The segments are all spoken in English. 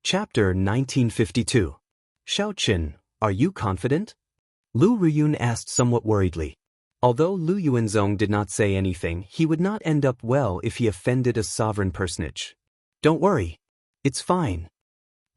Chapter 1952. Xiaoqin, are you confident? Lu Ruyun asked somewhat worriedly. Although Lu Yuanzong did not say anything, he would not end up well if he offended a sovereign personage. Don't worry. It's fine.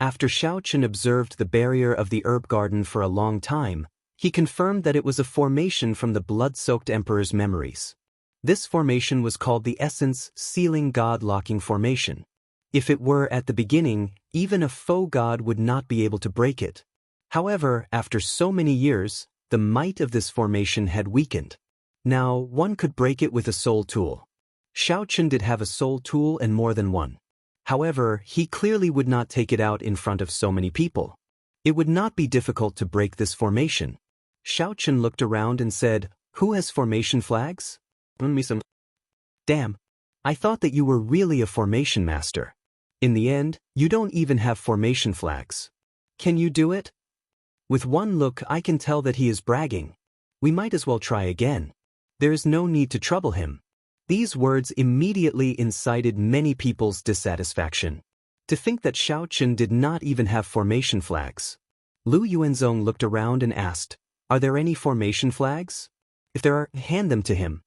After Xiaoqin observed the barrier of the herb garden for a long time, he confirmed that it was a formation from the blood-soaked emperor's memories. This formation was called the Essence Sealing God Locking Formation. If it were at the beginning, even a faux god would not be able to break it. However, after so many years, the might of this formation had weakened. Now, one could break it with a soul tool. Xiaoqin did have a soul tool and more than one. However, he clearly would not take it out in front of so many people. It would not be difficult to break this formation. Xiaoqin looked around and said, "Who has formation flags?" "Me some." "Damn. I thought that you were really a formation master. In the end, you don't even have formation flags. Can you do it?" With one look I can tell that he is bragging. We might as well try again. There is no need to trouble him. These words immediately incited many people's dissatisfaction. To think that Xiaoqin did not even have formation flags. Lu Yuanzong looked around and asked, "Are there any formation flags? If there are, hand them to him."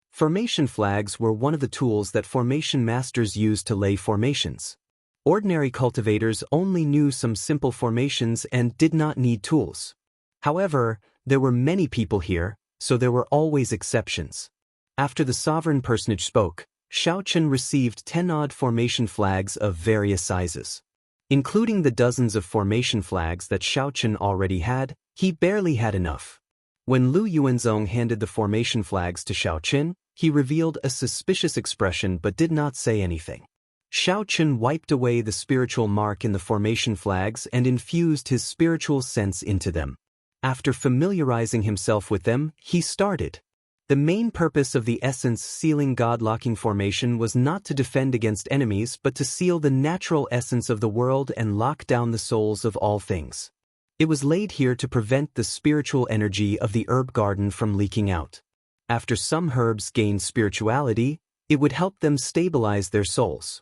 Formation flags were one of the tools that formation masters used to lay formations. Ordinary cultivators only knew some simple formations and did not need tools. However, there were many people here, so there were always exceptions. After the sovereign personage spoke, Xiaoqin received 10 odd formation flags of various sizes. Including the dozens of formation flags that Xiaoqin already had, he barely had enough. When Lu Yuanzong handed the formation flags to Xiaoqin, he revealed a suspicious expression but did not say anything. Xiaoqin wiped away the spiritual mark in the formation flags and infused his spiritual sense into them. After familiarizing himself with them, he started. The main purpose of the Essence Sealing God-Locking Formation was not to defend against enemies but to seal the natural essence of the world and lock down the souls of all things. It was laid here to prevent the spiritual energy of the herb garden from leaking out. After some herbs gained spirituality, it would help them stabilize their souls.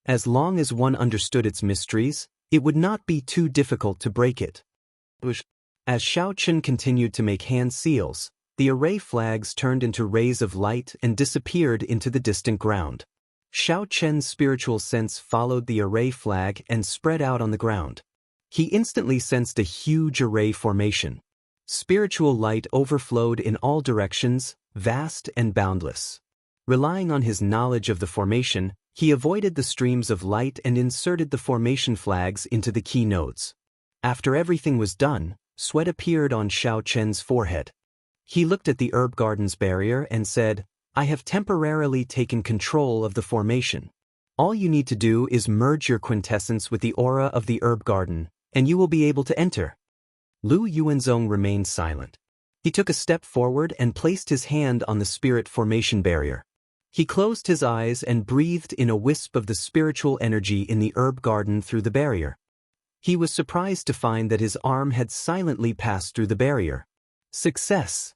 As long as one understood its mysteries, it would not be too difficult to break it. As Xiaoqin continued to make hand seals, the array flags turned into rays of light and disappeared into the distant ground. Xiaoqin's spiritual sense followed the array flag and spread out on the ground. He instantly sensed a huge array formation. Spiritual light overflowed in all directions, vast and boundless. Relying on his knowledge of the formation, he avoided the streams of light and inserted the formation flags into the key nodes. After everything was done, sweat appeared on Xiaoqin's forehead. He looked at the herb garden's barrier and said, "I have temporarily taken control of the formation. All you need to do is merge your quintessence with the aura of the herb garden, and you will be able to enter." Lu Yuanzong remained silent. He took a step forward and placed his hand on the spirit formation barrier. He closed his eyes and breathed in a wisp of the spiritual energy in the herb garden through the barrier. He was surprised to find that his arm had silently passed through the barrier. Success!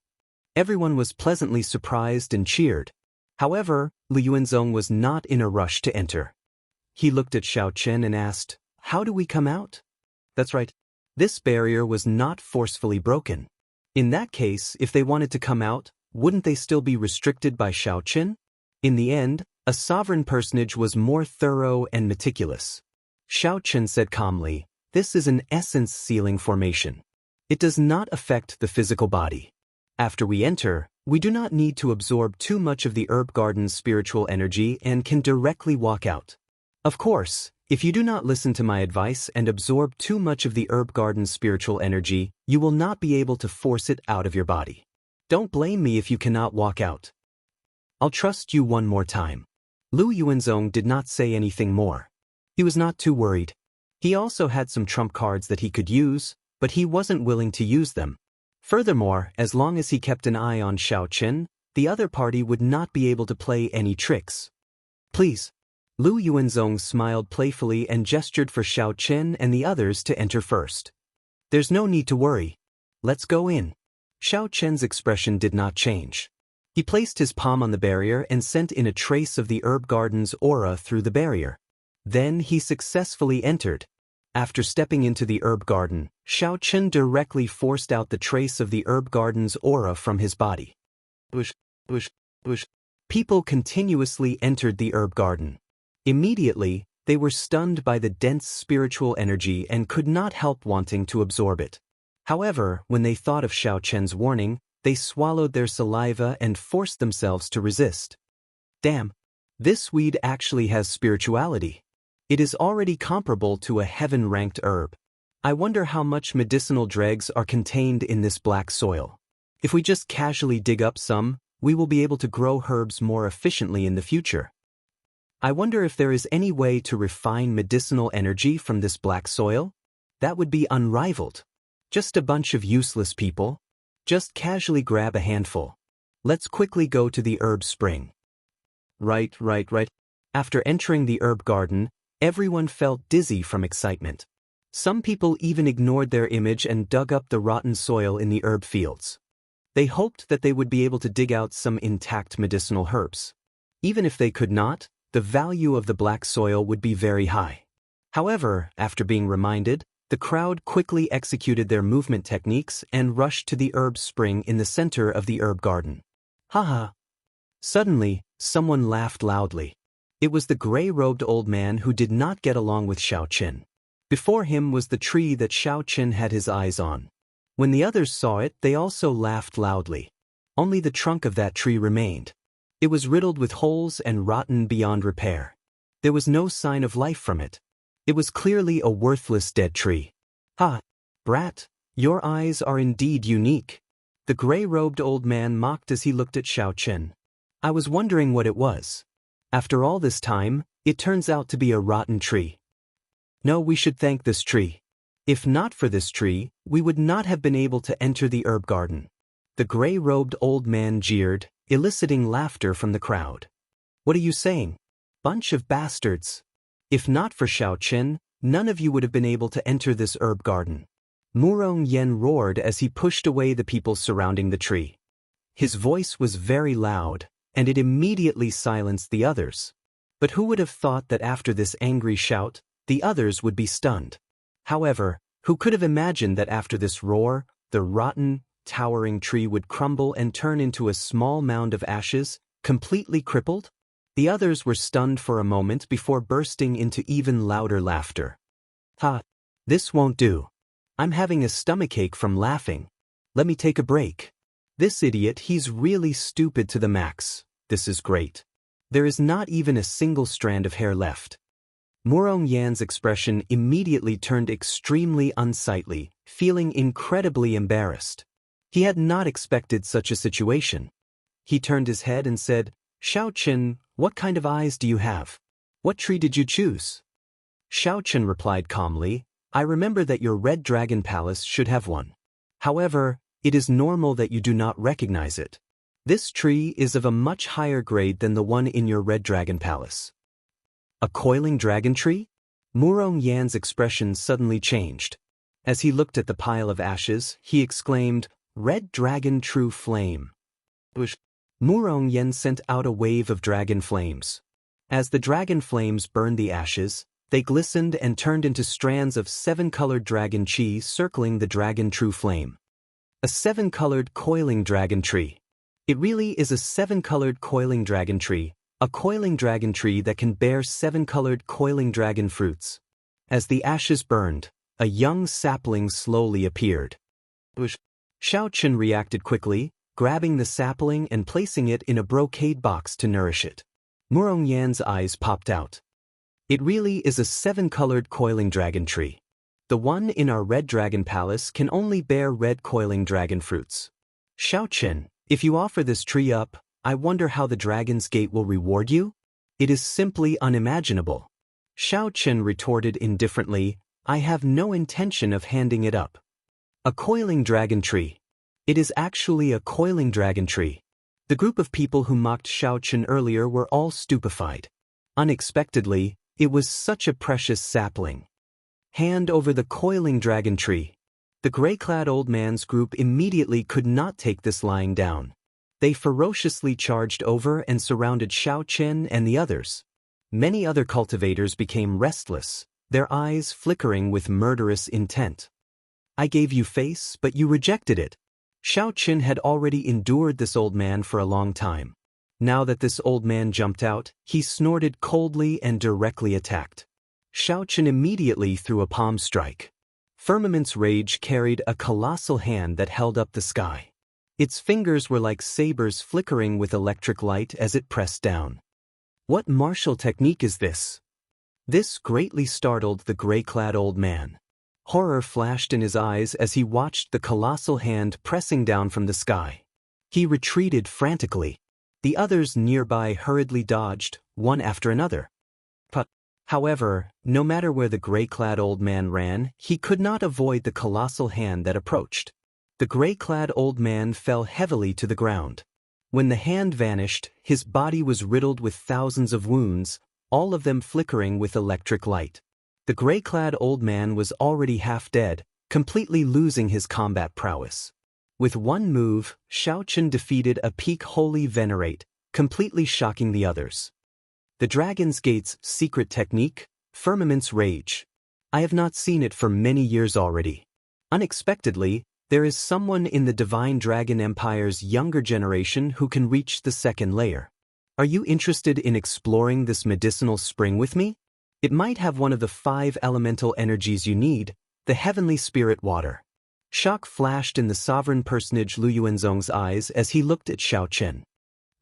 Everyone was pleasantly surprised and cheered. However, Lu Yuanzong was not in a rush to enter. He looked at Xiaoqin and asked, "How do we come out?" That's right. This barrier was not forcefully broken. In that case, if they wanted to come out, wouldn't they still be restricted by Xiaoqin? In the end, a sovereign personage was more thorough and meticulous. Xiaoqin said calmly, "This is an essence sealing formation. It does not affect the physical body. After we enter, we do not need to absorb too much of the herb garden's spiritual energy and can directly walk out. Of course, if you do not listen to my advice and absorb too much of the herb garden's spiritual energy, you will not be able to force it out of your body. Don't blame me if you cannot walk out. I'll trust you one more time." Lu Yuanzong did not say anything more. He was not too worried. He also had some trump cards that he could use, but he wasn't willing to use them. Furthermore, as long as he kept an eye on Xiaoqin, the other party would not be able to play any tricks. "Please." Lu Yuanzong smiled playfully and gestured for Xiaoqin and the others to enter first. "There's no need to worry. Let's go in." Xiaoqin's expression did not change. He placed his palm on the barrier and sent in a trace of the herb garden's aura through the barrier. Then he successfully entered. After stepping into the herb garden, Xiao Chen directly forced out the trace of the herb garden's aura from his body. Bush, bush, bush. People continuously entered the herb garden. Immediately, they were stunned by the dense spiritual energy and could not help wanting to absorb it. However, when they thought of Xiao Chen's warning, they swallowed their saliva and forced themselves to resist. Damn, this weed actually has spirituality. It is already comparable to a heaven-ranked herb. I wonder how much medicinal dregs are contained in this black soil. If we just casually dig up some, we will be able to grow herbs more efficiently in the future. I wonder if there is any way to refine medicinal energy from this black soil? That would be unrivaled. Just a bunch of useless people. Just casually grab a handful. Let's quickly go to the herb spring. Right. After entering the herb garden, everyone felt dizzy from excitement. Some people even ignored their image and dug up the rotten soil in the herb fields. They hoped that they would be able to dig out some intact medicinal herbs. Even if they could not, the value of the black soil would be very high. However, after being reminded, the crowd quickly executed their movement techniques and rushed to the herb spring in the center of the herb garden. Haha. Suddenly, someone laughed loudly. It was the gray-robed old man who did not get along with Xiao Chen. Before him was the tree that Xiao Chen had his eyes on. When the others saw it, they also laughed loudly. Only the trunk of that tree remained. It was riddled with holes and rotten beyond repair. There was no sign of life from it. It was clearly a worthless dead tree. Ha! Brat, your eyes are indeed unique. The gray-robed old man mocked as he looked at Xiao Chen. I was wondering what it was. After all this time, it turns out to be a rotten tree. No, we should thank this tree. If not for this tree, we would not have been able to enter the herb garden. The gray-robed old man jeered, eliciting laughter from the crowd. What are you saying? Bunch of bastards. If not for Xiao Chen, none of you would have been able to enter this herb garden. Murong Yen roared as he pushed away the people surrounding the tree. His voice was very loud, and it immediately silenced the others. But who would have thought that after this angry shout, the others would be stunned? However, who could have imagined that after this roar, the rotten, towering tree would crumble and turn into a small mound of ashes, completely crippled? The others were stunned for a moment before bursting into even louder laughter. Ha! This won't do. I'm having a stomachache from laughing. Let me take a break. This idiot, he's really stupid to the max. This is great. There is not even a single strand of hair left. Murong Yan's expression immediately turned extremely unsightly, feeling incredibly embarrassed. He had not expected such a situation. He turned his head and said, Xiao Chen, what kind of eyes do you have? What tree did you choose? Xiao Chen replied calmly, I remember that your Red Dragon Palace should have one. However, it is normal that you do not recognize it. This tree is of a much higher grade than the one in your Red Dragon Palace. A coiling dragon tree? Murong Yan's expression suddenly changed. As he looked at the pile of ashes, he exclaimed, Red Dragon True Flame. Murong Yan sent out a wave of dragon flames. As the dragon flames burned the ashes, they glistened and turned into strands of 7-colored dragon chi circling the dragon true flame. A 7-colored coiling dragon tree. It really is a 7-colored coiling dragon tree, a coiling dragon tree that can bear 7-colored coiling dragon fruits. As the ashes burned, a young sapling slowly appeared. Xiao Chen reacted quickly, grabbing the sapling and placing it in a brocade box to nourish it. Murong Yan's eyes popped out. It really is a 7-colored coiling dragon tree. The one in our Red Dragon Palace can only bear red coiling dragon fruits. Xiao Chen, if you offer this tree up, I wonder how the Dragon's Gate will reward you? It is simply unimaginable. Xiao Chen retorted indifferently, I have no intention of handing it up. A coiling dragon tree. It is actually a coiling dragon tree. The group of people who mocked Xiao Chen earlier were all stupefied. Unexpectedly, it was such a precious sapling. Hand over the coiling dragon tree. The gray-clad old man's group immediately could not take this lying down. They ferociously charged over and surrounded Xiao Chen and the others. Many other cultivators became restless, their eyes flickering with murderous intent. I gave you face, but you rejected it. Xiao Qin had already endured this old man for a long time. Now that this old man jumped out, he snorted coldly and directly attacked. Xiao Qin immediately threw a palm strike. Firmament's rage carried a colossal hand that held up the sky. Its fingers were like sabers flickering with electric light as it pressed down. What martial technique is this? This greatly startled the gray-clad old man. Horror flashed in his eyes as he watched the colossal hand pressing down from the sky. He retreated frantically. The others nearby hurriedly dodged, one after another. However, no matter where the gray-clad old man ran, he could not avoid the colossal hand that approached. The gray-clad old man fell heavily to the ground. When the hand vanished, his body was riddled with thousands of wounds, all of them flickering with electric light. The gray-clad old man was already half dead, completely losing his combat prowess. With one move, Xiao Qin defeated a peak holy venerate, completely shocking the others. The Dragon's Gate's secret technique, Firmament's Rage. I have not seen it for many years already. Unexpectedly, there is someone in the Divine Dragon Empire's younger generation who can reach the second layer. Are you interested in exploring this medicinal spring with me? It might have one of the 5 elemental energies you need, the heavenly spirit water. Shock flashed in the sovereign personage Lu Yuanzong's eyes as he looked at Xiao Qin.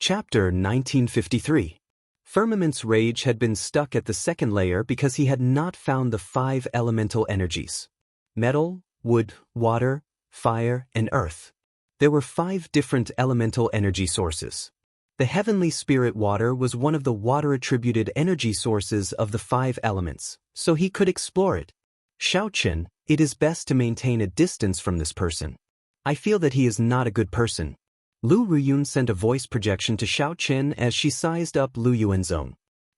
Chapter 1953. Firmament's rage had been stuck at the second layer because he had not found the 5 elemental energies. Metal, wood, water, fire, and earth. There were 5 different elemental energy sources. The heavenly spirit water was one of the water-attributed energy sources of the 5 elements, so he could explore it. Xiao Qin, it is best to maintain a distance from this person. I feel that he is not a good person. Lu Ruyun sent a voice projection to Xiao Qin as she sized up Lu Yuanzong.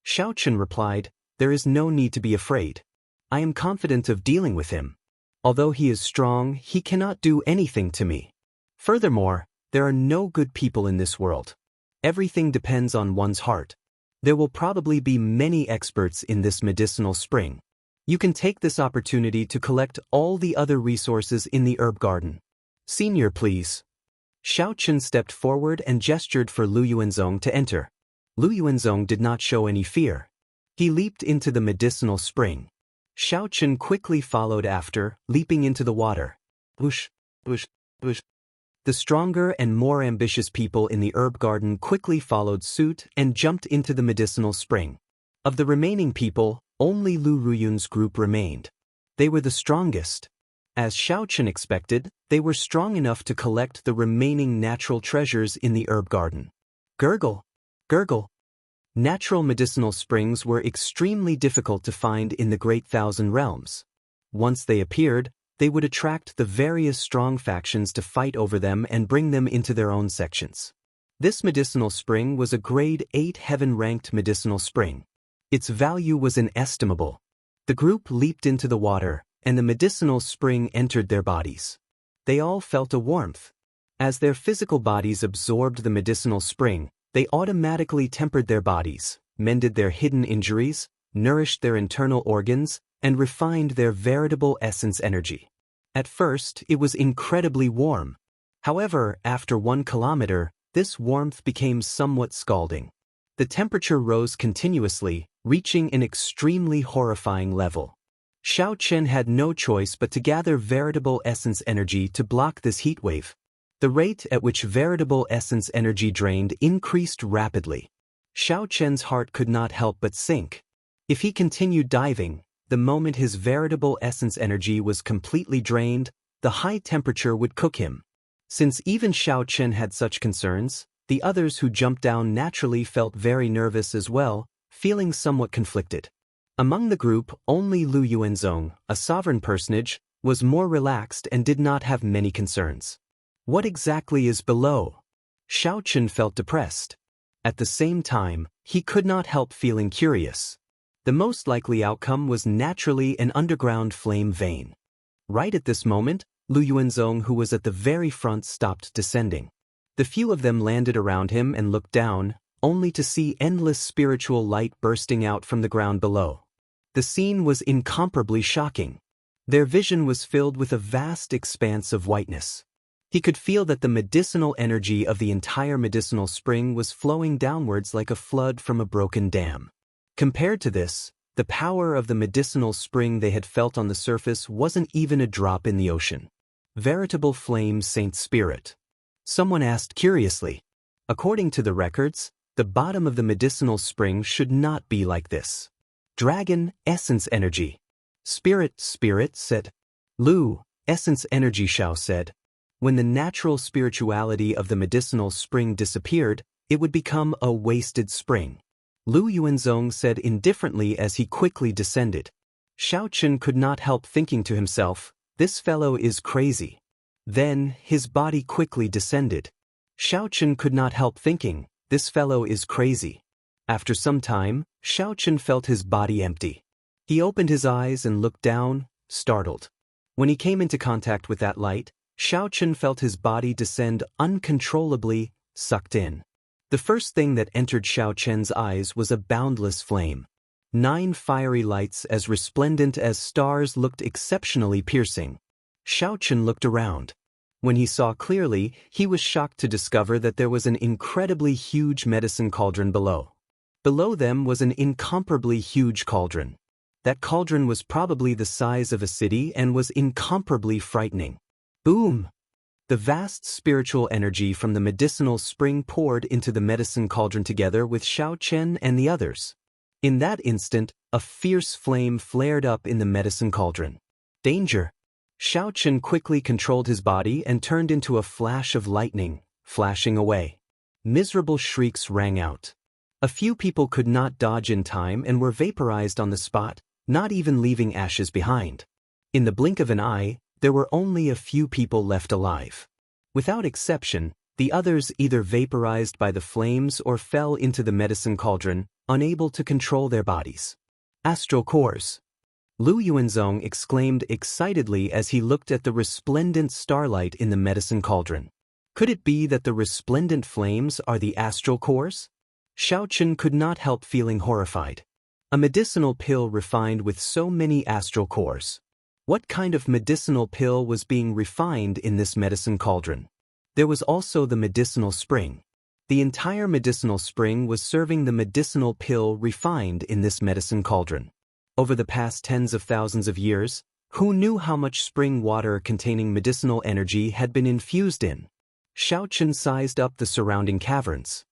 Xiao Qin replied, "There is no need to be afraid. I am confident of dealing with him. Although he is strong, he cannot do anything to me. Furthermore, there are no good people in this world. Everything depends on one's heart. There will probably be many experts in this medicinal spring. You can take this opportunity to collect all the other resources in the herb garden. Senior, please." Xiao Qin stepped forward and gestured for Lu Yuanzong to enter. Lu Yuanzong did not show any fear. He leaped into the medicinal spring. Xiao Qin quickly followed after, leaping into the water. Whoosh, whoosh, whoosh. The stronger and more ambitious people in the herb garden quickly followed suit and jumped into the medicinal spring. Of the remaining people, only Lu Ruyun's group remained. They were the strongest. As Xiao Qin expected, they were strong enough to collect the remaining natural treasures in the herb garden. Gurgle, gurgle. Natural medicinal springs were extremely difficult to find in the Great Thousand Realms. Once they appeared, they would attract the various strong factions to fight over them and bring them into their own sections. This medicinal spring was a grade 8 heaven-ranked medicinal spring. Its value was inestimable. The group leaped into the water, and the medicinal spring entered their bodies. They all felt a warmth. As their physical bodies absorbed the medicinal spring, they automatically tempered their bodies, mended their hidden injuries, nourished their internal organs, and refined their veritable essence energy. At first, it was incredibly warm. However, after 1 kilometer, this warmth became somewhat scalding. The temperature rose continuously, reaching an extremely horrifying level. Xiao Qin had no choice but to gather veritable essence energy to block this heat wave. The rate at which veritable essence energy drained increased rapidly. Xiao Qin's heart could not help but sink. If he continued diving, the moment his veritable essence energy was completely drained, the high temperature would cook him. Since even Xiao Qin had such concerns, the others who jumped down naturally felt very nervous as well, feeling somewhat conflicted. Among the group, only Lu Yuanzong, a sovereign personage, was more relaxed and did not have many concerns. What exactly is below? Xiao Qin felt depressed. At the same time, he could not help feeling curious. The most likely outcome was naturally an underground flame vein. Right at this moment, Lu Yuanzong, who was at the very front, stopped descending. The few of them landed around him and looked down, only to see endless spiritual light bursting out from the ground below. The scene was incomparably shocking. Their vision was filled with a vast expanse of whiteness. He could feel that the medicinal energy of the entire medicinal spring was flowing downwards like a flood from a broken dam. Compared to this, the power of the medicinal spring they had felt on the surface wasn't even a drop in the ocean. Veritable flame Saint Spirit. Someone asked curiously. According to the records, the bottom of the medicinal spring should not be like this. Dragon, essence energy. Spirit said. Lu, essence energy, Xiao said. When the natural spirituality of the medicinal spring disappeared, it would become a wasted spring. Lu Yuanzong said indifferently as he quickly descended. Xiao Qin could not help thinking to himself, this fellow is crazy. Then, his body quickly descended. Xiao Qin could not help thinking, this fellow is crazy. After some time, Xiao Qin felt his body empty. He opened his eyes and looked down, startled. When he came into contact with that light, Xiao Qin felt his body descend uncontrollably, sucked in. The first thing that entered Xiao Qin's eyes was a boundless flame. 9 fiery lights as resplendent as stars looked exceptionally piercing. Xiao Qin looked around. When he saw clearly, he was shocked to discover that there was an incredibly huge medicine cauldron below. Below them was an incomparably huge cauldron. That cauldron was probably the size of a city and was incomparably frightening. Boom! The vast spiritual energy from the medicinal spring poured into the medicine cauldron together with Xiao Chen and the others. In that instant, a fierce flame flared up in the medicine cauldron. Danger! Xiao Chen quickly controlled his body and turned into a flash of lightning, flashing away. Miserable shrieks rang out. A few people could not dodge in time and were vaporized on the spot, not even leaving ashes behind. In the blink of an eye, there were only a few people left alive. Without exception, the others either vaporized by the flames or fell into the medicine cauldron, unable to control their bodies. Astral cores. Lu Yuanzong exclaimed excitedly as he looked at the resplendent starlight in the medicine cauldron. Could it be that the resplendent flames are the astral cores? Xiao Qin could not help feeling horrified. A medicinal pill refined with so many astral cores. What kind of medicinal pill was being refined in this medicine cauldron? There was also the medicinal spring. The entire medicinal spring was serving the medicinal pill refined in this medicine cauldron. Over the past tens of thousands of years, who knew how much spring water containing medicinal energy had been infused in? Xiao Qin sized up the surrounding caverns.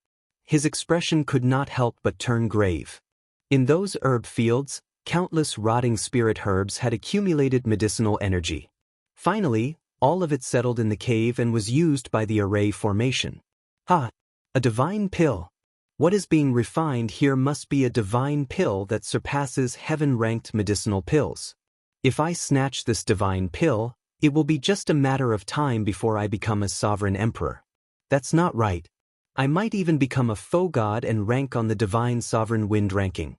His expression could not help but turn grave. In those herb fields, countless rotting spirit herbs had accumulated medicinal energy. Finally, all of it settled in the cave and was used by the array formation. Ha! A divine pill. What is being refined here must be a divine pill that surpasses heaven-ranked medicinal pills. If I snatch this divine pill, it will be just a matter of time before I become a sovereign emperor. That's not right. I might even become a faux god and rank on the divine sovereign wind ranking.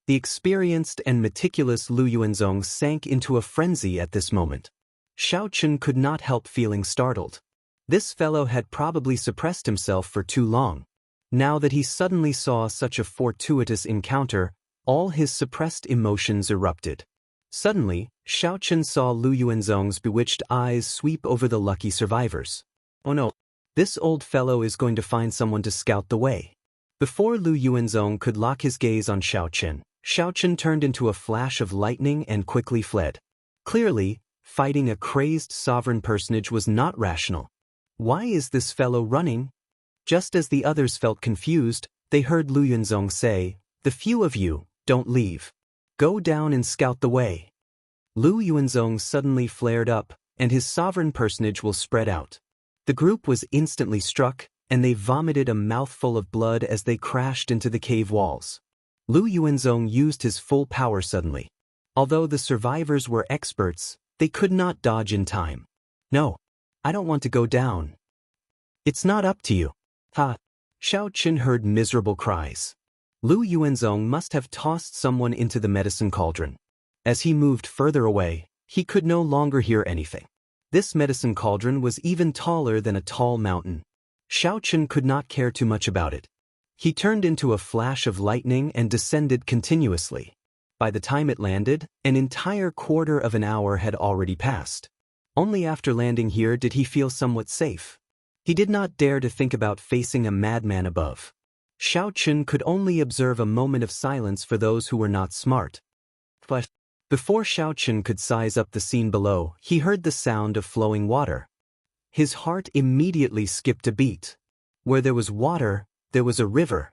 The experienced and meticulous Lu Yuanzong sank into a frenzy at this moment. Xiao Qin could not help feeling startled. This fellow had probably suppressed himself for too long. Now that he suddenly saw such a fortuitous encounter, all his suppressed emotions erupted. Suddenly, Xiao Qin saw Lu Yuanzong's bewitched eyes sweep over the lucky survivors. Oh no, this old fellow is going to find someone to scout the way. Before Lu Yuanzong could lock his gaze on Xiao Qin turned into a flash of lightning and quickly fled. Clearly, fighting a crazed sovereign personage was not rational. Why is this fellow running? Just as the others felt confused, they heard Lu Yuanzong say, "The few of you, don't leave. Go down and scout the way." Lu Yuanzong suddenly flared up, and his sovereign personage will spread out. The group was instantly struck, and they vomited a mouthful of blood as they crashed into the cave walls. Lu Yuanzong used his full power suddenly. Although the survivors were experts, they could not dodge in time. "No, I don't want to go down." "It's not up to you." Ha! Xiao Qin heard miserable cries. Lu Yuanzong must have tossed someone into the medicine cauldron. As he moved further away, he could no longer hear anything. This medicine cauldron was even taller than a tall mountain. Xiao Qin could not care too much about it. He turned into a flash of lightning and descended continuously. By the time it landed, an entire quarter of an hour had already passed. Only after landing here did he feel somewhat safe. He did not dare to think about facing a madman above. Xiao Chun could only observe a moment of silence for those who were not smart. But before Xiao Chun could size up the scene below, he heard the sound of flowing water. His heart immediately skipped a beat. Where there was water, there was a river.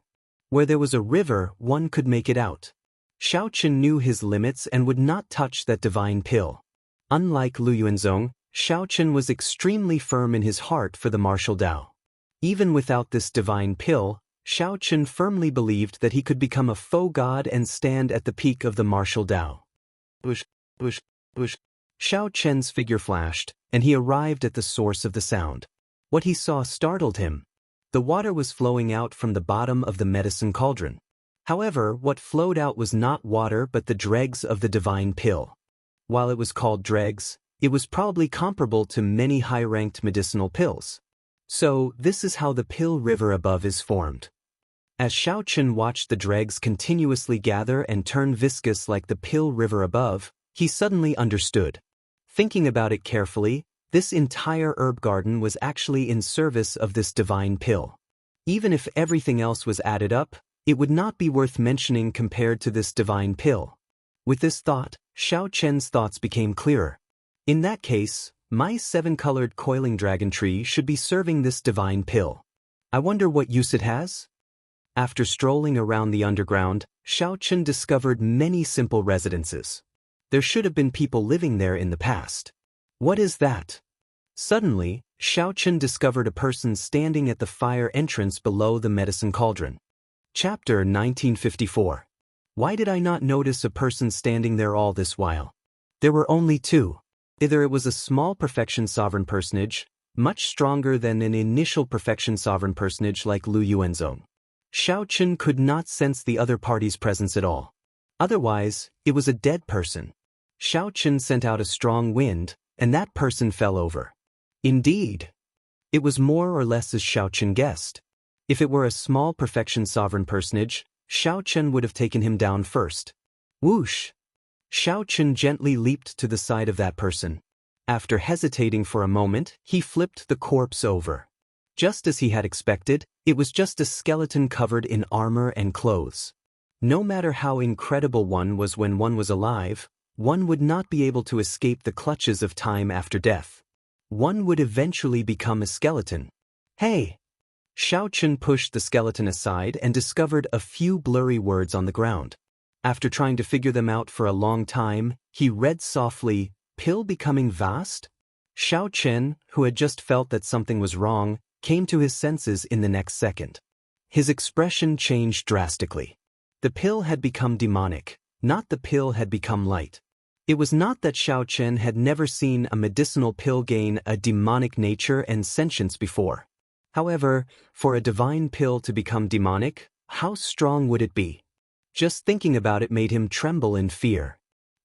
Where there was a river, one could make it out. Xiao Chun knew his limits and would not touch that divine pill. Unlike Lu Yuanzong, Xiao Chun was extremely firm in his heart for the martial Tao. Even without this divine pill, Xiao Chun firmly believed that he could become a faux god and stand at the peak of the martial Tao. Xiao Chen's figure flashed, and he arrived at the source of the sound. What he saw startled him. The water was flowing out from the bottom of the medicine cauldron. However, what flowed out was not water but the dregs of the divine pill. While it was called dregs, it was probably comparable to many high-ranked medicinal pills. So, this is how the pill river above is formed. As Xiao Chun watched the dregs continuously gather and turn viscous like the pill river above, he suddenly understood. Thinking about it carefully, this entire herb garden was actually in service of this divine pill. Even if everything else was added up, it would not be worth mentioning compared to this divine pill. With this thought, Xiao Chen's thoughts became clearer. In that case, my 7-colored coiling dragon tree should be serving this divine pill. I wonder what use it has? After strolling around the underground, Xiao Chen discovered many simple residences. There should have been people living there in the past. What is that? Suddenly, Xiao Chen discovered a person standing at the fire entrance below the medicine cauldron. Chapter 1954. Why did I not notice a person standing there all this while? There were only two. Either it was a small perfection sovereign personage, much stronger than an initial perfection sovereign personage like Lu Yuanzong. Xiao Chun could not sense the other party's presence at all. Otherwise, it was a dead person. Xiao Chun sent out a strong wind, and that person fell over. Indeed. It was more or less as Xiao Chun guessed. If it were a small perfection sovereign personage, Xiao Chun would have taken him down first. Whoosh! Xiao Chun gently leaped to the side of that person. After hesitating for a moment, he flipped the corpse over. Just as he had expected, it was just a skeleton covered in armor and clothes. No matter how incredible one was when one was alive, one would not be able to escape the clutches of time after death. One would eventually become a skeleton. Hey! Xiao Chun pushed the skeleton aside and discovered a few blurry words on the ground. After trying to figure them out for a long time, he read softly, "Pill becoming vast?" Xiao Chen, who had just felt that something was wrong, came to his senses in the next second. His expression changed drastically. The pill had become demonic, not the pill had become light. It was not that Xiao Chen had never seen a medicinal pill gain a demonic nature and sentience before. However, for a divine pill to become demonic, how strong would it be? Just thinking about it made him tremble in fear.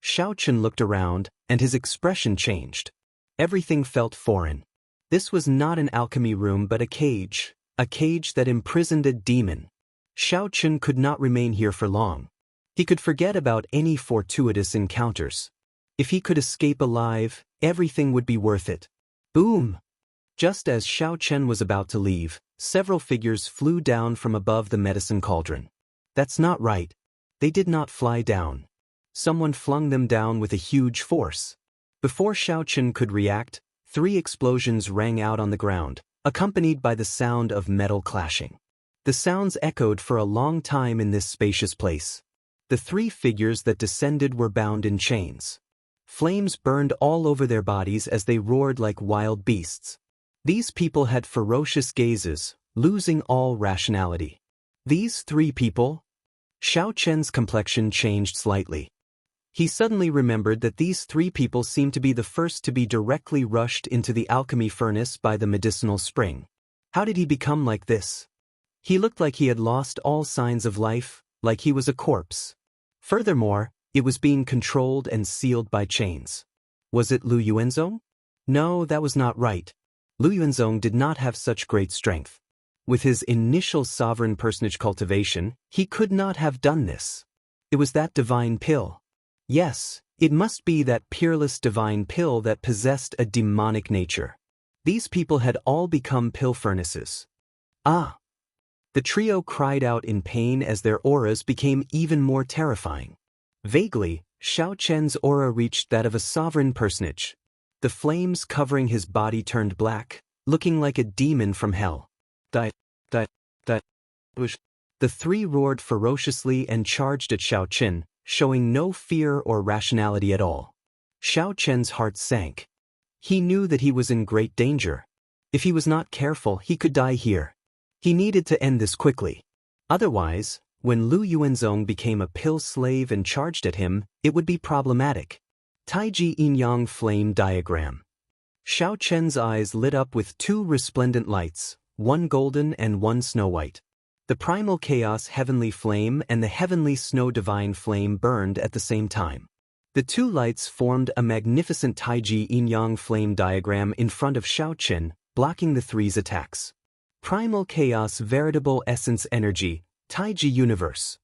Xiao Chen looked around, and his expression changed. Everything felt foreign. This was not an alchemy room but a cage that imprisoned a demon. Xiao Chen could not remain here for long. He could forget about any fortuitous encounters. If he could escape alive, everything would be worth it. Boom! Just as Xiao Chen was about to leave, several figures flew down from above the medicine cauldron. That's not right. They did not fly down. Someone flung them down with a huge force. Before Xiao Chen could react, 3 explosions rang out on the ground, accompanied by the sound of metal clashing. The sounds echoed for a long time in this spacious place. The 3 figures that descended were bound in chains. Flames burned all over their bodies as they roared like wild beasts. These people had ferocious gazes, losing all rationality. These 3 people? Xiao Chen's complexion changed slightly. He suddenly remembered that these 3 people seemed to be the first to be directly rushed into the alchemy furnace by the medicinal spring. How did he become like this? He looked like he had lost all signs of life, like he was a corpse. Furthermore, it was being controlled and sealed by chains. Was it Lu Yuanzong? No, that was not right. Lu Yuanzong did not have such great strength. With his initial sovereign personage cultivation, he could not have done this. It was that divine pill. Yes, it must be that peerless divine pill that possessed a demonic nature. These people had all become pill furnaces. Ah! The trio cried out in pain as their auras became even more terrifying. Vaguely, Xiao Chen's aura reached that of a sovereign personage. The flames covering his body turned black, looking like a demon from hell. Die. The three roared ferociously and charged at Xiao Chen, showing no fear or rationality at all. Xiao Chen's heart sank. He knew that he was in great danger. If he was not careful, he could die here. He needed to end this quickly. Otherwise, when Lu Yuanzong became a pill slave and charged at him, it would be problematic. Taiji Yin-Yang Flame Diagram. Xiao Chen's eyes lit up with two resplendent lights, one golden and one snow-white. The primal chaos heavenly flame and the heavenly snow divine flame burned at the same time. The two lights formed a magnificent Taiji Yin-Yang Flame Diagram in front of Xiao Chen, blocking the three's attacks. Primal chaos veritable essence energy, Taiji universe.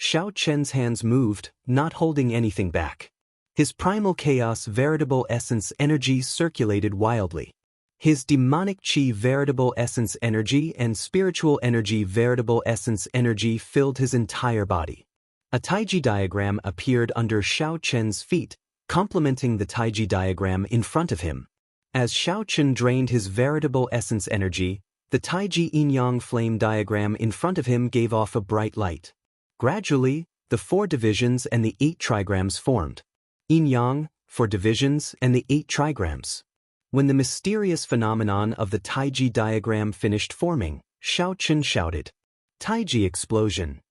Xiao Chen's hands moved, not holding anything back. His primal chaos veritable essence energy circulated wildly. His demonic chi veritable essence energy and spiritual energy veritable essence energy filled his entire body. A Taiji diagram appeared under Xiao Chen's feet, complementing the Taiji diagram in front of him. As Xiao Chen drained his veritable essence energy, the Taiji Yin-Yang Flame diagram in front of him gave off a bright light. Gradually, the 4 divisions and the 8 trigrams formed. Yin-Yang, 4 divisions, and the 8 trigrams. When the mysterious phenomenon of the Taiji diagram finished forming, Xiao Chen shouted, "Taiji explosion!"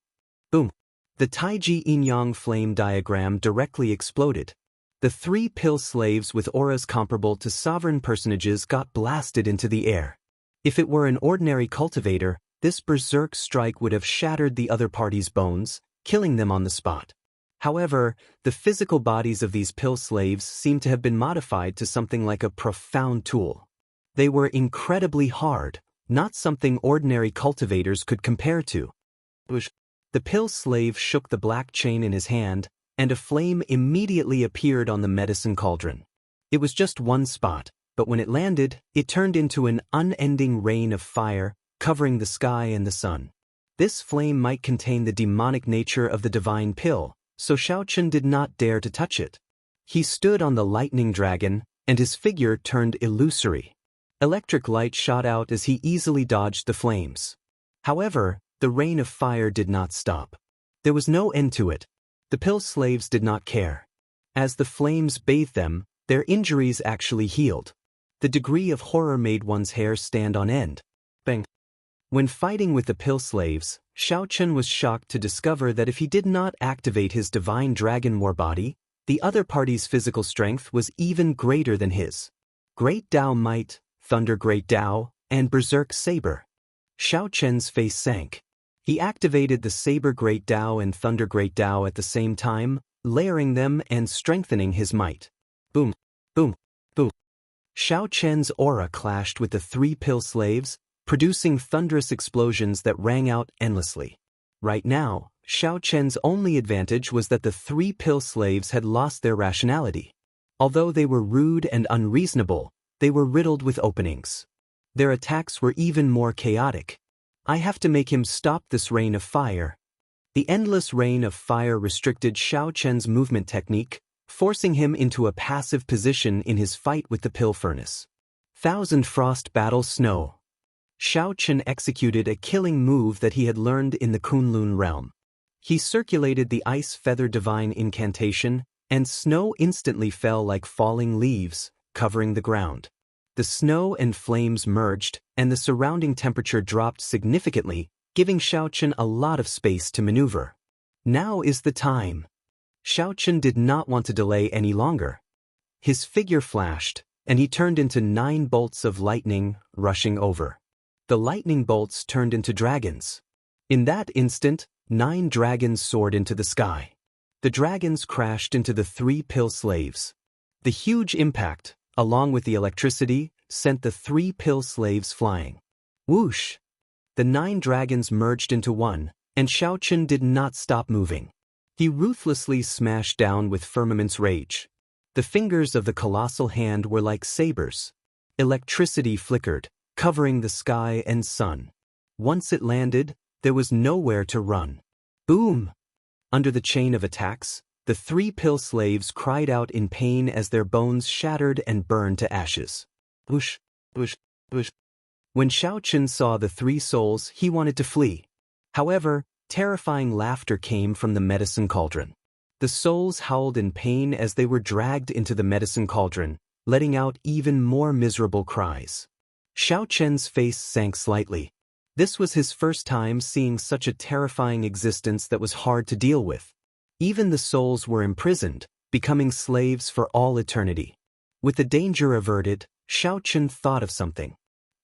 Boom! The Taiji Yin-Yang Flame diagram directly exploded. The 3 pill slaves with auras comparable to sovereign personages got blasted into the air. If it were an ordinary cultivator, this berserk strike would have shattered the other party's bones, killing them on the spot. However, the physical bodies of these pill slaves seemed to have been modified to something like a profound tool. They were incredibly hard, not something ordinary cultivators could compare to. The pill slave shook the black chain in his hand, and a flame immediately appeared on the medicine cauldron. It was just one spot, but when it landed, it turned into an unending rain of fire, covering the sky and the sun. This flame might contain the demonic nature of the divine pill, so Xiao Chen did not dare to touch it. He stood on the lightning dragon, and his figure turned illusory. Electric light shot out as he easily dodged the flames. However, the rain of fire did not stop. There was no end to it. The pill slaves did not care. As the flames bathed them, their injuries actually healed. The degree of horror made one's hair stand on end. Bang! When fighting with the pill slaves, Xiao Chen was shocked to discover that if he did not activate his divine dragon war body, the other party's physical strength was even greater than his. Great Dao Might, Thunder Great Dao, and Berserk Saber. Xiao Chen's face sank. He activated the Saber Great Dao and Thunder Great Dao at the same time, layering them and strengthening his might. Boom, boom, boom. Xiao Chen's aura clashed with the 3 pill slaves, producing thunderous explosions that rang out endlessly. Right now, Xiao Chen's only advantage was that the 3 pill slaves had lost their rationality. Although they were rude and unreasonable, they were riddled with openings. Their attacks were even more chaotic. I have to make him stop this rain of fire. The endless rain of fire restricted Xiao Chen's movement technique, forcing him into a passive position in his fight with the pill furnace. Thousand Frost Battle Snow. Xiao Chen executed a killing move that he had learned in the Kunlun realm. He circulated the Ice Feather Divine incantation, and snow instantly fell like falling leaves, covering the ground. The snow and flames merged, and the surrounding temperature dropped significantly, giving Xiao Chen a lot of space to maneuver. Now is the time. Xiao Chen did not want to delay any longer. His figure flashed, and he turned into 9 bolts of lightning, rushing over. The lightning bolts turned into dragons. In that instant, 9 dragons soared into the sky. The dragons crashed into the 3 pill slaves. The huge impact, along with the electricity, sent the 3 pill slaves flying. Whoosh! The 9 dragons merged into one, and Xiao Chen did not stop moving. He ruthlessly smashed down with firmament's rage. The fingers of the colossal hand were like sabers. Electricity flickered, covering the sky and sun. Once it landed, there was nowhere to run. Boom! Under the chain of attacks, the three pill slaves cried out in pain as their bones shattered and burned to ashes. Whoosh, whoosh, whoosh. When Xiaochen saw the three souls, he wanted to flee. However, terrifying laughter came from the medicine cauldron. The souls howled in pain as they were dragged into the medicine cauldron, letting out even more miserable cries. Xiaochen's face sank slightly. This was his first time seeing such a terrifying existence that was hard to deal with. Even the souls were imprisoned, becoming slaves for all eternity. With the danger averted, Xiaochen thought of something.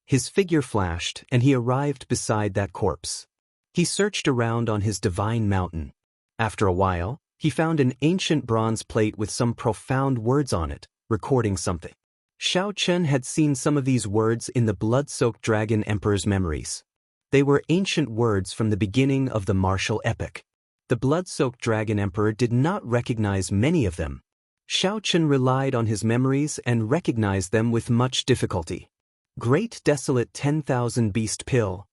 His figure flashed, and he arrived beside that corpse. He searched around on his divine mountain. After a while, he found an ancient bronze plate with some profound words on it, recording something. Xiaochen had seen some of these words in the blood-soaked dragon emperor's memories. They were ancient words from the beginning of the martial epic. The blood-soaked dragon emperor did not recognize many of them. Xiaochen relied on his memories and recognized them with much difficulty. Great desolate 10,000 beast pill.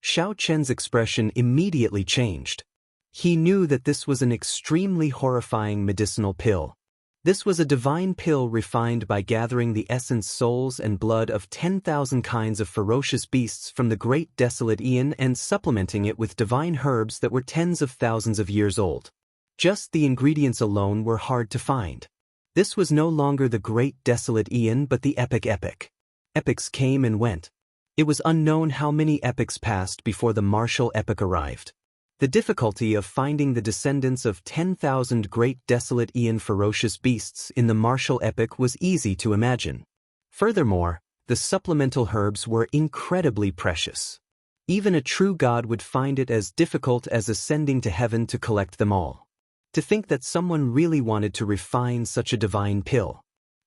Xiaochen's expression immediately changed. He knew that this was an extremely horrifying medicinal pill. This was a divine pill refined by gathering the essence, souls, and blood of 10,000 kinds of ferocious beasts from the great desolate Aeon and supplementing it with divine herbs that were tens of thousands of years old. Just the ingredients alone were hard to find. This was no longer the great desolate Aeon but the epic. Epics came and went. It was unknown how many epics passed before the martial epic arrived. The difficulty of finding the descendants of 10,000 great desolate Aeon ferocious beasts in the martial epic was easy to imagine. Furthermore, the supplemental herbs were incredibly precious. Even a true god would find it as difficult as ascending to heaven to collect them all. To think that someone really wanted to refine such a divine pill.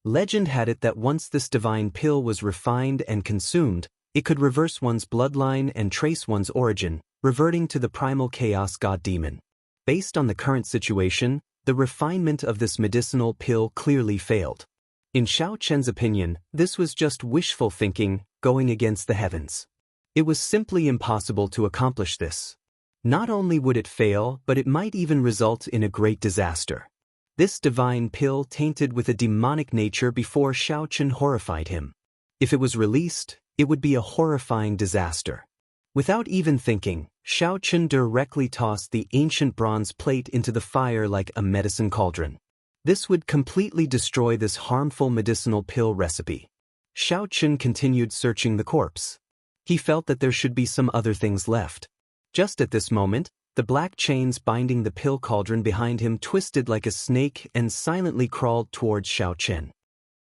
Legend had it that once this divine pill was refined and consumed, it could reverse one's bloodline and trace one's origin, reverting to the primal chaos god demon. Based on the current situation, the refinement of this medicinal pill clearly failed. In Xiaochen's opinion, this was just wishful thinking, going against the heavens. It was simply impossible to accomplish this. Not only would it fail, but it might even result in a great disaster. This divine pill tainted with a demonic nature before Xiaochen horrified him. If it was released, it would be a horrifying disaster. Without even thinking, Xiaochen directly tossed the ancient bronze plate into the fire like a medicine cauldron. This would completely destroy this harmful medicinal pill recipe. Xiaochen continued searching the corpse. He felt that there should be some other things left. Just at this moment, the black chains binding the pill cauldron behind him twisted like a snake and silently crawled towards Xiaochen.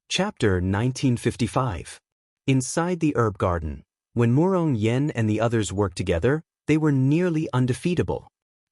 Chapter 1955. Inside the herb garden. When Murong Yen and the others worked together, they were nearly undefeatable.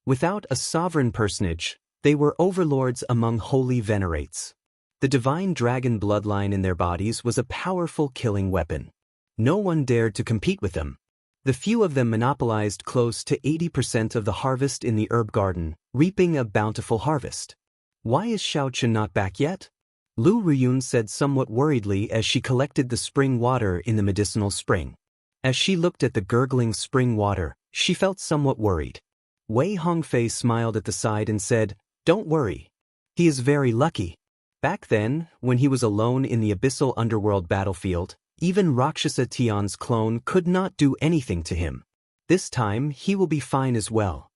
Without a sovereign personage, they were overlords among holy venerates. The divine dragon bloodline in their bodies was a powerful killing weapon. No one dared to compete with them. The few of them monopolized close to 80% of the harvest in the herb garden, reaping a bountiful harvest. Why is Xiaochen not back yet? Lu Ruyun said somewhat worriedly as she collected the spring water in the medicinal spring. As she looked at the gurgling spring water, she felt somewhat worried. Wei Hongfei smiled at the side and said, "Don't worry. He is very lucky." Back then, when he was alone in the abyssal underworld battlefield, even Rakshasa Tian's clone could not do anything to him. This time, he will be fine as well.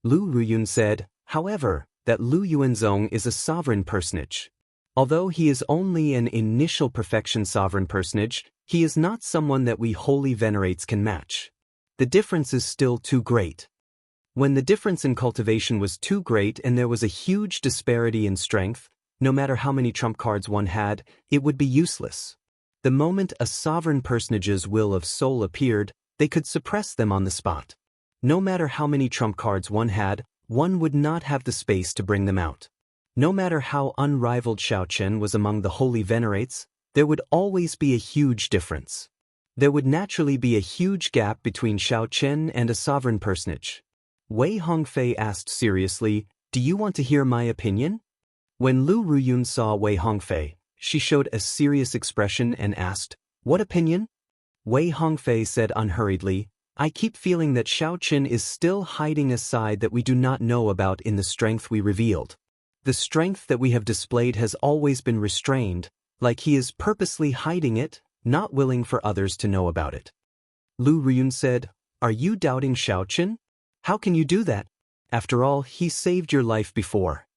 Lu Ruyun said, however, that Lu Yuanzong is a sovereign personage. Although he is only an initial perfection sovereign personage, he is not someone that we holy venerates can match. The difference is still too great. When the difference in cultivation was too great and there was a huge disparity in strength, no matter how many trump cards one had, it would be useless. The moment a sovereign personage's will of soul appeared, they could suppress them on the spot. No matter how many trump cards one had, one would not have the space to bring them out. No matter how unrivaled Xiaochen was among the holy venerates, there would always be a huge difference. There would naturally be a huge gap between Xiaochen and a sovereign personage. Wei Hongfei asked seriously, Do you want to hear my opinion? When Lu Ruyun saw Wei Hongfei, she showed a serious expression and asked, "What opinion?" Wei Hongfei said unhurriedly, "I keep feeling that Xiaoqin is still hiding a side that we do not know about in the strength we revealed. The strength that we have displayed has always been restrained, like he is purposely hiding it, not willing for others to know about it." Lu Ruyun said, "Are you doubting Xiaoqin? How can you do that? After all, he saved your life before."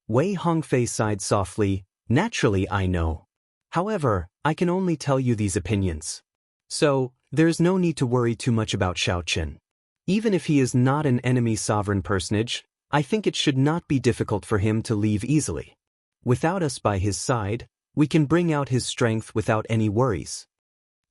Wei Hongfei sighed softly, "Naturally I know. However, I can only tell you these opinions. So, there's no need to worry too much about Xiaoqin. Even if he is not an enemy sovereign personage, I think it should not be difficult for him to leave easily. Without us by his side, we can bring out his strength without any worries."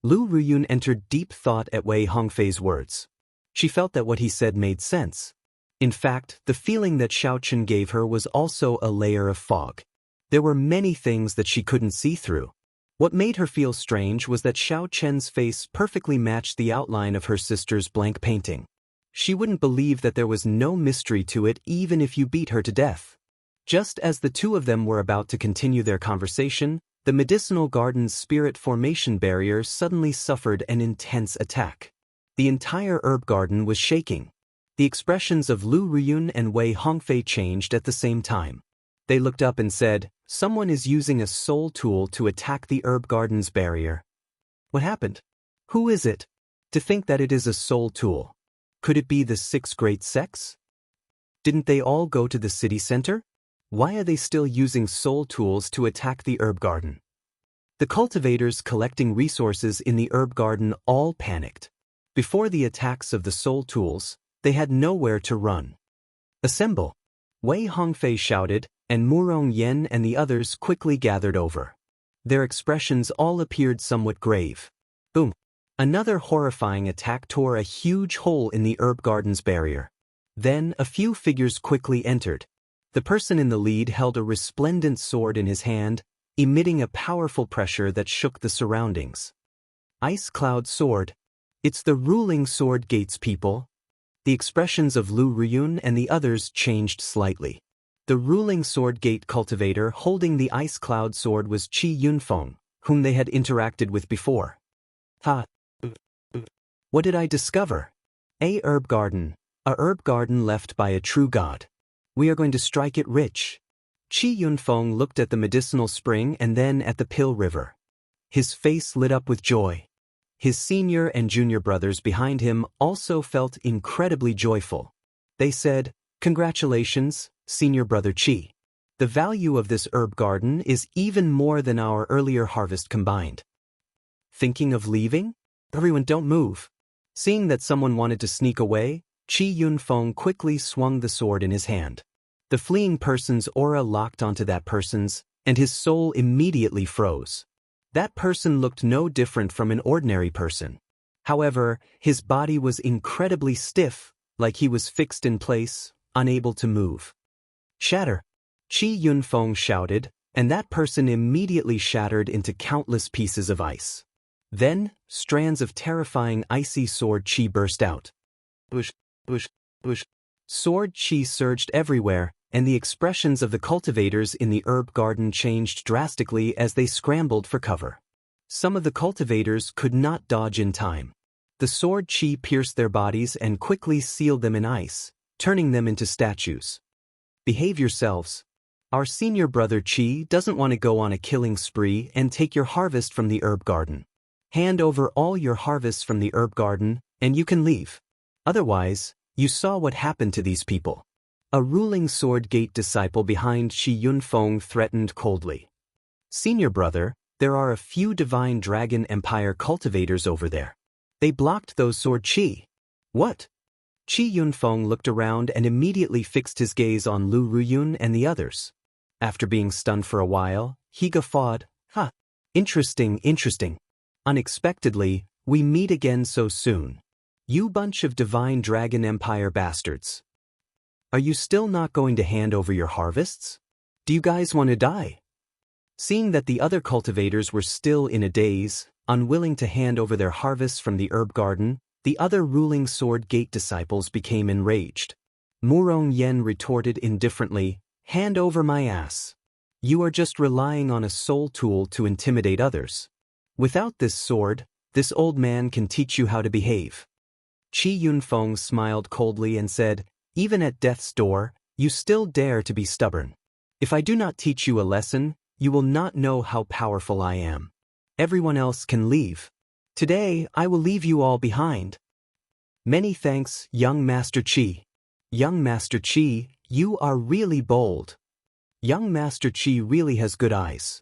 Lu Ruyun entered deep thought at Wei Hongfei's words. She felt that what he said made sense. In fact, the feeling that Xiaoqin gave her was also a layer of fog. There were many things that she couldn't see through. What made her feel strange was that Xiaoqin's face perfectly matched the outline of her sister's blank painting. She wouldn't believe that there was no mystery to it even if you beat her to death. Just as the two of them were about to continue their conversation, the medicinal garden's spirit formation barrier suddenly suffered an intense attack. The entire herb garden was shaking. The expressions of Lu Ruyun and Wei Hongfei changed at the same time. They looked up and said, "Someone is using a soul tool to attack the herb garden's barrier." What happened? Who is it? To think that it is a soul tool. Could it be the 6 great sects? Didn't they all go to the city center? Why are they still using soul tools to attack the herb garden? The cultivators collecting resources in the herb garden all panicked. Before the attacks of the soul tools, they had nowhere to run. "Assemble!" Wei Hongfei shouted, and Murong Yen and the others quickly gathered over. Their expressions all appeared somewhat grave. Boom! Another horrifying attack tore a huge hole in the herb garden's barrier. Then a few figures quickly entered. The person in the lead held a resplendent sword in his hand, emitting a powerful pressure that shook the surroundings. Ice Cloud Sword. It's the ruling sword gates people. The expressions of Lu Ruyun and the others changed slightly. The ruling sword gate cultivator holding the Ice Cloud Sword was Qi Yunfeng, whom they had interacted with before. Ha! What did I discover? A herb garden left by a true god. We are going to strike it rich. Qi Yunfeng looked at the medicinal spring and then at the Pill River. His face lit up with joy. His senior and junior brothers behind him also felt incredibly joyful. They said, "Congratulations, senior brother Qi. The value of this herb garden is even more than our earlier harvest combined." Thinking of leaving? Everyone don't move. Seeing that someone wanted to sneak away, Qi Yunfeng quickly swung the sword in his hand. The fleeing person's aura locked onto that person's, and his soul immediately froze. That person looked no different from an ordinary person. However, his body was incredibly stiff, like he was fixed in place, unable to move. "Shatter!" Qi Yunfeng shouted, and that person immediately shattered into countless pieces of ice. Then, strands of terrifying icy sword chi burst out. Bush, bush, bush. Sword chi surged everywhere, and the expressions of the cultivators in the herb garden changed drastically as they scrambled for cover. Some of the cultivators could not dodge in time. The sword chi pierced their bodies and quickly sealed them in ice, turning them into statues. "Behave yourselves. Our senior brother Qi doesn't want to go on a killing spree and take your harvest from the herb garden. Hand over all your harvests from the herb garden, and you can leave. Otherwise, you saw what happened to these people." A ruling sword gate disciple behind Qi Yunfeng threatened coldly. "Senior brother, there are a few Divine Dragon Empire cultivators over there. They blocked those sword chi." "What?" Qi Yunfeng looked around and immediately fixed his gaze on Lu Ruyun and the others. After being stunned for a while, he guffawed, "Ha! Interesting. Unexpectedly, we meet again so soon. You bunch of Divine Dragon Empire bastards. Are you still not going to hand over your harvests? Do you guys want to die?" Seeing that the other cultivators were still in a daze, unwilling to hand over their harvests from the herb garden, the other ruling sword gate disciples became enraged. Murong Yen retorted indifferently, "Hand over my ass. You are just relying on a soul tool to intimidate others. Without this sword, this old man can teach you how to behave." Qi Yunfeng smiled coldly and said, "Even at death's door, you still dare to be stubborn. If I do not teach you a lesson, you will not know how powerful I am. Everyone else can leave. Today, I will leave you all behind." "Many thanks, young Master Qi." "Young Master Qi, you are really bold." Young Master Qi really has good eyes.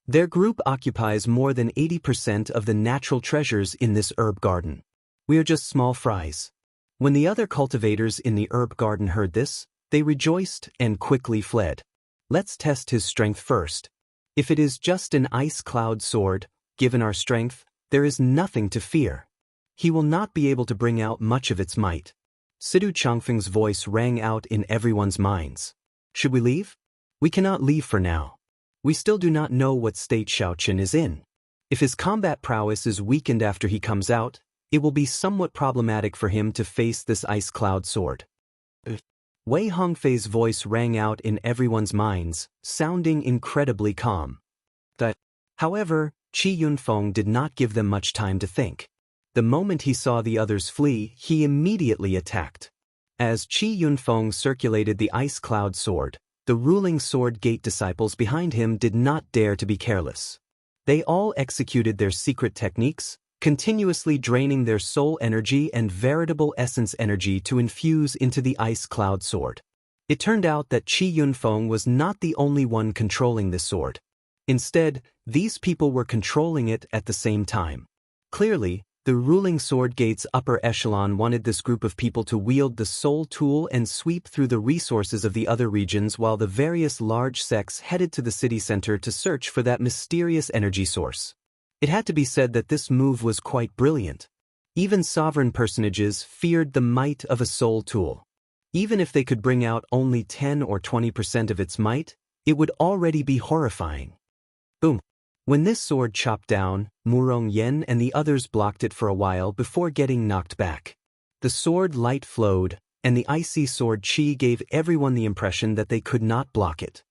Their group occupies more than 80% of the natural treasures in this herb garden. We are just small fries. When the other cultivators in the herb garden heard this, they rejoiced and quickly fled. Let's test his strength first. If it is just an ice cloud sword, given our strength, there is nothing to fear. He will not be able to bring out much of its might. Sidu Changfeng's voice rang out in everyone's minds. Should we leave? We cannot leave for now. We still do not know what state Xiaoqin is in. If his combat prowess is weakened after he comes out, it will be somewhat problematic for him to face this ice cloud sword. Wei Hongfei's voice rang out in everyone's minds, sounding incredibly calm. However, Qi Yunfeng did not give them much time to think. The moment he saw the others flee, he immediately attacked. As Qi Yunfeng circulated the ice cloud sword, the ruling sword gate disciples behind him did not dare to be careless. They all executed their secret techniques, continuously draining their soul energy and veritable essence energy to infuse into the ice cloud sword. It turned out that Qi Yunfeng was not the only one controlling this sword. Instead, these people were controlling it at the same time. Clearly, the ruling sword gate's upper echelon wanted this group of people to wield the soul tool and sweep through the resources of the other regions, while the various large sects headed to the city center to search for that mysterious energy source. It had to be said that this move was quite brilliant. Even sovereign personages feared the might of a soul tool. Even if they could bring out only 10 or 20% of its might, it would already be horrifying. Boom. When this sword chopped down, Murong Yen and the others blocked it for a while before getting knocked back. The sword light flowed, and the icy sword Qi gave everyone the impression that they could not block it.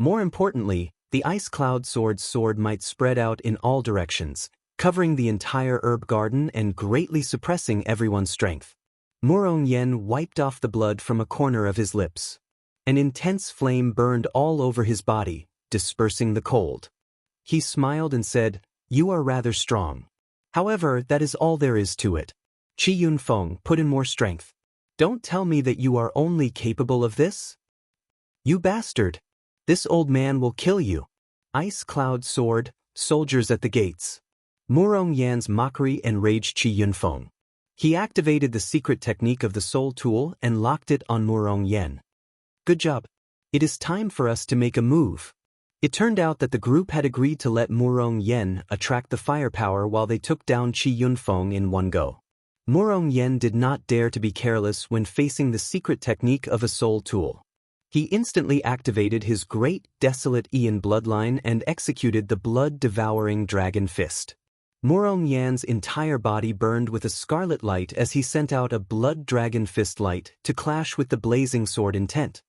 More importantly, the ice cloud sword's sword might spread out in all directions, covering the entire herb garden and greatly suppressing everyone's strength. Murong Yen wiped off the blood from a corner of his lips. An intense flame burned all over his body, dispersing the cold. He smiled and said, "You are rather strong. However, that is all there is to it. Qi Yunfeng, put in more strength. Don't tell me that you are only capable of this? You bastard! This old man will kill you. Ice cloud sword, soldiers at the gates." Murong Yan's mockery enraged Qi Yunfeng. He activated the secret technique of the soul tool and locked it on Murong Yan. "Good job. It is time for us to make a move." It turned out that the group had agreed to let Murong Yen attract the firepower while they took down Qi Yunfeng in one go. Murong Yen did not dare to be careless when facing the secret technique of a soul tool. He instantly activated his great desolate Ian bloodline and executed the blood-devouring dragon fist. Murong Yan's entire body burned with a scarlet light as he sent out a blood dragon fist light to clash with the blazing sword intent.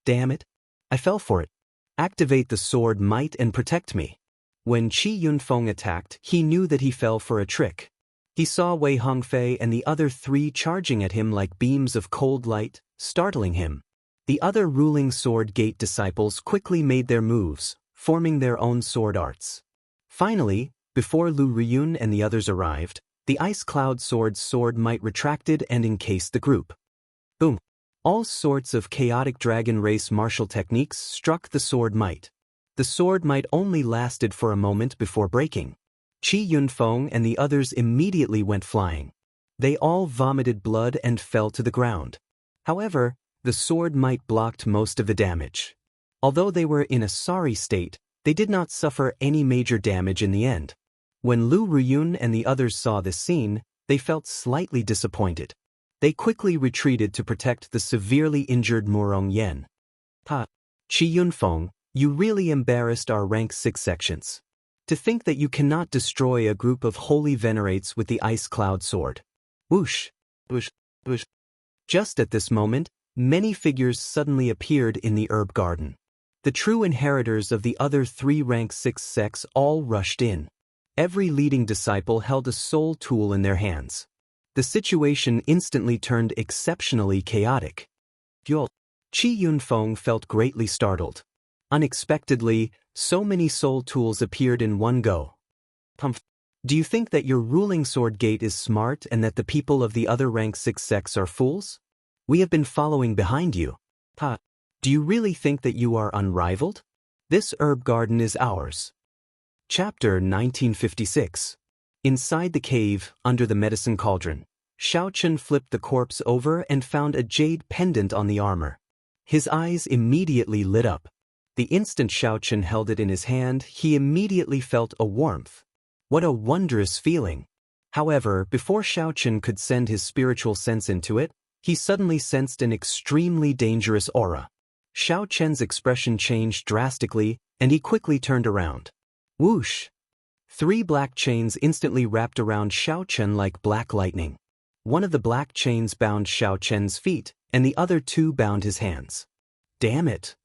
Damn it! I fell for it. Activate the sword might and protect me. When Qi Yunfeng attacked, he knew that he fell for a trick. He saw Wei Hongfei and the other three charging at him like beams of cold light, startling him. The other ruling sword gate disciples quickly made their moves, forming their own sword arts. Finally, before Lu Riyun and the others arrived, the ice cloud sword's sword might retracted and encased the group. Boom! All sorts of chaotic dragon race martial techniques struck the sword might. The sword might only lasted for a moment before breaking. Qi Yunfeng and the others immediately went flying. They all vomited blood and fell to the ground. However, the sword might blocked most of the damage. Although they were in a sorry state, they did not suffer any major damage in the end. When Lu Riyun and the others saw this scene, they felt slightly disappointed. They quickly retreated to protect the severely injured Murong Yen. Ha! Qi Yunfeng, you really embarrassed our rank 6 sections. To think that you cannot destroy a group of holy venerates with the ice cloud sword. Whoosh! Whoosh! Whoosh! Just at this moment, many figures suddenly appeared in the herb garden. The true inheritors of the other 3 rank 6 sects all rushed in. Every leading disciple held a soul tool in their hands. The situation instantly turned exceptionally chaotic. Qi Yunfeng felt greatly startled. Unexpectedly, so many soul tools appeared in one go. Do you think that your ruling sword gate is smart and that the people of the other rank 6 sects are fools? We have been following behind you. Do you really think that you are unrivaled? This herb garden is ours. Chapter 1956. Inside the cave, under the medicine cauldron, Xiaochen flipped the corpse over and found a jade pendant on the armor. His eyes immediately lit up. The instant Xiaochen held it in his hand, he immediately felt a warmth. What a wondrous feeling! However, before Xiaochen could send his spiritual sense into it, he suddenly sensed an extremely dangerous aura. Xiaochen's expression changed drastically, and he quickly turned around. Whoosh! 3 black chains instantly wrapped around Xiaochen like black lightning. One of the black chains bound Xiaochen's feet, and the other 2 bound his hands. Damn it!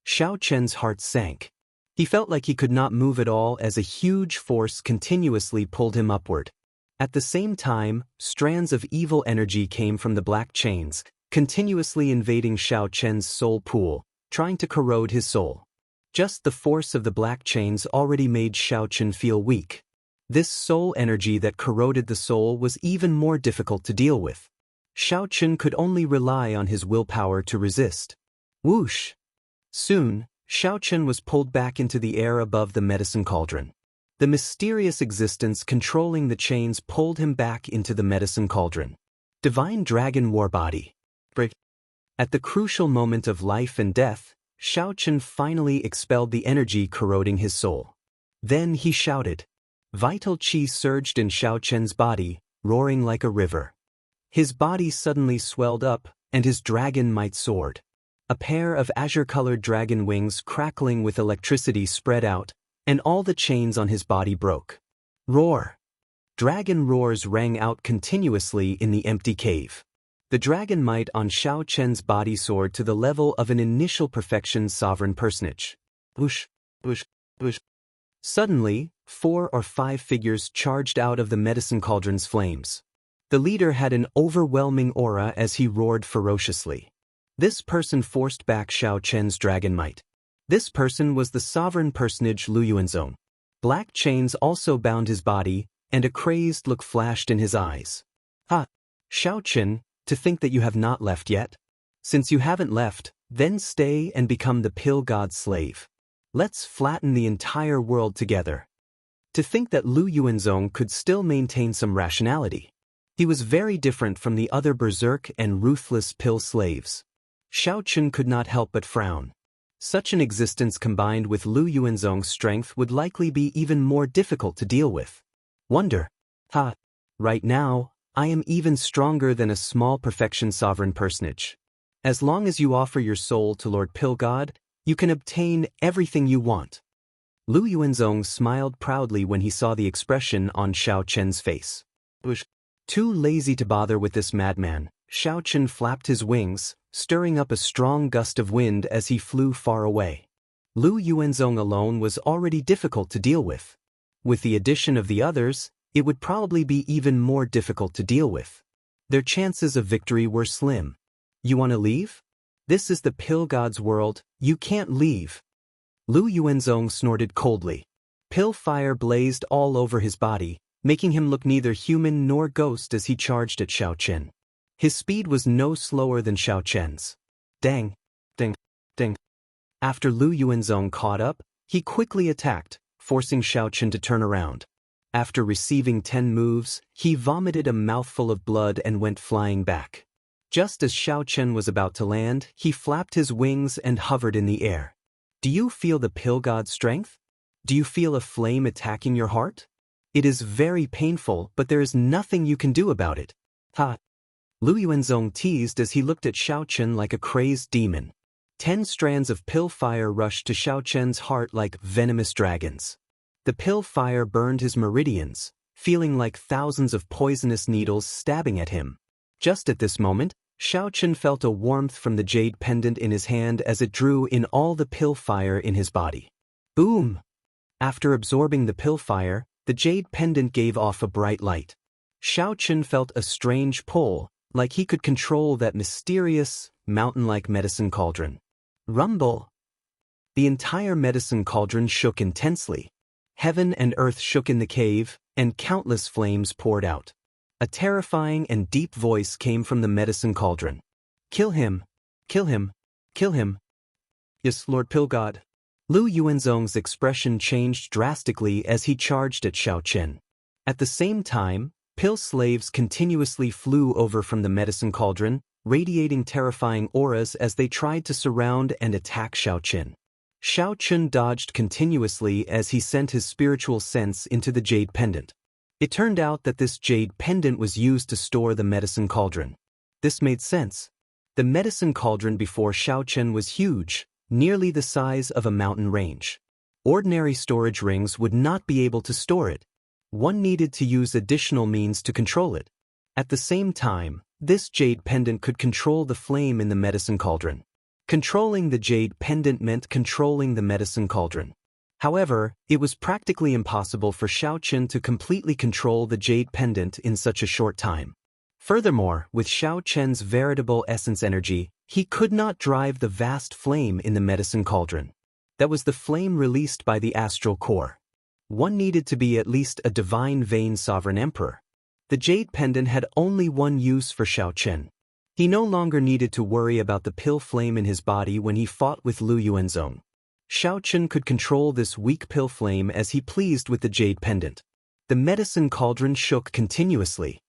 Xiaochen's heart sank. He felt like he could not move at all as a huge force continuously pulled him upward. At the same time, strands of evil energy came from the black chains, continuously invading Xiaochen's soul pool, trying to corrode his soul. Just the force of the black chains already made Xiaochen feel weak. This soul energy that corroded the soul was even more difficult to deal with. Xiaochen could only rely on his willpower to resist. Whoosh! Soon, Xiaochen was pulled back into the air above the medicine cauldron. The mysterious existence controlling the chains pulled him back into the medicine cauldron. Divine Dragon War Body. At the crucial moment of life and death, Xiaochen finally expelled the energy corroding his soul. Then he shouted. Vital qi surged in Xiaochen's body, roaring like a river. His body suddenly swelled up, and his dragon might soared. A pair of azure-colored dragon wings crackling with electricity spread out, and all the chains on his body broke. Roar! Dragon roars rang out continuously in the empty cave. The dragon might on Xiaochen's body soared to the level of an initial perfection sovereign personage. Whoosh, whoosh, whoosh. Suddenly, 4 or 5 figures charged out of the medicine cauldron's flames. The leader had an overwhelming aura as he roared ferociously. This person forced back Xiaochen's dragon might. This person was the sovereign personage Lu Yuanzong. Black chains also bound his body, and a crazed look flashed in his eyes. Xiaochen, to think that you have not left yet? Since you haven't left, then stay and become the pill god's slave. Let's flatten the entire world together. To think that Lu Yuanzong could still maintain some rationality. He was very different from the other berserk and ruthless pill slaves. Xiaochen could not help but frown. Such an existence combined with Lu Yuanzong's strength would likely be even more difficult to deal with. Wonder. Right now, I am even stronger than a small perfection sovereign personage. As long as you offer your soul to Lord Pill God, you can obtain everything you want. Lu Yuanzong smiled proudly when he saw the expression on Xiaochen's face. Too lazy to bother with this madman, Xiaochen flapped his wings, stirring up a strong gust of wind as he flew far away. Lu Yuanzong alone was already difficult to deal with. With the addition of the others, it would probably be even more difficult to deal with. Their chances of victory were slim. You want to leave? This is the pill god's world, you can't leave. Lu Yuanzong snorted coldly. Pill fire blazed all over his body, making him look neither human nor ghost as he charged at Xiaochen. His speed was no slower than Xiaochen's. Dang, ding, ding. After Lu Yuanzong caught up, he quickly attacked, forcing Xiaochen to turn around. After receiving 10 moves, he vomited a mouthful of blood and went flying back. Just as Xiaochen was about to land, he flapped his wings and hovered in the air. Do you feel the pill god's strength? Do you feel a flame attacking your heart? It is very painful, but there is nothing you can do about it. Lu Yuanzong teased as he looked at Xiaochen like a crazed demon. 10 strands of pill fire rushed to Xiaochen's heart like venomous dragons. The pill fire burned his meridians, feeling like thousands of poisonous needles stabbing at him. Just at this moment, Xiao Chen felt a warmth from the jade pendant in his hand as it drew in all the pill fire in his body. Boom! After absorbing the pill fire, the jade pendant gave off a bright light. Xiao Chen felt a strange pull, like he could control that mysterious, mountain-like medicine cauldron. Rumble! The entire medicine cauldron shook intensely. Heaven and earth shook in the cave, and countless flames poured out. A terrifying and deep voice came from the medicine cauldron. Kill him! Kill him! Kill him! Yes, Lord Pill God. Lu Yuanzong's expression changed drastically as he charged at Xiao Chen. At the same time, pill slaves continuously flew over from the medicine cauldron, radiating terrifying auras as they tried to surround and attack Xiao Chen. Xiao Chen dodged continuously as he sent his spiritual sense into the jade pendant. It turned out that this jade pendant was used to store the medicine cauldron. This made sense. The medicine cauldron before Xiao Chen was huge, nearly the size of a mountain range. Ordinary storage rings would not be able to store it. One needed to use additional means to control it. At the same time, this jade pendant could control the flame in the medicine cauldron. Controlling the jade pendant meant controlling the medicine cauldron. However, it was practically impossible for Xiao Chen to completely control the jade pendant in such a short time. Furthermore, with Xiao Chen's veritable essence energy, he could not drive the vast flame in the medicine cauldron. That was the flame released by the astral core. One needed to be at least a divine vein sovereign emperor. The jade pendant had only one use for Xiao Chen. He no longer needed to worry about the pill flame in his body when he fought with Lu Yuanzong. Xiao Chen could control this weak pill flame as he pleased with the jade pendant. The medicine cauldron shook continuously.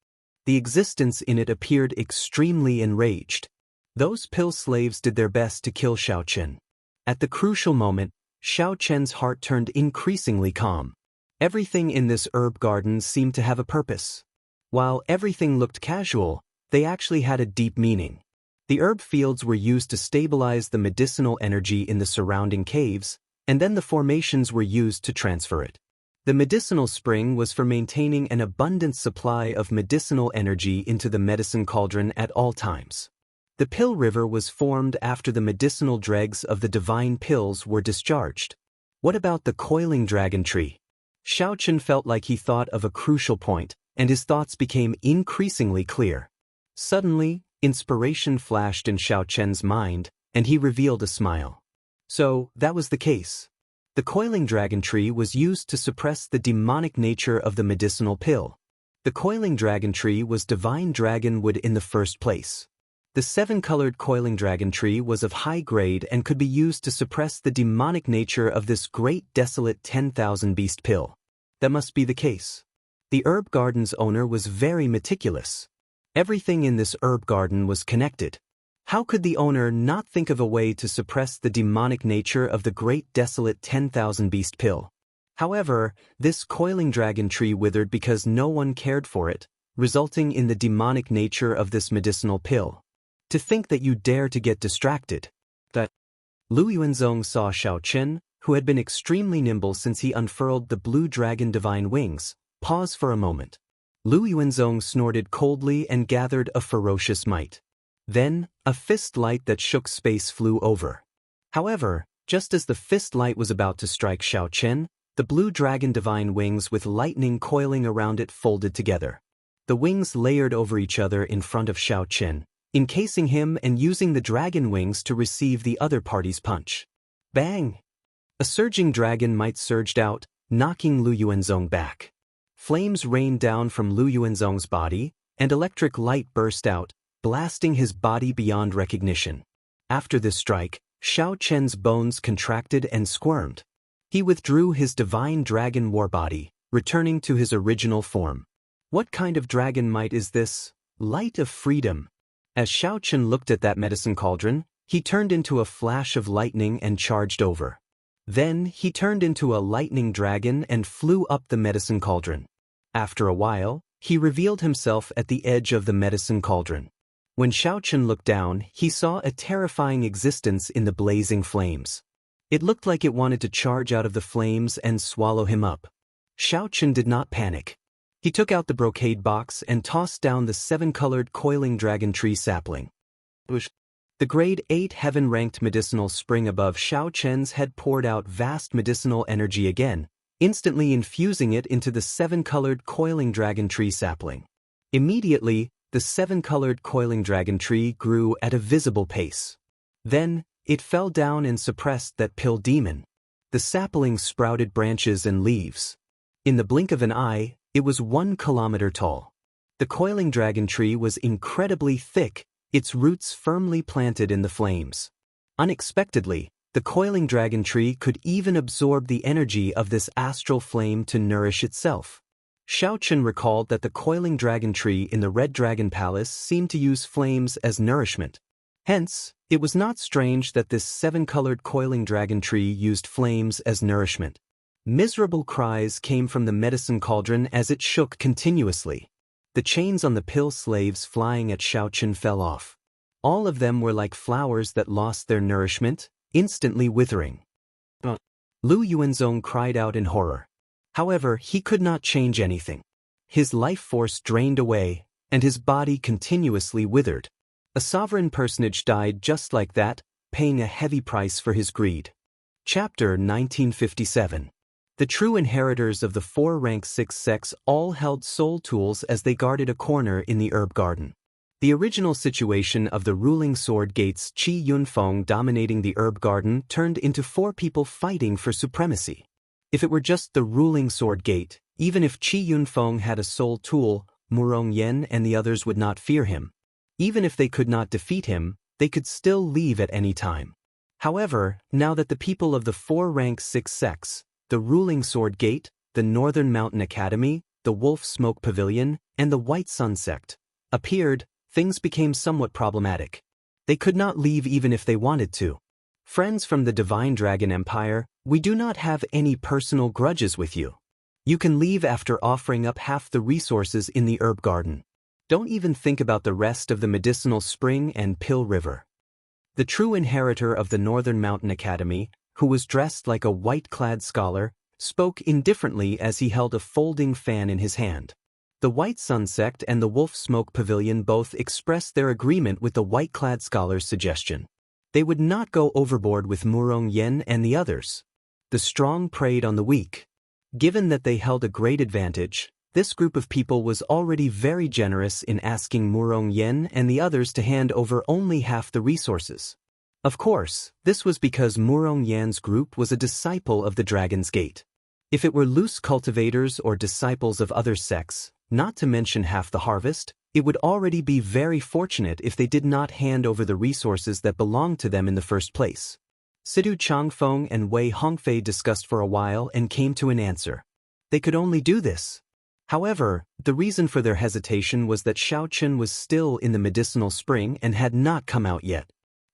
The existence in it appeared extremely enraged. Those pill slaves did their best to kill Xiao Chen. At the crucial moment, Xiao Chen's heart turned increasingly calm. Everything in this herb garden seemed to have a purpose. While everything looked casual, they actually had a deep meaning. The herb fields were used to stabilize the medicinal energy in the surrounding caves, and then the formations were used to transfer it. The medicinal spring was for maintaining an abundant supply of medicinal energy into the medicine cauldron at all times. The pill river was formed after the medicinal dregs of the divine pills were discharged. What about the coiling dragon tree? Xiao Chen felt like he thought of a crucial point, and his thoughts became increasingly clear. Suddenly, inspiration flashed in Xiao Chen's mind, and he revealed a smile. So, that was the case. The coiling dragon tree was used to suppress the demonic nature of the medicinal pill. The coiling dragon tree was divine dragon wood in the first place. The 7-colored coiling dragon tree was of high grade and could be used to suppress the demonic nature of this great desolate 10,000 beast pill. That must be the case. The herb garden's owner was very meticulous. Everything in this herb garden was connected. How could the owner not think of a way to suppress the demonic nature of the great desolate 10,000 beast pill? However, this coiling dragon tree withered because no one cared for it, resulting in the demonic nature of this medicinal pill. To think that you dare to get distracted. That Lu Yuanzong saw Xiao Chen, who had been extremely nimble since he unfurled the blue dragon divine wings, pause for a moment. Lu Yuanzong snorted coldly and gathered a ferocious might. Then, a fist light that shook space flew over. However, just as the fist light was about to strike Xiao Chen, the blue dragon divine wings with lightning coiling around it folded together. The wings layered over each other in front of Xiao Chen, encasing him and using the dragon wings to receive the other party's punch. Bang! A surging dragon might surged out, knocking Lu Yuanzong back. Flames rained down from Lu Yuanzong's body, and electric light burst out, blasting his body beyond recognition. After this strike, Xiao Chen's bones contracted and squirmed. He withdrew his divine dragon war body, returning to his original form. What kind of dragon might is this? Light of freedom. As Xiao Chen looked at that medicine cauldron, he turned into a flash of lightning and charged over. Then he turned into a lightning dragon and flew up the medicine cauldron. After a while, he revealed himself at the edge of the medicine cauldron. When Xiao Chen looked down, he saw a terrifying existence in the blazing flames. It looked like it wanted to charge out of the flames and swallow him up. Xiao Chen did not panic. He took out the brocade box and tossed down the 7-colored coiling dragon tree sapling. The grade 8 heaven-ranked medicinal spring above Xiao Chen's head poured out vast medicinal energy again, instantly infusing it into the 7-colored coiling dragon tree sapling. Immediately, the 7-colored coiling dragon tree grew at a visible pace. Then, it fell down and suppressed that pill demon. The sapling sprouted branches and leaves. In the blink of an eye, it was 1 kilometer tall. The coiling dragon tree was incredibly thick, its roots firmly planted in the flames. Unexpectedly, the coiling dragon tree could even absorb the energy of this astral flame to nourish itself. Xiao Chen recalled that the coiling dragon tree in the Red Dragon Palace seemed to use flames as nourishment. Hence, it was not strange that this 7-colored coiling dragon tree used flames as nourishment. Miserable cries came from the medicine cauldron as it shook continuously. The chains on the pill slaves flying at Xiao Chen fell off. All of them were like flowers that lost their nourishment, instantly withering. Lu Yuanzong cried out in horror. However, he could not change anything. His life force drained away, and his body continuously withered. A sovereign personage died just like that, paying a heavy price for his greed. Chapter 1957. The true inheritors of the 4 rank 6 sects all held soul tools as they guarded a corner in the herb garden. The original situation of the ruling sword gate's Qi Yunfeng dominating the herb garden turned into 4 people fighting for supremacy. If it were just the ruling sword gate, even if Qi Yunfeng had a soul tool, Murong Yen and the others would not fear him. Even if they could not defeat him, they could still leave at any time. However, now that the people of the 4 rank 6 sects, the ruling sword gate, the Northern Mountain Academy, the Wolf Smoke Pavilion, and the White Sun sect, appeared, things became somewhat problematic. They could not leave even if they wanted to. Friends from the Divine Dragon Empire, we do not have any personal grudges with you. You can leave after offering up half the resources in the herb garden. Don't even think about the rest of the medicinal spring and pill river. The true inheritor of the Northern Mountain Academy, who was dressed like a white-clad scholar, spoke indifferently as he held a folding fan in his hand. The White Sun sect and the Wolf Smoke Pavilion both expressed their agreement with the white-clad scholar's suggestion. They would not go overboard with Murong Yen and the others. The strong preyed on the weak. Given that they held a great advantage, this group of people was already very generous in asking Murong Yen and the others to hand over only half the resources. Of course, this was because Murong Yan's group was a disciple of the Dragon's Gate. If it were loose cultivators or disciples of other sects, not to mention half the harvest, it would already be very fortunate if they did not hand over the resources that belonged to them in the first place. Sidu Changfeng and Wei Hongfei discussed for a while and came to an answer. They could only do this. However, the reason for their hesitation was that Xiao Chen was still in the medicinal spring and had not come out yet.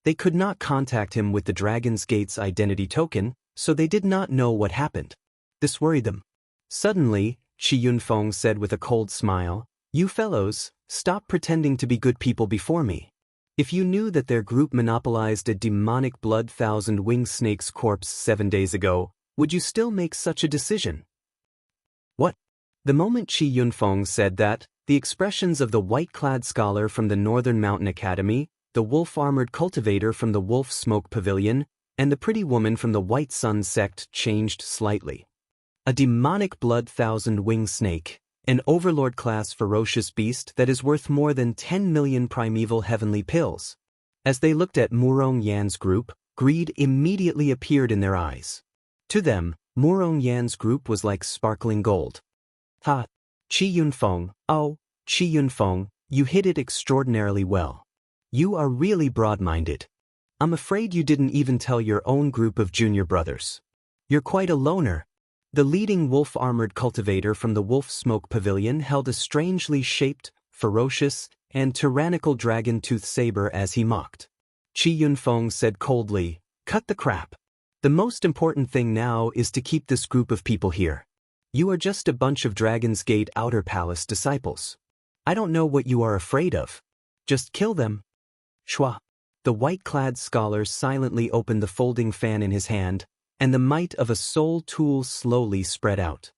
They could not contact him with the Dragon's Gate's identity token, so they did not know what happened. This worried them. Suddenly, Qi Yunfeng said with a cold smile, "You fellows, stop pretending to be good people before me. If you knew that their group monopolized a demonic blood thousand-winged snake's corpse 7 days ago, would you still make such a decision?" What? The moment Qi Yunfeng said that, the expressions of the white-clad scholar from the Northern Mountain Academy, the wolf-armored cultivator from the Wolf Smoke Pavilion, and the pretty woman from the White Sun sect changed slightly. A demonic blood thousand-winged snake, an overlord-class ferocious beast that is worth more than 10 million primeval heavenly pills. As they looked at Murong Yan's group, greed immediately appeared in their eyes. To them, Murong Yan's group was like sparkling gold. Ha! Qi Yunfeng, oh, Qi Yunfeng, you hit it extraordinarily well. You are really broad-minded. I'm afraid you didn't even tell your own group of junior brothers. You're quite a loner. The leading wolf-armored cultivator from the Wolf Smoke Pavilion held a strangely shaped, ferocious, and tyrannical dragon-tooth saber as he mocked. Qi Yunfeng said coldly, "Cut the crap. The most important thing now is to keep this group of people here. You are just a bunch of Dragon's Gate Outer Palace disciples. I don't know what you are afraid of. Just kill them." Shwa. The white-clad scholar silently opened the folding fan in his hand, and the might of a soul tool slowly spread out.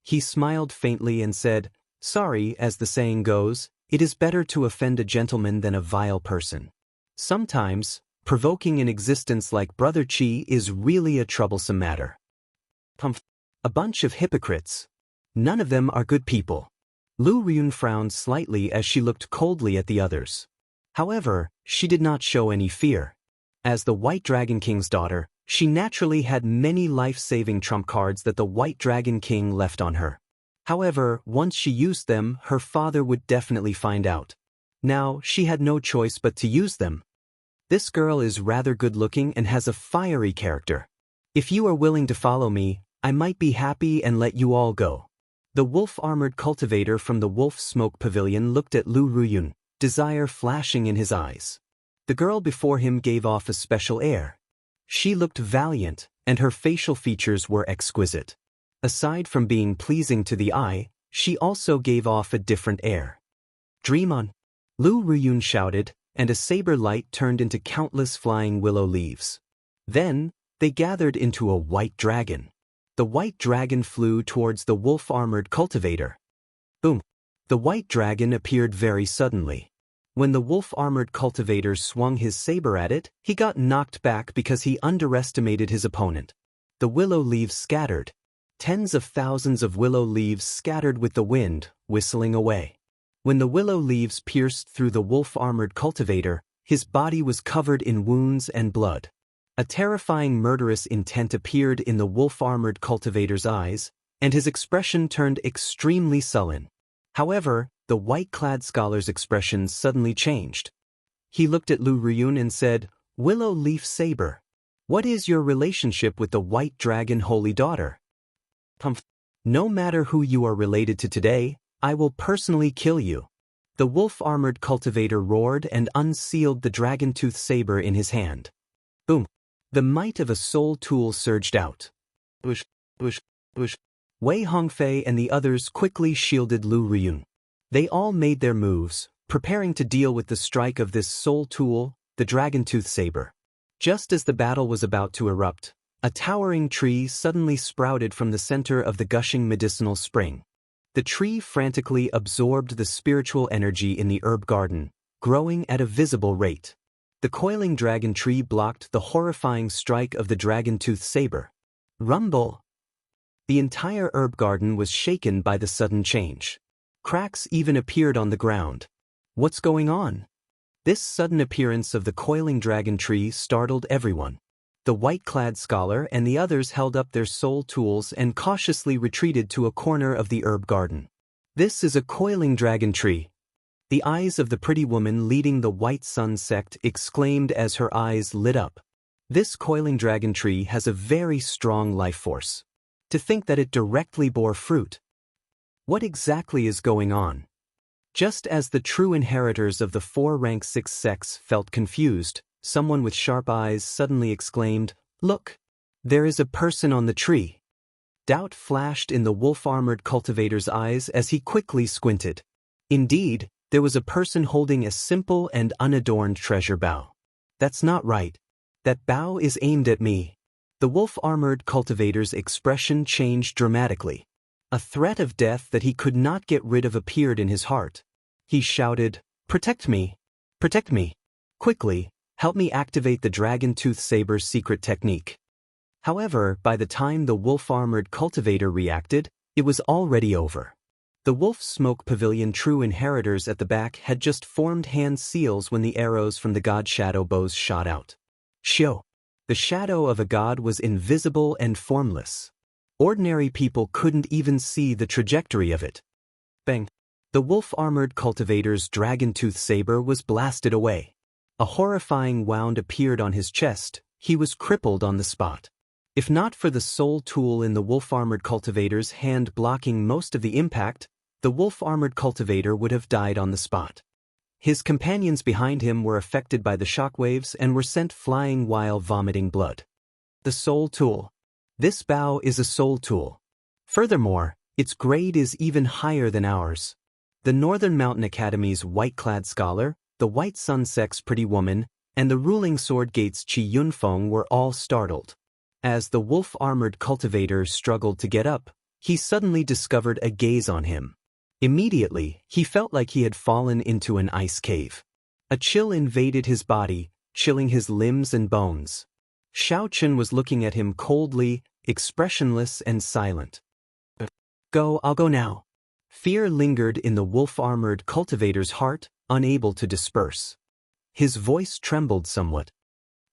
He smiled faintly and said, "Sorry, as the saying goes, it is better to offend a gentleman than a vile person. Sometimes, provoking an existence like Brother Qi is really a troublesome matter. A bunch of hypocrites. None of them are good people. Lu Riyun frowned slightly as she looked coldly at the others. However, she did not show any fear. As the White Dragon King's daughter, she naturally had many life-saving trump cards that the White Dragon King left on her. However, once she used them, her father would definitely find out. Now, she had no choice but to use them. This girl is rather good-looking and has a fiery character. If you are willing to follow me, I might be happy and let you all go. The wolf-armored cultivator from the Wolf Smoke Pavilion looked at Lu Riyun, desire flashing in his eyes. The girl before him gave off a special air. She looked valiant, and her facial features were exquisite. Aside from being pleasing to the eye, she also gave off a different air. Dream on! Lu Riyun shouted, and a saber light turned into countless flying willow leaves. Then, they gathered into a white dragon. The white dragon flew towards the wolf-armored cultivator. Boom! The white dragon appeared very suddenly. When the wolf-armored cultivator swung his saber at it, he got knocked back because he underestimated his opponent. The willow leaves scattered. Tens of thousands of willow leaves scattered with the wind, whistling away. When the willow leaves pierced through the wolf-armored cultivator, his body was covered in wounds and blood. A terrifying murderous intent appeared in the wolf-armored cultivator's eyes, and his expression turned extremely sullen. However, the white-clad scholar's expression suddenly changed. He looked at Lu Riyun and said, "Willow Leaf Saber, what is your relationship with the White Dragon Holy Daughter?" No matter who you are related to today, I will personally kill you. The wolf-armored cultivator roared and unsealed the dragon-tooth saber in his hand. Boom! The might of a soul tool surged out. Whoosh, whoosh, whoosh. Wei Hongfei and the others quickly shielded Lu Riyun. They all made their moves, preparing to deal with the strike of this soul tool, the dragon-tooth saber. Just as the battle was about to erupt, a towering tree suddenly sprouted from the center of the gushing medicinal spring. The tree frantically absorbed the spiritual energy in the herb garden, growing at a visible rate. The coiling dragon tree blocked the horrifying strike of the dragon-tooth saber. Rumble! The entire herb garden was shaken by the sudden change. Cracks even appeared on the ground. What's going on? This sudden appearance of the coiling dragon tree startled everyone. The white-clad scholar and the others held up their soul tools and cautiously retreated to a corner of the herb garden. This is a coiling dragon tree. The eyes of the pretty woman leading the White Sun sect exclaimed as her eyes lit up. This coiling dragon tree has a very strong life force. To think that it directly bore fruit. What exactly is going on? Just as the true inheritors of the 4 rank 6 sects felt confused, someone with sharp eyes suddenly exclaimed, "Look! There is a person on the tree." Doubt flashed in the wolf-armored cultivator's eyes as he quickly squinted. Indeed, there was a person holding a simple and unadorned treasure bow. That's not right. That bow is aimed at me. The wolf-armored cultivator's expression changed dramatically. A threat of death that he could not get rid of appeared in his heart. He shouted, "Protect me! Protect me! Quickly, help me activate the dragon-tooth saber's secret technique." However, by the time the wolf-armored cultivator reacted, it was already over. The Wolf Smoke Pavilion true inheritors at the back had just formed hand seals when the arrows from the god shadow bows shot out. Shio! The shadow of a god was invisible and formless. Ordinary people couldn't even see the trajectory of it. Bang! The wolf-armored cultivator's dragon-tooth saber was blasted away. A horrifying wound appeared on his chest. He was crippled on the spot. If not for the soul tool in the wolf-armored cultivator's hand blocking most of the impact, the wolf-armored cultivator would have died on the spot. His companions behind him were affected by the shockwaves and were sent flying while vomiting blood. The soul tool. This bow is a soul tool. Furthermore, its grade is even higher than ours. The Northern Mountain Academy's white-clad scholar, the White Sun sect's pretty woman, and the ruling Sword Gate's Qi Yunfeng were all startled. As the wolf-armored cultivator struggled to get up, he suddenly discovered a gaze on him. Immediately, he felt like he had fallen into an ice cave. A chill invaded his body, chilling his limbs and bones. Xiao Chen was looking at him coldly, expressionless and silent. Go, I'll go now. Fear lingered in the wolf-armored cultivator's heart, unable to disperse. His voice trembled somewhat.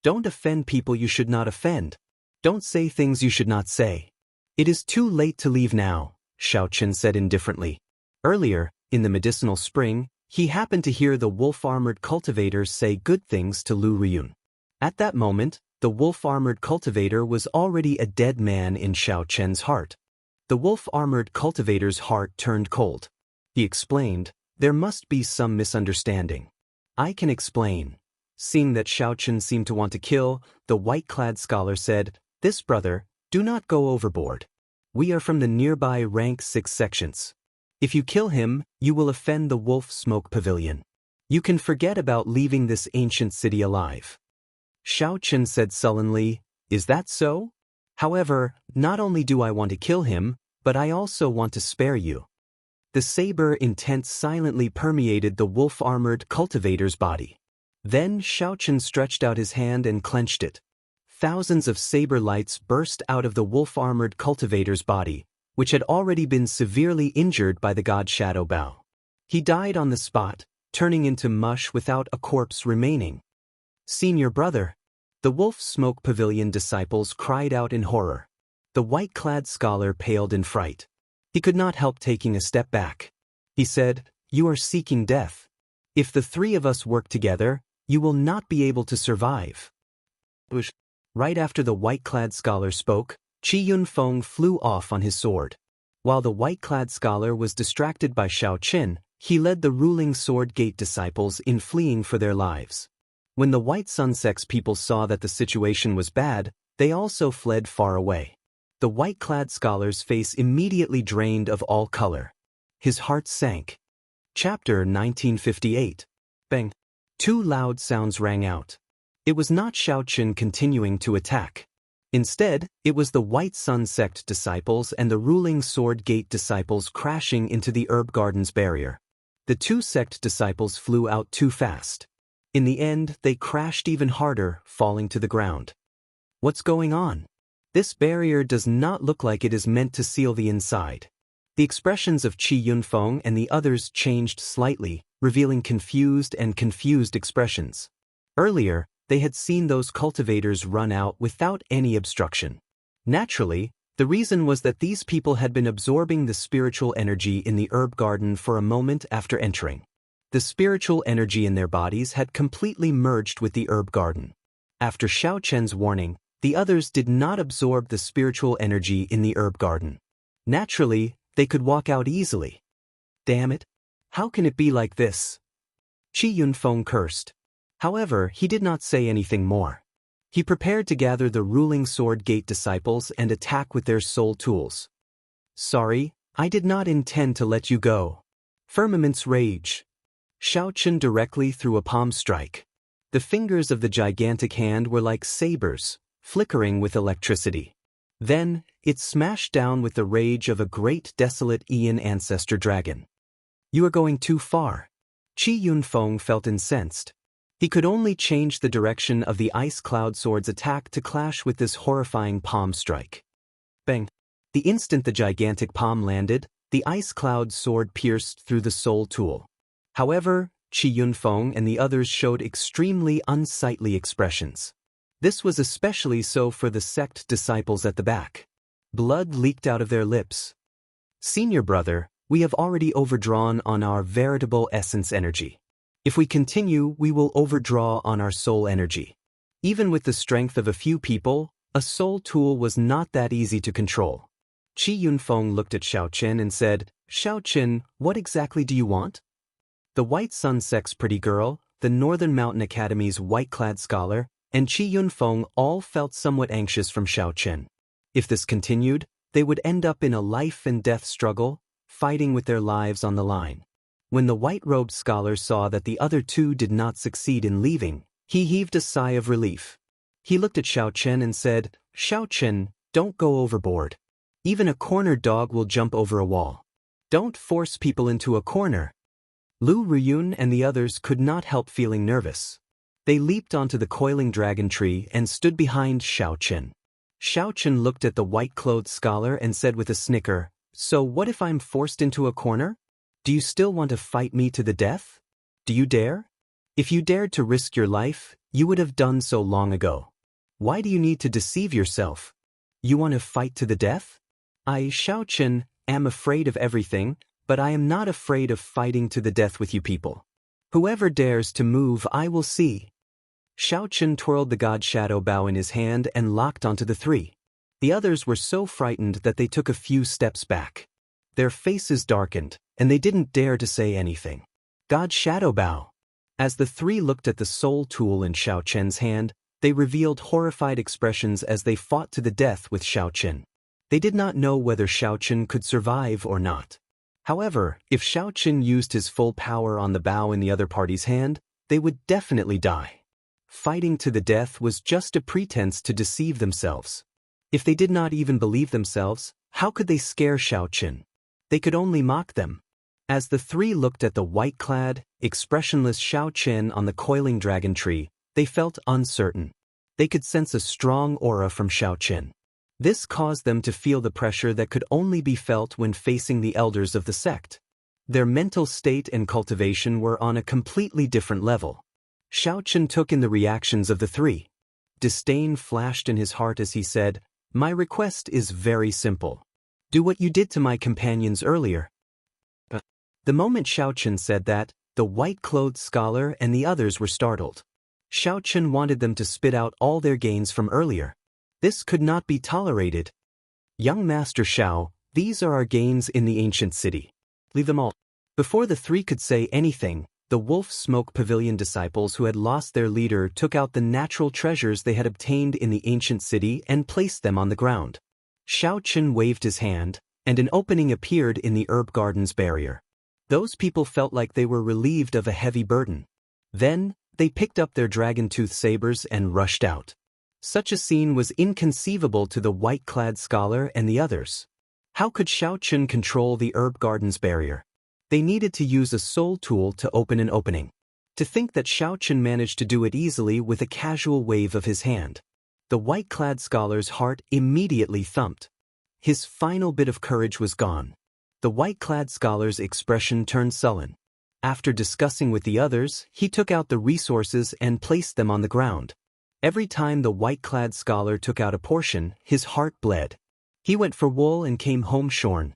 Don't offend people you should not offend. Don't say things you should not say. It is too late to leave now, Xiao Chen said indifferently. Earlier, in the medicinal spring, he happened to hear the wolf-armored cultivator say good things to Lu Riyun. At that moment, the wolf-armored cultivator was already a dead man in Xiao Chen's heart. The wolf-armored cultivator's heart turned cold. He explained, there must be some misunderstanding. I can explain. Seeing that Xiao Chen seemed to want to kill, the white-clad scholar said, This brother, do not go overboard. We are from the nearby rank 6 sections. If you kill him, you will offend the wolf smoke pavilion. You can forget about leaving this ancient city alive. Xiao Chen said sullenly, Is that so? However, not only do I want to kill him, but I also want to spare you. The saber intent silently permeated the wolf-armored cultivator's body. Then Xiao Chen stretched out his hand and clenched it. Thousands of saber lights burst out of the wolf-armored cultivator's body, which had already been severely injured by the god Shadow Bao. He died on the spot, turning into mush without a corpse remaining. Senior brother. The wolf smoke pavilion disciples cried out in horror. The white-clad scholar paled in fright. He could not help taking a step back. He said, You are seeking death. If the three of us work together, you will not be able to survive. Right after the white-clad scholar spoke, Qi Yunfeng flew off on his sword. While the white-clad scholar was distracted by Xiao Chen, he led the ruling Sword Gate disciples in fleeing for their lives. When the White Sun Sect's people saw that the situation was bad, they also fled far away. The white-clad scholar's face immediately drained of all color. His heart sank. Chapter 1958. Bang. Two loud sounds rang out. It was not Xiao Chen continuing to attack. Instead, it was the White Sun Sect disciples and the ruling Sword Gate disciples crashing into the herb garden's barrier. The two sect disciples flew out too fast. In the end, they crashed even harder, falling to the ground. What's going on? This barrier does not look like it is meant to seal the inside. The expressions of Qi Yunfeng and the others changed slightly, revealing confused expressions. Earlier, they had seen those cultivators run out without any obstruction. Naturally, the reason was that these people had been absorbing the spiritual energy in the herb garden for a moment after entering. The spiritual energy in their bodies had completely merged with the herb garden. After Xiao Chen's warning, the others did not absorb the spiritual energy in the herb garden. Naturally, they could walk out easily. Damn it! How can it be like this? Qi Yunfeng cursed. However, he did not say anything more. He prepared to gather the ruling Sword Gate disciples and attack with their soul tools. Sorry, I did not intend to let you go. Firmament's rage. Xiao Chen directly threw a palm strike. The fingers of the gigantic hand were like sabers, flickering with electricity. Then, it smashed down with the rage of a great desolate Aeon ancestor dragon. You are going too far. Qi Yunfeng felt incensed. He could only change the direction of the ice cloud sword's attack to clash with this horrifying palm strike. Bang! The instant the gigantic palm landed, the ice cloud sword pierced through the soul tool. However, Qi Yunfeng and the others showed extremely unsightly expressions. This was especially so for the sect disciples at the back. Blood leaked out of their lips. Senior brother, we have already overdrawn on our veritable essence energy. If we continue, we will overdraw on our soul energy. Even with the strength of a few people, a soul tool was not that easy to control. Qi Yunfeng looked at Xiao Chen and said, Xiao Chen, what exactly do you want? The White Sun Sect's pretty girl, the Northern Mountain Academy's white-clad scholar, and Qi Yunfeng all felt somewhat anxious from Xiao Chen. If this continued, they would end up in a life-and-death struggle, fighting with their lives on the line. When the white-robed scholar saw that the other two did not succeed in leaving, he heaved a sigh of relief. He looked at Xiao Chen and said, Xiao Chen, don't go overboard. Even a cornered dog will jump over a wall. Don't force people into a corner. Lu Ruyun and the others could not help feeling nervous. They leaped onto the coiling dragon tree and stood behind Xiao Qin. Xiao Qin looked at the white-clothed scholar and said with a snicker, "So what if I'm forced into a corner? Do you still want to fight me to the death? Do you dare? If you dared to risk your life, you would have done so long ago. Why do you need to deceive yourself? You want to fight to the death? I, Xiao Qin, am afraid of everything, but I am not afraid of fighting to the death with you people. Whoever dares to move, I will see." Xiao Qin twirled the god shadow bow in his hand and locked onto the three. The others were so frightened that they took a few steps back. Their faces darkened, and they didn't dare to say anything. God shadow bow. As the three looked at the soul tool in Xiao Qin's hand, they revealed horrified expressions as they fought to the death with Xiao Qin. They did not know whether Xiao Qin could survive or not. However, if Xiao Qin used his full power on the bow in the other party's hand, they would definitely die. Fighting to the death was just a pretense to deceive themselves. If they did not even believe themselves, how could they scare Xiao Qin? They could only mock them. As the three looked at the white-clad, expressionless Xiao Qin on the coiling dragon tree, they felt uncertain. They could sense a strong aura from Xiao Qin. This caused them to feel the pressure that could only be felt when facing the elders of the sect. Their mental state and cultivation were on a completely different level. Xiao Qin took in the reactions of the three. Disdain flashed in his heart as he said, "My request is very simple. Do what you did to my companions earlier." The moment Xiao Qin said that, the white-clothed scholar and the others were startled. Xiao Qin wanted them to spit out all their gains from earlier. This could not be tolerated. "Young Master Xiao, these are our gains in the ancient city. Leave them all." Before the three could say anything, the Wolf Smoke Pavilion disciples who had lost their leader took out the natural treasures they had obtained in the ancient city and placed them on the ground. Xiao Qin waved his hand, and an opening appeared in the herb garden's barrier. Those people felt like they were relieved of a heavy burden. Then, they picked up their dragon-tooth sabers and rushed out. Such a scene was inconceivable to the white-clad scholar and the others. How could Xiao Qin control the herb garden's barrier? They needed to use a soul tool to open an opening. To think that Xiao Qin managed to do it easily with a casual wave of his hand. The white-clad scholar's heart immediately thumped. His final bit of courage was gone. The white-clad scholar's expression turned sullen. After discussing with the others, he took out the resources and placed them on the ground. Every time the white-clad scholar took out a portion, his heart bled. He went for wool and came home shorn.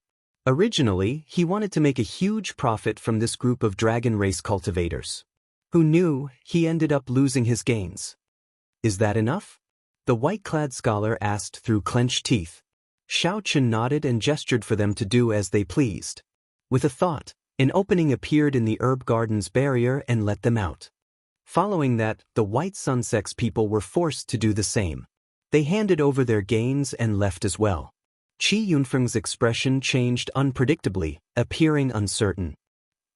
Originally, he wanted to make a huge profit from this group of dragon race cultivators. Who knew, he ended up losing his gains. "Is that enough?" the white-clad scholar asked through clenched teeth. Xiao Qin nodded and gestured for them to do as they pleased. With a thought, an opening appeared in the herb garden's barrier and let them out. Following that, the White Sun Sect's people were forced to do the same. They handed over their gains and left as well. Qi Yunfeng's expression changed unpredictably, appearing uncertain.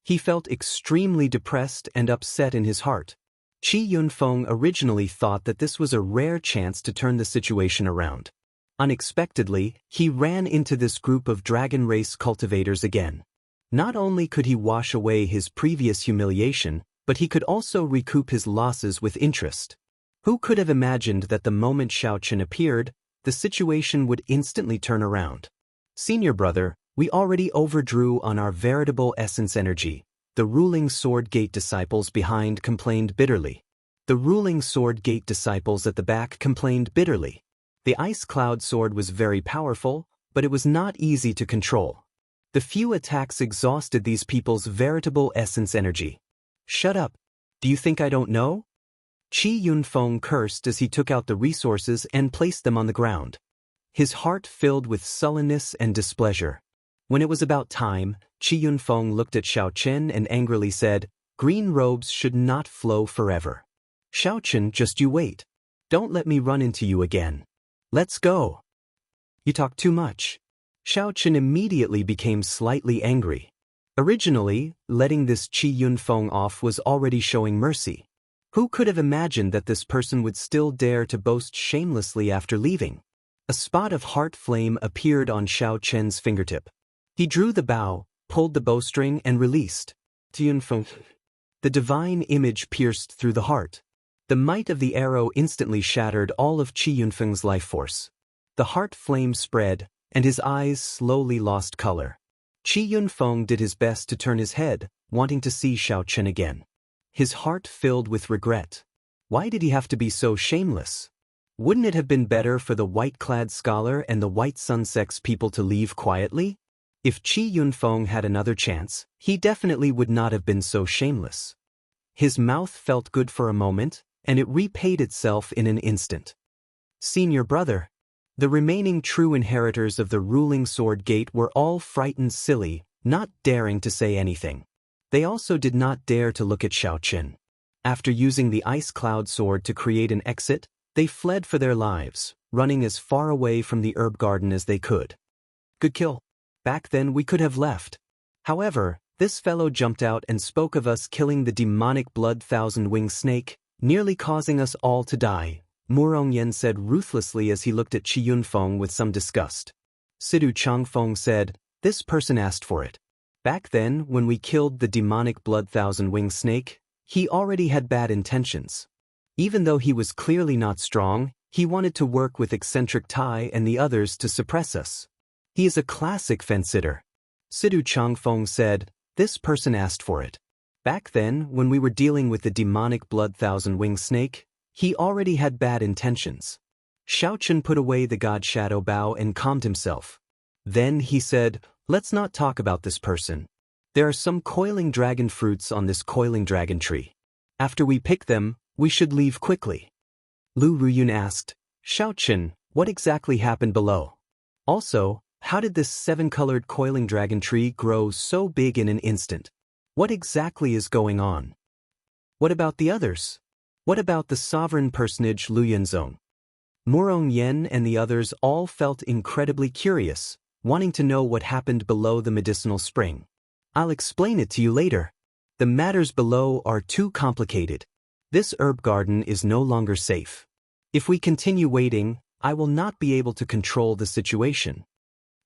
He felt extremely depressed and upset in his heart. Qi Yunfeng originally thought that this was a rare chance to turn the situation around. Unexpectedly, he ran into this group of dragon race cultivators again. Not only could he wash away his previous humiliation, but he could also recoup his losses with interest. Who could have imagined that the moment Xiao Qin appeared, the situation would instantly turn around? "Senior brother, we already overdrew on our veritable essence energy," the ruling Sword Gate disciples behind complained bitterly. The ruling Sword Gate disciples at the back complained bitterly. The Ice Cloud sword was very powerful, but it was not easy to control. The few attacks exhausted these people's veritable essence energy. "Shut up. Do you think I don't know?" Qi Yunfeng cursed as he took out the resources and placed them on the ground. His heart filled with sullenness and displeasure. When it was about time, Qi Yunfeng looked at Xiao Qin and angrily said, "Green robes should not flow forever. Xiao Qin, just you wait. Don't let me run into you again. Let's go." "You talk too much." Xiao Qin immediately became slightly angry. Originally, letting this Qi Yunfeng off was already showing mercy. Who could have imagined that this person would still dare to boast shamelessly after leaving? A spot of heart flame appeared on Xiao Qin's fingertip. He drew the bow, pulled the bowstring and released. Tianfeng. The divine image pierced through the heart. The might of the arrow instantly shattered all of Qi Yunfeng's life force. The heart flame spread, and his eyes slowly lost color. Qi Yunfeng did his best to turn his head, wanting to see Xiao Chen again. His heart filled with regret. Why did he have to be so shameless? Wouldn't it have been better for the white-clad scholar and the white Sunsex people to leave quietly? If Qi Yunfeng had another chance, he definitely would not have been so shameless. His mouth felt good for a moment, and it repaid itself in an instant. Senior brother. The remaining true inheritors of the ruling sword gate were all frightened silly, not daring to say anything. They also did not dare to look at Xiao Chen. After using the ice cloud sword to create an exit, they fled for their lives, running as far away from the herb garden as they could. Good kill. Back then we could have left. However, this fellow jumped out and spoke of us killing the demonic blood thousand-winged snake, nearly causing us all to die, Murongyan said ruthlessly as he looked at Qi Yunfeng with some disgust. Sidu Changfeng said, this person asked for it. Back then, when we killed the demonic blood thousand-winged snake, he already had bad intentions. Even though he was clearly not strong, he wanted to work with eccentric Tai and the others to suppress us. He is a classic fence-sitter. Sidu Changfeng said, this person asked for it. Back then, when we were dealing with the demonic blood thousand-winged snake, he already had bad intentions. Xiao Chen put away the god shadow bow and calmed himself. Then he said, let's not talk about this person. There are some coiling dragon fruits on this coiling dragon tree. After we pick them, we should leave quickly. Lu Ruyun asked, Xiao Chen, what exactly happened below? Also, how did this seven-colored coiling dragon tree grow so big in an instant? What exactly is going on? What about the others? What about the sovereign personage Lu Yunzong? Murong Yen and the others all felt incredibly curious, wanting to know what happened below the medicinal spring. I'll explain it to you later. The matters below are too complicated. This herb garden is no longer safe. If we continue waiting, I will not be able to control the situation.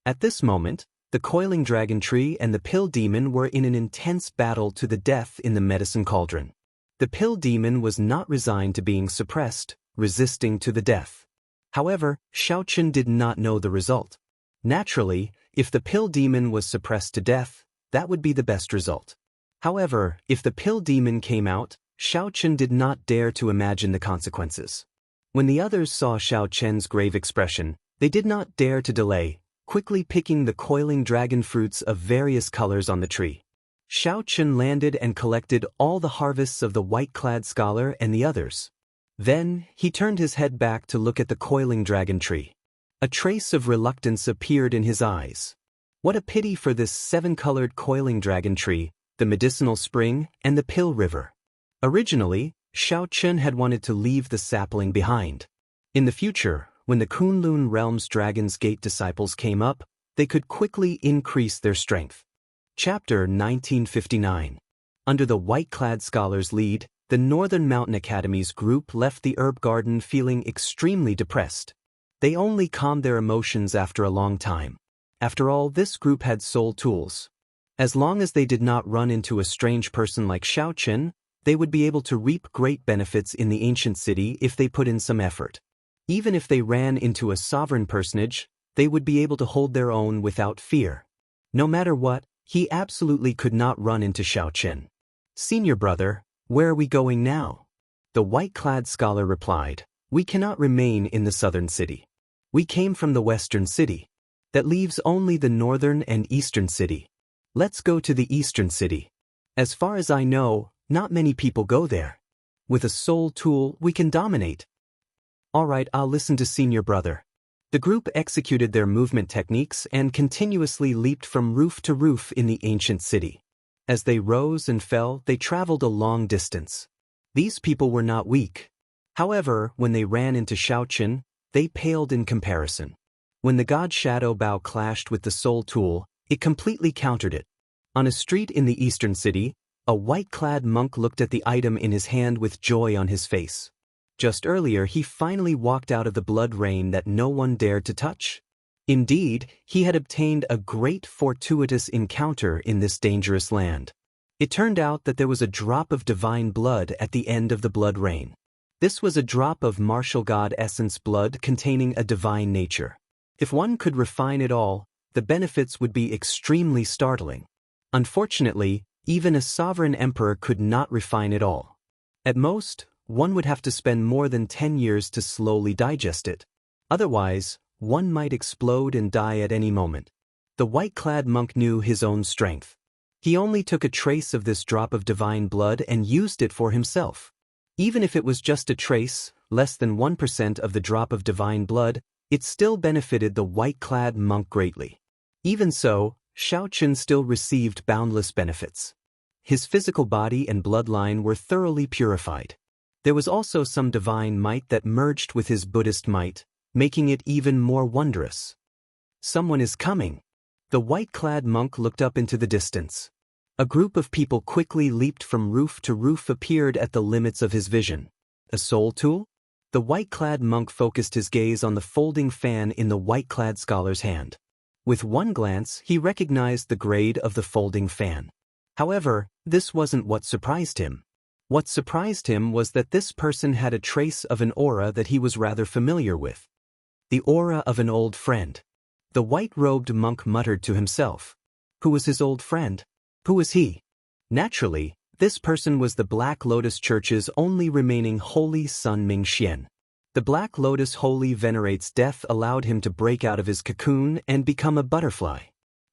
At this moment, the coiling dragon tree and the pill demon were in an intense battle to the death in the medicine cauldron. The pill demon was not resigned to being suppressed, resisting to the death. However, Xiao Chen did not know the result. Naturally, if the pill demon was suppressed to death, that would be the best result. However, if the pill demon came out, Xiao Chen did not dare to imagine the consequences. When the others saw Xiao Chen's grave expression, they did not dare to delay, quickly picking the coiling dragon fruits of various colors on the tree. Xiao Chen landed and collected all the harvests of the white-clad scholar and the others. Then, he turned his head back to look at the coiling dragon tree. A trace of reluctance appeared in his eyes. What a pity for this seven-colored coiling dragon tree, the medicinal spring, and the pill river. Originally, Xiao Chen had wanted to leave the sapling behind. In the future, when the Kunlun Realm's Dragon's Gate disciples came up, they could quickly increase their strength. Chapter 1959. Under the white-clad scholar's lead, the Northern Mountain Academy's group left the herb garden feeling extremely depressed. They only calmed their emotions after a long time. After all, this group had soul tools. As long as they did not run into a strange person like Xiao Chen, they would be able to reap great benefits in the ancient city if they put in some effort. Even if they ran into a sovereign personage, they would be able to hold their own without fear. No matter what, he absolutely could not run into Xiao Chen. Senior brother, where are we going now? The white-clad scholar replied, we cannot remain in the southern city. We came from the western city. That leaves only the northern and eastern city. Let's go to the eastern city. As far as I know, not many people go there. With a soul tool, we can dominate. All right, I'll listen to senior brother. The group executed their movement techniques and continuously leaped from roof to roof in the ancient city. As they rose and fell, they traveled a long distance. These people were not weak. However, when they ran into Xiao Chen, they paled in comparison. When the god shadow bow clashed with the soul tool, it completely countered it. On a street in the eastern city, a white-clad monk looked at the item in his hand with joy on his face. Just earlier, he finally walked out of the blood rain that no one dared to touch. Indeed, he had obtained a great fortuitous encounter in this dangerous land. It turned out that there was a drop of divine blood at the end of the blood rain. This was a drop of martial god essence blood containing a divine nature. If one could refine it all, the benefits would be extremely startling. Unfortunately, even a sovereign emperor could not refine it all. At most, one would have to spend more than 10 years to slowly digest it. Otherwise, one might explode and die at any moment. The white-clad monk knew his own strength. He only took a trace of this drop of divine blood and used it for himself. Even if it was just a trace, less than 1% of the drop of divine blood, it still benefited the white-clad monk greatly. Even so, Shaoqun still received boundless benefits. His physical body and bloodline were thoroughly purified. There was also some divine might that merged with his Buddhist might, making it even more wondrous. Someone is coming. The white-clad monk looked up into the distance. A group of people quickly leaped from roof to roof appeared at the limits of his vision. A soul tool? The white-clad monk focused his gaze on the folding fan in the white-clad scholar's hand. With one glance, he recognized the grade of the folding fan. However, this wasn't what surprised him. What surprised him was that this person had a trace of an aura that he was rather familiar with. The aura of an old friend. The white-robed monk muttered to himself. Who was his old friend? Who was he? Naturally, this person was the Black Lotus Church's only remaining Holy Sun Mingxian. The Black Lotus Holy venerates death allowed him to break out of his cocoon and become a butterfly.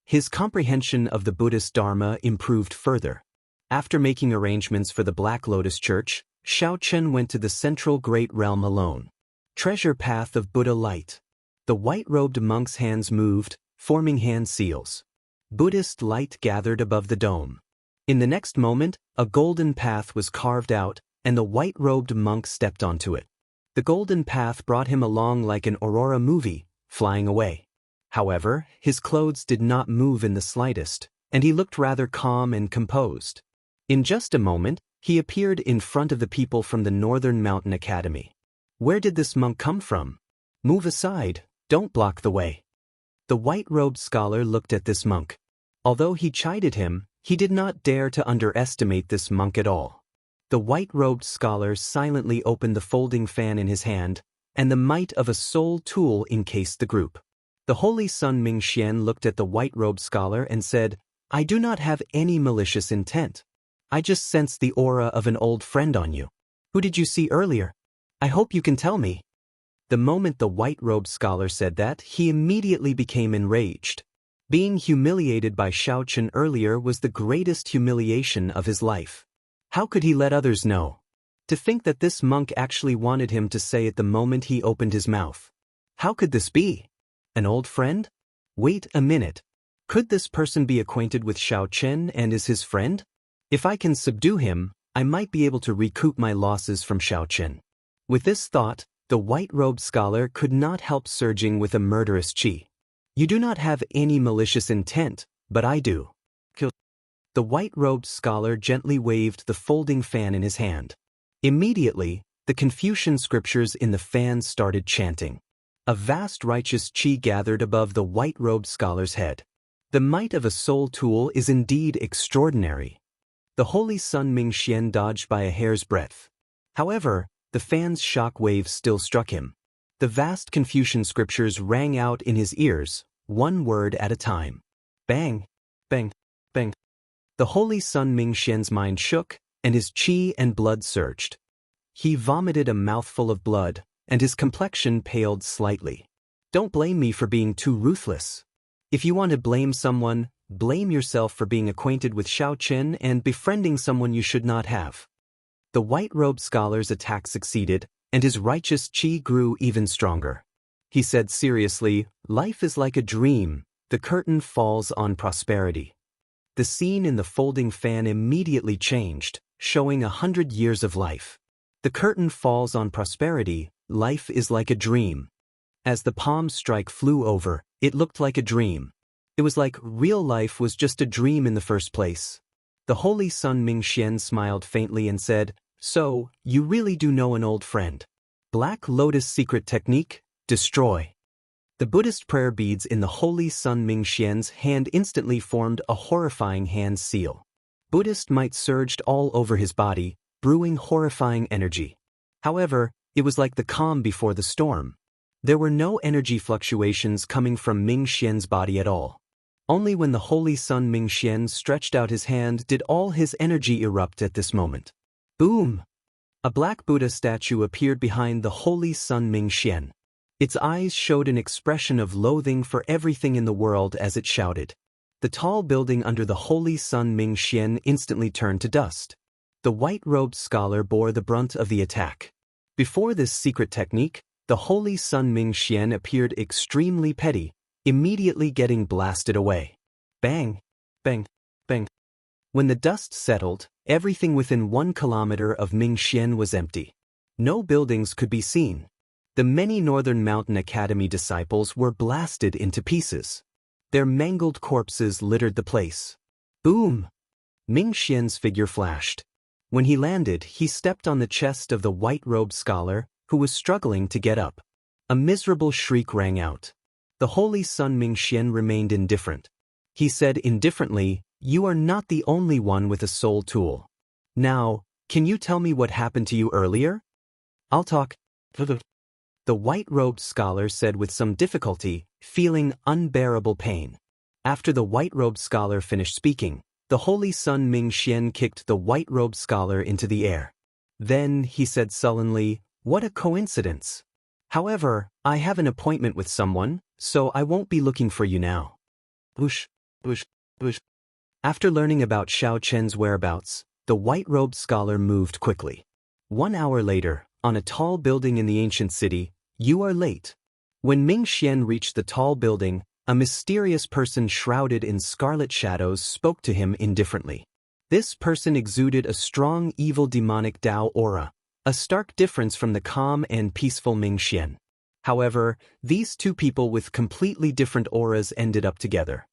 His comprehension of the Buddhist Dharma improved further. After making arrangements for the Black Lotus Church, Shaoqun went to the central Great Realm alone. Treasure Path of Buddha Light. The white-robed monk's hands moved, forming hand seals. Buddhist light gathered above the dome. In the next moment, a golden path was carved out, and the white-robed monk stepped onto it. The golden path brought him along like an aurora movie, flying away. However, his clothes did not move in the slightest, and he looked rather calm and composed. In just a moment, he appeared in front of the people from the Northern Mountain Academy. Where did this monk come from? Move aside, don't block the way. The white-robed scholar looked at this monk. Although he chided him, he did not dare to underestimate this monk at all. The white-robed scholar silently opened the folding fan in his hand, and the might of a soul tool encased the group. The Holy Sun Mingxian looked at the white-robed scholar and said, I do not have any malicious intent. I just sensed the aura of an old friend on you. Who did you see earlier? I hope you can tell me. The moment the white-robed scholar said that, he immediately became enraged. Being humiliated by Shaoqun earlier was the greatest humiliation of his life. How could he let others know? To think that this monk actually wanted him to say it the moment he opened his mouth. How could this be? An old friend? Wait a minute. Could this person be acquainted with Shaoqun and is his friend? If I can subdue him, I might be able to recoup my losses from Shaoqun. With this thought, the white-robed scholar could not help surging with a murderous chi. You do not have any malicious intent, but I do. Kill. The white-robed scholar gently waved the folding fan in his hand. Immediately, the Confucian scriptures in the fan started chanting. A vast righteous chi gathered above the white-robed scholar's head. The might of a soul tool is indeed extraordinary. The Holy Sun Mingxian dodged by a hair's breadth. However, the fan's shock waves still struck him. The vast Confucian scriptures rang out in his ears, one word at a time. Bang, bang, bang. The Holy Sun Mingxian's mind shook, and his chi and blood surged. He vomited a mouthful of blood, and his complexion paled slightly. Don't blame me for being too ruthless. If you want to blame someone, blame yourself for being acquainted with Shaoqun and befriending someone you should not have. The white-robed scholar's attack succeeded, and his righteous chi grew even stronger. He said seriously, life is like a dream, the curtain falls on prosperity. The scene in the folding fan immediately changed, showing 100 years of life. The curtain falls on prosperity, life is like a dream. As the palm strike flew over, it looked like a dream. It was like real life was just a dream in the first place. The Holy Sun Mingxian smiled faintly and said, So, you really do know an old friend. Black Lotus secret technique, destroy. The Buddhist prayer beads in the Holy Sun Mingxian's hand instantly formed a horrifying hand seal. Buddhist might surged all over his body, brewing horrifying energy. However, it was like the calm before the storm. There were no energy fluctuations coming from Ming Xian's body at all. Only when the holy sun Ming Xian stretched out his hand did all his energy erupt at this moment. Boom! A black Buddha statue appeared behind the holy sun Ming Xian. Its eyes showed an expression of loathing for everything in the world as it shouted. The tall building under the holy sun Ming Xian instantly turned to dust. The white-robed scholar bore the brunt of the attack. Before this secret technique, the holy sun Ming Xian appeared extremely petty, immediately getting blasted away. Bang! Bang! Bang! When the dust settled, everything within 1 kilometer of Ming Xian was empty. No buildings could be seen. The many Northern Mountain Academy disciples were blasted into pieces. Their mangled corpses littered the place. Boom! Ming Xian's figure flashed. When he landed, he stepped on the chest of the white-robed scholar, who was struggling to get up. A miserable shriek rang out. The holy sun Ming Xian remained indifferent. He said indifferently, "You are not the only one with a soul tool. Now, can you tell me what happened to you earlier?" "I'll talk." The white-robed scholar said with some difficulty, feeling unbearable pain. After the white-robed scholar finished speaking, the holy sun Ming Xian kicked the white-robed scholar into the air. Then he said sullenly, "What a coincidence. However, I have an appointment with someone, so I won't be looking for you now." Whoosh, whoosh, whoosh. After learning about Xiao Chen's whereabouts, the white-robed scholar moved quickly. 1 hour later, on a tall building in the ancient city, "You are late." When Ming Xian reached the tall building, a mysterious person shrouded in scarlet shadows spoke to him indifferently. This person exuded a strong evil demonic Dao aura, a stark difference from the calm and peaceful Ming Xian. However, these two people with completely different auras ended up together.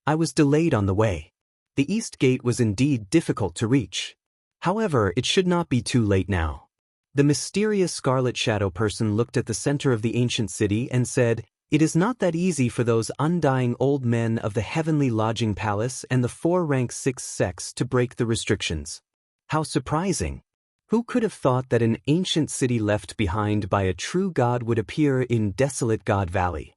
"I was delayed on the way." The east gate was indeed difficult to reach. However, it should not be too late now. The mysterious scarlet shadow person looked at the center of the ancient city and said, "It is not that easy for those undying old men of the heavenly lodging palace and the 4-rank 6 sects to break the restrictions." How surprising! Who could have thought that an ancient city left behind by a true god would appear in desolate God Valley?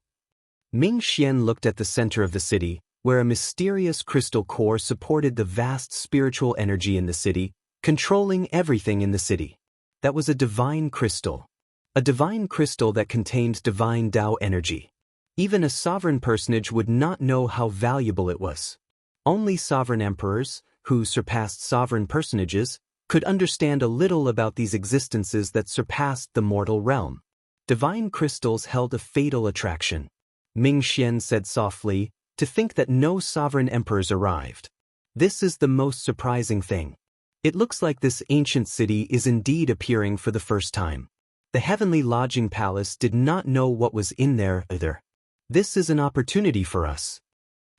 Ming Xian looked at the center of the city, where a mysterious crystal core supported the vast spiritual energy in the city, controlling everything in the city. That was a divine crystal. A divine crystal that contained divine Tao energy. Even a sovereign personage would not know how valuable it was. Only sovereign emperors, who surpassed sovereign personages, could understand a little about these existences that surpassed the mortal realm. Divine crystals held a fatal attraction. Ming Xian said softly, "To think that no sovereign emperors arrived. This is the most surprising thing. It looks like this ancient city is indeed appearing for the first time. The heavenly lodging palace did not know what was in there either. This is an opportunity for us."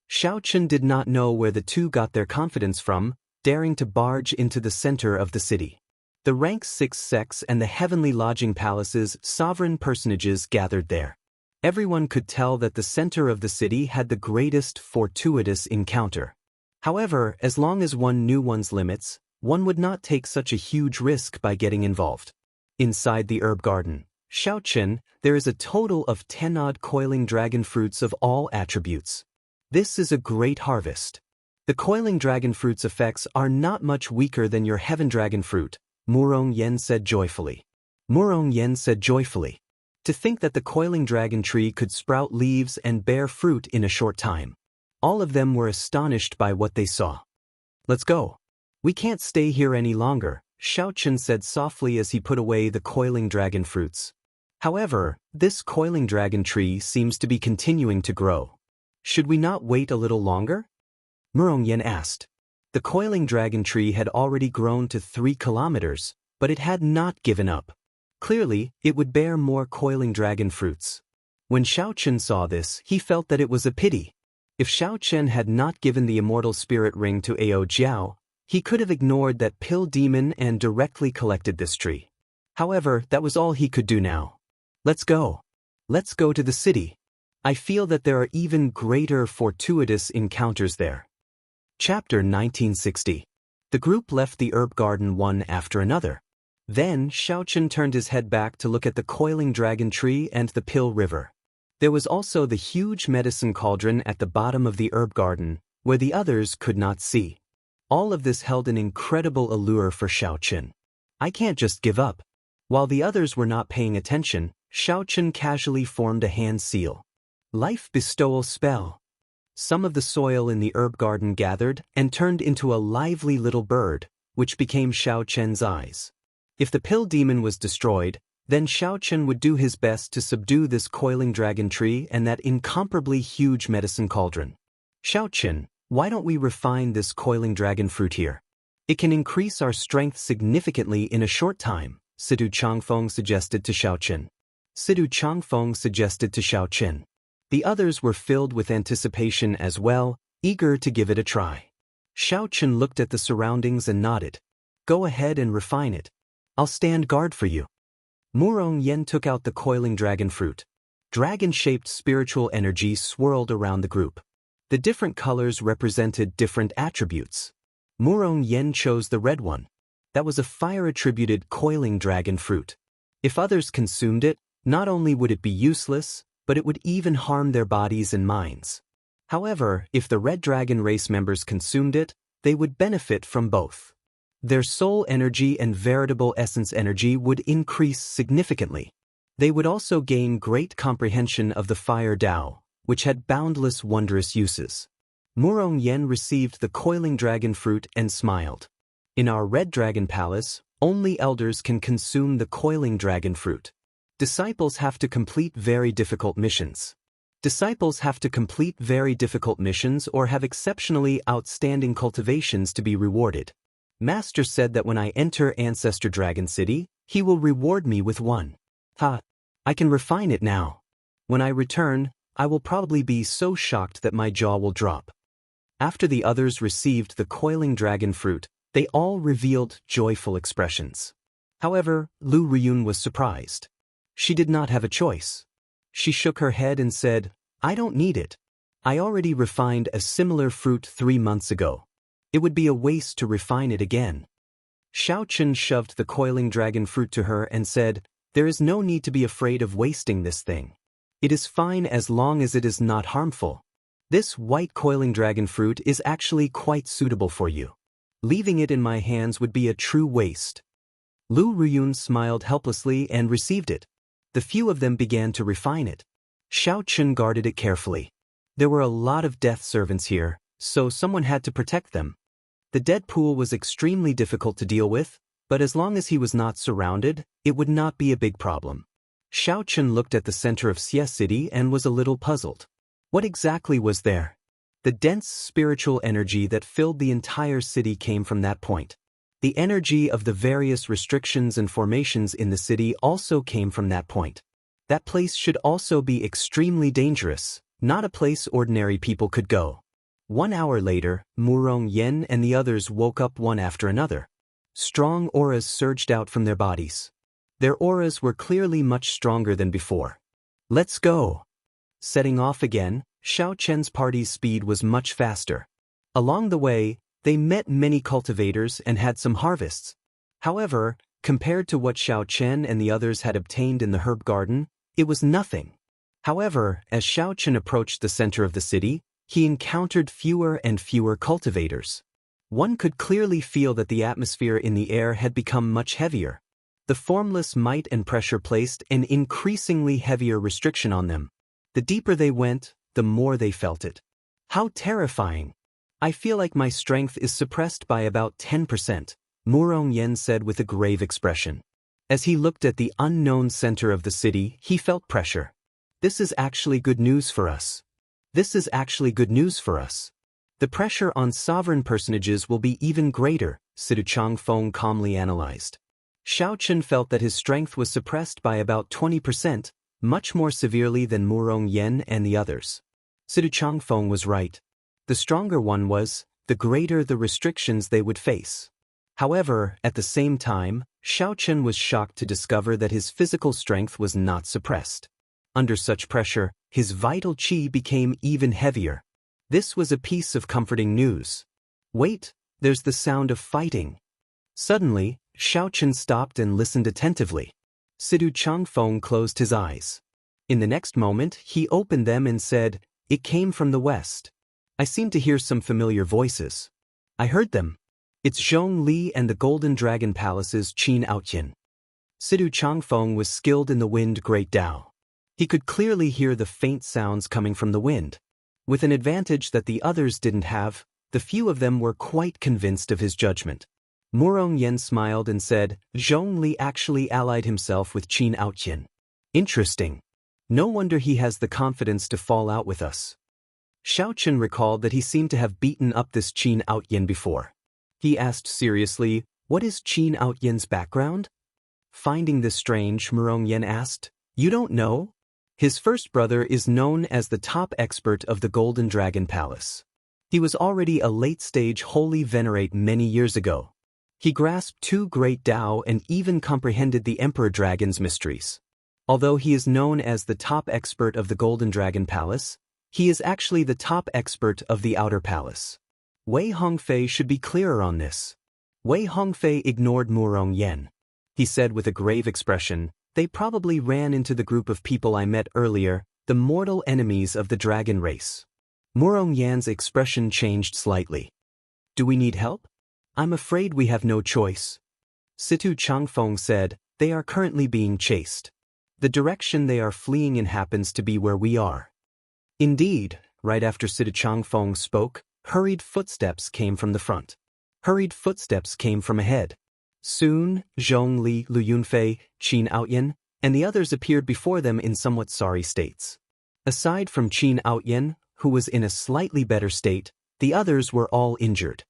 Xiao Chen did not know where the two got their confidence from, daring to barge into the center of the city. The rank 6 sects and the heavenly lodging palace's sovereign personages gathered there. Everyone could tell that the center of the city had the greatest fortuitous encounter. However, as long as one knew one's limits, one would not take such a huge risk by getting involved. Inside the herb garden, Xiao Chen, there is a total of 10-odd coiling dragon fruits of all attributes. This is a great harvest. The coiling dragon fruit's effects are not much weaker than your heaven dragon fruit, Murong Yen said joyfully. Murong Yen said joyfully. To think that the coiling dragon tree could sprout leaves and bear fruit in a short time. All of them were astonished by what they saw. "Let's go. We can't stay here any longer," Xiao Chen said softly as he put away the coiling dragon fruits. However, this coiling dragon tree seems to be continuing to grow. Should we not wait a little longer? Murong Yen asked. The coiling dragon tree had already grown to 3 kilometers, but it had not given up. Clearly, it would bear more coiling dragon fruits. When Xiao Chen saw this, he felt that it was a pity. If Xiao Chen had not given the immortal spirit ring to Ao Jiao, he could have ignored that pill demon and directly collected this tree. However, that was all he could do now. Let's go. Let's go to the city. I feel that there are even greater fortuitous encounters there. Chapter 1960. The group left the herb garden one after another. Then Xiaochen turned his head back to look at the coiling dragon tree and the Pill River. There was also the huge medicine cauldron at the bottom of the herb garden, where the others could not see. All of this held an incredible allure for Xiaochen. I can't just give up. While the others were not paying attention, Xiaochen casually formed a hand seal. Life bestowal spell. Some of the soil in the herb garden gathered and turned into a lively little bird, which became Xiaochen's eyes. If the pill demon was destroyed, then Xiaochen would do his best to subdue this coiling dragon tree and that incomparably huge medicine cauldron. Xiaochen, why don't we refine this coiling dragon fruit here? It can increase our strength significantly in a short time, Sidu Changfeng suggested to Xiaochen. The others were filled with anticipation as well, eager to give it a try. Xiaochen looked at the surroundings and nodded. Go ahead and refine it. I'll stand guard for you. Murong Yen took out the coiling dragon fruit. Dragon-shaped spiritual energy swirled around the group. The different colors represented different attributes. Murong Yen chose the red one. That was a fire-attributed coiling dragon fruit. If others consumed it, not only would it be useless, but it would even harm their bodies and minds. However, if the red dragon race members consumed it, they would benefit from both. Their soul energy and veritable essence energy would increase significantly. They would also gain great comprehension of the fire Tao, which had boundless wondrous uses. Murong Yen received the coiling dragon fruit and smiled. In our red dragon palace, only elders can consume the coiling dragon fruit. Disciples have to complete very difficult missions. Or have exceptionally outstanding cultivations to be rewarded. Master said that when I enter Ancestor Dragon City, he will reward me with one. I can refine it now. When I return, I will probably be so shocked that my jaw will drop. After the others received the coiling dragon fruit, they all revealed joyful expressions. However, Lu Riyun was surprised. She did not have a choice. She shook her head and said, I don't need it. I already refined a similar fruit 3 months ago. It would be a waste to refine it again. Xiaochen shoved the coiling dragon fruit to her and said, there is no need to be afraid of wasting this thing. It is fine as long as it is not harmful. This white coiling dragon fruit is actually quite suitable for you. Leaving it in my hands would be a true waste. Lu Riyun smiled helplessly and received it. The few of them began to refine it. Xiaochen guarded it carefully. There were a lot of death servants here, so someone had to protect them. The dead pool was extremely difficult to deal with, but as long as he was not surrounded, it would not be a big problem. Xiaochen looked at the center of Xie City and was a little puzzled. What exactly was there? The dense spiritual energy that filled the entire city came from that point. The energy of the various restrictions and formations in the city also came from that point. That place should also be extremely dangerous, not a place ordinary people could go. 1 hour later, Murong Yen and the others woke up one after another. Strong auras surged out from their bodies. Their auras were clearly much stronger than before. Let's go. Setting off again, Xiaochen's party's speed was much faster. Along the way, they met many cultivators and had some harvests. However, compared to what Xiaochen and the others had obtained in the herb garden, it was nothing. However, as Xiaochen approached the center of the city, he encountered fewer and fewer cultivators. One could clearly feel that the atmosphere in the air had become much heavier. The formless might and pressure placed an increasingly heavier restriction on them. The deeper they went, the more they felt it. How terrifying! I feel like my strength is suppressed by about 10%, Murong Yen said with a grave expression. As he looked at the unknown center of the city, he felt pressure. This is actually good news for us. The pressure on sovereign personages will be even greater, Sidu Changfeng calmly analyzed. Xiaochen felt that his strength was suppressed by about 20%, much more severely than Murong Yen and the others. Sidu Changfeng was right. The stronger one was, the greater the restrictions they would face. However, at the same time, Xiaochen was shocked to discover that his physical strength was not suppressed. Under such pressure, his vital qi became even heavier. This was a piece of comforting news. Wait, There's the sound of fighting. Suddenly, Xiaochen stopped and listened attentively. Sidu Changfeng closed his eyes. In the next moment, he opened them and said, "It came from the west. I seem to hear some familiar voices. I heard them. It's Zhong Li and the Golden Dragon Palace's Qin Outyin." Sidu Changfeng was skilled in the wind Great Tao. He could clearly hear the faint sounds coming from the wind. With an advantage that the others didn't have, the few of them were quite convinced of his judgment. Murong Yen smiled and said, "Zhong Li actually allied himself with Qin Outyin. Interesting. No wonder he has the confidence to fall out with us." Xiaochen recalled that he seemed to have beaten up this Qin Outyin before. He asked seriously, "What is Qin Outyin's background?" Finding this strange, Murong Yen asked, "You don't know?" His first brother is known as the top expert of the Golden Dragon Palace. He was already a late-stage holy venerate many years ago. He grasped 2 great Tao and even comprehended the Emperor Dragon's mysteries. Although he is known as the top expert of the Golden Dragon Palace, he is actually the top expert of the Outer Palace. Wei Hongfei should be clearer on this. Wei Hongfei ignored Murong Yen. He said with a grave expression, "They probably ran into the group of people I met earlier, the mortal enemies of the dragon race." Murong Yan's expression changed slightly. "Do we need help?" "I'm afraid we have no choice." Situ Changfeng said, "They are currently being chased. The direction they are fleeing in happens to be where we are." Indeed, right after Situ Changfeng spoke, hurried footsteps came from the front. Hurried footsteps came from ahead. Soon, Zhong Li, Lu Yunfei, Qin Outyin, and the others appeared before them in somewhat sorry states. Aside from Qin Outyin, who was in a slightly better state, the others were all injured.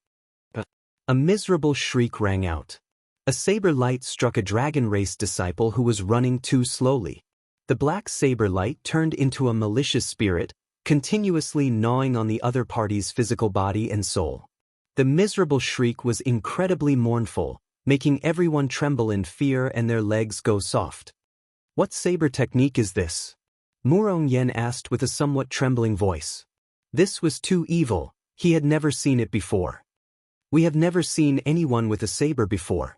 A miserable shriek rang out. A saber light struck a dragon race disciple who was running too slowly. The black saber light turned into a malicious spirit, continuously gnawing on the other party's physical body and soul. The miserable shriek was incredibly mournful, making everyone tremble in fear and their legs go soft. "What saber technique is this?" Murong Yen asked with a somewhat trembling voice. This was too evil, he had never seen it before. "We have never seen anyone with a saber before."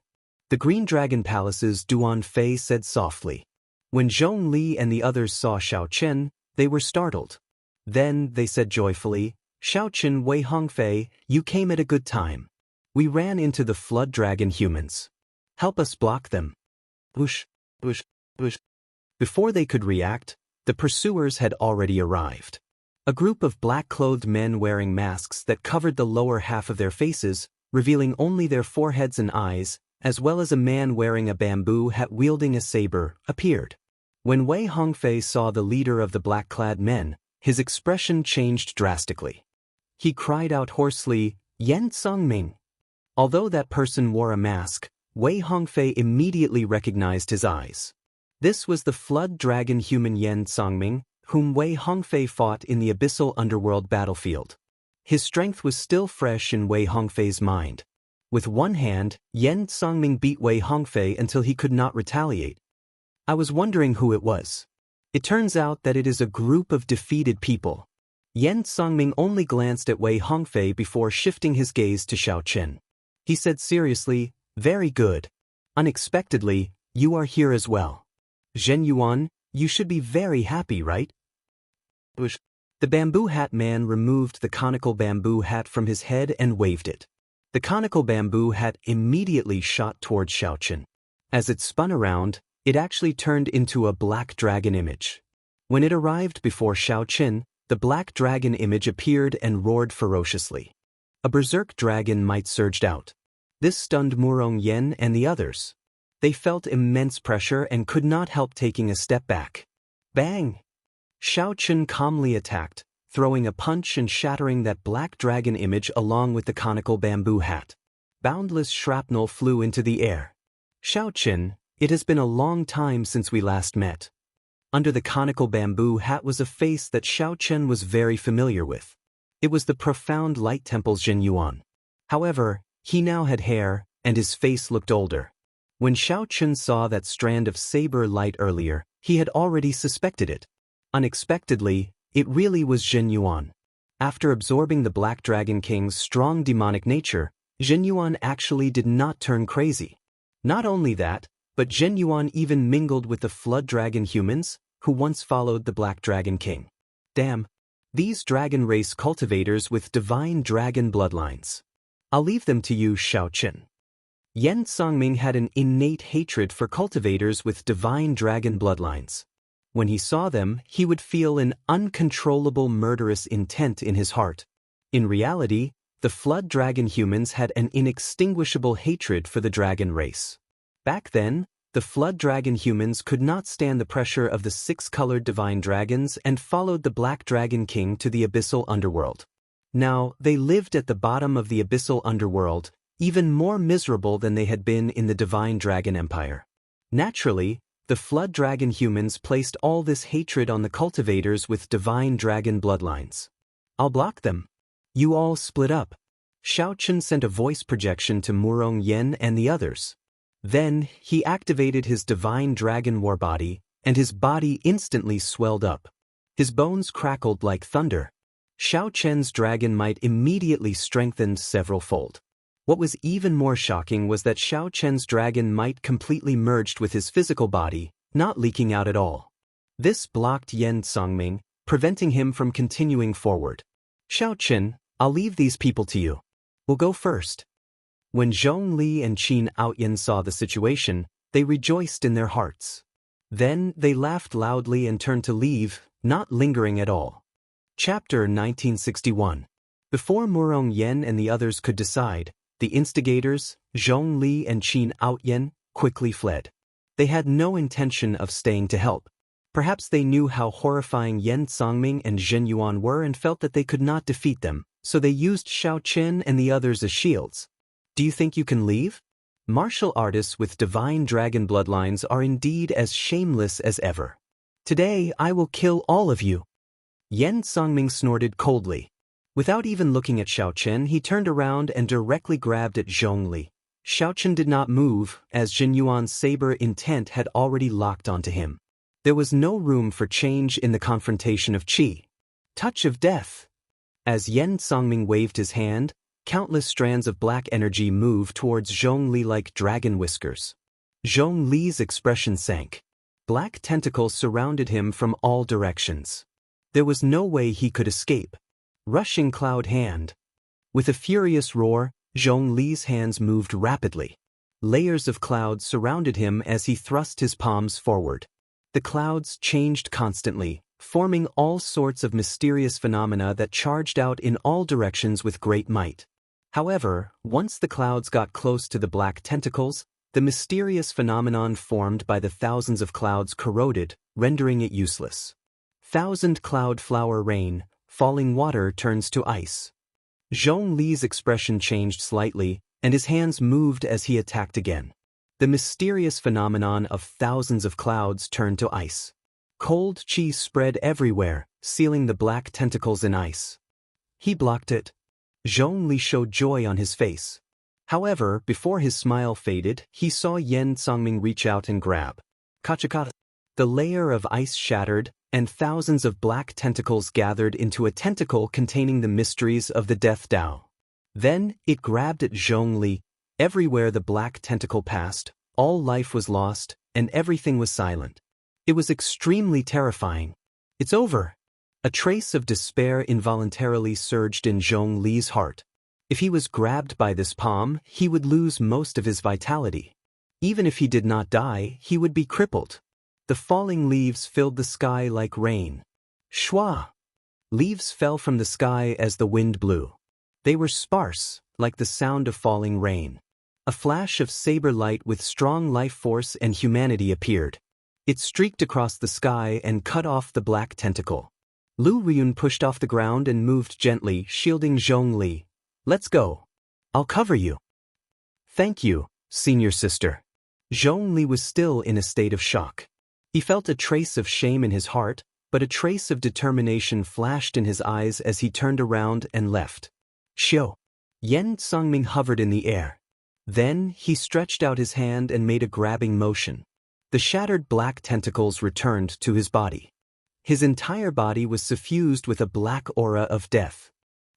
The Green Dragon Palace's Duan Fei said softly. When Zhong Li and the others saw Xiaochen, they were startled. Then, they said joyfully, "Xiaochen, Wei Hongfei, you came at a good time. We ran into the Flood Dragon humans. Help us block them." Whoosh, whoosh, whoosh. Before they could react, the pursuers had already arrived. A group of black-clothed men wearing masks that covered the lower half of their faces, revealing only their foreheads and eyes, as well as a man wearing a bamboo hat wielding a saber, appeared. When Wei Hongfei saw the leader of the black-clad men, his expression changed drastically. He cried out hoarsely, "Yan Songming!" Although that person wore a mask, Wei Hongfei immediately recognized his eyes. This was the Flood Dragon human Yan Songming, whom Wei Hongfei fought in the abyssal underworld battlefield. His strength was still fresh in Wei Hongfei's mind. With one hand, Yan Songming beat Wei Hongfei until he could not retaliate. I was wondering who it was. It turns out that it is a group of defeated people. Yan Songming only glanced at Wei Hongfei before shifting his gaze to Xiaochen. He said seriously, "Very good. Unexpectedly, you are here as well. Zhen Yuan, you should be very happy, right?" The bamboo hat man removed the conical bamboo hat from his head and waved it. The conical bamboo hat immediately shot towards Xiaochen. As it spun around, it actually turned into a black dragon image. When it arrived before Xiaochen, the black dragon image appeared and roared ferociously. A berserk dragon might surged out. This stunned Murong Yen and the others. They felt immense pressure and could not help taking a step back. Bang! Xiaochen calmly attacked, throwing a punch and shattering that black dragon image along with the conical bamboo hat. Boundless shrapnel flew into the air. "Xiaochen, it has been a long time since we last met." Under the conical bamboo hat was a face that Xiaochen was very familiar with. It was the profound light temple's Zhen Yuan. However, he now had hair, and his face looked older. When Xiaochen saw that strand of saber light earlier, he had already suspected it. Unexpectedly, it really was Zhen Yuan. After absorbing the Black Dragon King's strong demonic nature, Zhenyuan actually did not turn crazy. Not only that, but Zhenyuan even mingled with the Flood Dragon humans, who once followed the Black Dragon King. Damn. These dragon race cultivators with divine dragon bloodlines. I'll leave them to you, Xiaoqin. Yan Songming had an innate hatred for cultivators with divine dragon bloodlines. When he saw them, he would feel an uncontrollable murderous intent in his heart. In reality, the Flood Dragon humans had an inextinguishable hatred for the dragon race. Back then, the Flood Dragon humans could not stand the pressure of the six-colored divine dragons and followed the Black Dragon King to the abyssal underworld. Now, they lived at the bottom of the abyssal underworld, even more miserable than they had been in the Divine Dragon Empire. Naturally, the Flood Dragon humans placed all this hatred on the cultivators with divine dragon bloodlines. I'll block them. You all split up. Xiaoqin sent a voice projection to Murong Yen and the others. Then, he activated his divine dragon war body, and his body instantly swelled up. His bones crackled like thunder. Xiaoqian's dragon might immediately strengthened several-fold. What was even more shocking was that Xiaoqian's dragon might completely merged with his physical body, not leaking out at all. This blocked Yan Songming, preventing him from continuing forward. Xiaoqin, I'll leave these people to you. We'll go first. When Zhong Li and Qin Outyan saw the situation, they rejoiced in their hearts. Then they laughed loudly and turned to leave, not lingering at all. Chapter 1961. Before Murong Yen and the others could decide, the instigators, Zhong Li and Qin Outyan, quickly fled. They had no intention of staying to help. Perhaps they knew how horrifying Yan Songming and Zhenyuan were and felt that they could not defeat them, so they used Xiaoqin and the others as shields. Do you think you can leave? Martial artists with divine dragon bloodlines are indeed as shameless as ever. Today I will kill all of you. Yan Songming snorted coldly. Without even looking at Xiaoqin, he turned around and directly grabbed at Zhong Li. Xiaoqin did not move, as Zhenyuan's saber intent had already locked onto him. There was no room for change in the confrontation of Qi. Touch of death. As Yan Songming waved his hand, countless strands of black energy moved towards Zhong Li like dragon whiskers. Zhong Li's expression sank. Black tentacles surrounded him from all directions. There was no way he could escape. Rushing cloud hand. With a furious roar, Zhong Li's hands moved rapidly. Layers of clouds surrounded him as he thrust his palms forward. The clouds changed constantly, forming all sorts of mysterious phenomena that charged out in all directions with great might. However, once the clouds got close to the black tentacles, the mysterious phenomenon formed by the thousands of clouds corroded, rendering it useless. Thousand cloud flower rain. Falling water turns to ice. Zhong Li's expression changed slightly, and his hands moved as he attacked again. The mysterious phenomenon of thousands of clouds turned to ice. Cold qi spread everywhere, sealing the black tentacles in ice. He blocked it. Zhong Li showed joy on his face. However, before his smile faded, he saw Yan Songming reach out and grab. Kachakata. The layer of ice shattered, and thousands of black tentacles gathered into a tentacle containing the mysteries of the Death Dao. Then, it grabbed at Zhong Li. Everywhere the black tentacle passed, all life was lost, and everything was silent. It was extremely terrifying. It's over. A trace of despair involuntarily surged in Zhong Li's heart. If he was grabbed by this palm, he would lose most of his vitality. Even if he did not die, he would be crippled. The falling leaves filled the sky like rain. Shwa! Leaves fell from the sky as the wind blew. They were sparse, like the sound of falling rain. A flash of saber light with strong life force and humanity appeared. It streaked across the sky and cut off the black tentacle. Lu Ryun pushed off the ground and moved gently, shielding Zhong Li. Let's go. I'll cover you. Thank you, senior sister. Zhong Li was still in a state of shock. He felt a trace of shame in his heart, but a trace of determination flashed in his eyes as he turned around and left. Xiao. Yan Songming hovered in the air. Then, he stretched out his hand and made a grabbing motion. The shattered black tentacles returned to his body. His entire body was suffused with a black aura of death.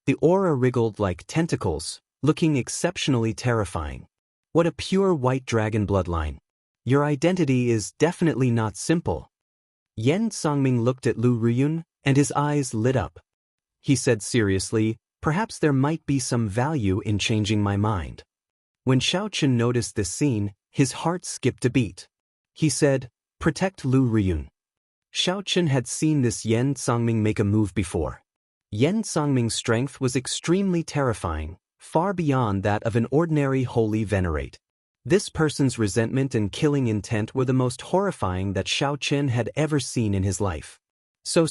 The aura wriggled like tentacles, looking exceptionally terrifying. What a pure white dragon bloodline. Your identity is definitely not simple. Yen Songming looked at Lu Ruyun, and his eyes lit up. He said seriously, perhaps there might be some value in changing my mind. When Xiaochen noticed this scene, his heart skipped a beat. He said, protect Lu Ruyun. Xiaochen had seen this Yen Songming make a move before. Yen Songming's strength was extremely terrifying, far beyond that of an ordinary holy venerate. This person's resentment and killing intent were the most horrifying that Xiaochen had ever seen in his life. So.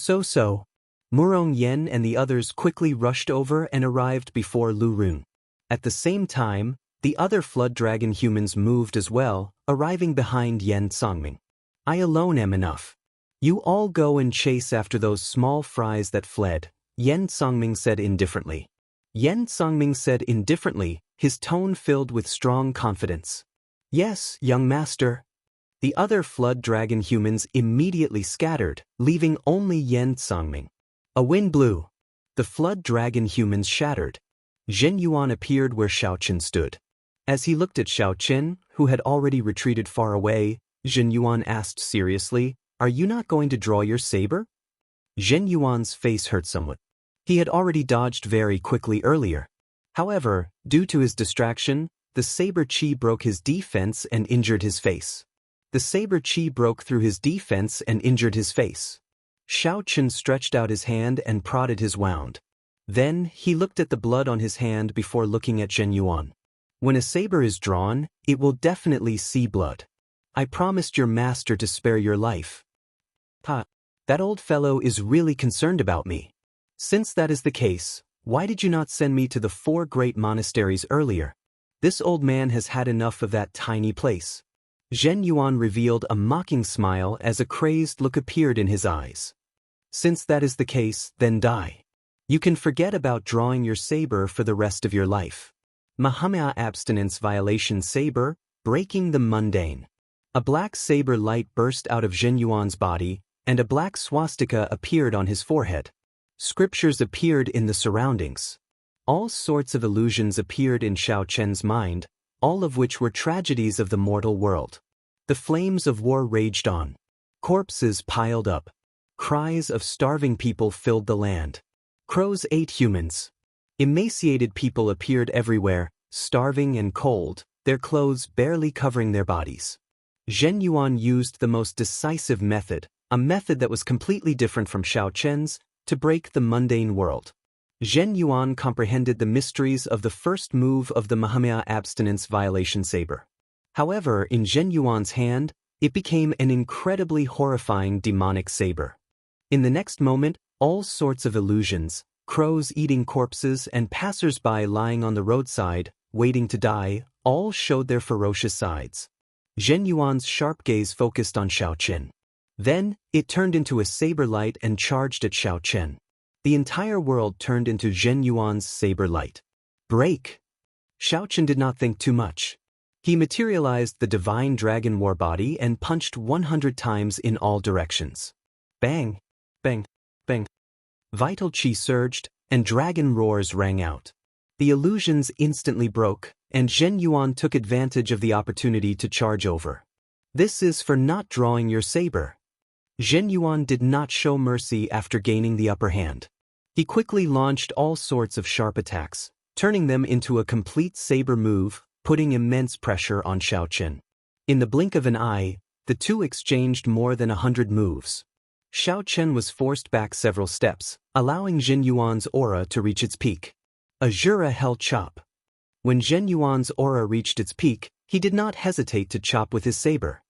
Murong Yen and the others quickly rushed over and arrived before Lu Ruyun. At the same time, the other flood dragon humans moved as well, arriving behind Yen Songming. I alone am enough. You all go and chase after those small fries that fled, Yen Songming said indifferently. Yen Songming said indifferently, his tone filled with strong confidence. Yes, young master. The other flood dragon humans immediately scattered, leaving only Yen Songming. A wind blew. The flood dragon humans shattered. Zhen Yuan appeared where Xiaochen stood. As he looked at Xiaochen, who had already retreated far away, Zhen Yuan asked seriously, are you not going to draw your saber? Zhen Yuan's face hurt somewhat. He had already dodged very quickly earlier. However, due to his distraction, the saber chi broke his defense and injured his face. The saber chi broke through his defense and injured his face. Xiaochen stretched out his hand and prodded his wound. Then, he looked at the blood on his hand before looking at Zhen Yuan. When a saber is drawn, it will definitely see blood. I promised your master to spare your life. That old fellow is really concerned about me. Since that is the case, why did you not send me to the 4 great monasteries earlier? This old man has had enough of that tiny place. Zhen Yuan revealed a mocking smile as a crazed look appeared in his eyes. Since that is the case, then die. You can forget about drawing your saber for the rest of your life. Mahamaya abstinence violation saber, breaking the mundane. A black saber light burst out of Zhen Yuan's body, and a black swastika appeared on his forehead. Scriptures appeared in the surroundings. All sorts of illusions appeared in Xiaochen's mind, all of which were tragedies of the mortal world. The flames of war raged on. Corpses piled up. Cries of starving people filled the land. Crows ate humans. Emaciated people appeared everywhere, starving and cold, their clothes barely covering their bodies. Zhen Yuan used the most decisive method, a method that was completely different from Xiaochen's, to break the mundane world. Zhen Yuan comprehended the mysteries of the first move of the Mahamaya abstinence violation saber. However, in Zhen Yuan's hand, it became an incredibly horrifying demonic saber. In the next moment, all sorts of illusions, crows eating corpses and passers-by lying on the roadside, waiting to die, all showed their ferocious sides. Zhen Yuan's sharp gaze focused on Xiaochen. Then, it turned into a saber light and charged at Xiaochen. The entire world turned into Zhen Yuan's saber light. Break! Xiaochen did not think too much. He materialized the divine dragon war body and punched 100 times in all directions. Bang! Bang! Bang! Vital chi surged, and dragon roars rang out. The illusions instantly broke, and Zhen Yuan took advantage of the opportunity to charge over. This is for not drawing your saber. Zhen Yuan did not show mercy after gaining the upper hand. He quickly launched all sorts of sharp attacks, turning them into a complete saber move, putting immense pressure on Xiaochen. In the blink of an eye, the two exchanged more than 100 moves. Xiaochen was forced back several steps, allowing Zhen Yuan's aura to reach its peak. Azura Hell Chop. When Zhen Yuan's aura reached its peak, he did not hesitate to chop with his saber.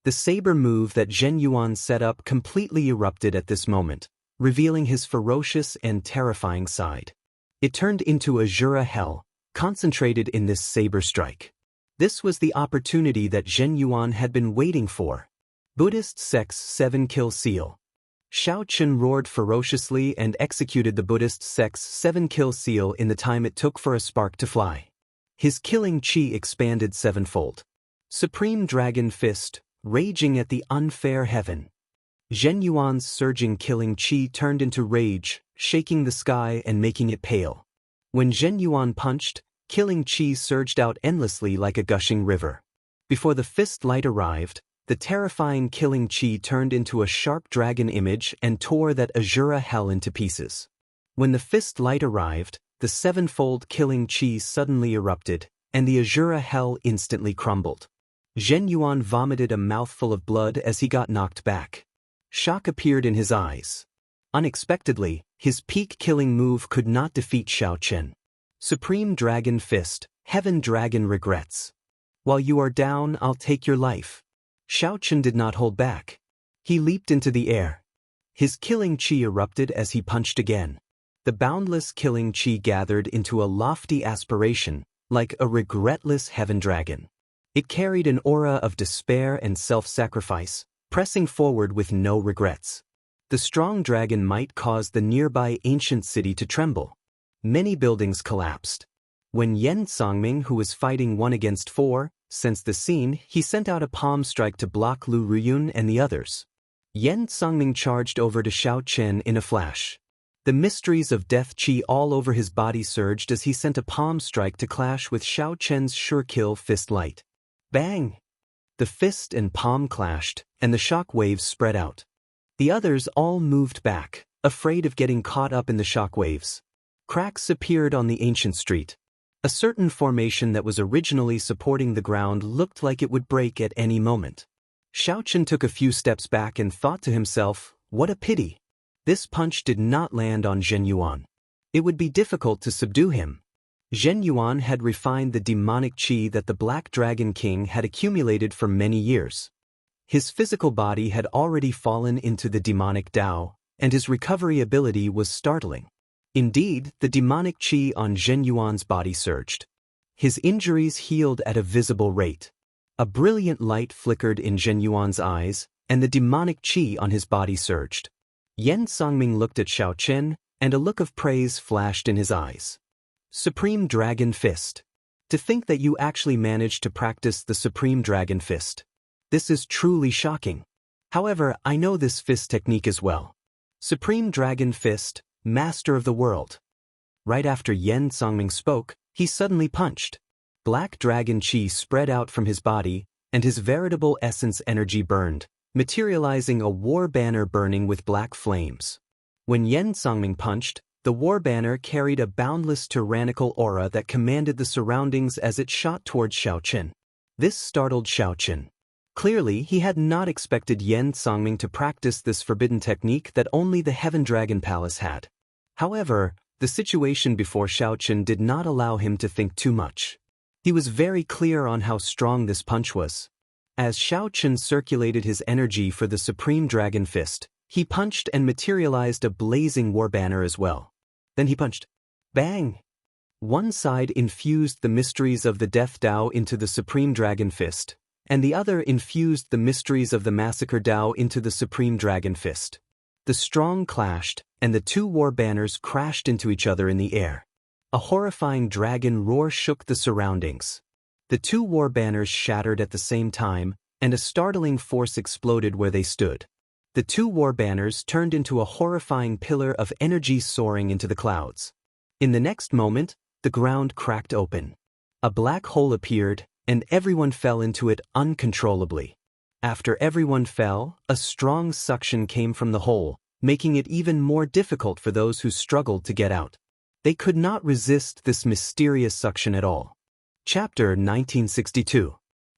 The saber move that Zhen Yuan set up completely erupted at this moment, revealing his ferocious and terrifying side. It turned into Azura Hell, concentrated in this saber strike. This was the opportunity that Zhen Yuan had been waiting for. Buddhist sect's 7-kill seal. Xiaochen roared ferociously and executed the Buddhist sect's 7-kill seal in the time it took for a spark to fly. His killing chi expanded 7-fold. Supreme Dragon Fist, raging at the unfair heaven. Zhen Yuan's surging killing chi turned into rage, shaking the sky and making it pale. When Zhen Yuan punched, killing chi surged out endlessly like a gushing river. Before the fist light arrived, the terrifying killing chi turned into a sharp dragon image and tore that azura hell into pieces. When the fist light arrived, the sevenfold killing chi suddenly erupted, and the azura hell instantly crumbled. Zhen Yuan vomited a mouthful of blood as he got knocked back. Shock appeared in his eyes. Unexpectedly, his peak-killing move could not defeat Xiao Chen. Supreme Dragon Fist, Heaven Dragon regrets. While you are down, I'll take your life. Xiao Chen did not hold back. He leaped into the air. His killing chi erupted as he punched again. The boundless killing chi gathered into a lofty aspiration, like a regretless heaven dragon. It carried an aura of despair and self-sacrifice, pressing forward with no regrets. The strong dragon might caused the nearby ancient city to tremble. Many buildings collapsed. When Yen Songming, who was fighting 1 against 4, sensed the scene, he sent out a palm strike to block Lu Ruyun and the others. Yen Songming charged over to Xiao Chen in a flash. The mysteries of death chi all over his body surged as he sent a palm strike to clash with Xiao Chen's sure-kill fist light. Bang! The fist and palm clashed, and the shock waves spread out. The others all moved back, afraid of getting caught up in the shock waves. Cracks appeared on the ancient street. A certain formation that was originally supporting the ground looked like it would break at any moment. Xiao Chen took a few steps back and thought to himself, what a pity. This punch did not land on Zhen Yuan. It would be difficult to subdue him. Zhen Yuan had refined the demonic chi that the Black Dragon King had accumulated for many years. His physical body had already fallen into the demonic Tao, and his recovery ability was startling. Indeed, the demonic chi on Zhen Yuan's body surged. His injuries healed at a visible rate. A brilliant light flickered in Zhen Yuan's eyes, and the demonic chi on his body surged. Yen Songming looked at Xiao Chen, and a look of praise flashed in his eyes. Supreme Dragon Fist. To think that you actually managed to practice the Supreme Dragon Fist. This is truly shocking. However, I know this fist technique as well. Supreme Dragon Fist, Master of the World. Right after Yen Songming spoke, he suddenly punched. Black dragon chi spread out from his body, and his veritable essence energy burned, materializing a war banner burning with black flames. When Yen Songming punched, the war banner carried a boundless tyrannical aura that commanded the surroundings as it shot towards Xiao Chen. This startled Xiao Chen. Clearly, he had not expected Yen Songming to practice this forbidden technique that only the Heaven Dragon Palace had. However, the situation before Xiao Chen did not allow him to think too much. He was very clear on how strong this punch was. As Xiao Chen circulated his energy for the Supreme Dragon Fist, he punched and materialized a blazing war banner as well. Then he punched. Bang! One side infused the mysteries of the Death Tao into the Supreme Dragon Fist, and the other infused the mysteries of the Massacre Tao into the Supreme Dragon Fist. The strong clashed, and the two war banners crashed into each other in the air. A horrifying dragon roar shook the surroundings. The two war banners shattered at the same time, and a startling force exploded where they stood. The two war banners turned into a horrifying pillar of energy soaring into the clouds. In the next moment, the ground cracked open. A black hole appeared, and everyone fell into it uncontrollably. After everyone fell, a strong suction came from the hole, making it even more difficult for those who struggled to get out. They could not resist this mysterious suction at all. Chapter 1962.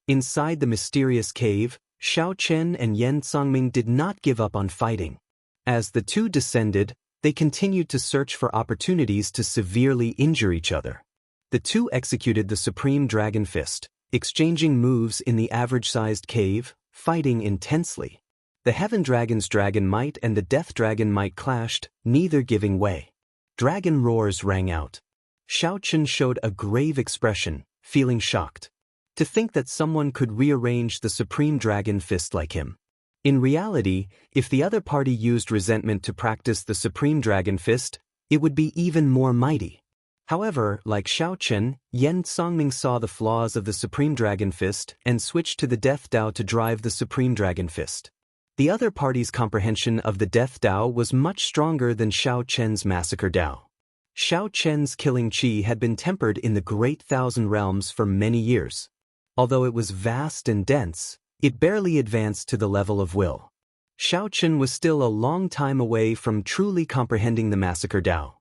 Inside the mysterious cave, Xiao Chen and Yen Songming did not give up on fighting. As the two descended, they continued to search for opportunities to severely injure each other. The two executed the Supreme Dragon Fist, exchanging moves in the average-sized cave, fighting intensely. The Heaven Dragon's Dragon Might and the Death Dragon Might clashed, neither giving way. Dragon roars rang out. Xiao Chen showed a grave expression, feeling shocked. To think that someone could rearrange the Supreme Dragon Fist like him. In reality, if the other party used resentment to practice the Supreme Dragon Fist, it would be even more mighty. However, like Xiao Chen, Yen Songming saw the flaws of the Supreme Dragon Fist and switched to the Death Tao to drive the Supreme Dragon Fist. The other party's comprehension of the Death Tao was much stronger than Xiao Chen's Massacre Tao. Xiao Chen's killing qi had been tempered in the Great Thousand Realms for many years. Although it was vast and dense, it barely advanced to the level of will. Xiao Chen was still a long time away from truly comprehending the Massacre Tao.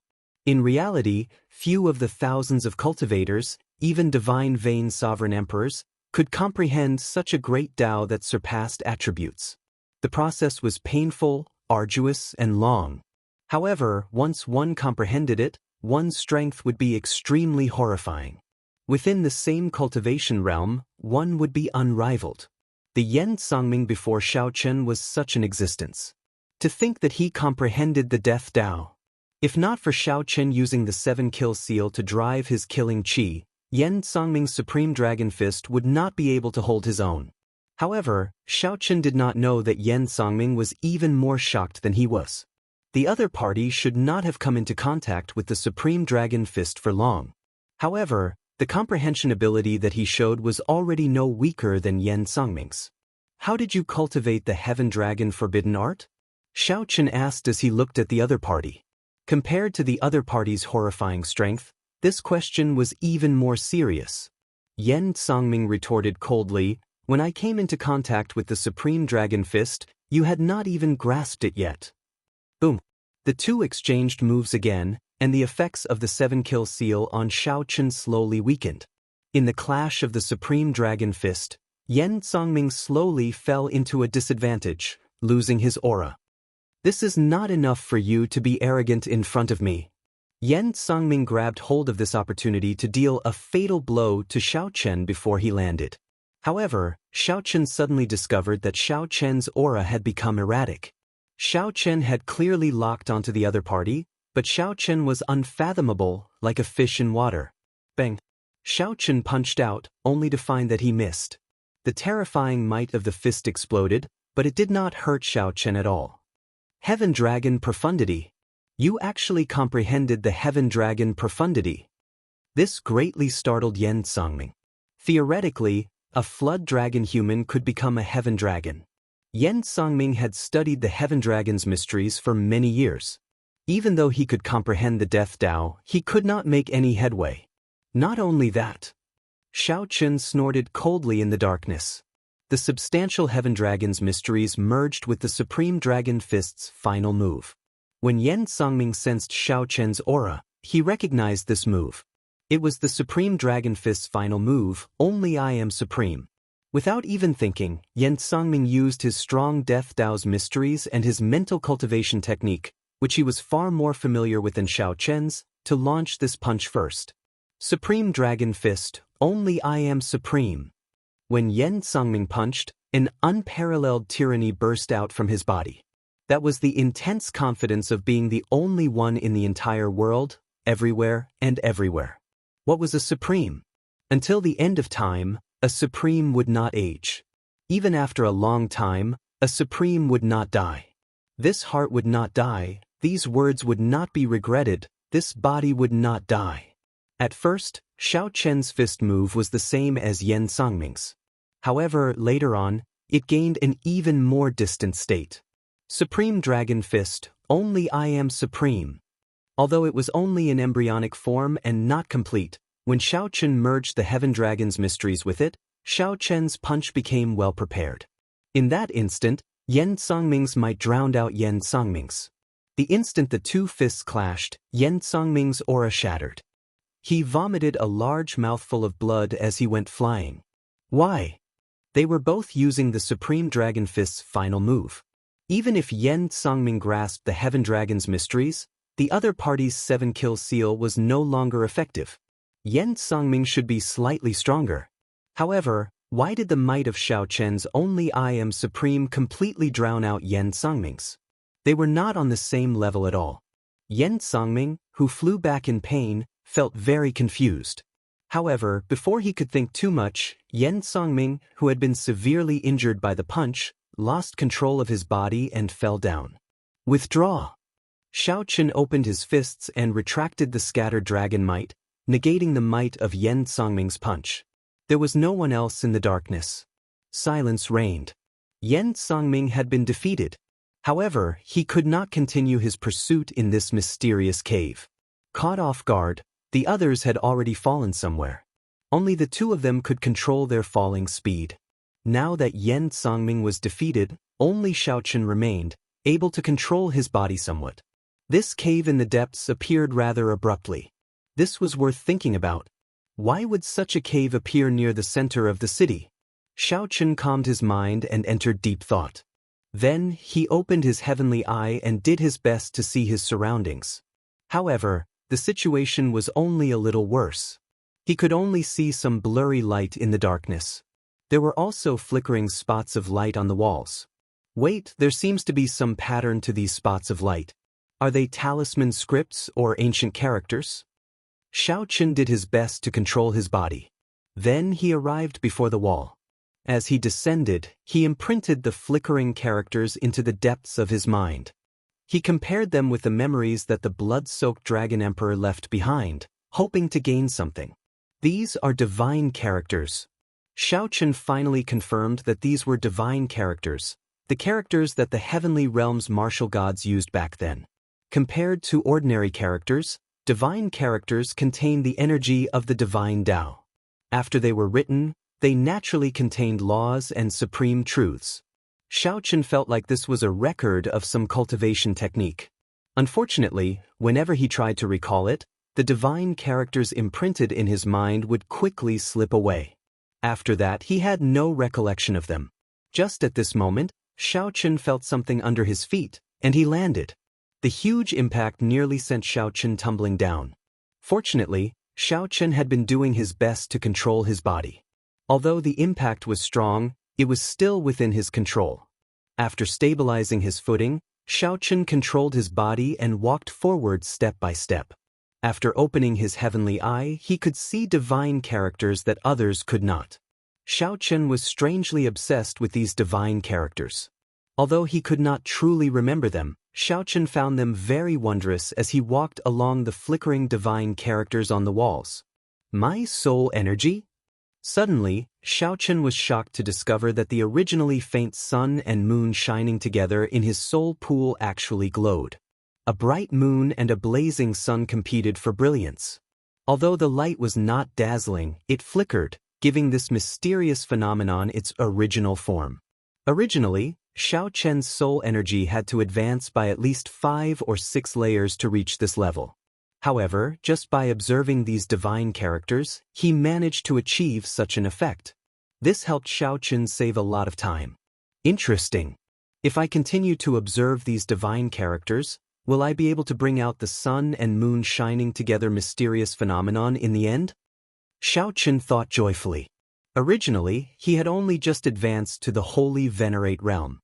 In reality, few of the thousands of cultivators, even divine vein sovereign emperors, could comprehend such a great Tao that surpassed attributes. The process was painful, arduous, and long. However, once one comprehended it, one's strength would be extremely horrifying. Within the same cultivation realm, one would be unrivaled. The Yen Songming before Xiao Chen was such an existence. To think that he comprehended the death Tao. If not for Xiao Chen using the 7-kill seal to drive his killing qi, Yen Songming's Supreme Dragon Fist would not be able to hold his own. However, Xiao Chen did not know that Yen Songming was even more shocked than he was. The other party should not have come into contact with the Supreme Dragon Fist for long. However, the comprehension ability that he showed was already no weaker than Yen Songming's. How did you cultivate the Heaven Dragon Forbidden Art? Xiao Chen asked as he looked at the other party. Compared to the other party's horrifying strength, this question was even more serious. Yen Songming retorted coldly, "When I came into contact with the Supreme Dragon Fist, you had not even grasped it yet." Boom. The two exchanged moves again, and the effects of the 7-kill seal on Xiao Chen slowly weakened. In the clash of the Supreme Dragon Fist, Yen Songming slowly fell into a disadvantage, losing his aura. "This is not enough for you to be arrogant in front of me." Yen Songming grabbed hold of this opportunity to deal a fatal blow to Xiao Chen before he landed. However, Xiao Chen suddenly discovered that Xiao Chen's aura had become erratic. Xiao Chen had clearly locked onto the other party, but Xiao Chen was unfathomable, like a fish in water. Bang! Xiao Chen punched out, only to find that he missed. The terrifying might of the fist exploded, but it did not hurt Xiao Chen at all. Heaven Dragon Profundity. You actually comprehended the Heaven Dragon Profundity. This greatly startled Yen Songming. Theoretically, a flood dragon human could become a heaven dragon. Yen Songming had studied the Heaven Dragon's mysteries for many years. Even though he could comprehend the Death Tao, he could not make any headway. Not only that. Xiao Chen snorted coldly in the darkness. The substantial Heaven Dragon's mysteries merged with the Supreme Dragon Fist's final move. When Yen Songming sensed Xiao Chen's aura, he recognized this move. It was the Supreme Dragon Fist's final move, "Only I am Supreme." Without even thinking, Yen Songming used his strong Death Tao's mysteries and his mental cultivation technique, which he was far more familiar with than Xiao Chen's, to launch this punch first. Supreme Dragon Fist, "Only I am Supreme." When Yen Songming punched, an unparalleled tyranny burst out from his body. That was the intense confidence of being the only one in the entire world, everywhere and everywhere. What was a supreme? Until the end of time, a supreme would not age. Even after a long time, a supreme would not die. This heart would not die, these words would not be regretted, this body would not die. At first, Xiao Chen's fist move was the same as Yen Songming's. However, later on, it gained an even more distant state. Supreme Dragon Fist, "Only I am Supreme." Although it was only in embryonic form and not complete, when Xiao Chen merged the Heaven Dragon's mysteries with it, Xiao Chen's punch became well prepared. In that instant, Yen Songming's might drowned out Yen Songming's. The instant the two fists clashed, Yen Songming's aura shattered. He vomited a large mouthful of blood as he went flying. Why? They were both using the Supreme Dragon Fist's final move. Even if Yen Songming grasped the Heaven Dragon's mysteries, the other party's 7-kill seal was no longer effective. Yen Songming should be slightly stronger. However, why did the might of Xiao Chen's "Only I am Supreme" completely drown out Yen Songming's? They were not on the same level at all. Yen Songming, who flew back in pain, felt very confused. However, before he could think too much, Yen Songming, who had been severely injured by the punch, lost control of his body and fell down. Withdraw! Xiao Chen opened his fists and retracted the scattered dragon might, negating the might of Yen Songming's punch. There was no one else in the darkness. Silence reigned. Yen Songming had been defeated. However, he could not continue his pursuit in this mysterious cave. Caught off guard, the others had already fallen somewhere. Only the two of them could control their falling speed. Now that Yen Songming was defeated, only Xiaochen remained, able to control his body somewhat. This cave in the depths appeared rather abruptly. This was worth thinking about. Why would such a cave appear near the center of the city? Xiaochen calmed his mind and entered deep thought. Then, he opened his heavenly eye and did his best to see his surroundings. However, the situation was only a little worse. He could only see some blurry light in the darkness. There were also flickering spots of light on the walls. Wait, there seems to be some pattern to these spots of light. Are they talisman scripts or ancient characters? Xiaochen did his best to control his body. Then he arrived before the wall. As he descended, he imprinted the flickering characters into the depths of his mind. He compared them with the memories that the blood-soaked Dragon Emperor left behind, hoping to gain something. These are divine characters. Xiaochen finally confirmed that these were divine characters, the characters that the heavenly realm's martial gods used back then. Compared to ordinary characters, divine characters contain the energy of the divine Tao. After they were written, they naturally contained laws and supreme truths. Xiaochen felt like this was a record of some cultivation technique. Unfortunately, whenever he tried to recall it, the divine characters imprinted in his mind would quickly slip away. After that, he had no recollection of them. Just at this moment, Xiaochen felt something under his feet, and he landed. The huge impact nearly sent Xiaochen tumbling down. Fortunately, Xiaochen had been doing his best to control his body. Although the impact was strong, it was still within his control. After stabilizing his footing, Xiaochen controlled his body and walked forward step by step. After opening his heavenly eye, he could see divine characters that others could not. Xiaochen was strangely obsessed with these divine characters. Although he could not truly remember them, Xiaochen found them very wondrous as he walked along the flickering divine characters on the walls. My soul energy? Suddenly, Xiaochen was shocked to discover that the originally faint sun and moon shining together in his soul pool actually glowed. A bright moon and a blazing sun competed for brilliance. Although the light was not dazzling, it flickered, giving this mysterious phenomenon its original form. Originally, Xiaochen's soul energy had to advance by at least 5 or 6 layers to reach this level. However, just by observing these divine characters, he managed to achieve such an effect. This helped Xiaochen save a lot of time. Interesting. If I continue to observe these divine characters, will I be able to bring out the sun and moon shining together mysterious phenomenon in the end? Xiaochen thought joyfully. Originally, he had only just advanced to the Holy Venerate realm.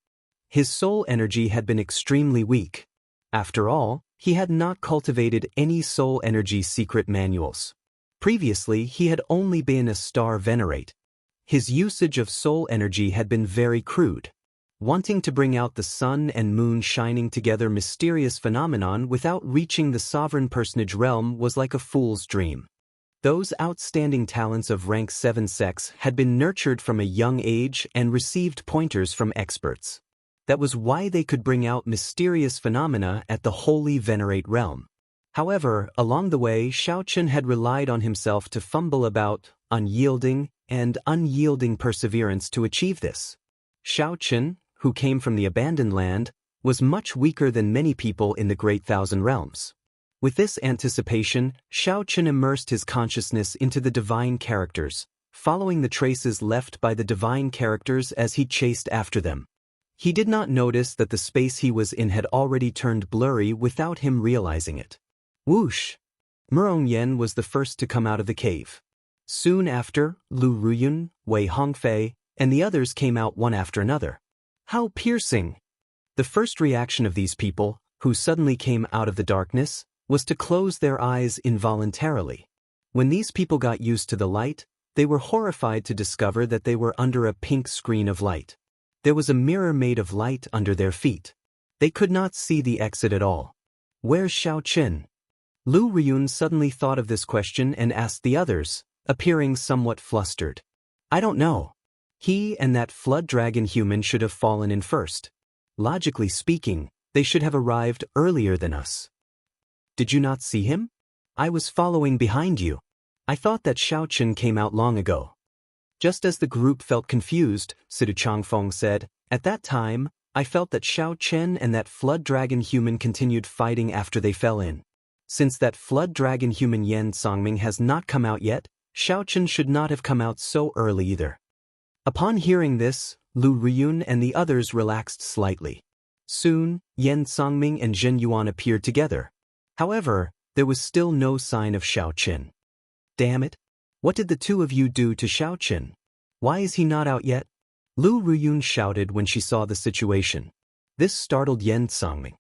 His soul energy had been extremely weak. After all, he had not cultivated any soul energy secret manuals. Previously, he had only been a star venerate. His usage of soul energy had been very crude. Wanting to bring out the sun and moon shining together mysterious phenomenon without reaching the sovereign personage realm was like a fool's dream. Those outstanding talents of rank 7 sex had been nurtured from a young age and received pointers from experts. That was why they could bring out mysterious phenomena at the Holy Venerate realm. However, along the way, Xiaochen had relied on himself to fumble about, unyielding perseverance to achieve this. Xiaochen, who came from the abandoned land, was much weaker than many people in the Great Thousand Realms. With this anticipation, Xiaochen immersed his consciousness into the divine characters, following the traces left by the divine characters as he chased after them. He did not notice that the space he was in had already turned blurry without him realizing it. Whoosh! Murong was the first to come out of the cave. Soon after, Lu Ruyun, Wei Hongfei, and the others came out one after another. How piercing! The first reaction of these people, who suddenly came out of the darkness, was to close their eyes involuntarily. When these people got used to the light, they were horrified to discover that they were under a pink screen of light. There was a mirror made of light under their feet. They could not see the exit at all. Where's Xiaochen? Lu Riyun suddenly thought of this question and asked the others, appearing somewhat flustered. I don't know. He and that flood dragon human should have fallen in first. Logically speaking, they should have arrived earlier than us. Did you not see him? I was following behind you. I thought that Xiaochen came out long ago. Just as the group felt confused, Sidu Changfeng said, at that time, I felt that Xiaochen and that flood dragon human continued fighting after they fell in. Since that flood dragon human Yan Songming has not come out yet, Xiaochen should not have come out so early either. Upon hearing this, Lu Riyun and the others relaxed slightly. Soon, Yan Songming and Zhen Yuan appeared together. However, there was still no sign of Xiaochen. Damn it! What did the two of you do to Xiaochen? Why is he not out yet? Lu Riyun shouted when she saw the situation. This startled Yan Songming.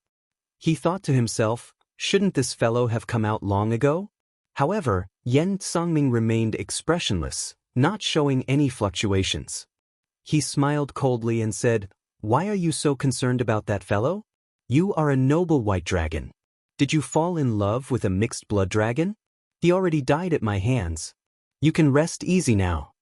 He thought to himself, shouldn't this fellow have come out long ago? However, Yan Songming remained expressionless, not showing any fluctuations. He smiled coldly and said, why are you so concerned about that fellow? You are a noble white dragon. Did you fall in love with a mixed blood dragon? He already died at my hands. You can rest easy now.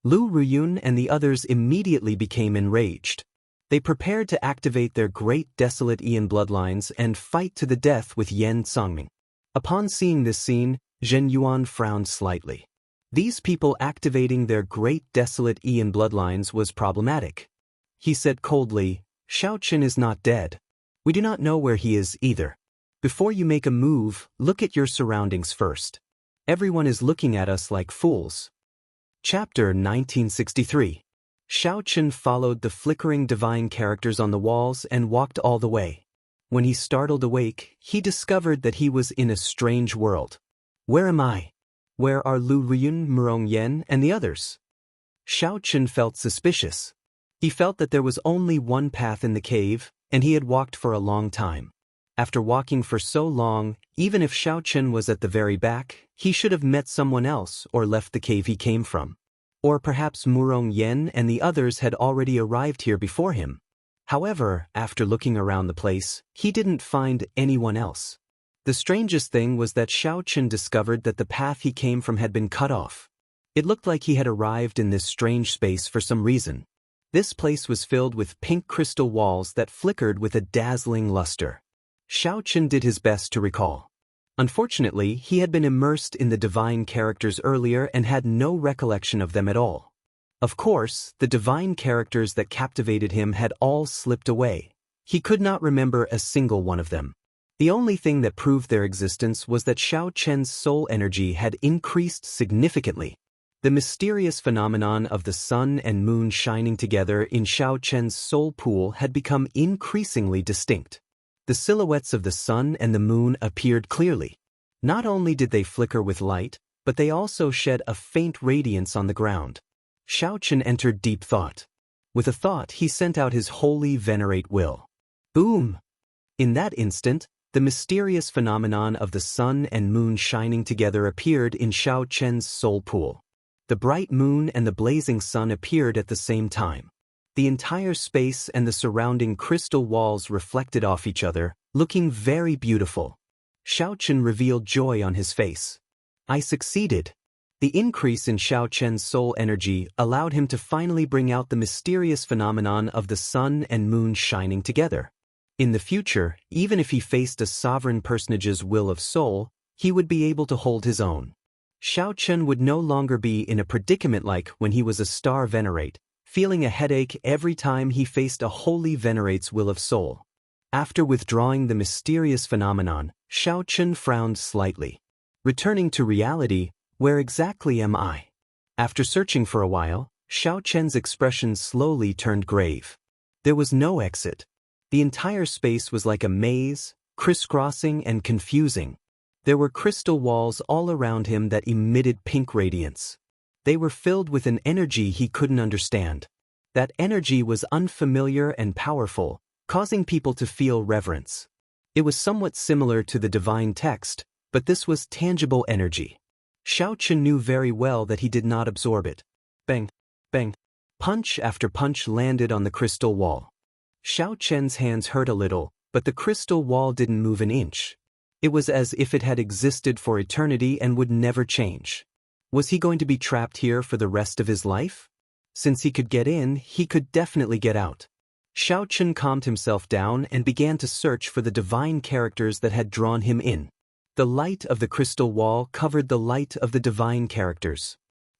Lu Riyun and the others immediately became enraged. They prepared to activate their great desolate Ian bloodlines and fight to the death with Yan Songming. Upon seeing this scene, Zhen Yuan frowned slightly. These people activating their great desolate Ian bloodlines was problematic. He said coldly, Xiaochen is not dead. We do not know where he is either. Before you make a move, look at your surroundings first. Everyone is looking at us like fools. Chapter 1963. Xiaochen followed the flickering divine characters on the walls and walked all the way. When he startled awake, he discovered that he was in a strange world. Where am I? Where are Lu Riyun, Murong Yen, and the others? Xiaochen felt suspicious. He felt that there was only one path in the cave, and he had walked for a long time. After walking for so long, even if Xiaochen was at the very back, he should have met someone else or left the cave he came from. Or perhaps Murong Yen and the others had already arrived here before him. However, after looking around the place, he didn't find anyone else. The strangest thing was that Xiaochen discovered that the path he came from had been cut off. It looked like he had arrived in this strange space for some reason. This place was filled with pink crystal walls that flickered with a dazzling luster. Xiaochen did his best to recall. Unfortunately, he had been immersed in the divine characters earlier and had no recollection of them at all. Of course, the divine characters that captivated him had all slipped away. He could not remember a single one of them. The only thing that proved their existence was that Xiaochen's soul energy had increased significantly. The mysterious phenomenon of the sun and moon shining together in Xiaochen's soul pool had become increasingly distinct. The silhouettes of the sun and the moon appeared clearly. Not only did they flicker with light, but they also shed a faint radiance on the ground. Xiaochen entered deep thought. With a thought, he sent out his holy venerate will. Boom! In that instant, the mysterious phenomenon of the sun and moon shining together appeared in Xiaochen's soul pool. The bright moon and the blazing sun appeared at the same time. The entire space and the surrounding crystal walls reflected off each other, looking very beautiful. Xiaochen revealed joy on his face. I succeeded. The increase in Xiaochen's soul energy allowed him to finally bring out the mysterious phenomenon of the sun and moon shining together. In the future, even if he faced a sovereign personage's will of soul, he would be able to hold his own. Xiaochen would no longer be in a predicament like when he was a star venerate, feeling a headache every time he faced a holy venerate's will of soul. After withdrawing the mysterious phenomenon, Xiaochen frowned slightly. Returning to reality, where exactly am I? After searching for a while, Xiaochen's expression slowly turned grave. There was no exit. The entire space was like a maze, crisscrossing and confusing. There were crystal walls all around him that emitted pink radiance. They were filled with an energy he couldn't understand. That energy was unfamiliar and powerful, causing people to feel reverence. It was somewhat similar to the divine text, but this was tangible energy. Xiaochen knew very well that he did not absorb it. Bang, bang. Punch after punch landed on the crystal wall. Xiaochen's hands hurt a little, but the crystal wall didn't move an inch. It was as if it had existed for eternity and would never change. Was he going to be trapped here for the rest of his life? Since he could get in, he could definitely get out. Xiaochen calmed himself down and began to search for the divine characters that had drawn him in. The light of the crystal wall covered the light of the divine characters.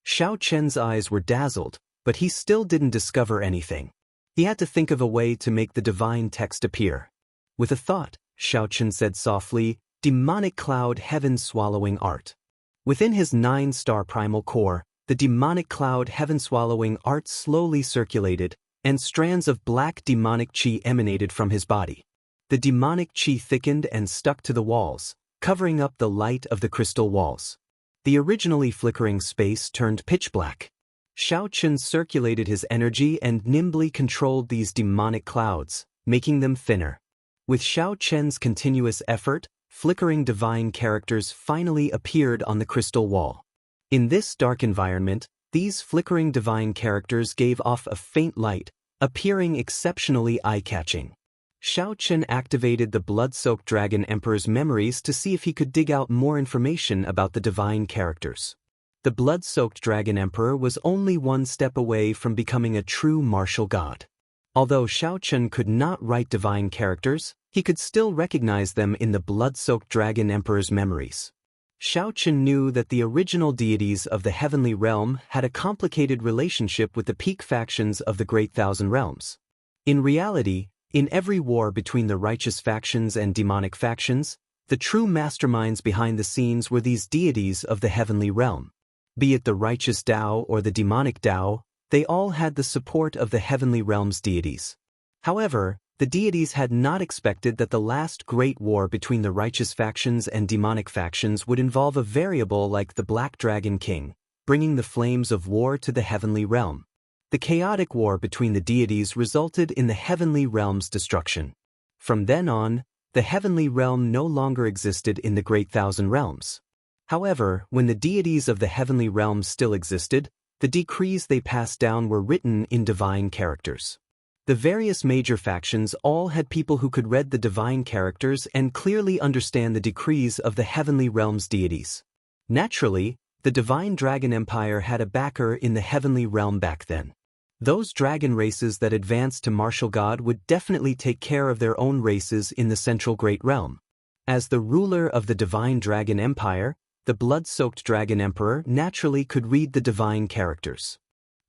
Xiao Chen's eyes were dazzled, but he still didn't discover anything. He had to think of a way to make the divine text appear. With a thought, Xiao Chen said softly, "Demonic cloud heaven swallowing art." Within his 9-star primal core, the demonic cloud heaven swallowing art slowly circulated, and strands of black demonic qi emanated from his body. The demonic qi thickened and stuck to the walls, covering up the light of the crystal walls. The originally flickering space turned pitch black. Xiao Chen circulated his energy and nimbly controlled these demonic clouds, making them thinner. With Xiao Chen's continuous effort, flickering divine characters finally appeared on the crystal wall. In this dark environment, these flickering divine characters gave off a faint light, appearing exceptionally eye-catching. Xiao Chen activated the blood-soaked Dragon Emperor's memories to see if he could dig out more information about the divine characters. The blood-soaked Dragon Emperor was only one step away from becoming a true martial god. Although Xiao Chen could not write divine characters, he could still recognize them in the blood-soaked Dragon Emperor's memories. Xiao Chen knew that the original deities of the heavenly realm had a complicated relationship with the peak factions of the Great Thousand Realms. In reality, in every war between the righteous factions and demonic factions, the true masterminds behind the scenes were these deities of the heavenly realm. Be it the righteous Tao or the demonic Tao, they all had the support of the heavenly realm's deities. However, the deities had not expected that the last great war between the righteous factions and demonic factions would involve a variable like the Black Dragon King, bringing the flames of war to the heavenly realm. The chaotic war between the deities resulted in the heavenly realm's destruction. From then on, the heavenly realm no longer existed in the Great Thousand Realms. However, when the deities of the heavenly realms still existed, the decrees they passed down were written in divine characters. The various major factions all had people who could read the divine characters and clearly understand the decrees of the heavenly realm's deities. Naturally, the divine dragon empire had a backer in the heavenly realm back then. Those dragon races that advanced to martial god would definitely take care of their own races in the central great realm. As the ruler of the divine dragon empire, the blood-soaked dragon emperor naturally could read the divine characters.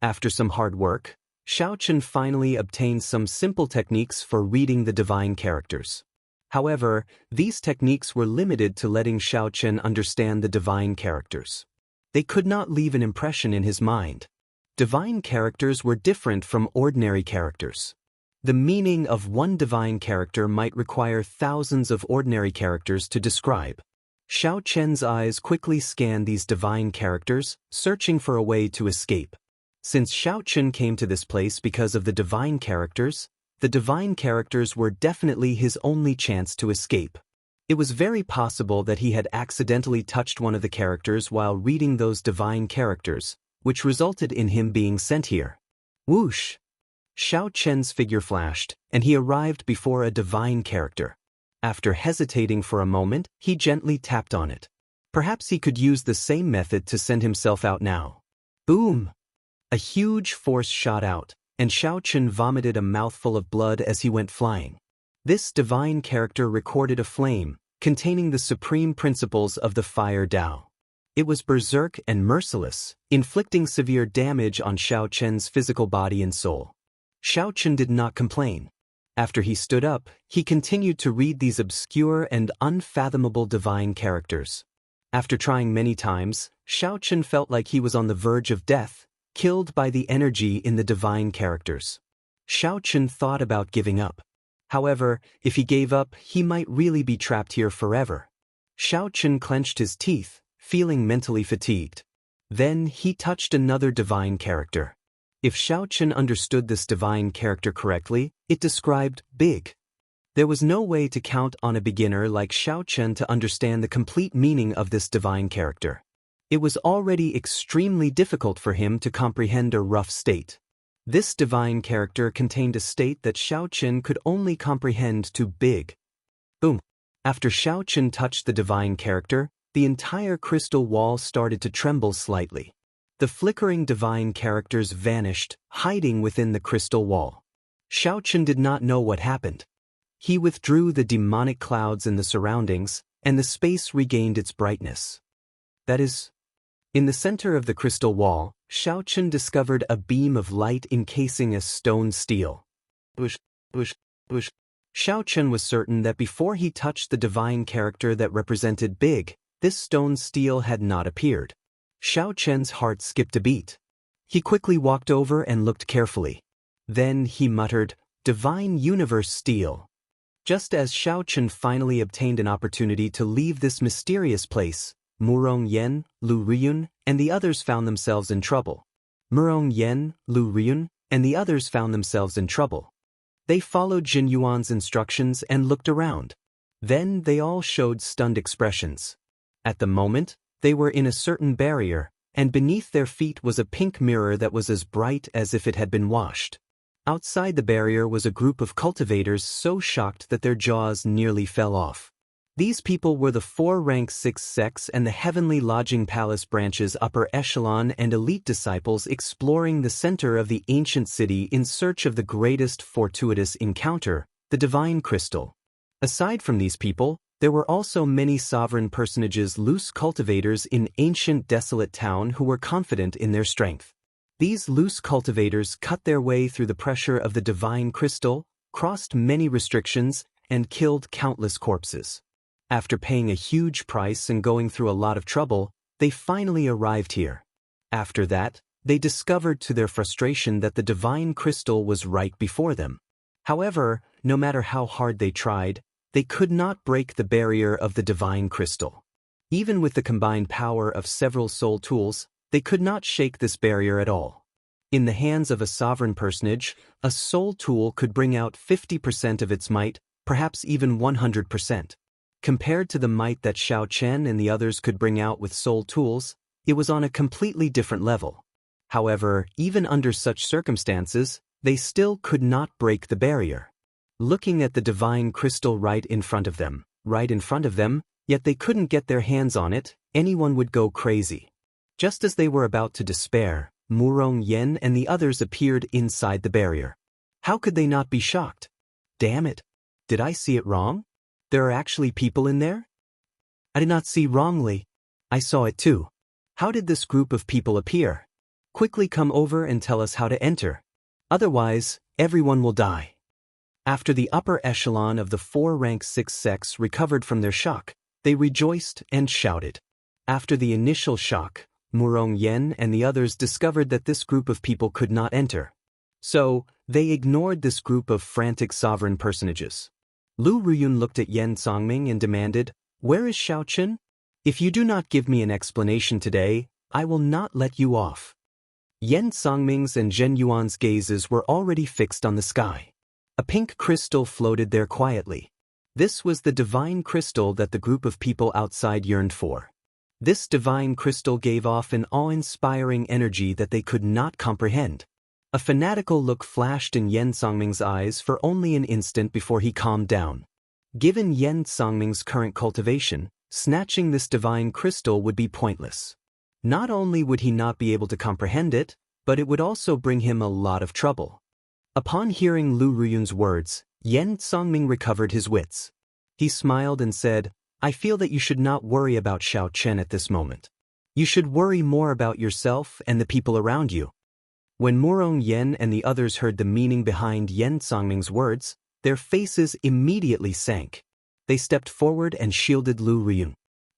After some hard work, Xiao Chen finally obtained some simple techniques for reading the divine characters. However, these techniques were limited to letting Xiao Chen understand the divine characters. They could not leave an impression in his mind. Divine characters were different from ordinary characters. The meaning of one divine character might require thousands of ordinary characters to describe. Xiao Chen's eyes quickly scanned these divine characters, searching for a way to escape. Since Xiao Chen came to this place because of the divine characters were definitely his only chance to escape. It was very possible that he had accidentally touched one of the characters while reading those divine characters, which resulted in him being sent here. Whoosh! Xiao Chen's figure flashed, and he arrived before a divine character. After hesitating for a moment, he gently tapped on it. Perhaps he could use the same method to send himself out now. Boom! A huge force shot out, and Xiao Chen vomited a mouthful of blood as he went flying. This divine character recorded a flame, containing the supreme principles of the Fire Tao. It was berserk and merciless, inflicting severe damage on Xiao Chen's physical body and soul. Xiao Chen did not complain. After he stood up, he continued to read these obscure and unfathomable divine characters. After trying many times, Xiao Chen felt like he was on the verge of death, killed by the energy in the divine characters. Xiao Chen thought about giving up. However, if he gave up, he might really be trapped here forever. Xiao Chen clenched his teeth, feeling mentally fatigued. Then he touched another divine character. If Xiao Chen understood this divine character correctly, it described big. There was no way to count on a beginner like Xiao Chen to understand the complete meaning of this divine character. It was already extremely difficult for him to comprehend a rough state. This divine character contained a state that Xiao Chen could only comprehend to big. Boom! After Xiao Chen touched the divine character, the entire crystal wall started to tremble slightly. The flickering divine characters vanished, hiding within the crystal wall. Xiao Chen did not know what happened. He withdrew the demonic clouds in the surroundings, and the space regained its brightness. That is, in the center of the crystal wall, Xiaochen discovered a beam of light encasing a stone steel. Bush, bush, bush. Xiaochen was certain that before he touched the divine character that represented Big, this stone steel had not appeared. Xiaochen's heart skipped a beat. He quickly walked over and looked carefully. Then he muttered, "Divine Universe Steel." Just as Xiaochen finally obtained an opportunity to leave this mysterious place, Murong Yen, Lu Riyun, and the others found themselves in trouble. Murong Yen, Lu Riyun, and the others found themselves in trouble. They followed Jin Yuan's instructions and looked around. Then they all showed stunned expressions. At the moment, they were in a certain barrier, and beneath their feet was a pink mirror that was as bright as if it had been washed. Outside the barrier was a group of cultivators so shocked that their jaws nearly fell off. These people were the 4 rank 6 sects and the Heavenly Lodging Palace branches upper echelon and elite disciples exploring the center of the ancient city in search of the greatest fortuitous encounter, the divine crystal. Aside from these people, there were also many sovereign personages, loose cultivators in ancient desolate town who were confident in their strength. These loose cultivators cut their way through the pressure of the divine crystal, crossed many restrictions, and killed countless corpses. After paying a huge price and going through a lot of trouble, they finally arrived here. After that, they discovered to their frustration that the divine crystal was right before them. However, no matter how hard they tried, they could not break the barrier of the divine crystal. Even with the combined power of several soul tools, they could not shake this barrier at all. In the hands of a sovereign personage, a soul tool could bring out 50% of its might, perhaps even 100%. Compared to the might that Xiaochen and the others could bring out with soul tools, it was on a completely different level. However, even under such circumstances, they still could not break the barrier. Looking at the divine crystal right in front of them, yet they couldn't get their hands on it, anyone would go crazy. Just as they were about to despair, Murong Yen and the others appeared inside the barrier. How could they not be shocked? Damn it! Did I see it wrong? There are actually people in there? I did not see wrongly. I saw it too. How did this group of people appear? Quickly come over and tell us how to enter. Otherwise, everyone will die. After the upper echelon of the 4 rank 6 sects recovered from their shock, they rejoiced and shouted. After the initial shock, Murong Yen and the others discovered that this group of people could not enter. So, they ignored this group of frantic sovereign personages. Lu Ruyun looked at Yen Songming and demanded, "Where is Xiaochen? If you do not give me an explanation today, I will not let you off." Yen Songming's and Zhen Yuan's gazes were already fixed on the sky. A pink crystal floated there quietly. This was the divine crystal that the group of people outside yearned for. This divine crystal gave off an awe-inspiring energy that they could not comprehend. A fanatical look flashed in Yen Songming's eyes for only an instant before he calmed down. Given Yen Songming's current cultivation, snatching this divine crystal would be pointless. Not only would he not be able to comprehend it, but it would also bring him a lot of trouble. Upon hearing Lu Ruyun's words, Yen Songming recovered his wits. He smiled and said, "I feel that you should not worry about Xiaochen at this moment. You should worry more about yourself and the people around you." When Murong Yen and the others heard the meaning behind Yen Songming's words, their faces immediately sank. They stepped forward and shielded Lu Ruyun.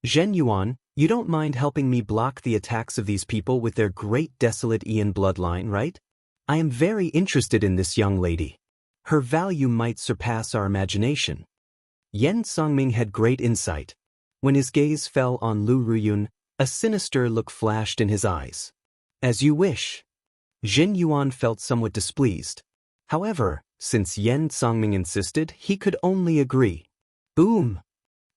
"Zhen Yuan, you don't mind helping me block the attacks of these people with their great desolate Ian bloodline, right? I am very interested in this young lady. Her value might surpass our imagination." Yen Songming had great insight. When his gaze fell on Lu Ruyun, a sinister look flashed in his eyes. "As you wish." Zhen Yuan felt somewhat displeased. However, since Yen Songming insisted, he could only agree. Boom!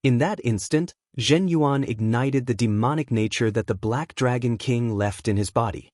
In that instant, Zhen Yuan ignited the demonic nature that the Black Dragon King left in his body.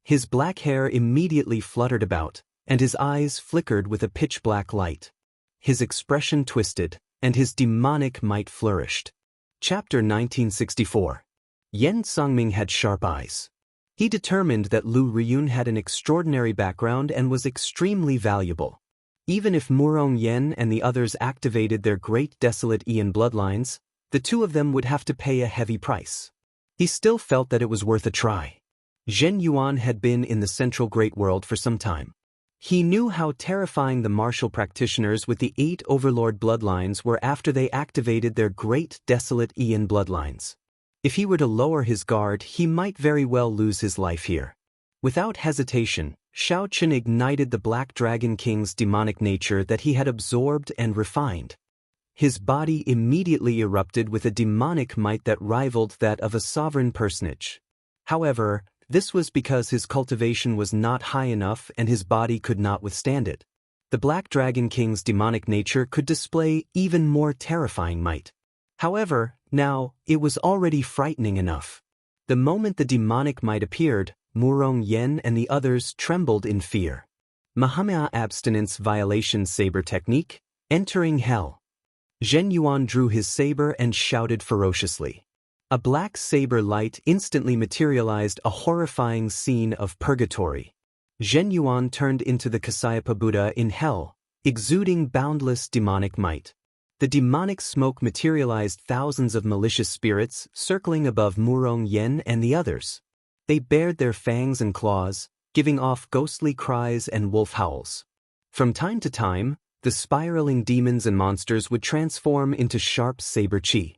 His black hair immediately fluttered about, and his eyes flickered with a pitch-black light. His expression twisted, and his demonic might flourished. Chapter 1964. Yen Songming had sharp eyes. He determined that Lu Ruyun had an extraordinary background and was extremely valuable. Even if Murong Yen and the others activated their great desolate Ian bloodlines, the two of them would have to pay a heavy price. He still felt that it was worth a try. Zhen Yuan had been in the Central Great World for some time. He knew how terrifying the martial practitioners with the 8 overlord bloodlines were after they activated their great desolate Ian bloodlines. If he were to lower his guard, he might very well lose his life here. Without hesitation, Shao Qin ignited the Black Dragon King's demonic nature that he had absorbed and refined. His body immediately erupted with a demonic might that rivaled that of a sovereign personage. However, this was because his cultivation was not high enough and his body could not withstand it. The Black Dragon King's demonic nature could display even more terrifying might. However, now, it was already frightening enough. The moment the demonic might appeared, Murong Yen and the others trembled in fear. Mahamaya Abstinence Violation Saber Technique, Entering Hell. Zhen Yuan drew his saber and shouted ferociously. A black saber light instantly materialized, a horrifying scene of purgatory. Zhen Yuan turned into the Kasayapa Buddha in hell, exuding boundless demonic might. The demonic smoke materialized thousands of malicious spirits circling above Murong Yen and the others. They bared their fangs and claws, giving off ghostly cries and wolf howls. From time to time, the spiraling demons and monsters would transform into sharp saber chi.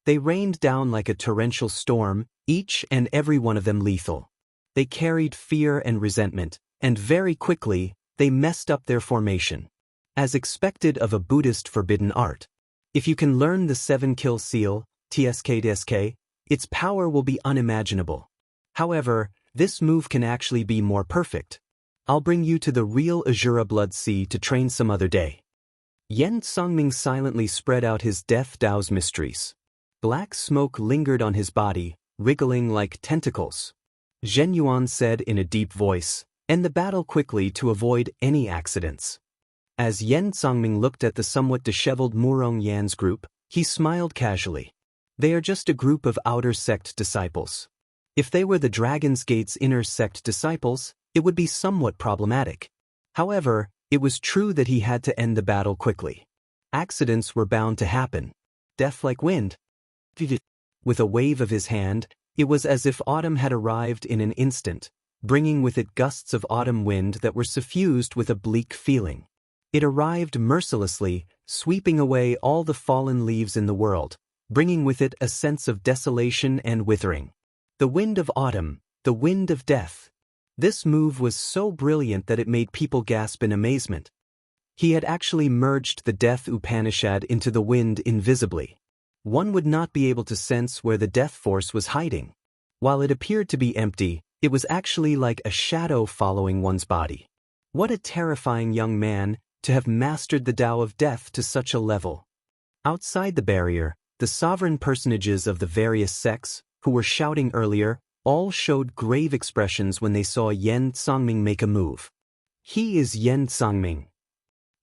They rained down like a torrential storm, each and every one of them lethal. They carried fear and resentment, and very quickly, they messed up their formation. As expected of a Buddhist forbidden art. If you can learn the 7-kill seal, TSK, its power will be unimaginable. However, this move can actually be more perfect. I'll bring you to the real Azura Blood Sea to train some other day. Yen Songming silently spread out his death Dao's mysteries. Black smoke lingered on his body, wriggling like tentacles. Zhen Yuan said in a deep voice, "End the battle quickly to avoid any accidents." As Yen Songming looked at the somewhat disheveled Murong Yan's group, he smiled casually. They are just a group of outer sect disciples. If they were the Dragon's Gate's inner sect disciples, it would be somewhat problematic. However, it was true that he had to end the battle quickly. Accidents were bound to happen. Death like wind. With a wave of his hand, it was as if autumn had arrived in an instant, bringing with it gusts of autumn wind that were suffused with a bleak feeling. It arrived mercilessly, sweeping away all the fallen leaves in the world, bringing with it a sense of desolation and withering. The wind of autumn, the wind of death. This move was so brilliant that it made people gasp in amazement. He had actually merged the Death Upanishad into the wind invisibly. One would not be able to sense where the death force was hiding. While it appeared to be empty, it was actually like a shadow following one's body. What a terrifying young man to have mastered the Tao of death to such a level. Outside the barrier, the sovereign personages of the various sects, who were shouting earlier, all showed grave expressions when they saw Yen Songming make a move. He is Yen Songming.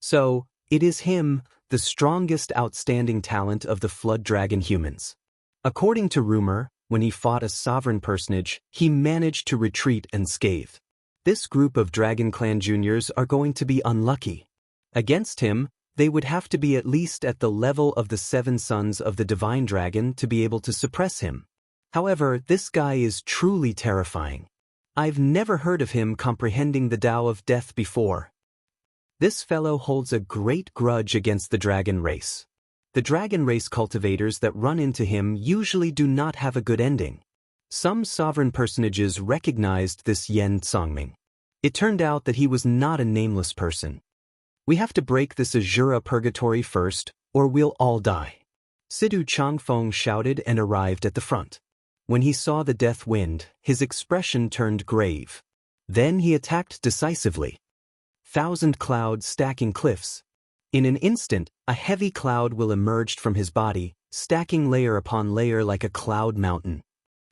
So, it is him, the strongest outstanding talent of the Flood Dragon humans. According to rumor, when he fought a sovereign personage, he managed to retreat unscathed. This group of Dragon Clan juniors are going to be unlucky. Against him, they would have to be at least at the level of the 7 sons of the Divine Dragon to be able to suppress him. However, this guy is truly terrifying. I've never heard of him comprehending the Tao of death before. This fellow holds a great grudge against the dragon race. The dragon race cultivators that run into him usually do not have a good ending. Some sovereign personages recognized this Yen Songming. It turned out that he was not a nameless person. We have to break this Azura purgatory first, or we'll all die. Sidu Changfeng shouted and arrived at the front. When he saw the death wind, his expression turned grave. Then he attacked decisively. 1,000 clouds stacking cliffs. In an instant, a heavy cloud will emerge from his body, stacking layer upon layer like a cloud mountain.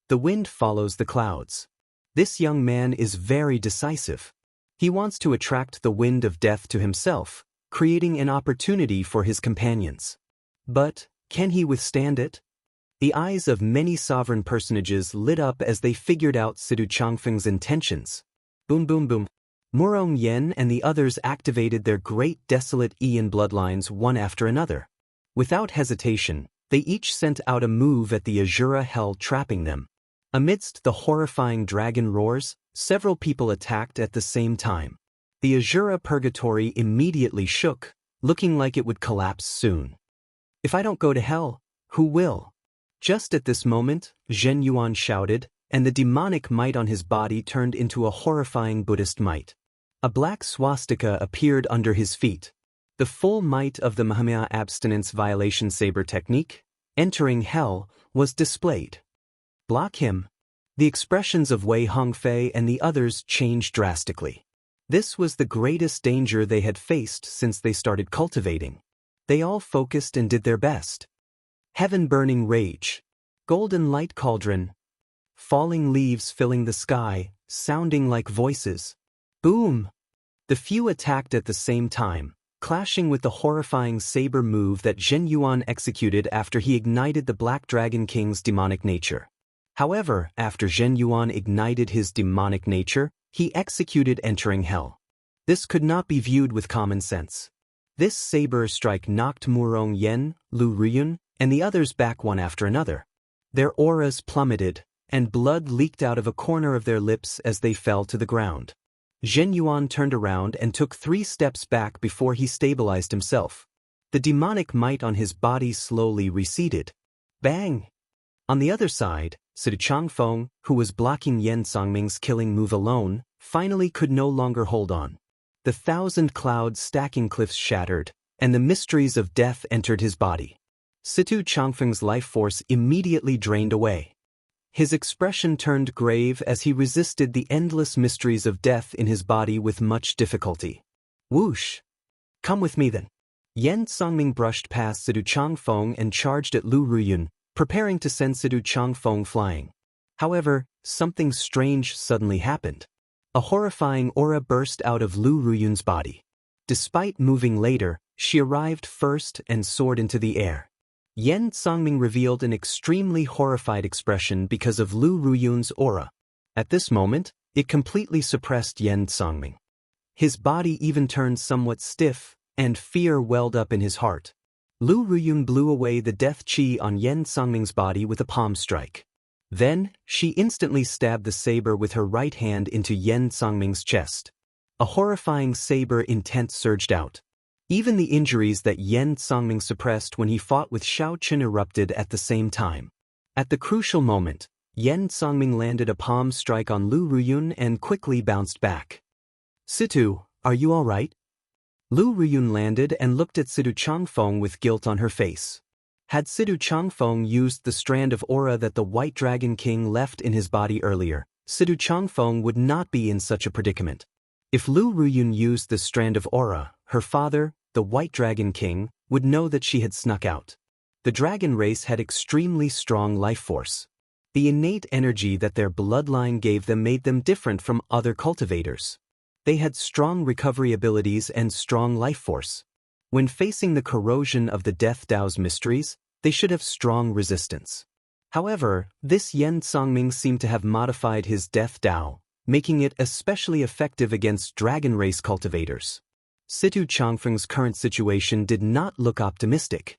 The wind follows the clouds. This young man is very decisive. He wants to attract the wind of death to himself, creating an opportunity for his companions. But, can he withstand it? The eyes of many sovereign personages lit up as they figured out Sidu Changfeng's intentions. Boom boom boom. Murong Yen and the others activated their great desolate Ian bloodlines one after another. Without hesitation, They each sent out a move at the Azura hell, trapping them. Amidst the horrifying dragon roars, several people attacked at the same time. The Azura purgatory immediately shook, looking like it would collapse soon. If I don't go to hell, who will? Just at this moment, Zhen Yuan shouted, and the demonic might on his body turned into a horrifying Buddhist might. A black swastika appeared under his feet. The full might of the Mahamaya abstinence violation saber technique, entering hell, was displayed. Block him. The expressions of Wei Hongfei and the others changed drastically. This was the greatest danger they had faced since they started cultivating. They all focused and did their best. Heaven-burning rage. Golden light cauldron. Falling leaves filling the sky, sounding like voices. Boom! The few attacked at the same time, clashing with the horrifying saber move that Zhen Yuan executed after he ignited the Black Dragon King's demonic nature. However, after Zhen Yuan ignited his demonic nature, he executed entering hell. This could not be viewed with common sense. This saber strike knocked Murong Yen, Lu Ruyun, and the others back one after another. Their auras plummeted, and blood leaked out of a corner of their lips as they fell to the ground. Zhen Yuan turned around and took 3 steps back before he stabilized himself. The demonic might on his body slowly receded. Bang! On the other side, Sidu Changfeng, who was blocking Yan Songming's killing move alone, finally could no longer hold on. The 1,000 clouds stacking cliffs shattered, and the mysteries of death entered his body. Situ Changfeng's life force immediately drained away. His expression turned grave as he resisted the endless mysteries of death in his body with much difficulty. Whoosh! Come with me then. Yan Songming brushed past Sidu Changfeng and charged at Lu Ruyun, preparing to send Sidu Changfeng flying. However, something strange suddenly happened. A horrifying aura burst out of Lu Ruyun's body. Despite moving later, she arrived first and soared into the air. Yan Songming revealed an extremely horrified expression because of Lu Ruyun's aura. At this moment, it completely suppressed Yan Songming. His body even turned somewhat stiff, and fear welled up in his heart. Lu Ruyun blew away the death chi on Yan Songming's body with a palm strike. Then, she instantly stabbed the saber with her right hand into Yan Songming's chest. A horrifying saber intent surged out. Even the injuries that Yan Songming suppressed when he fought with Shao Qin erupted at the same time. At the crucial moment, Yan Songming landed a palm strike on Lu Ruyun and quickly bounced back. Situ, are you all right? Lu Ruyun landed and looked at Sidu Changfeng with guilt on her face. Had Sidu Changfeng used the strand of aura that the White Dragon King left in his body earlier, Sidu Changfeng would not be in such a predicament. If Lu Ruyun used the strand of aura, her father, the White Dragon King, would know that she had snuck out. The dragon race had extremely strong life force. The innate energy that their bloodline gave them made them different from other cultivators. They had strong recovery abilities and strong life force. When facing the corrosion of the Death Dao's mysteries, they should have strong resistance. However, this Yan Songming seemed to have modified his Death Dao, making it especially effective against dragon race cultivators. Situ Changfeng's current situation did not look optimistic.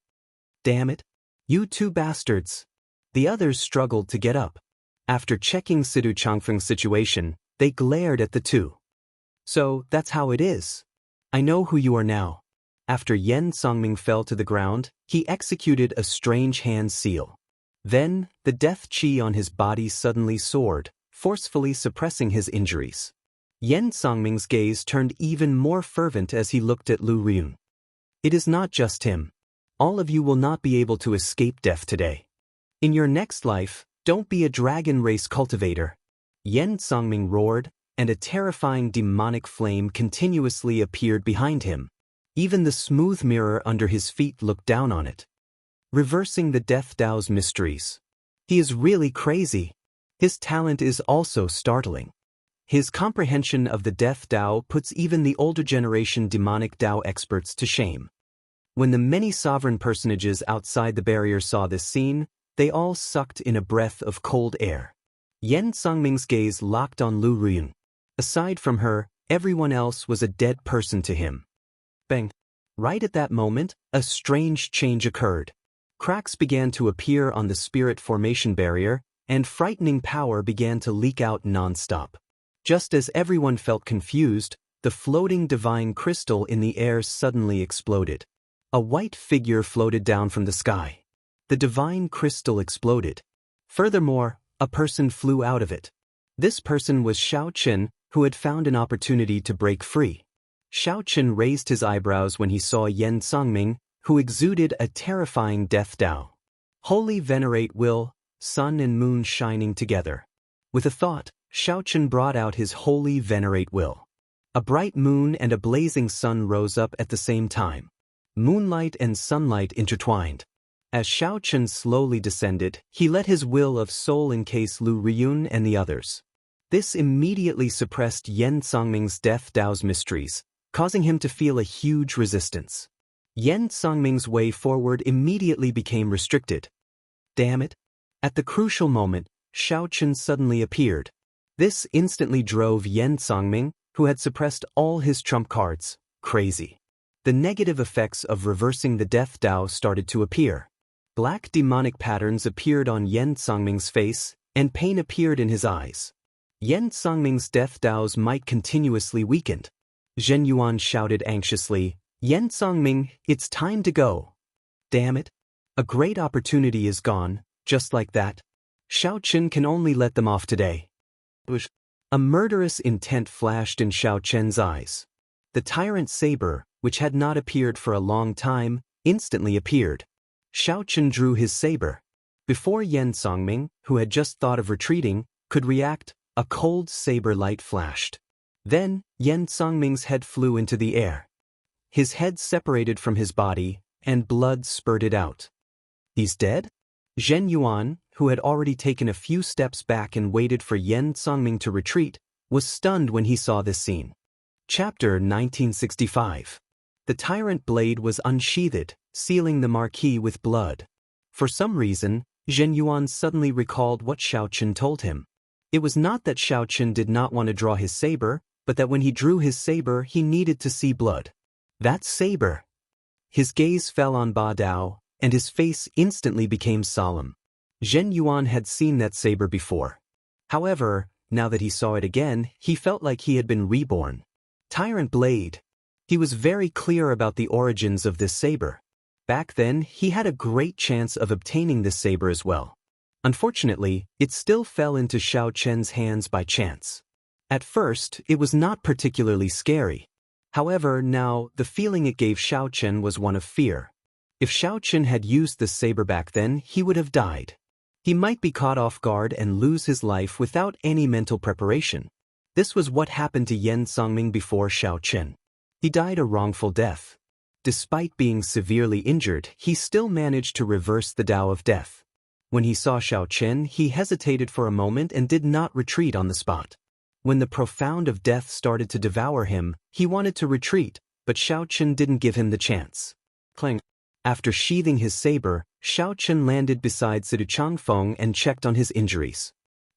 Damn it! You 2 bastards! The others struggled to get up. After checking Situ Changfeng's situation, they glared at the 2. So, that's how it is. I know who you are now. After Yan Songming fell to the ground, he executed a strange hand seal. Then, the death chi on his body suddenly soared, forcefully suppressing his injuries. Yan Songming's gaze turned even more fervent as he looked at Lu Ruyun. It is not just him. All of you will not be able to escape death today. In your next life, don't be a dragon race cultivator. Yan Songming roared, and a terrifying demonic flame continuously appeared behind him. Even the smooth mirror under his feet looked down on it. Reversing the Death Dao's mysteries. He is really crazy. His talent is also startling. His comprehension of the Death Dao puts even the older generation demonic Dao experts to shame. When the many sovereign personages outside the barrier saw this scene, they all sucked in a breath of cold air. Yan Songming's gaze locked on Lu Ruyun. Aside from her, everyone else was a dead person to him. Bang! Right at that moment, a strange change occurred. Cracks began to appear on the spirit formation barrier, and frightening power began to leak out non-stop. Just as everyone felt confused, the floating divine crystal in the air suddenly exploded. A white figure floated down from the sky. The divine crystal exploded. Furthermore, a person flew out of it. This person was Xiao Qin, who had found an opportunity to break free. Xiao Qin raised his eyebrows when he saw Yen Songming, who exuded a terrifying death Dao. Holy venerate will, sun and moon shining together. With a thought, Xiao Qin brought out his holy venerate will. A bright moon and a blazing sun rose up at the same time. Moonlight and sunlight intertwined. As Xiao Qin slowly descended, he let his will of soul encase Lu Riyun and the others. This immediately suppressed Yen Songming's death Dao's mysteries, causing him to feel a huge resistance. Yen Songming's way forward immediately became restricted. Damn it! At the crucial moment, Xiao Qin suddenly appeared. This instantly drove Yen Songming, who had suppressed all his trump cards, crazy. The negative effects of reversing the death Dao started to appear. Black demonic patterns appeared on Yen Songming's face, and pain appeared in his eyes. Yen Songming's death Dao's might continuously weakened. Zhen Yuan shouted anxiously, "Yen Songming, it's time to go." Damn it. A great opportunity is gone, just like that. Xiao Qin can only let them off today. A murderous intent flashed in Xiao Qin's eyes. The tyrant saber, which had not appeared for a long time, instantly appeared. Xiao Qin drew his saber. Before Yen Songming, who had just thought of retreating, could react, a cold saber light flashed. Then, Yen Songming's head flew into the air. His head separated from his body, and blood spurted out. He's dead? Zhen Yuan, who had already taken a few steps back and waited for Yen Songming to retreat, was stunned when he saw this scene. Chapter 1965. The tyrant blade was unsheathed, sealing the marquee with blood. For some reason, Zhen Yuan suddenly recalled what Xiao Qin told him. It was not that Xiao Qin did not want to draw his saber, but that when he drew his saber he needed to see blood. That saber! His gaze fell on Ba Dao, and his face instantly became solemn. Zhen Yuan had seen that saber before. However, now that he saw it again, he felt like he had been reborn. Tyrant blade. He was very clear about the origins of this saber. Back then, he had a great chance of obtaining this saber as well. Unfortunately, it still fell into Xiao Qin's hands by chance. At first, it was not particularly scary. However, now, the feeling it gave Xiao Qin was one of fear. If Xiao Qin had used this saber back then, he would have died. He might be caught off guard and lose his life without any mental preparation. This was what happened to Yen Songming before Xiao Qin. He died a wrongful death. Despite being severely injured, he still managed to reverse the Tao of death. When he saw Xiao Qin, he hesitated for a moment and did not retreat on the spot. When the profound of death started to devour him, he wanted to retreat, but Xiao Qin didn't give him the chance. Clang. After sheathing his saber, Xiao Qin landed beside Sidu Changfeng and checked on his injuries.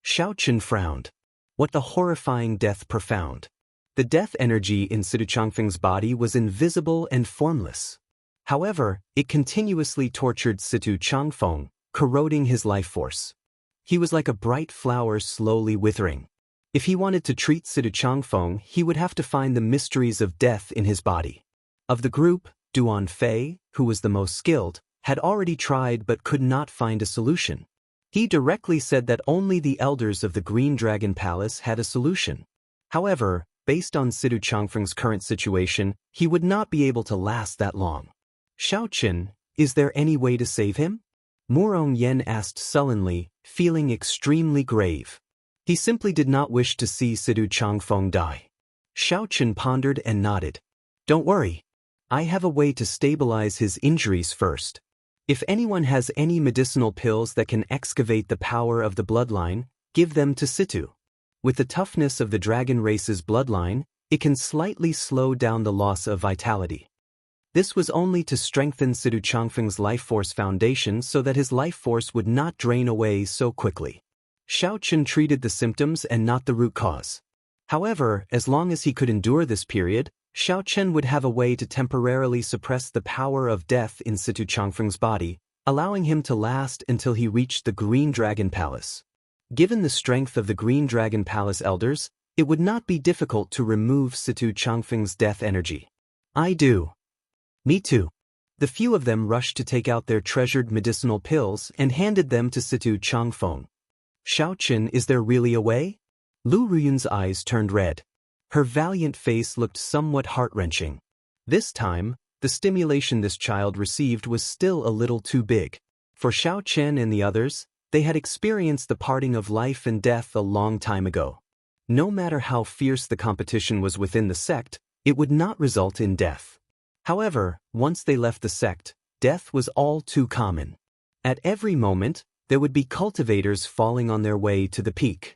Xiao Qin frowned. What the horrifying death profound. The death energy in Sidu Changfeng's body was invisible and formless. However, it continuously tortured Sidu Changfeng, corroding his life force. He was like a bright flower slowly withering. If he wanted to treat Sidu Changfeng, he would have to find the mysteries of death in his body. Of the group, Duan Fei, who was the most skilled, had already tried but could not find a solution. He directly said that only the elders of the Green Dragon Palace had a solution. However, based on Sidu Changfeng's current situation, he would not be able to last that long. Xiao Qin, is there any way to save him? Murong Yen asked sullenly, feeling extremely grave. He simply did not wish to see Sidu Changfeng die. Xiao Qin pondered and nodded. Don't worry. I have a way to stabilize his injuries first. If anyone has any medicinal pills that can excavate the power of the bloodline, give them to Situ. With the toughness of the dragon race's bloodline, it can slightly slow down the loss of vitality. This was only to strengthen Sidu Changfeng's life force foundation so that his life force would not drain away so quickly. Xiao Qin treated the symptoms and not the root cause. However, as long as he could endure this period, Xiao Qin would have a way to temporarily suppress the power of death in Sidu Changfeng's body, allowing him to last until he reached the Green Dragon Palace. Given the strength of the Green Dragon Palace elders, it would not be difficult to remove Situ Changfeng's death energy. I do. Me too. The few of them rushed to take out their treasured medicinal pills and handed them to Situ Changfeng. Xiaoqin, is there really a way? Lu Ruyun's eyes turned red. Her valiant face looked somewhat heart-wrenching. This time, the stimulation this child received was still a little too big. For Xiaoqin and the others, they had experienced the parting of life and death a long time ago. No matter how fierce the competition was within the sect, it would not result in death. However, once they left the sect, death was all too common. At every moment, there would be cultivators falling on their way to the peak.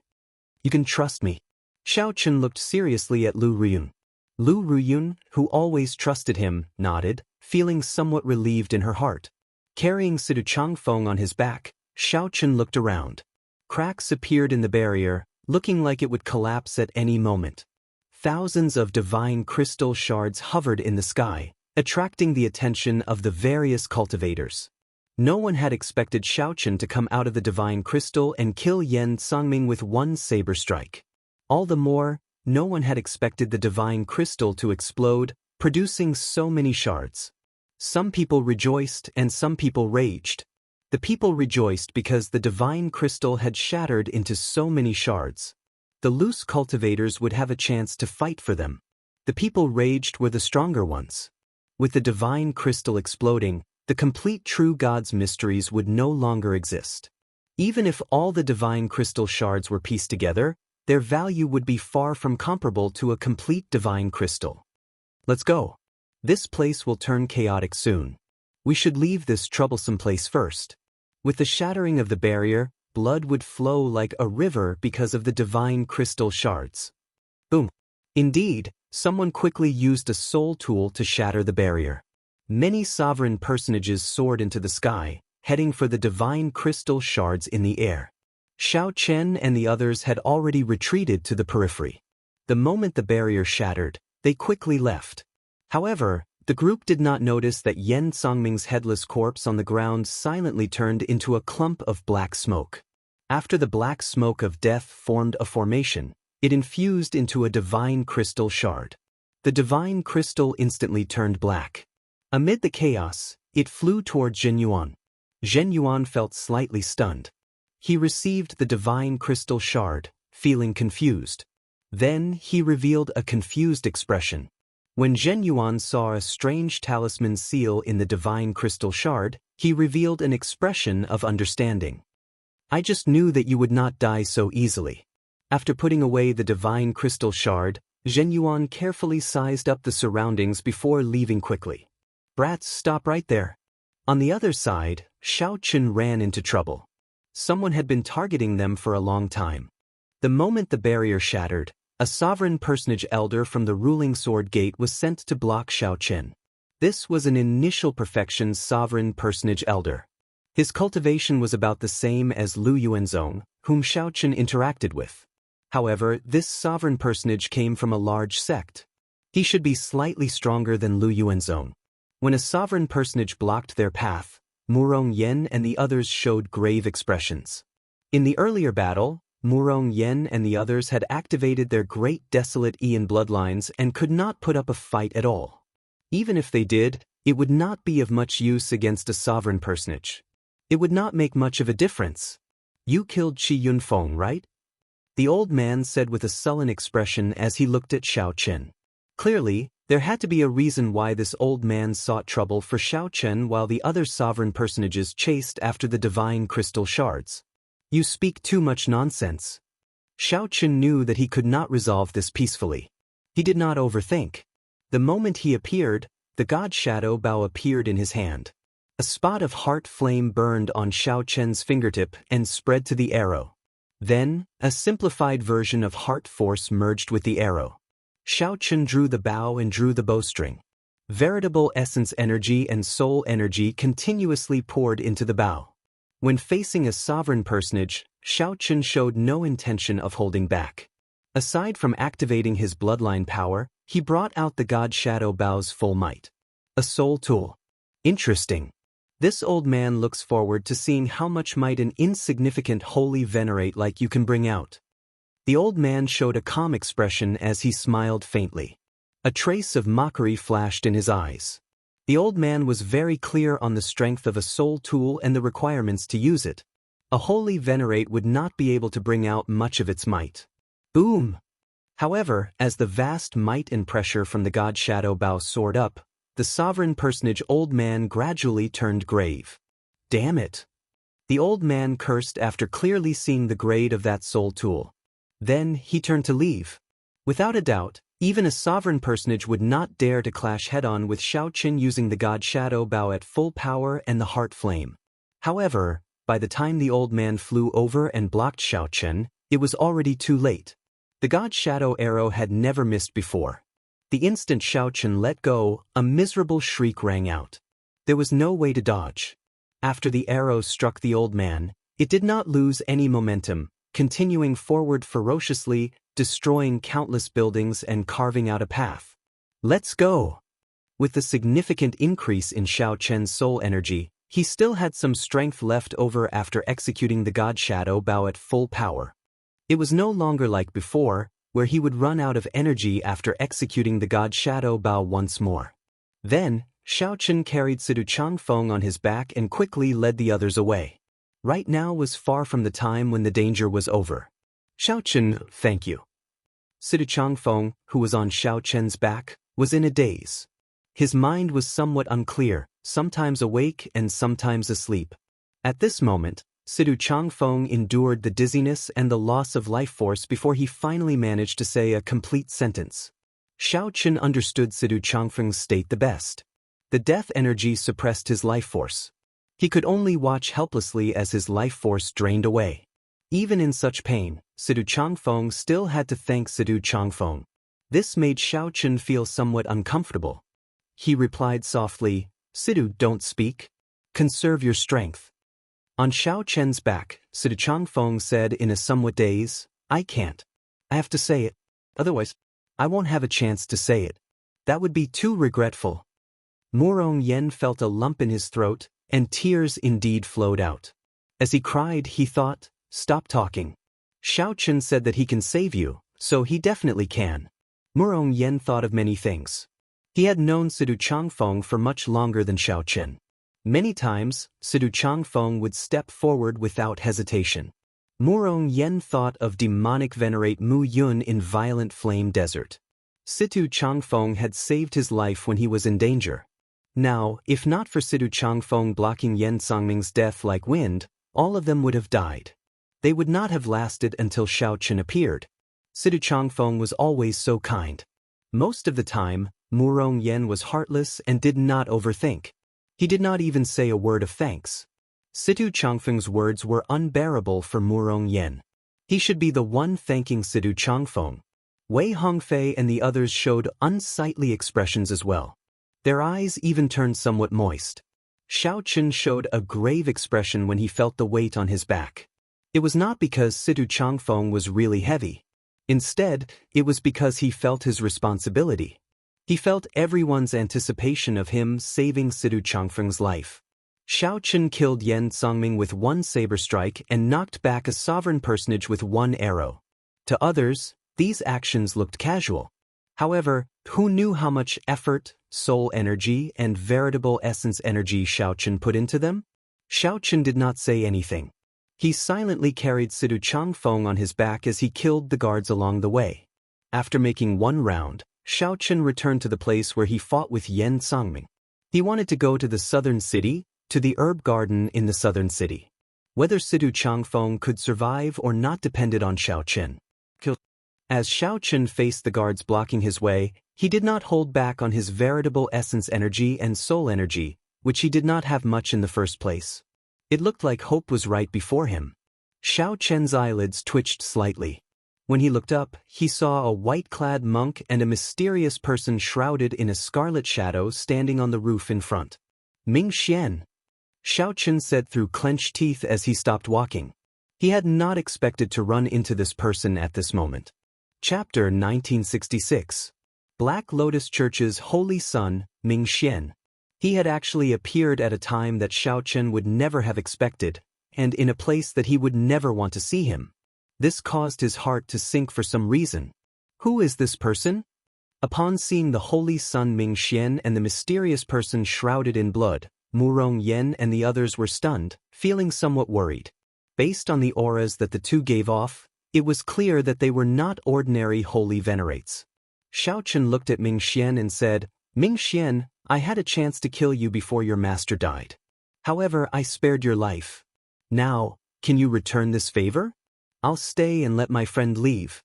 You can trust me. Xiaoqin looked seriously at Lu Ruyun. Lu Ruyun, who always trusted him, nodded, feeling somewhat relieved in her heart. Carrying Situ Changfeng on his back, Xiaoqin looked around. Cracks appeared in the barrier, looking like it would collapse at any moment. Thousands of divine crystal shards hovered in the sky, attracting the attention of the various cultivators. No one had expected Xiaoqin to come out of the divine crystal and kill Yan Songming with one saber strike. All the more, no one had expected the divine crystal to explode, producing so many shards. Some people rejoiced and some people raged. The people rejoiced because the divine crystal had shattered into so many shards. The loose cultivators would have a chance to fight for them. The people raged were the stronger ones. With the divine crystal exploding, the complete true God's mysteries would no longer exist. Even if all the divine crystal shards were pieced together, their value would be far from comparable to a complete divine crystal. Let's go. This place will turn chaotic soon. We should leave this troublesome place first. With the shattering of the barrier, blood would flow like a river because of the divine crystal shards. Boom. Indeed, someone quickly used a soul tool to shatter the barrier. Many sovereign personages soared into the sky, heading for the divine crystal shards in the air. Xiaoqin and the others had already retreated to the periphery. The moment the barrier shattered, they quickly left. However, the group did not notice that Yan Songming's headless corpse on the ground silently turned into a clump of black smoke. After the black smoke of death formed a formation, it infused into a divine crystal shard. The divine crystal instantly turned black. Amid the chaos, it flew toward Zhen Yuan. Zhen Yuan felt slightly stunned. He received the divine crystal shard, feeling confused. Then he revealed a confused expression. When Zhen Yuan saw a strange talisman seal in the divine crystal shard, he revealed an expression of understanding. I just knew that you would not die so easily. After putting away the divine crystal shard, Zhen Yuan carefully sized up the surroundings before leaving quickly. Brats, stop right there. On the other side, Xiaoqin ran into trouble. Someone had been targeting them for a long time. The moment the barrier shattered, a sovereign personage elder from the ruling sword gate was sent to block Xiaoqin. This was an initial perfection sovereign personage elder. His cultivation was about the same as Lu Yuanzong, whom Xiaoqin interacted with. However, this sovereign personage came from a large sect. He should be slightly stronger than Lu Yuanzong. When a sovereign personage blocked their path, Murong Yen and the others showed grave expressions. In the earlier battle, Murong Yen and the others had activated their great desolate Ian bloodlines and could not put up a fight at all. Even if they did, it would not be of much use against a sovereign personage. It would not make much of a difference. You killed Qi Yunfeng, right? The old man said with a sullen expression as he looked at Xiaoqin. Clearly, there had to be a reason why this old man sought trouble for Xiaoqin while the other sovereign personages chased after the divine crystal shards. You speak too much nonsense. Xiaoqin knew that he could not resolve this peacefully. He did not overthink. The moment he appeared, the god shadow bow appeared in his hand. A spot of heart flame burned on Xiaoqin's fingertip and spread to the arrow. Then, a simplified version of heart force merged with the arrow. Xiaoqin drew the bow and drew the bowstring. Veritable essence energy and soul energy continuously poured into the bow. When facing a sovereign personage, Xiaoqin showed no intention of holding back. Aside from activating his bloodline power, he brought out the god shadow bow's full might. A soul tool. Interesting. This old man looks forward to seeing how much might an insignificant holy venerate like you can bring out. The old man showed a calm expression as he smiled faintly. A trace of mockery flashed in his eyes. The old man was very clear on the strength of a soul tool and the requirements to use it. A holy venerate would not be able to bring out much of its might. Boom! However, as the vast might and pressure from the god shadow bow soared up, the sovereign personage old man gradually turned grave. Damn it! The old man cursed after clearly seeing the grade of that soul tool. Then he turned to leave. Without a doubt, even a sovereign personage would not dare to clash head-on with Xiaoqin using the god shadow bow at full power and the heart flame. However, by the time the old man flew over and blocked Xiaoqin, it was already too late. The god shadow arrow had never missed before. The instant Xiaoqin let go, a miserable shriek rang out. There was no way to dodge. After the arrow struck the old man, it did not lose any momentum, continuing forward ferociously, destroying countless buildings and carving out a path. Let's go! With the significant increase in Xiaoqian's soul energy, he still had some strength left over after executing the god shadow bow at full power. It was no longer like before, where he would run out of energy after executing the god shadow bow once more. Then, Xiaoqin carried Sidu Changfeng on his back and quickly led the others away. Right now was far from the time when the danger was over. Xiaoqin, thank you. Sidu Changfeng, who was on Xiaoqian's back, was in a daze. His mind was somewhat unclear, sometimes awake and sometimes asleep. At this moment, Sidu Changfeng endured the dizziness and the loss of life force before he finally managed to say a complete sentence. Xiaoqin understood Sidu Changfeng's state the best. The death energy suppressed his life force. He could only watch helplessly as his life force drained away. Even in such pain, Sidu Changfeng still had to thank Sidu Changfeng. This made Xiaoqin feel somewhat uncomfortable. He replied softly, Sidu, don't speak. Conserve your strength. On Xiaoqian's back, Sidu Changfeng said in a somewhat daze, I can't. I have to say it. Otherwise, I won't have a chance to say it. That would be too regretful. Murong Yen felt a lump in his throat, and tears indeed flowed out. As he cried, he thought, stop talking. Xiaoqin said that he can save you, so he definitely can. Murong Yen thought of many things. He had known Sidu Changfeng for much longer than Xiaoqin. Many times, Sidu Changfeng would step forward without hesitation. Murong Yen thought of demonic venerate Mu Yun in Violent Flame Desert. Sidu Changfeng had saved his life when he was in danger. Now, if not for Sidu Changfeng blocking Yen Songming's death like wind, all of them would have died. They would not have lasted until Xiaoqin appeared. Sidu Changfeng was always so kind. Most of the time, Murong Yen was heartless and did not overthink. He did not even say a word of thanks. Sidu Changfeng's words were unbearable for Murong Yen. He should be the one thanking Sidu Changfeng. Wei Hongfei and the others showed unsightly expressions as well. Their eyes even turned somewhat moist. Xiaoqin showed a grave expression when he felt the weight on his back. It was not because Sidu Changfeng was really heavy. Instead, it was because he felt his responsibility. He felt everyone's anticipation of him saving Sidu Changfeng's life. Xiaoqin killed Yen Songming with one saber strike and knocked back a sovereign personage with one arrow. To others, these actions looked casual. However, who knew how much effort, soul energy, and veritable essence energy Xiaoqin put into them? Xiaoqin did not say anything. He silently carried Sidu Changfeng on his back as he killed the guards along the way. After making one round, Xiaoqin returned to the place where he fought with Yen Songming. He wanted to go to the southern city, to the herb garden in the southern city. Whether Sidu Changfeng could survive or not depended on Xiaoqin. As Xiaoqin faced the guards blocking his way, he did not hold back on his veritable essence energy and soul energy, which he did not have much in the first place. It looked like hope was right before him. Xiaoqian's eyelids twitched slightly. When he looked up, he saw a white-clad monk and a mysterious person shrouded in a scarlet shadow standing on the roof in front. Ming Xian, Xiaoqin said through clenched teeth as he stopped walking. He had not expected to run into this person at this moment. Chapter 1966. Black Lotus Church's Holy Son, Ming Xian. He had actually appeared at a time that Xiao Chen would never have expected, and in a place that he would never want to see him. This caused his heart to sink for some reason. Who is this person? Upon seeing the holy sun Mingxian and the mysterious person shrouded in blood, Mu Rongyan and the others were stunned, feeling somewhat worried. Based on the auras that the two gave off, it was clear that they were not ordinary holy venerates. Xiao Chen looked at Mingxian and said, Mingxian, I had a chance to kill you before your master died. However, I spared your life. Now, can you return this favor? I'll stay and let my friend leave.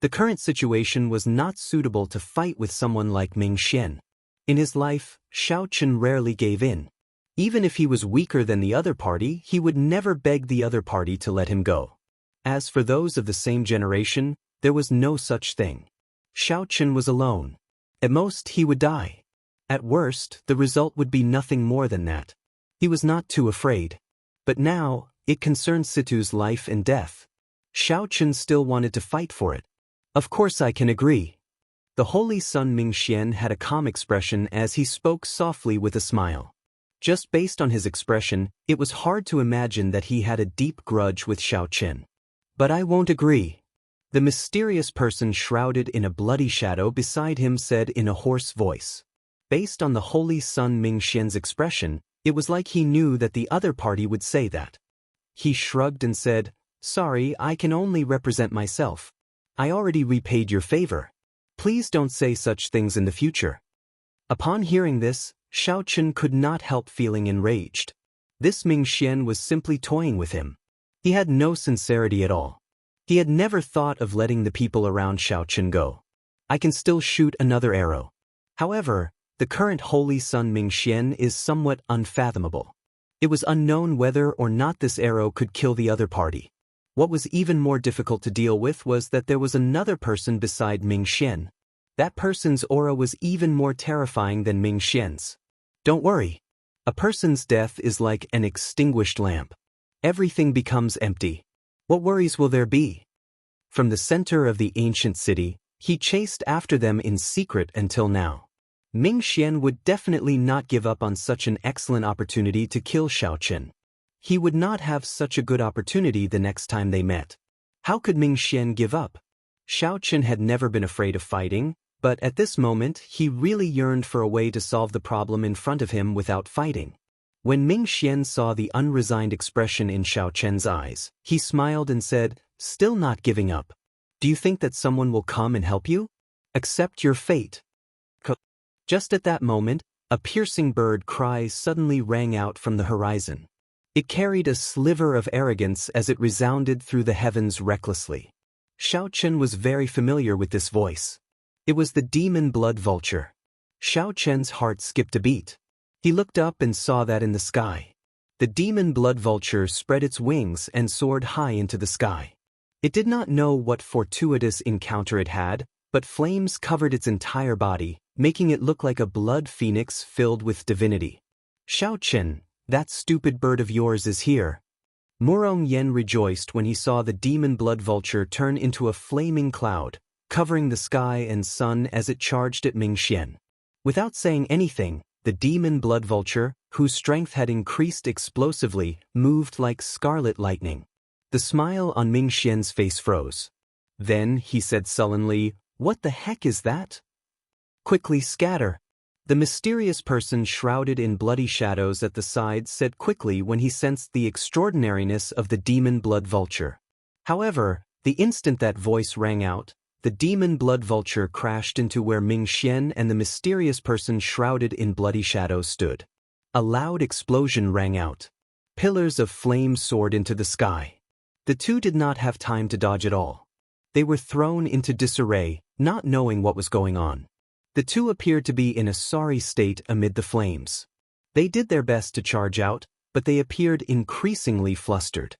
The current situation was not suitable to fight with someone like Mingxian. In his life, Xiao Chen rarely gave in. Even if he was weaker than the other party, he would never beg the other party to let him go. As for those of the same generation, there was no such thing. Xiao Chen was alone. At most, he would die. At worst, the result would be nothing more than that. He was not too afraid. But now, it concerned Situ's life and death. Xiao Chen still wanted to fight for it. Of course I can agree. The holy sun Mingxian had a calm expression as he spoke softly with a smile. Just based on his expression, it was hard to imagine that he had a deep grudge with Xiao Chen. But I won't agree. The mysterious person shrouded in a bloody shadow beside him said in a hoarse voice. Based on the holy sun Mingxian's expression, it was like he knew that the other party would say that. He shrugged and said, Sorry, I can only represent myself. I already repaid your favor. Please don't say such things in the future. Upon hearing this, Xiao Chen could not help feeling enraged. This Mingxian was simply toying with him. He had no sincerity at all. He had never thought of letting the people around Xiao Chen go. I can still shoot another arrow. However, the current holy sun Mingxian is somewhat unfathomable. It was unknown whether or not this arrow could kill the other party. What was even more difficult to deal with was that there was another person beside Mingxian. That person's aura was even more terrifying than Mingxian's. Don't worry. A person's death is like an extinguished lamp. Everything becomes empty. What worries will there be? From the center of the ancient city, he chased after them in secret until now. Mingxian would definitely not give up on such an excellent opportunity to kill Xiao Chen. He would not have such a good opportunity the next time they met. How could Mingxian give up? Xiao Chen had never been afraid of fighting, but at this moment he really yearned for a way to solve the problem in front of him without fighting. When Mingxian saw the unresigned expression in Xiao Chen's eyes, he smiled and said, Still not giving up. Do you think that someone will come and help you? Accept your fate. Just at that moment, a piercing bird cry suddenly rang out from the horizon. It carried a sliver of arrogance as it resounded through the heavens recklessly. Xiao Chen was very familiar with this voice. It was the demon blood vulture. Xiao Chen's heart skipped a beat. He looked up and saw that in the sky. The demon blood vulture spread its wings and soared high into the sky. It did not know what fortuitous encounter it had, but flames covered its entire body, making it look like a blood phoenix filled with divinity. Xiao Chen, that stupid bird of yours is here. Murong Yen rejoiced when he saw the demon blood vulture turn into a flaming cloud, covering the sky and sun as it charged at Mingxian. Without saying anything, the demon blood vulture, whose strength had increased explosively, moved like scarlet lightning. The smile on Mingxian's face froze. Then he said sullenly, What the heck is that? Quickly scatter. The mysterious person shrouded in bloody shadows at the side said quickly when he sensed the extraordinariness of the demon blood vulture. However, the instant that voice rang out, the demon blood vulture crashed into where Mingxian and the mysterious person shrouded in bloody shadows stood. A loud explosion rang out. Pillars of flame soared into the sky. The two did not have time to dodge at all. They were thrown into disarray, not knowing what was going on. The two appeared to be in a sorry state amid the flames. They did their best to charge out, but they appeared increasingly flustered.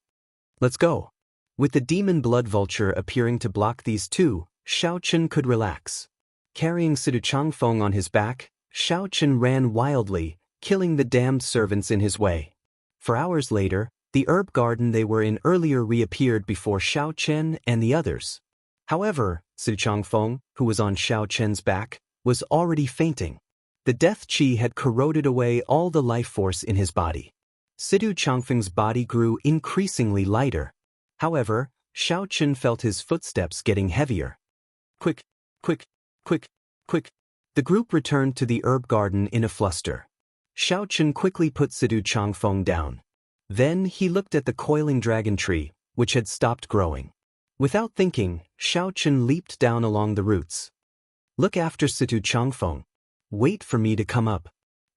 Let's go. With the demon blood vulture appearing to block these two, Xiao Chen could relax. Carrying Sidu Changfeng on his back, Xiao Chen ran wildly, killing the damned servants in his way. For hours later, the herb garden they were in earlier reappeared before Xiao Chen and the others. However, Sidu Changfeng, who was on Xiao Chen's back, was already fainting. The death qi had corroded away all the life force in his body. Sidu Changfeng's body grew increasingly lighter. However, Xiao Chen felt his footsteps getting heavier. Quick, quick, quick, quick. The group returned to the herb garden in a fluster. Xiao Chen quickly put Sidu Changfeng down. Then he looked at the coiling dragon tree, which had stopped growing. Without thinking, Xiao Chen leaped down along the roots. Look after Sidu Changfeng. Wait for me to come up.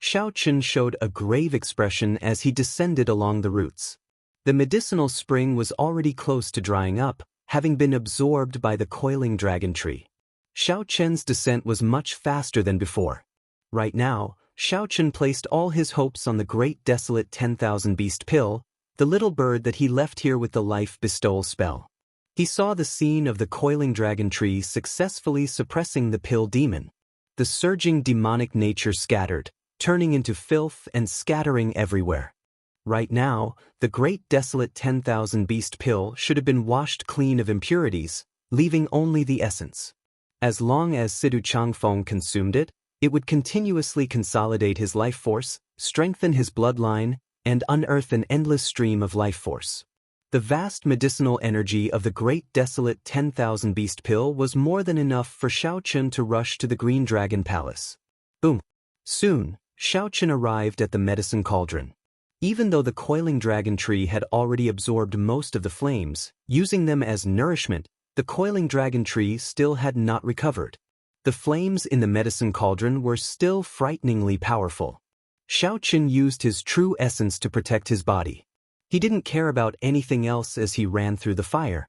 Xiao Chen showed a grave expression as he descended along the roots. The medicinal spring was already close to drying up, having been absorbed by the coiling dragon tree. Xiao Chen's descent was much faster than before. Right now, Xiao Chen placed all his hopes on the great desolate 10,000 beast pill, the little bird that he left here with the life bestowal spell. He saw the scene of the coiling dragon tree successfully suppressing the pill demon. The surging demonic nature scattered, turning into filth and scattering everywhere. Right now, the great desolate 10,000 beast pill should have been washed clean of impurities, leaving only the essence. As long as Sidu Changfeng consumed it, it would continuously consolidate his life force, strengthen his bloodline, and unearth an endless stream of life force. The vast medicinal energy of the great desolate 10,000 beast pill was more than enough for Xiao Chen to rush to the Green Dragon Palace. Boom! Soon, Xiao Chen arrived at the medicine cauldron. Even though the coiling dragon tree had already absorbed most of the flames, using them as nourishment, the coiling dragon tree still had not recovered. The flames in the medicine cauldron were still frighteningly powerful. Xiao Chen used his true essence to protect his body. He didn't care about anything else as he ran through the fire.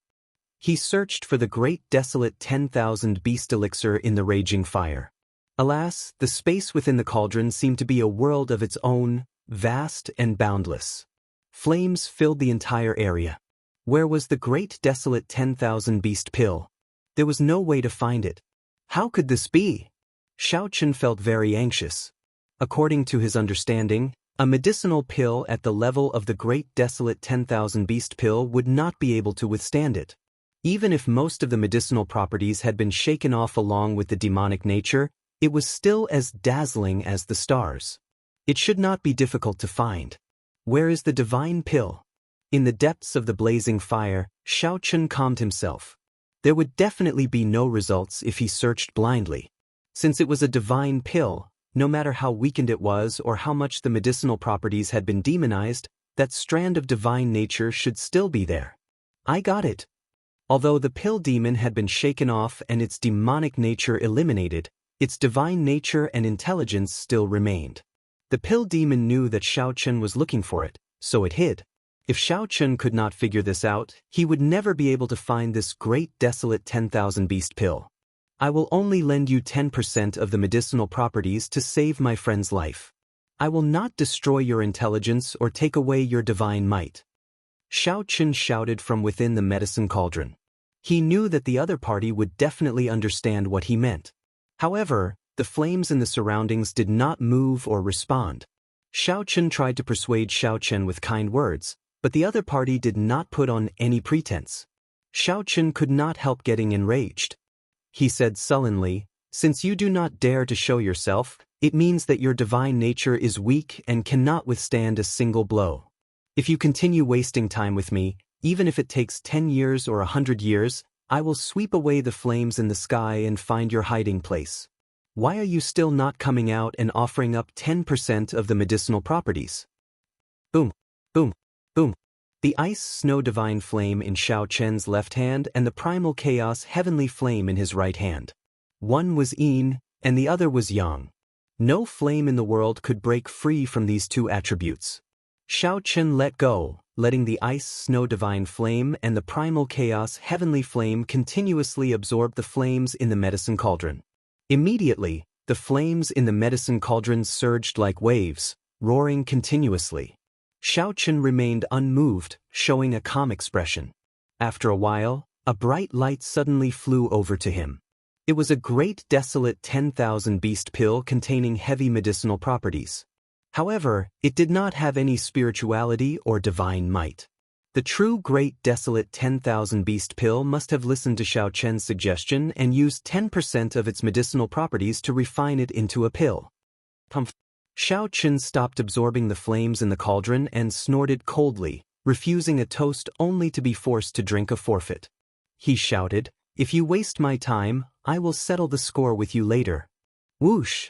He searched for the great desolate 10,000 beast elixir in the raging fire. Alas, the space within the cauldron seemed to be a world of its own, vast and boundless. Flames filled the entire area. Where was the great desolate 10,000 beast pill? There was no way to find it. How could this be? Xiao Chen felt very anxious. According to his understanding, a medicinal pill at the level of the great desolate 10,000 beast pill would not be able to withstand it. Even if most of the medicinal properties had been shaken off along with the demonic nature, it was still as dazzling as the stars. It should not be difficult to find. Where is the divine pill? In the depths of the blazing fire, Xiao Chen calmed himself. There would definitely be no results if he searched blindly. Since it was a divine pill, no matter how weakened it was or how much the medicinal properties had been demonized, that strand of divine nature should still be there. I got it. Although the pill demon had been shaken off and its demonic nature eliminated, its divine nature and intelligence still remained. The pill demon knew that Xiao Chen was looking for it, so it hid. If Xiao Chen could not figure this out, he would never be able to find this great desolate 10,000 beast pill. I will only lend you 10% of the medicinal properties to save my friend's life. I will not destroy your intelligence or take away your divine might. Xiao Chen shouted from within the medicine cauldron. He knew that the other party would definitely understand what he meant. However, the flames in the surroundings did not move or respond. Xiao Chen tried to persuade Xiao Chen with kind words, but the other party did not put on any pretense. Xiao Chen could not help getting enraged. He said sullenly, "Since you do not dare to show yourself, it means that your divine nature is weak and cannot withstand a single blow. If you continue wasting time with me, even if it takes 10 years or 100 years, I will sweep away the flames in the sky and find your hiding place. Why are you still not coming out and offering up 10% of the medicinal properties?" Boom, boom, boom. The ice snow divine flame in Xiao Chen's left hand and the primal chaos heavenly flame in his right hand. One was yin, and the other was yang. No flame in the world could break free from these two attributes. Xiao Chen let go, letting the ice snow divine flame and the primal chaos heavenly flame continuously absorb the flames in the medicine cauldron. Immediately, the flames in the medicine cauldron surged like waves, roaring continuously. Xiao Chen remained unmoved, showing a calm expression. After a while, a bright light suddenly flew over to him. It was a great desolate 10,000 beast pill containing heavy medicinal properties. However, it did not have any spirituality or divine might. The true great desolate 10,000 beast pill must have listened to Xiao Chen's suggestion and used 10% of its medicinal properties to refine it into a pill. Pumph. Xiao Qin stopped absorbing the flames in the cauldron and snorted coldly, refusing a toast only to be forced to drink a forfeit. He shouted, "If you waste my time, I will settle the score with you later." Whoosh!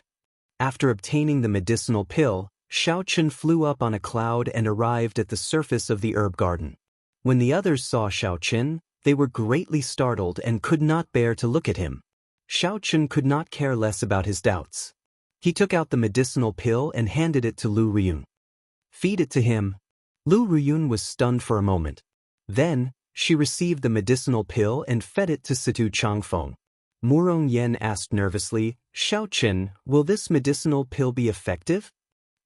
After obtaining the medicinal pill, Xiao Qin flew up on a cloud and arrived at the surface of the herb garden. When the others saw Xiao Qin, they were greatly startled and could not bear to look at him. Xiao Qin could not care less about his doubts. He took out the medicinal pill and handed it to Lu Ruyun. "Feed it to him." Lu Ruyun was stunned for a moment. Then, she received the medicinal pill and fed it to Situ Changfeng. Murong Yen asked nervously, "Xiao Qin, will this medicinal pill be effective?"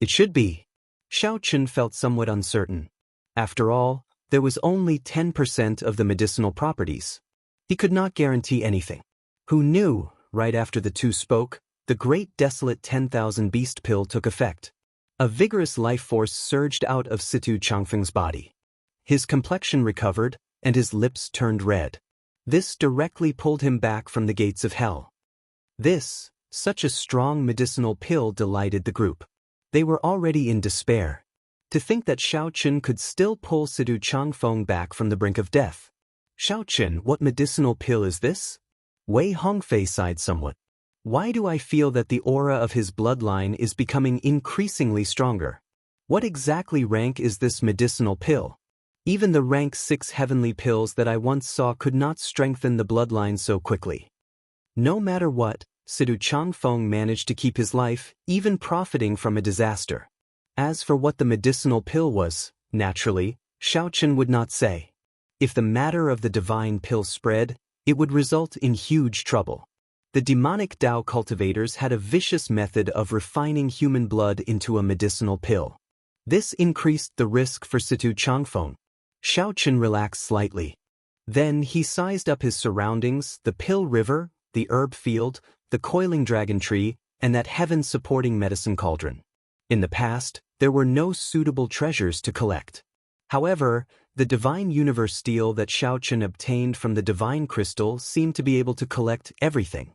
"It should be." Xiao Qin felt somewhat uncertain. After all, there was only 10% of the medicinal properties. He could not guarantee anything. Who knew? Right after the two spoke, the great desolate 10,000 beast pill took effect. A vigorous life force surged out of Situ Changfeng's body. His complexion recovered, and his lips turned red. This directly pulled him back from the gates of hell. Such a strong medicinal pill delighted the group. They were already in despair. To think that Xiao Qin could still pull Situ Changfeng back from the brink of death. "Xiao Qin, what medicinal pill is this?" Wei Hongfei sighed somewhat. "Why do I feel that the aura of his bloodline is becoming increasingly stronger? What exactly rank is this medicinal pill? Even the rank 6 heavenly pills that I once saw could not strengthen the bloodline so quickly." No matter what, Situ Changfeng managed to keep his life, even profiting from a disaster. As for what the medicinal pill was, naturally, Xiao Qin would not say. If the matter of the divine pill spread, it would result in huge trouble. The demonic Tao cultivators had a vicious method of refining human blood into a medicinal pill. This increased the risk for Situ Changfeng. Xiao Qin relaxed slightly. Then he sized up his surroundings, the pill river, the herb field, the coiling dragon tree, and that heaven-supporting medicine cauldron. In the past, there were no suitable treasures to collect. However, the divine universe steel that Xiao Qin obtained from the divine crystal seemed to be able to collect everything.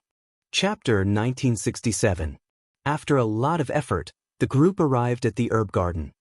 Chapter 1967. After a lot of effort, the group arrived at the herb garden.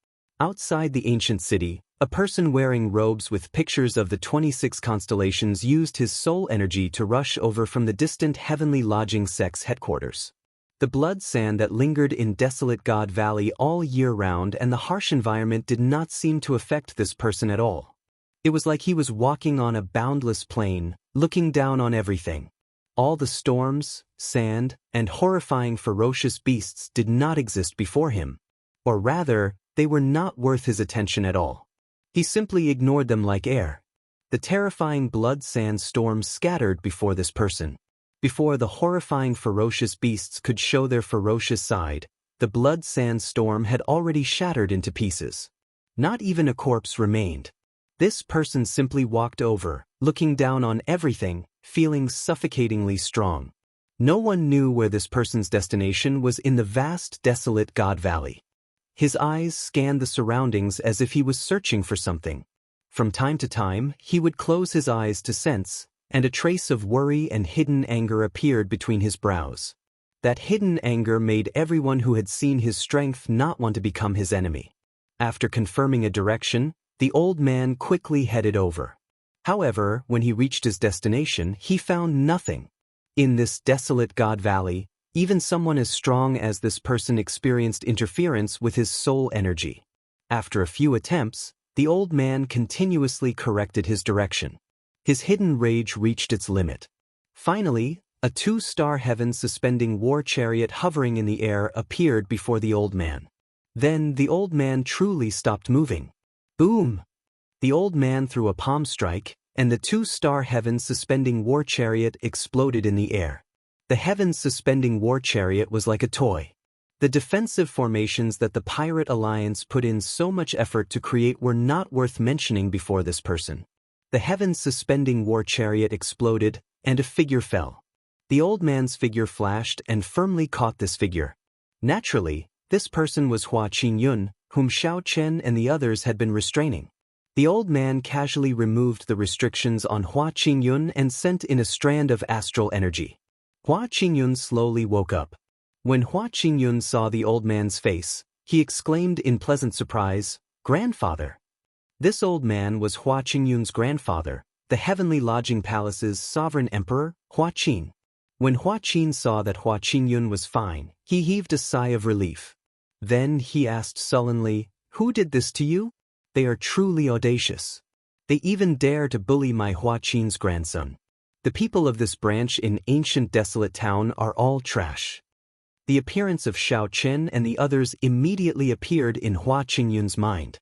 Outside the ancient city, a person wearing robes with pictures of the 26 constellations used his soul energy to rush over from the distant heavenly lodging sect's headquarters. The blood sand that lingered in desolate God Valley all year round and the harsh environment did not seem to affect this person at all. It was like he was walking on a boundless plain, looking down on everything. All the storms, sand, and horrifying ferocious beasts did not exist before him. Or rather, they were not worth his attention at all. He simply ignored them like air. The terrifying blood sand storms scattered before this person. Before the horrifying ferocious beasts could show their ferocious side, the blood sand storm had already shattered into pieces. Not even a corpse remained. This person simply walked over, looking down on everything, feeling suffocatingly strong. No one knew where this person's destination was in the vast, desolate God Valley. His eyes scanned the surroundings as if he was searching for something. From time to time, he would close his eyes to sense, and a trace of worry and hidden anger appeared between his brows. That hidden anger made everyone who had seen his strength not want to become his enemy. After confirming a direction, the old man quickly headed over. However, when he reached his destination, he found nothing. In this desolate God Valley, even someone as strong as this person experienced interference with his soul energy. After a few attempts, the old man continuously corrected his direction. His hidden rage reached its limit. Finally, a 2-star heaven-suspending war chariot hovering in the air appeared before the old man. Then the old man truly stopped moving. Boom! The old man threw a palm strike, and the 2-star heaven-suspending war chariot exploded in the air. The heaven-suspending war chariot was like a toy. The defensive formations that the Pirate Alliance put in so much effort to create were not worth mentioning before this person. The heaven-suspending war chariot exploded, and a figure fell. The old man's figure flashed and firmly caught this figure. Naturally, this person was Hua Qingyun, whom Xiao Chen and the others had been restraining. The old man casually removed the restrictions on Hua Qingyun and sent in a strand of astral energy. Hua Qingyun slowly woke up. When Hua Qingyun saw the old man's face, he exclaimed in pleasant surprise, "Grandfather!" This old man was Hua Qingyun's grandfather, the heavenly lodging palace's sovereign emperor, Hua Qin. When Hua Qin saw that Hua Qingyun was fine, he heaved a sigh of relief. Then he asked sullenly, "Who did this to you? They are truly audacious. They even dare to bully my Hua Qin's grandson. The people of this branch in ancient desolate town are all trash." The appearance of Xiao Chen and the others immediately appeared in Hua Qingyun's mind.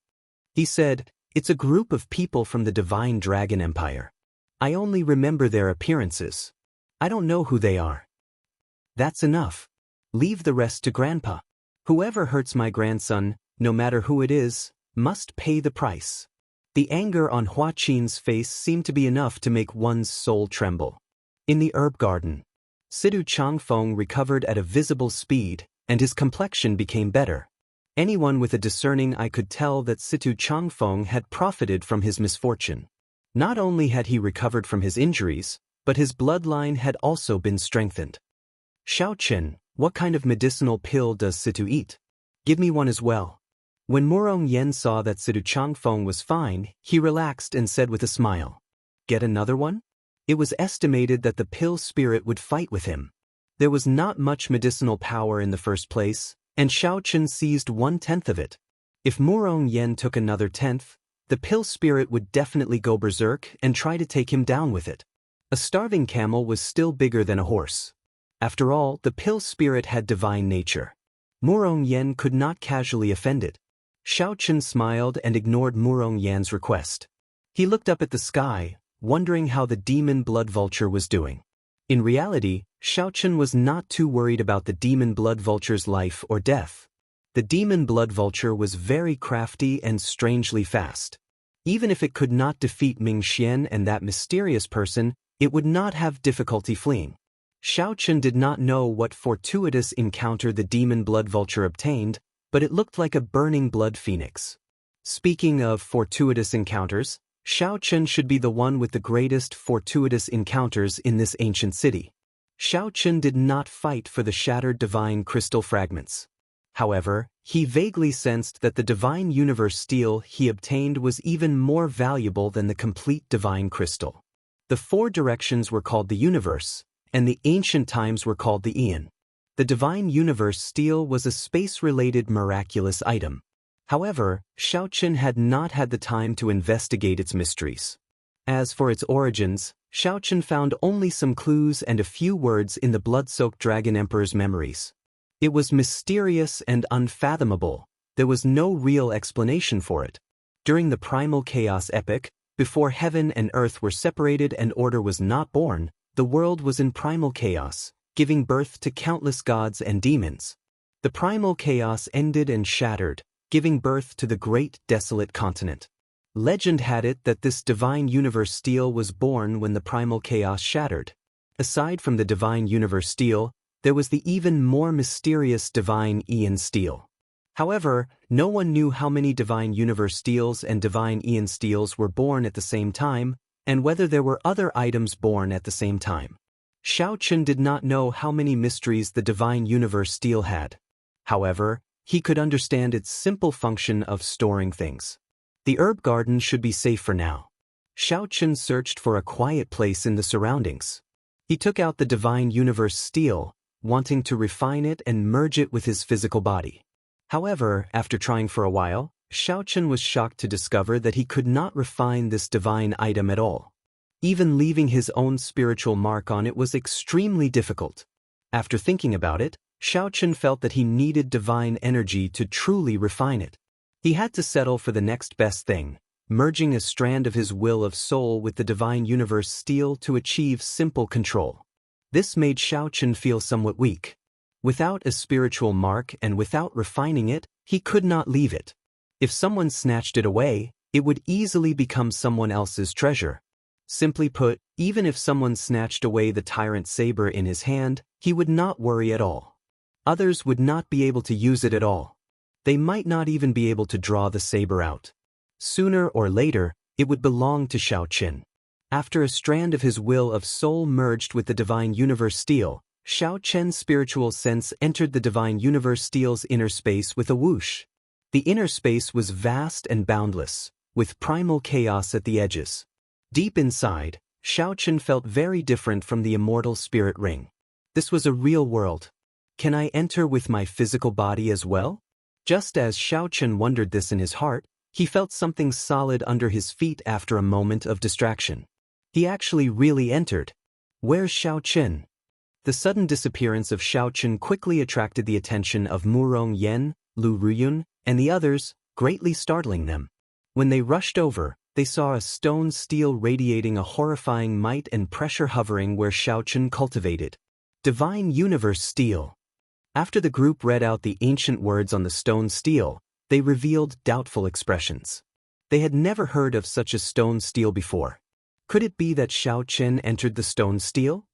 He said, "It's a group of people from the Divine Dragon Empire. I only remember their appearances. I don't know who they are." "That's enough. Leave the rest to Grandpa. Whoever hurts my grandson, no matter who it is, must pay the price." The anger on Hua Qin's face seemed to be enough to make one's soul tremble. In the herb garden, Sidu Changfeng recovered at a visible speed, and his complexion became better. Anyone with a discerning eye could tell that Situ Changfeng had profited from his misfortune. Not only had he recovered from his injuries, but his bloodline had also been strengthened. "Xiao Chen, what kind of medicinal pill does Situ eat? Give me one as well." When Murong Yen saw that Situ Changfeng was fine, he relaxed and said with a smile, "Get another one?" It was estimated that the pill spirit would fight with him. There was not much medicinal power in the first place, and Xiao Chen seized 1/10 of it. If Murong Yen took another 10th, the pill spirit would definitely go berserk and try to take him down with it. A starving camel was still bigger than a horse. After all, the pill spirit had divine nature. Murong Yen could not casually offend it. Xiao Chen smiled and ignored Murong Yan's request. He looked up at the sky, wondering how the demon blood vulture was doing. In reality, Xiao Chen was not too worried about the demon blood vulture's life or death. The demon blood vulture was very crafty and strangely fast. Even if it could not defeat Ming Xian and that mysterious person, it would not have difficulty fleeing. Xiao Chen did not know what fortuitous encounter the demon blood vulture obtained, but it looked like a burning blood phoenix. Speaking of fortuitous encounters, Xiao Chen should be the one with the greatest fortuitous encounters in this ancient city. Xiao Chen did not fight for the shattered divine crystal fragments. However, he vaguely sensed that the divine universe steel he obtained was even more valuable than the complete divine crystal. The four directions were called the universe, and the ancient times were called the Aeon. The divine universe steel was a space-related miraculous item. However, Xiao Chen had not had the time to investigate its mysteries. As for its origins, Xiao Chen found only some clues and a few words in the blood-soaked Dragon Emperor's memories. It was mysterious and unfathomable. There was no real explanation for it. During the primal chaos epoch, before heaven and earth were separated and order was not born, the world was in primal chaos, giving birth to countless gods and demons. The primal chaos ended and shattered, giving birth to the great desolate continent. Legend had it that this divine universe steel was born when the primal chaos shattered. Aside from the divine universe steel, there was the even more mysterious divine Aeon steel. However, no one knew how many divine universe steels and divine Aeon steels were born at the same time, and whether there were other items born at the same time. Xiao Chen did not know how many mysteries the divine universe steel had. However, he could understand its simple function of storing things. The herb garden should be safe for now. Xiao Chen searched for a quiet place in the surroundings. He took out the divine universe steel, wanting to refine it and merge it with his physical body. However, after trying for a while, Xiao Chen was shocked to discover that he could not refine this divine item at all. Even leaving his own spiritual mark on it was extremely difficult. After thinking about it, Xiao Chen felt that he needed divine energy to truly refine it. He had to settle for the next best thing, merging a strand of his will of soul with the divine universe steel to achieve simple control. This made Xiao Chen feel somewhat weak. Without a spiritual mark and without refining it, he could not leave it. If someone snatched it away, it would easily become someone else's treasure. Simply put, even if someone snatched away the tyrant saber in his hand, he would not worry at all. Others would not be able to use it at all. They might not even be able to draw the saber out. Sooner or later, it would belong to Xiao Chen. After a strand of his will of soul merged with the divine universe steel, Xiao Chen's spiritual sense entered the divine universe steel's inner space with a whoosh. The inner space was vast and boundless, with primal chaos at the edges. Deep inside, Xiao Chen felt very different from the immortal spirit ring. This was a real world. Can I enter with my physical body as well? Just as Xiao Chen wondered this in his heart, he felt something solid under his feet after a moment of distraction. He actually really entered. Where's Xiao Chen? The sudden disappearance of Xiao Chen quickly attracted the attention of Murong Yen, Lu Ruyun, and the others, greatly startling them. When they rushed over, they saw a stone steel radiating a horrifying might and pressure hovering where Xiao Chen cultivated. Divine Universe Steel. After the group read out the ancient words on the stone steel, they revealed doubtful expressions. They had never heard of such a stone steel before. Could it be that Xiao Chen entered the stone steel?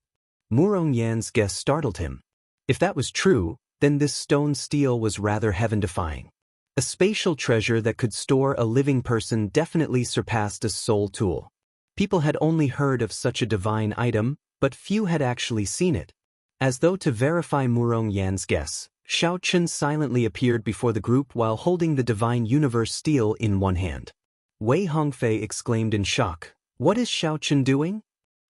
Murong Yan's guess startled him. If that was true, then this stone steel was rather heaven-defying. A spatial treasure that could store a living person definitely surpassed a soul tool. People had only heard of such a divine item, but few had actually seen it. As though to verify Murong Yan's guess, Xiao Chen silently appeared before the group while holding the divine universe steel in one hand. Wei Hongfei exclaimed in shock, "What is Xiao Chen doing?"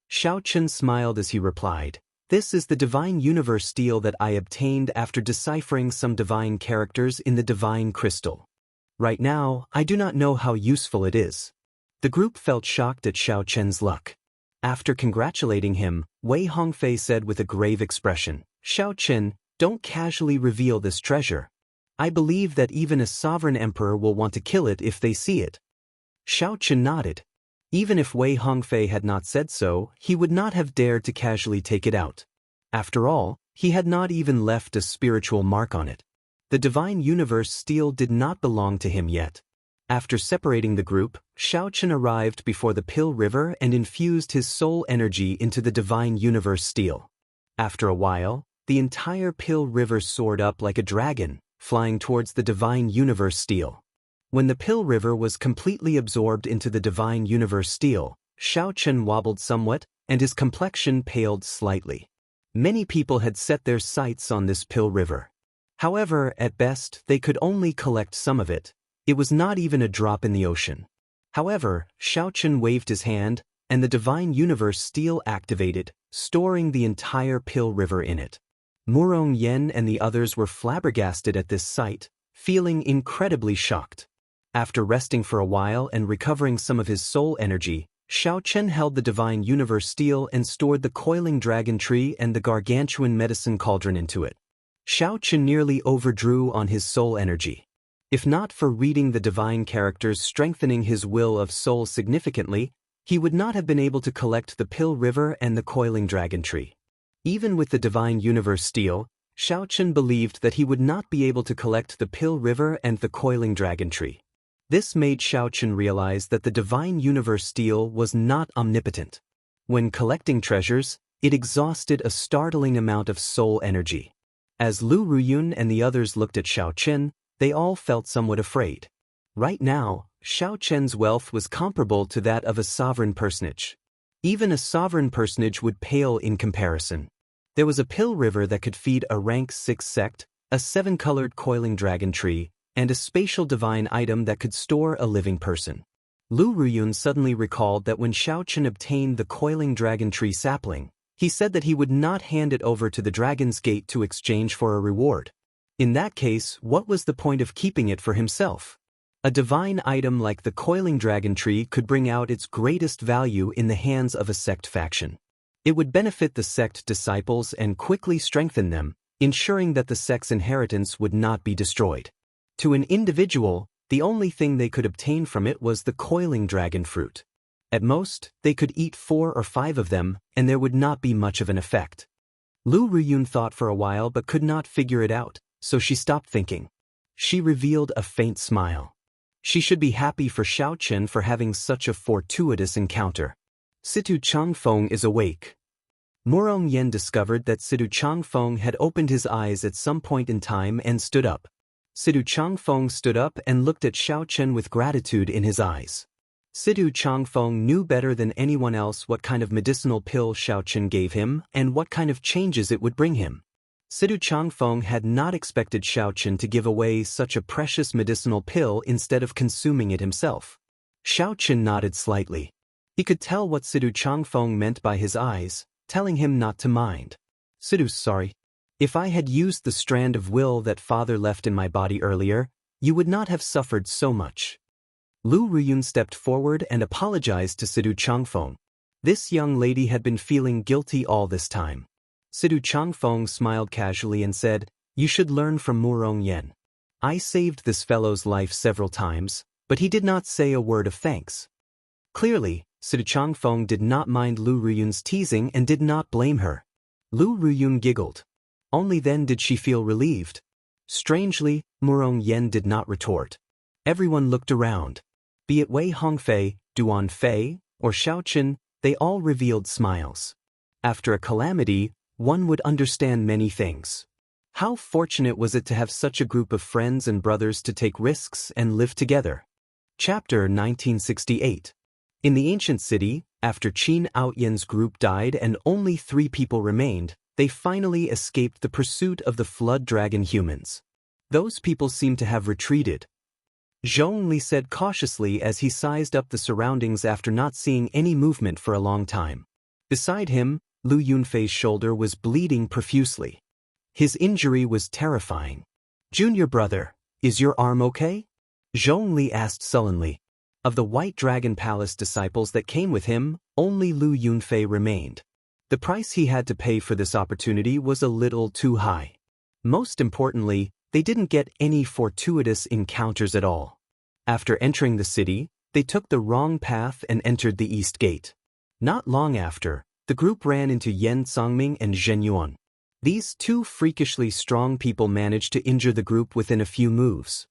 Xiao Chen smiled as he replied, "This is the divine universe steel that I obtained after deciphering some divine characters in the divine crystal. Right now, I do not know how useful it is." The group felt shocked at Xiao Chen's luck. After congratulating him, Wei Hongfei said with a grave expression, "Xiao Chen, don't casually reveal this treasure. I believe that even a sovereign emperor will want to kill it if they see it." Xiao Chen nodded. Even if Wei Hongfei had not said so, he would not have dared to casually take it out. After all, he had not even left a spiritual mark on it. The divine universe steel did not belong to him yet. After separating the group, Xiao Chen arrived before the Pill River and infused his soul energy into the divine universe steel. After a while, the entire Pill River soared up like a dragon, flying towards the divine universe steel. When the Pill River was completely absorbed into the divine universe steel, Xiao Chen wobbled somewhat, and his complexion paled slightly. Many people had set their sights on this Pill River. However, at best, they could only collect some of it. It was not even a drop in the ocean. However, Xiao Chen waved his hand, and the divine universe steel activated, storing the entire Pill River in it. Murong Yen and the others were flabbergasted at this sight, feeling incredibly shocked. After resting for a while and recovering some of his soul energy, Xiao Chen held the divine universe steel and stored the coiling dragon tree and the gargantuan medicine cauldron into it. Xiao Chen nearly overdrew on his soul energy. If not for reading the divine characters strengthening his will of soul significantly, he would not have been able to collect the Pill River and the coiling dragon tree. Even with the divine universe steel, Xiao Chen believed that he would not be able to collect the Pill River and the coiling dragon tree. This made Xiao Chen realize that the divine universe steel was not omnipotent. When collecting treasures, it exhausted a startling amount of soul energy. As Lu Ruyun and the others looked at Xiao Chen, they all felt somewhat afraid. Right now, Xiao Chen's wealth was comparable to that of a sovereign personage. Even a sovereign personage would pale in comparison. There was a Pill River that could feed a rank 6 sect, a 7-colored coiling dragon tree, and a spatial divine item that could store a living person. Lu Ruyun suddenly recalled that when Xiao Chen obtained the coiling dragon tree sapling, he said that he would not hand it over to the Dragon's Gate to exchange for a reward. In that case, what was the point of keeping it for himself? A divine item like the coiling dragon tree could bring out its greatest value in the hands of a sect faction. It would benefit the sect disciples and quickly strengthen them, ensuring that the sect's inheritance would not be destroyed. To an individual, the only thing they could obtain from it was the coiling dragon fruit. At most, they could eat 4 or 5 of them, and there would not be much of an effect. Lu Ruyun thought for a while but could not figure it out, so she stopped thinking. She revealed a faint smile. She should be happy for Xiao Chen for having such a fortuitous encounter. Situ Changfeng is awake. Murong Yen discovered that Situ Changfeng had opened his eyes at some point in time and stood up. Situ Changfeng stood up and looked at Xiao Chen with gratitude in his eyes. Sidu Changfeng knew better than anyone else what kind of medicinal pill Xiaoqin gave him and what kind of changes it would bring him. Sidu Changfeng had not expected Xiaoqin to give away such a precious medicinal pill instead of consuming it himself. Xiaoqin nodded slightly. He could tell what Sidu Changfeng meant by his eyes, telling him not to mind. Sidu's sorry. If I had used the strand of will that father left in my body earlier, you would not have suffered so much. Lu Ruyun stepped forward and apologized to Sidu Changfeng. This young lady had been feeling guilty all this time. Sidu Changfeng smiled casually and said, "You should learn from Murong Yen. I saved this fellow's life several times, but he did not say a word of thanks." Clearly, Sidu Changfeng did not mind Lu Ruyun's teasing and did not blame her. Lu Ruyun giggled. Only then did she feel relieved. Strangely, Murong Yen did not retort. Everyone looked around. Be it Wei Hongfei, Duan Fei, or Xiaoqin, they all revealed smiles. After a calamity, one would understand many things. How fortunate was it to have such a group of friends and brothers to take risks and live together. Chapter 1968. In the ancient city, after Qin Outyen's group died and only 3 people remained, they finally escaped the pursuit of the flood dragon humans. Those people seemed to have retreated. Zhongli said cautiously as he sized up the surroundings after not seeing any movement for a long time. Beside him, Lu Yunfei's shoulder was bleeding profusely. His injury was terrifying. "Junior brother, is your arm okay?" Zhongli asked sullenly. Of the White Dragon Palace disciples that came with him, only Lu Yunfei remained. The price he had to pay for this opportunity was a little too high. Most importantly, they didn't get any fortuitous encounters at all. After entering the city, they took the wrong path and entered the East Gate. Not long after, the group ran into Yan Songming and Zhen Yuan. These 2 freakishly strong people managed to injure the group within a few moves.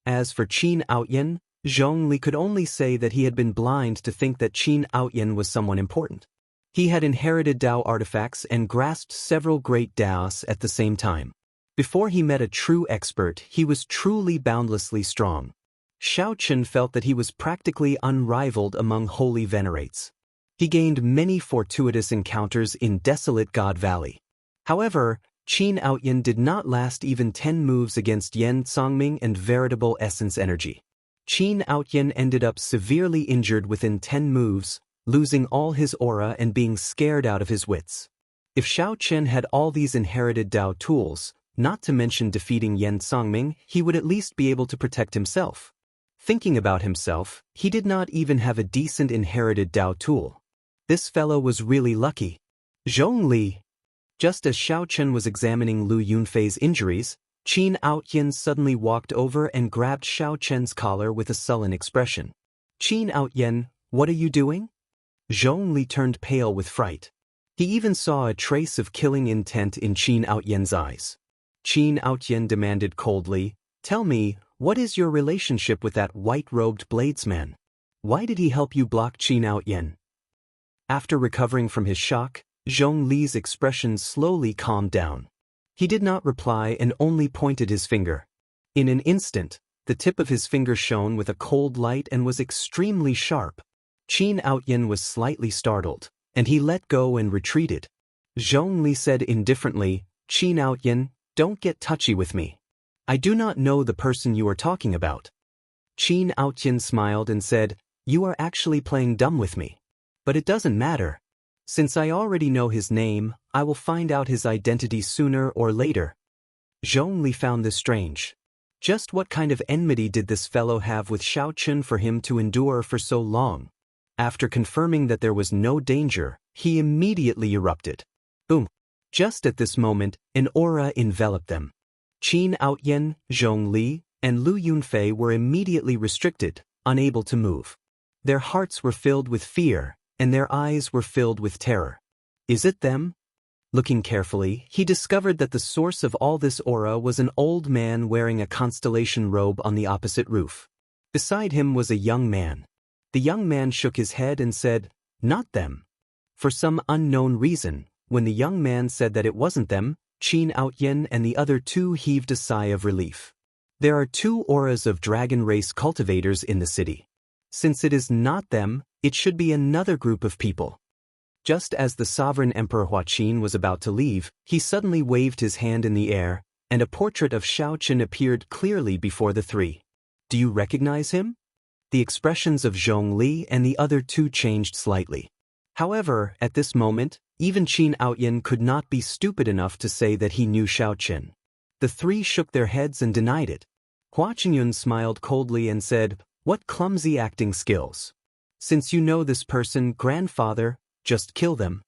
As for Qin Outyen, Zhongli could only say that he had been blind to think that Qin Outyen was someone important. He had inherited Dao artifacts and grasped several great Daos at the same time. Before he met a true expert, he was truly boundlessly strong. Xiaoqin felt that he was practically unrivaled among holy venerates. He gained many fortuitous encounters in desolate God Valley. However, Qin Outyen did not last even 10 moves against Yan Songming and veritable essence energy. Qin Outyen ended up severely injured within 10 moves, losing all his aura and being scared out of his wits. If Xiaoqin had all these inherited Dao tools, not to mention defeating Yan Songming, he would at least be able to protect himself. Thinking about himself, he did not even have a decent inherited Dao tool. This fellow was really lucky. Zhongli. Just as Xiaoqin was examining Lu Yunfei's injuries, Qin Outyen suddenly walked over and grabbed Xiaoqin's collar with a sullen expression. "Qin Outyen, what are you doing?" Zhongli turned pale with fright. He even saw a trace of killing intent in Qin Outyen's eyes. Qin Outyen demanded coldly, "Tell me, what is your relationship with that white-robed bladesman? Why did he help you block Qin Outyen?" After recovering from his shock, Zhongli's expression slowly calmed down. He did not reply and only pointed his finger. In an instant, the tip of his finger shone with a cold light and was extremely sharp. Qin Outyen was slightly startled, and he let go and retreated. Zhongli said indifferently, "Qin Outyen, don't get touchy with me. I do not know the person you are talking about." Qin Outyen smiled and said, "You are actually playing dumb with me. But it doesn't matter. Since I already know his name, I will find out his identity sooner or later." Zhongli found this strange. Just what kind of enmity did this fellow have with Xiaoqin for him to endure for so long? After confirming that there was no danger, he immediately erupted. Boom! Just at this moment, an aura enveloped them. Qin Outyen, Zhongli, and Lu Yunfei were immediately restricted, unable to move. Their hearts were filled with fear, and their eyes were filled with terror. Is it them? Looking carefully, he discovered that the source of all this aura was an old man wearing a constellation robe on the opposite roof. Beside him was a young man. The young man shook his head and said, "Not them." For some unknown reason, when the young man said that it wasn't them, Qin Outyen and the other 2 heaved a sigh of relief. There are 2 auras of dragon race cultivators in the city. Since it is not them, it should be another group of people. Just as the sovereign Emperor Huaqin was about to leave, he suddenly waved his hand in the air, and a portrait of Xiaoqin appeared clearly before the three. Do you recognize him? The expressions of Zhongli and the other two changed slightly. However, at this moment, even Qin Outyin could not be stupid enough to say that he knew Xiaoqin. The three shook their heads and denied it. Hua Qingyun smiled coldly and said, "What clumsy acting skills. Since you know this person, grandfather, just kill them."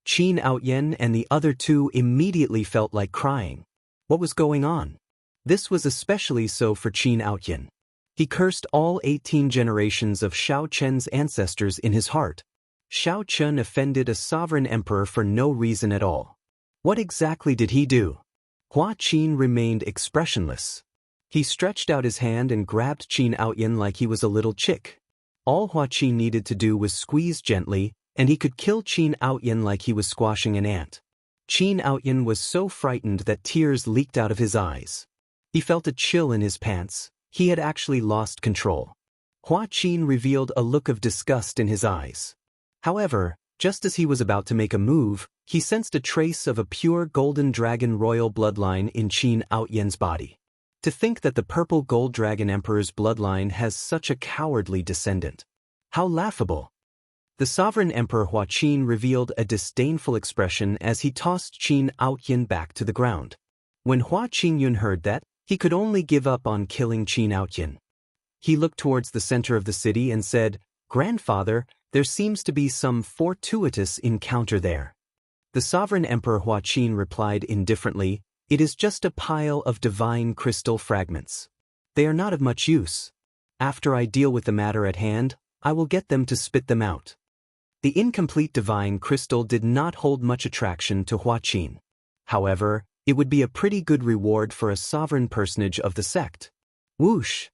Qin Outyin and the other two immediately felt like crying. What was going on? This was especially so for Qin Outyin. He cursed all 18 generations of Xiao Chen's ancestors in his heart. Xiao Chen offended a sovereign emperor for no reason at all. What exactly did he do? Hua Qin remained expressionless. He stretched out his hand and grabbed Qin Outyin like he was a little chick. All Hua Qin needed to do was squeeze gently, and he could kill Qin Outyin like he was squashing an ant. Qin Outyin was so frightened that tears leaked out of his eyes. He felt a chill in his pants. He had actually lost control. Hua Qin revealed a look of disgust in his eyes. However, just as he was about to make a move, he sensed a trace of a pure golden dragon royal bloodline in Qin Outyin's body. To think that the purple gold dragon emperor's bloodline has such a cowardly descendant. How laughable. The sovereign emperor Huaqin revealed a disdainful expression as he tossed Qin Outyin back to the ground. When Hua Qingyun heard that, he could only give up on killing Qin Outyin. He looked towards the center of the city and said, "Grandfather, there seems to be some fortuitous encounter there." The sovereign emperor Huaqin replied indifferently, "It is just a pile of divine crystal fragments. They are not of much use. After I deal with the matter at hand, I will get them to spit them out." The incomplete divine crystal did not hold much attraction to Huaqin. However, it would be a pretty good reward for a sovereign personage of the sect. Whoosh!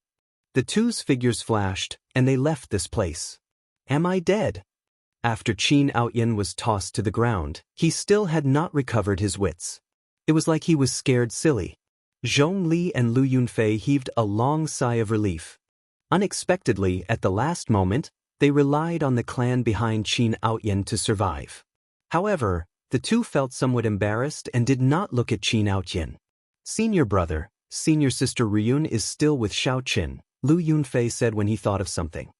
The two's figures flashed, and they left this place. Am I dead? After Qin Outyin was tossed to the ground, he still had not recovered his wits. It was like he was scared silly. Zhongli and Lu Yunfei heaved a long sigh of relief. Unexpectedly, at the last moment, they relied on the clan behind Qin Outyin to survive. However, the two felt somewhat embarrassed and did not look at Qin Outyin. "Senior brother, senior sister Ryun is still with Xiaoqin," Lu Yunfei said when he thought of something.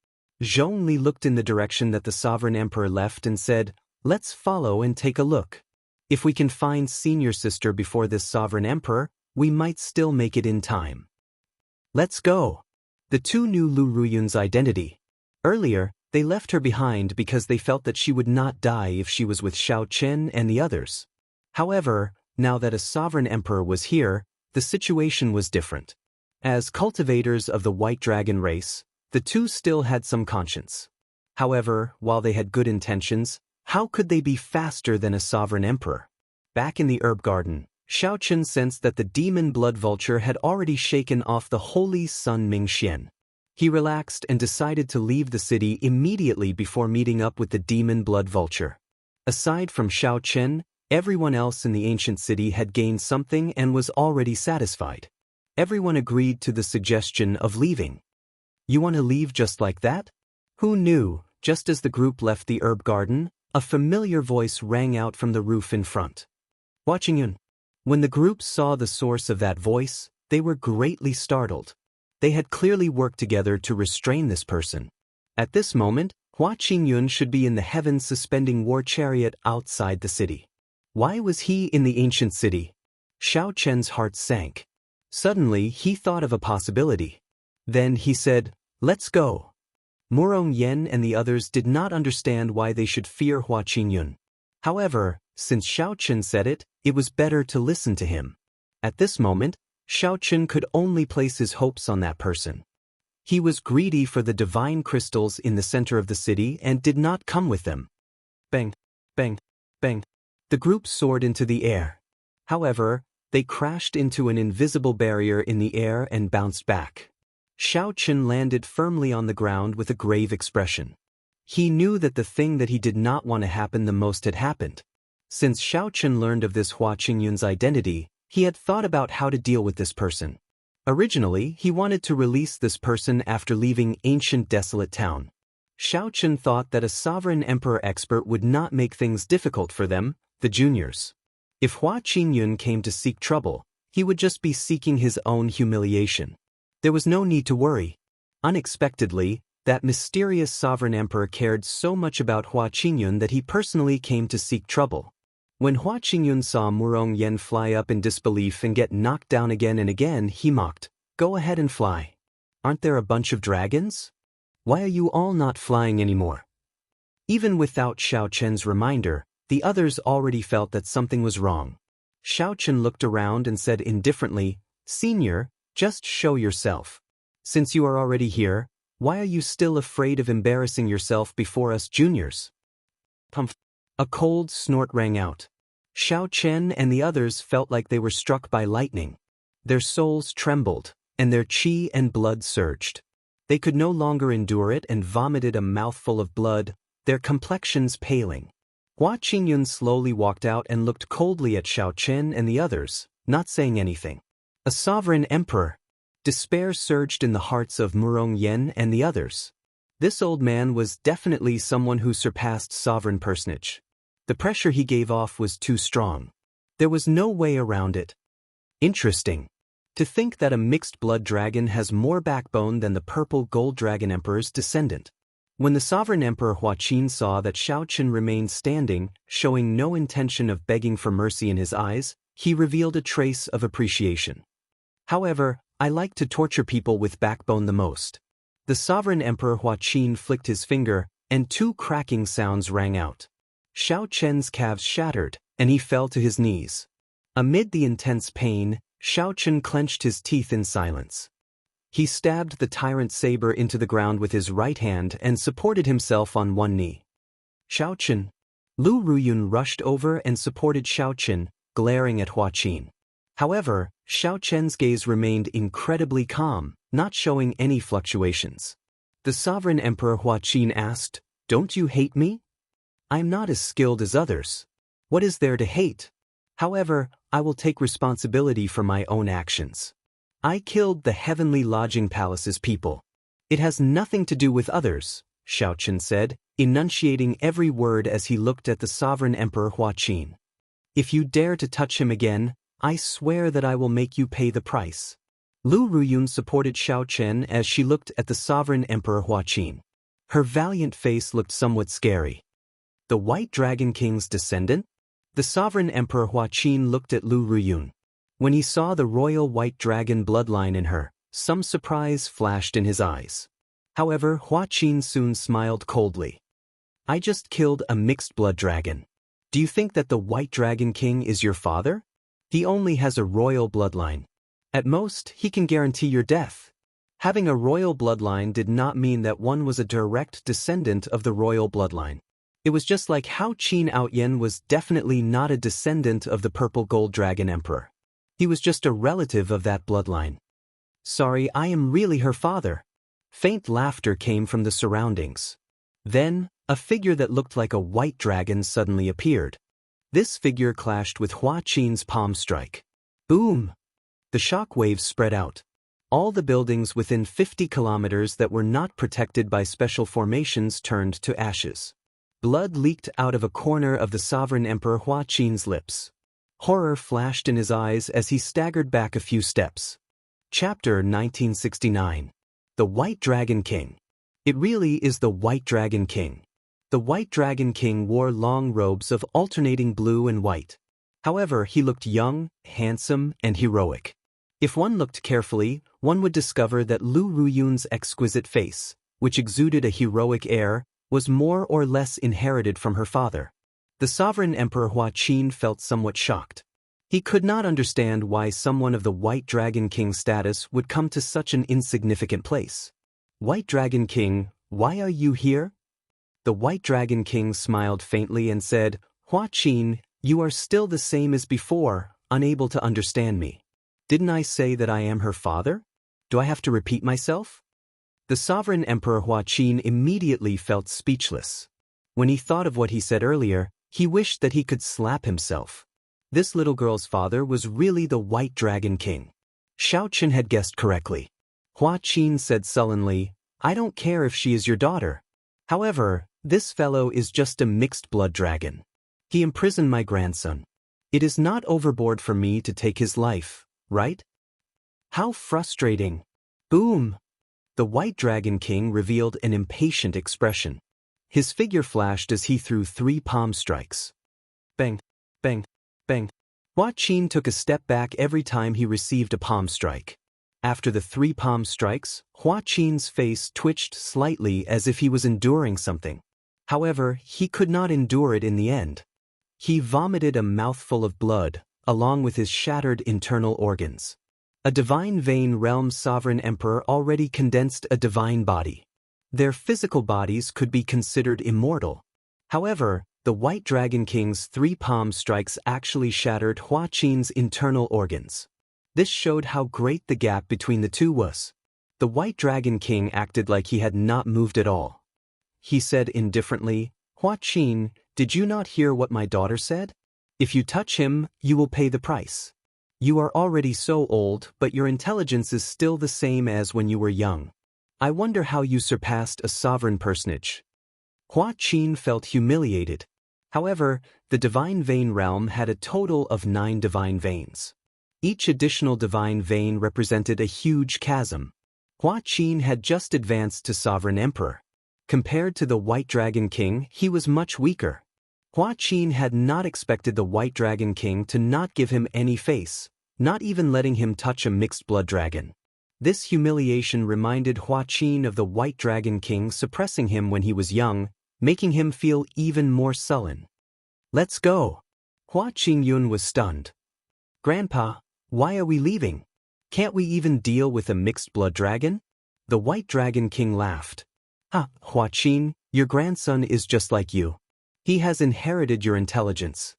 Zhongli looked in the direction that the sovereign emperor left and said, "Let's follow and take a look. If we can find senior sister before this sovereign emperor, we might still make it in time." "Let's go." The two knew Lu Ruyun's identity. Earlier, they left her behind because they felt that she would not die if she was with Xiaoqin and the others. However, now that a sovereign emperor was here, the situation was different. As cultivators of the white dragon race, the two still had some conscience. However, while they had good intentions, how could they be faster than a sovereign emperor? Back in the herb garden, Xiaoqin sensed that the demon blood vulture had already shaken off the holy sun Mingxian. He relaxed and decided to leave the city immediately before meeting up with the demon blood vulture. Aside from Xiaoqin, everyone else in the ancient city had gained something and was already satisfied. Everyone agreed to the suggestion of leaving. "You want to leave just like that?" Who knew? Just as the group left the herb garden, a familiar voice rang out from the roof in front. "Watching Yun." When the group saw the source of that voice, they were greatly startled. They had clearly worked together to restrain this person. At this moment, Hua Qingyun should be in the heavens suspending war chariot outside the city. Why was he in the ancient city? Xiao Chen's heart sank. Suddenly, he thought of a possibility. Then he said, "Let's go." Murong Yen and the others did not understand why they should fear Hua Qingyun. However, since Xiao Chen said it, it was better to listen to him. At this moment, Xiao Chen could only place his hopes on that person. He was greedy for the divine crystals in the center of the city and did not come with them. Bang, bang, bang. The group soared into the air. However, they crashed into an invisible barrier in the air and bounced back. Xiao Chen landed firmly on the ground with a grave expression. He knew that the thing that he did not want to happen the most had happened. Since Xiao Chen learned of this Hua Qingyun's identity, he had thought about how to deal with this person. Originally, he wanted to release this person after leaving ancient desolate town. Xiaochen thought that a sovereign emperor expert would not make things difficult for them, the juniors. If Hua Qingyun came to seek trouble, he would just be seeking his own humiliation. There was no need to worry. Unexpectedly, that mysterious sovereign emperor cared so much about Hua Qingyun that he personally came to seek trouble. When Hua Qingyun saw Murong Yen fly up in disbelief and get knocked down again and again, he mocked, "Go ahead and fly. Aren't there a bunch of dragons? Why are you all not flying anymore?" Even without Xiaochen's reminder, the others already felt that something was wrong. Xiaochen looked around and said indifferently, "Senior, just show yourself. Since you are already here, why are you still afraid of embarrassing yourself before us juniors?" Pumph! A cold snort rang out. Xiaochen and the others felt like they were struck by lightning. Their souls trembled, and their qi and blood surged. They could no longer endure it and vomited a mouthful of blood, their complexions paling. Hua Qingyun slowly walked out and looked coldly at Xiaochen and the others, not saying anything. A sovereign emperor! Despair surged in the hearts of Murong Yen and the others. This old man was definitely someone who surpassed sovereign personage. The pressure he gave off was too strong. There was no way around it. Interesting. To think that a mixed-blood dragon has more backbone than the purple gold dragon emperor's descendant. When the sovereign emperor Hua Qin saw that Xiaochen remained standing, showing no intention of begging for mercy in his eyes, he revealed a trace of appreciation. "However, I like to torture people with backbone the most." The sovereign emperor Hua Qin flicked his finger, and two cracking sounds rang out. Xiaochen's calves shattered, and he fell to his knees. Amid the intense pain, Xiaochen clenched his teeth in silence. He stabbed the tyrant saber into the ground with his right hand and supported himself on one knee. "Xiaochen!" Lu Ruyun rushed over and supported Xiaochen, glaring at Hua Qin. However, Xiaochen's gaze remained incredibly calm, not showing any fluctuations. The sovereign emperor Hua Qin asked, "Don't you hate me? I'm not as skilled as others. What is there to hate? However, I will take responsibility for my own actions. I killed the heavenly lodging palace's people. It has nothing to do with others," Xiaochen said, enunciating every word as he looked at the sovereign emperor Hua Qin. "If you dare to touch him again, I swear that I will make you pay the price." Lu Ruyun supported Xiaochen as she looked at the sovereign emperor Hua Qin. Her valiant face looked somewhat scary. The White Dragon King's descendant? The sovereign emperor Hua Qin looked at Lu Ruyun. When he saw the royal white dragon bloodline in her, some surprise flashed in his eyes. However, Hua Qin soon smiled coldly. "I just killed a mixed-blood dragon. Do you think that the White Dragon King is your father? He only has a royal bloodline. At most, he can guarantee your death." Having a royal bloodline did not mean that one was a direct descendant of the royal bloodline. It was just like how Qin Outyen was definitely not a descendant of the purple gold dragon emperor. He was just a relative of that bloodline. "Sorry, I am really her father." Faint laughter came from the surroundings. Then, a figure that looked like a white dragon suddenly appeared. This figure clashed with Hua Qin's palm strike. Boom! The shock waves spread out. All the buildings within 50 kilometers that were not protected by special formations turned to ashes. Blood leaked out of a corner of the sovereign emperor Hua Qin's lips. Horror flashed in his eyes as he staggered back a few steps. Chapter 1969. The White Dragon King. It really is the White Dragon King. The White Dragon King wore long robes of alternating blue and white. However, he looked young, handsome, and heroic. If one looked carefully, one would discover that Lu Ruyun's exquisite face, which exuded a heroic air, was more or less inherited from her father. The sovereign emperor Hua Qin felt somewhat shocked. He could not understand why someone of the White Dragon King status would come to such an insignificant place. "White Dragon King, why are you here?" The White Dragon King smiled faintly and said, "Hua Qin, you are still the same as before, unable to understand me. Didn't I say that I am her father? Do I have to repeat myself?" The sovereign emperor Hua Qin immediately felt speechless. When he thought of what he said earlier, he wished that he could slap himself. This little girl's father was really the White Dragon King. Xiao Qin had guessed correctly. Hua Qin said sullenly, I don't care if she is your daughter. However, this fellow is just a mixed-blood dragon. He imprisoned my grandson. It is not overboard for me to take his life, right? How frustrating. Boom! The White Dragon King revealed an impatient expression. His figure flashed as he threw 3 palm strikes. Bang, bang, bang. Hua Qin took a step back every time he received a palm strike. After the 3 palm strikes, Hua Qin's face twitched slightly as if he was enduring something. However, he could not endure it in the end. He vomited a mouthful of blood, along with his shattered internal organs. A divine vein realm sovereign emperor already condensed a divine body. Their physical bodies could be considered immortal. However, the White Dragon King's 3 palm strikes actually shattered Hua Qin's internal organs. This showed how great the gap between the two was. The White Dragon King acted like he had not moved at all. He said indifferently, Hua Qin, did you not hear what my daughter said? If you touch him, you will pay the price. You are already so old, but your intelligence is still the same as when you were young. I wonder how you surpassed a sovereign personage. Hua Qin felt humiliated. However, the divine vein realm had a total of 9 divine veins. Each additional divine vein represented a huge chasm. Hua Qin had just advanced to sovereign emperor. Compared to the White Dragon King, he was much weaker. Hua Qin had not expected the White Dragon King to not give him any face, not even letting him touch a mixed-blood dragon. This humiliation reminded Hua Qin of the White Dragon King suppressing him when he was young, making him feel even more sullen. Let's go. Hua Qingyun was stunned. Grandpa, why are we leaving? Can't we even deal with a mixed-blood dragon? The White Dragon King laughed. Hua Qin, your grandson is just like you. He has inherited your intelligence.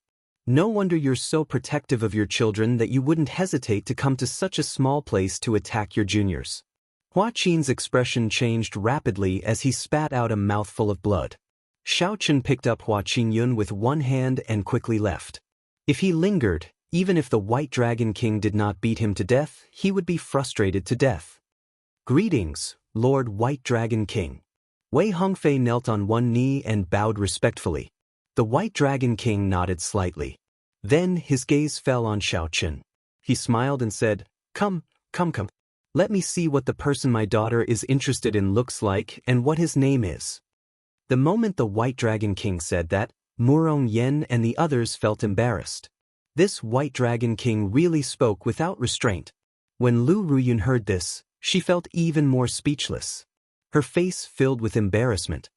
No wonder you're so protective of your children that you wouldn't hesitate to come to such a small place to attack your juniors. Hua Qin's expression changed rapidly as he spat out a mouthful of blood. Xiao Qin picked up Hua Qingyun with one hand and quickly left. If he lingered, even if the White Dragon King did not beat him to death, he would be frustrated to death. Greetings, Lord White Dragon King. Wei Hongfei knelt on one knee and bowed respectfully. The White Dragon King nodded slightly. Then his gaze fell on Xiao Qin. He smiled and said, Come. Let me see what the person my daughter is interested in looks like and what his name is. The moment the White Dragon King said that, Murong Yen and the others felt embarrassed. This White Dragon King really spoke without restraint. When Lu Ruyun heard this, she felt even more speechless. Her face filled with embarrassment.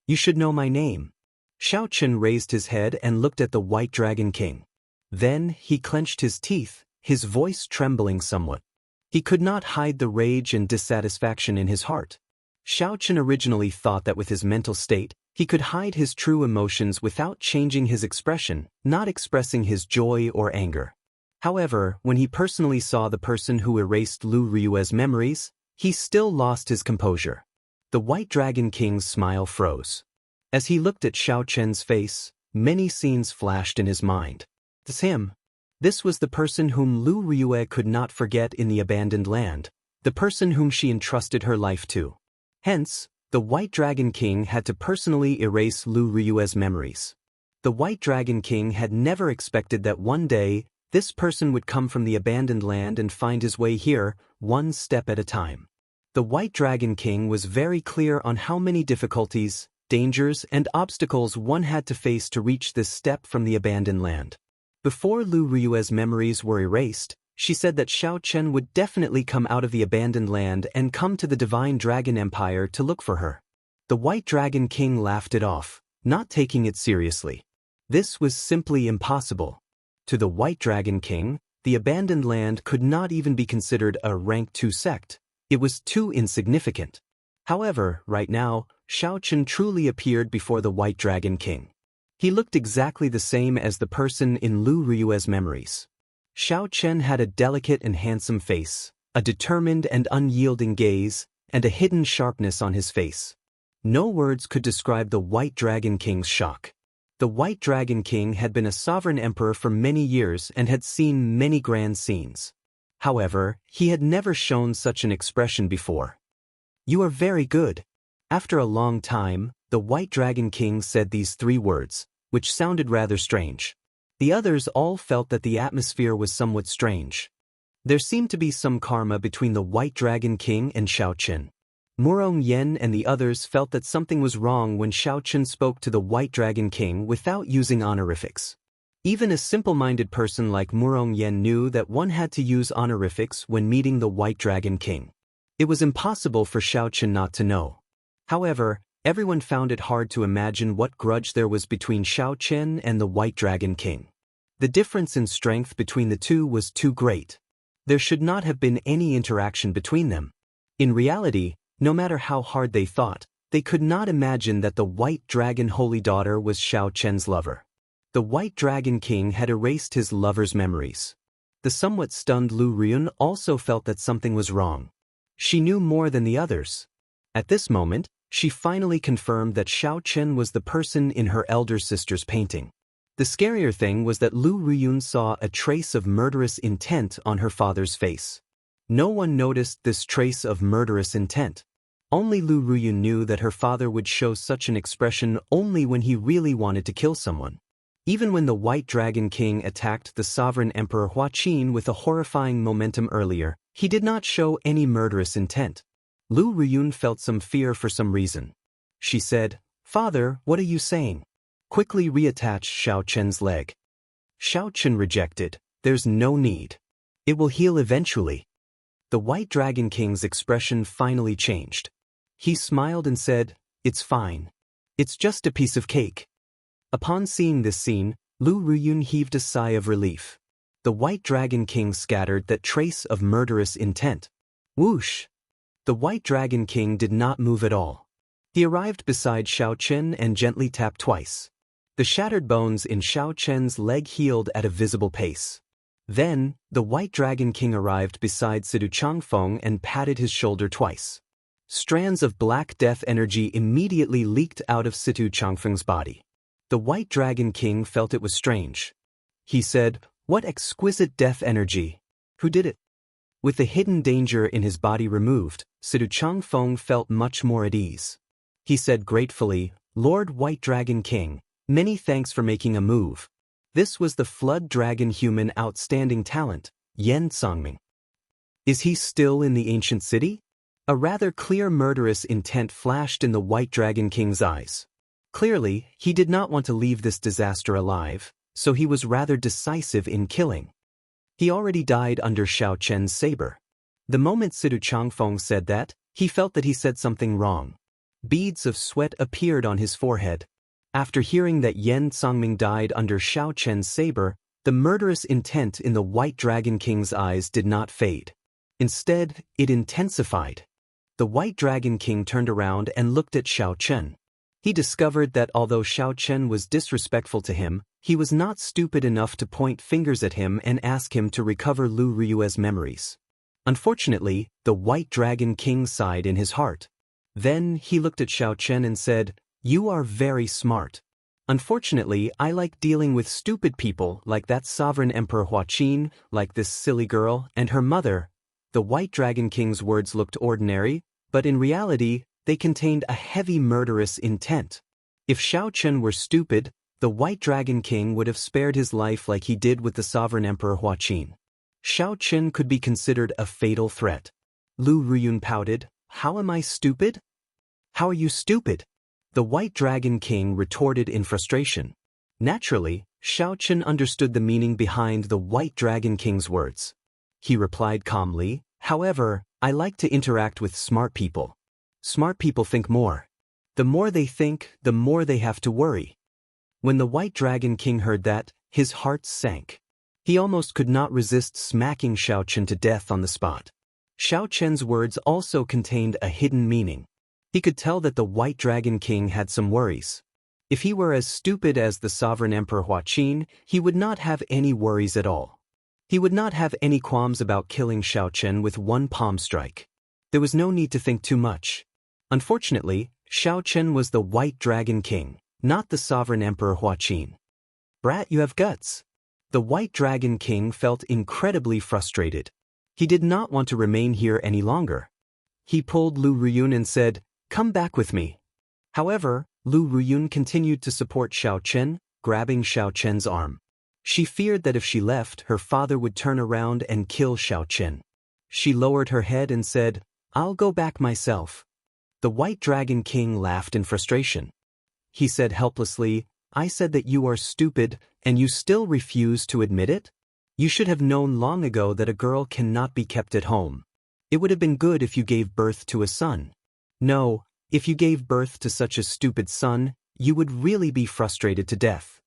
You should know my name. Xiao Qin raised his head and looked at the White Dragon King. Then he clenched his teeth, his voice trembling somewhat. He could not hide the rage and dissatisfaction in his heart. Xiao Qin originally thought that with his mental state, he could hide his true emotions without changing his expression, not expressing his joy or anger. However, when he personally saw the person who erased Lu Ryue's memories, he still lost his composure. The White Dragon King's smile froze. As he looked at Xiao Qin's face, many scenes flashed in his mind. It's him. This was the person whom Lu Ryue could not forget in the abandoned land, the person whom she entrusted her life to. Hence, the White Dragon King had to personally erase Lu Ryue's memories. The White Dragon King had never expected that one day, this person would come from the abandoned land and find his way here, one step at a time. The White Dragon King was very clear on how many difficulties, dangers, and obstacles one had to face to reach this step from the abandoned land. Before Lu Ryue's memories were erased, she said that Xiao Qin would definitely come out of the abandoned land and come to the Divine Dragon Empire to look for her. The White Dragon King laughed it off, not taking it seriously. This was simply impossible. To the White Dragon King, the abandoned land could not even be considered a rank 2 sect. It was too insignificant. However, right now, Xiao Qin truly appeared before the White Dragon King. He looked exactly the same as the person in Lu Ryue's memories. Xiao Qin had a delicate and handsome face, a determined and unyielding gaze, and a hidden sharpness on his face. No words could describe the White Dragon King's shock. The White Dragon King had been a sovereign emperor for many years and had seen many grand scenes. However, he had never shown such an expression before. You are very good. After a long time, the White Dragon King said these 3 words, which sounded rather strange. The others all felt that the atmosphere was somewhat strange. There seemed to be some karma between the White Dragon King and Xiao Qin. Murong Yen and the others felt that something was wrong when Xiao Qin spoke to the White Dragon King without using honorifics. Even a simple-minded person like Murong Yen knew that one had to use honorifics when meeting the White Dragon King. It was impossible for Xiao Qin not to know. However, everyone found it hard to imagine what grudge there was between Xiao Qin and the White Dragon King. The difference in strength between the two was too great. There should not have been any interaction between them. In reality, no matter how hard they thought, they could not imagine that the White Dragon Holy Daughter was Xiao Qin's lover. The White Dragon King had erased his lover's memories. The somewhat stunned Lu Riyun also felt that something was wrong. She knew more than the others. At this moment, she finally confirmed that Xiao Qin was the person in her elder sister's painting. The scarier thing was that Lu Riyun saw a trace of murderous intent on her father's face. No one noticed this trace of murderous intent. Only Lu Riyun knew that her father would show such an expression only when he really wanted to kill someone. Even when the White Dragon King attacked the sovereign Emperor Huaqin with a horrifying momentum earlier, he did not show any murderous intent. Lu Riyun felt some fear for some reason. She said, "Father, what are you saying?" Quickly reattached Xiao Qin's leg. Xiao Qin rejected, "There's no need. It will heal eventually." The White Dragon King's expression finally changed. He smiled and said, "It's fine. It's just a piece of cake." Upon seeing this scene, Lu Riyun heaved a sigh of relief. The White Dragon King scattered that trace of murderous intent. Whoosh! The White Dragon King did not move at all. He arrived beside Xiao Qin and gently tapped twice. The shattered bones in Xiao Qin's leg healed at a visible pace. Then, the White Dragon King arrived beside Sidu Changfeng and patted his shoulder twice. Strands of black death energy immediately leaked out of Sidu Changfeng's body. The White Dragon King felt it was strange. He said, "What exquisite death energy! Who did it?" With the hidden danger in his body removed, Sidu Changfeng felt much more at ease. He said gratefully, "Lord White Dragon King, many thanks for making a move." This was the Flood Dragon human outstanding talent, Yen Songming. Is he still in the ancient city? A rather clear murderous intent flashed in the White Dragon King's eyes. Clearly, he did not want to leave this disaster alive, so he was rather decisive in killing. He already died under Xiao Qin's saber. The moment Sidu Changfeng said that, he felt that he said something wrong. Beads of sweat appeared on his forehead. After hearing that Yen Songming died under Xiao Qin's saber, the murderous intent in the White Dragon King's eyes did not fade. Instead, it intensified. The White Dragon King turned around and looked at Xiao Qin. He discovered that although Xiao Qin was disrespectful to him, he was not stupid enough to point fingers at him and ask him to recover Lu Riyue's memories. Unfortunately, the White Dragon King sighed in his heart. Then he looked at Xiao Qin and said, "You are very smart. Unfortunately, I like dealing with stupid people like that sovereign Emperor Huaqin, like this silly girl, and her mother." The White Dragon King's words looked ordinary, but in reality, they contained a heavy murderous intent. If Xiao Qin were stupid, the White Dragon King would have spared his life like he did with the sovereign Emperor Huaqin. Xiao Qin could be considered a fatal threat. Lu Riyun pouted, "How am I stupid?" "How are you stupid?" The White Dragon King retorted in frustration. Naturally, Xiao Qin understood the meaning behind the White Dragon King's words. He replied calmly, "However, I like to interact with smart people. Smart people think more. The more they think, the more they have to worry." When the White Dragon King heard that, his heart sank. He almost could not resist smacking Xiao Qin to death on the spot. Xiao Qin's words also contained a hidden meaning. He could tell that the White Dragon King had some worries. If he were as stupid as the sovereign Emperor Huaqin, he would not have any worries at all. He would not have any qualms about killing Xiao Qin with one palm strike. There was no need to think too much. Unfortunately, Xiao Qin was the White Dragon King, not the sovereign Emperor Huaqin. "Brat, you have guts." The White Dragon King felt incredibly frustrated. He did not want to remain here any longer. He pulled Lu Ruyun and said, "Come back with me." However, Lu Ruyun continued to support Xiao Chen, grabbing Xiao Chen's arm. She feared that if she left, her father would turn around and kill Xiao Chen. She lowered her head and said, "I'll go back myself." The White Dragon King laughed in frustration. He said helplessly, "I said that you are stupid, and you still refuse to admit it? You should have known long ago that a girl cannot be kept at home. It would have been good if you gave birth to a son. No, if you gave birth to such a stupid son, you would really be frustrated to death."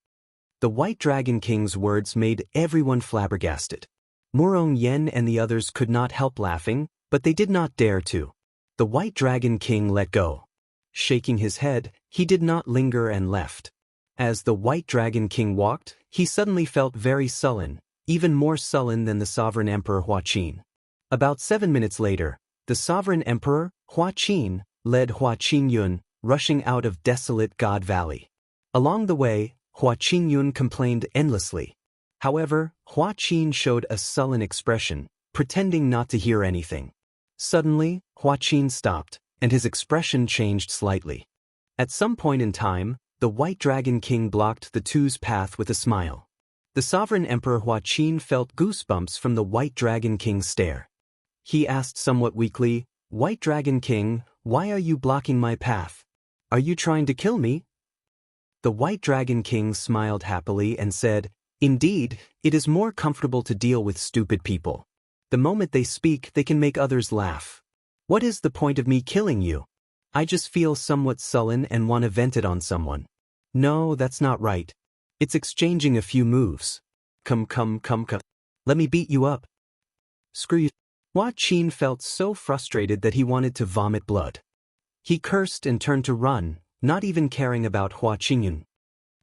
The White Dragon King's words made everyone flabbergasted. Murong Yen and the others could not help laughing, but they did not dare to. The White Dragon King let go. Shaking his head, he did not linger and left. As the White Dragon King walked, he suddenly felt very sullen, even more sullen than the Sovereign Emperor Hua Qin. About 7 minutes later, the Sovereign Emperor, Hua Qin, led Hua Qinyun, rushing out of desolate God Valley. Along the way, Hua Qinyun complained endlessly. However, Hua Qin showed a sullen expression, pretending not to hear anything. Suddenly, Hua Qin stopped, and his expression changed slightly. At some point in time, the White Dragon King blocked the two's path with a smile. The Sovereign Emperor Hua Qin felt goosebumps from the White Dragon King's stare. He asked somewhat weakly, "White Dragon King, why are you blocking my path? Are you trying to kill me?" The White Dragon King smiled happily and said, "Indeed, it is more comfortable to deal with stupid people. The moment they speak, they can make others laugh. What is the point of me killing you? I just feel somewhat sullen and want to vent it on someone. No, that's not right. It's exchanging a few moves. Come. Let me beat you up." "Screw you." Hua Qin felt so frustrated that he wanted to vomit blood. He cursed and turned to run, not even caring about Hua Qinyun.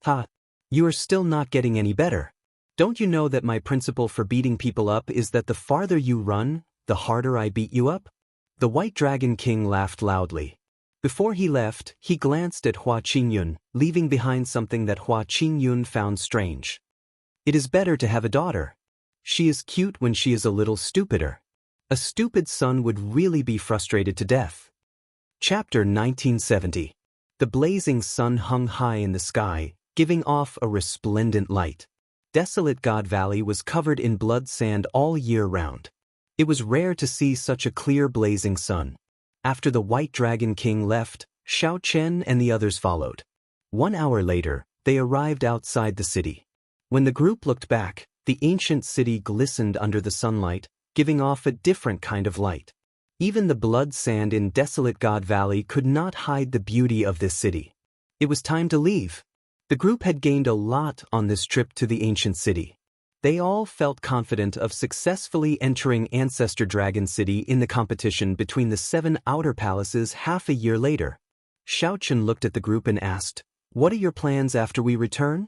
"Ha! You are still not getting any better. Don't you know that my principle for beating people up is that the farther you run, the harder I beat you up?" The White Dragon King laughed loudly. Before he left, he glanced at Hua Qinyun, leaving behind something that Hua Qinyun found strange. "It is better to have a daughter. She is cute when she is a little stupider. A stupid son would really be frustrated to death." Chapter 1970. The blazing sun hung high in the sky, giving off a resplendent light. Desolate God Valley was covered in blood sand all year round. It was rare to see such a clear blazing sun. After the White Dragon King left, Xiao Chen and the others followed. 1 hour later, they arrived outside the city. When the group looked back, the ancient city glistened under the sunlight, giving off a different kind of light. Even the blood sand in desolate God Valley could not hide the beauty of this city. It was time to leave. The group had gained a lot on this trip to the ancient city. They all felt confident of successfully entering Ancestor Dragon City in the competition between the 7 outer palaces half a year later. Xiao Chen looked at the group and asked, "What are your plans after we return?"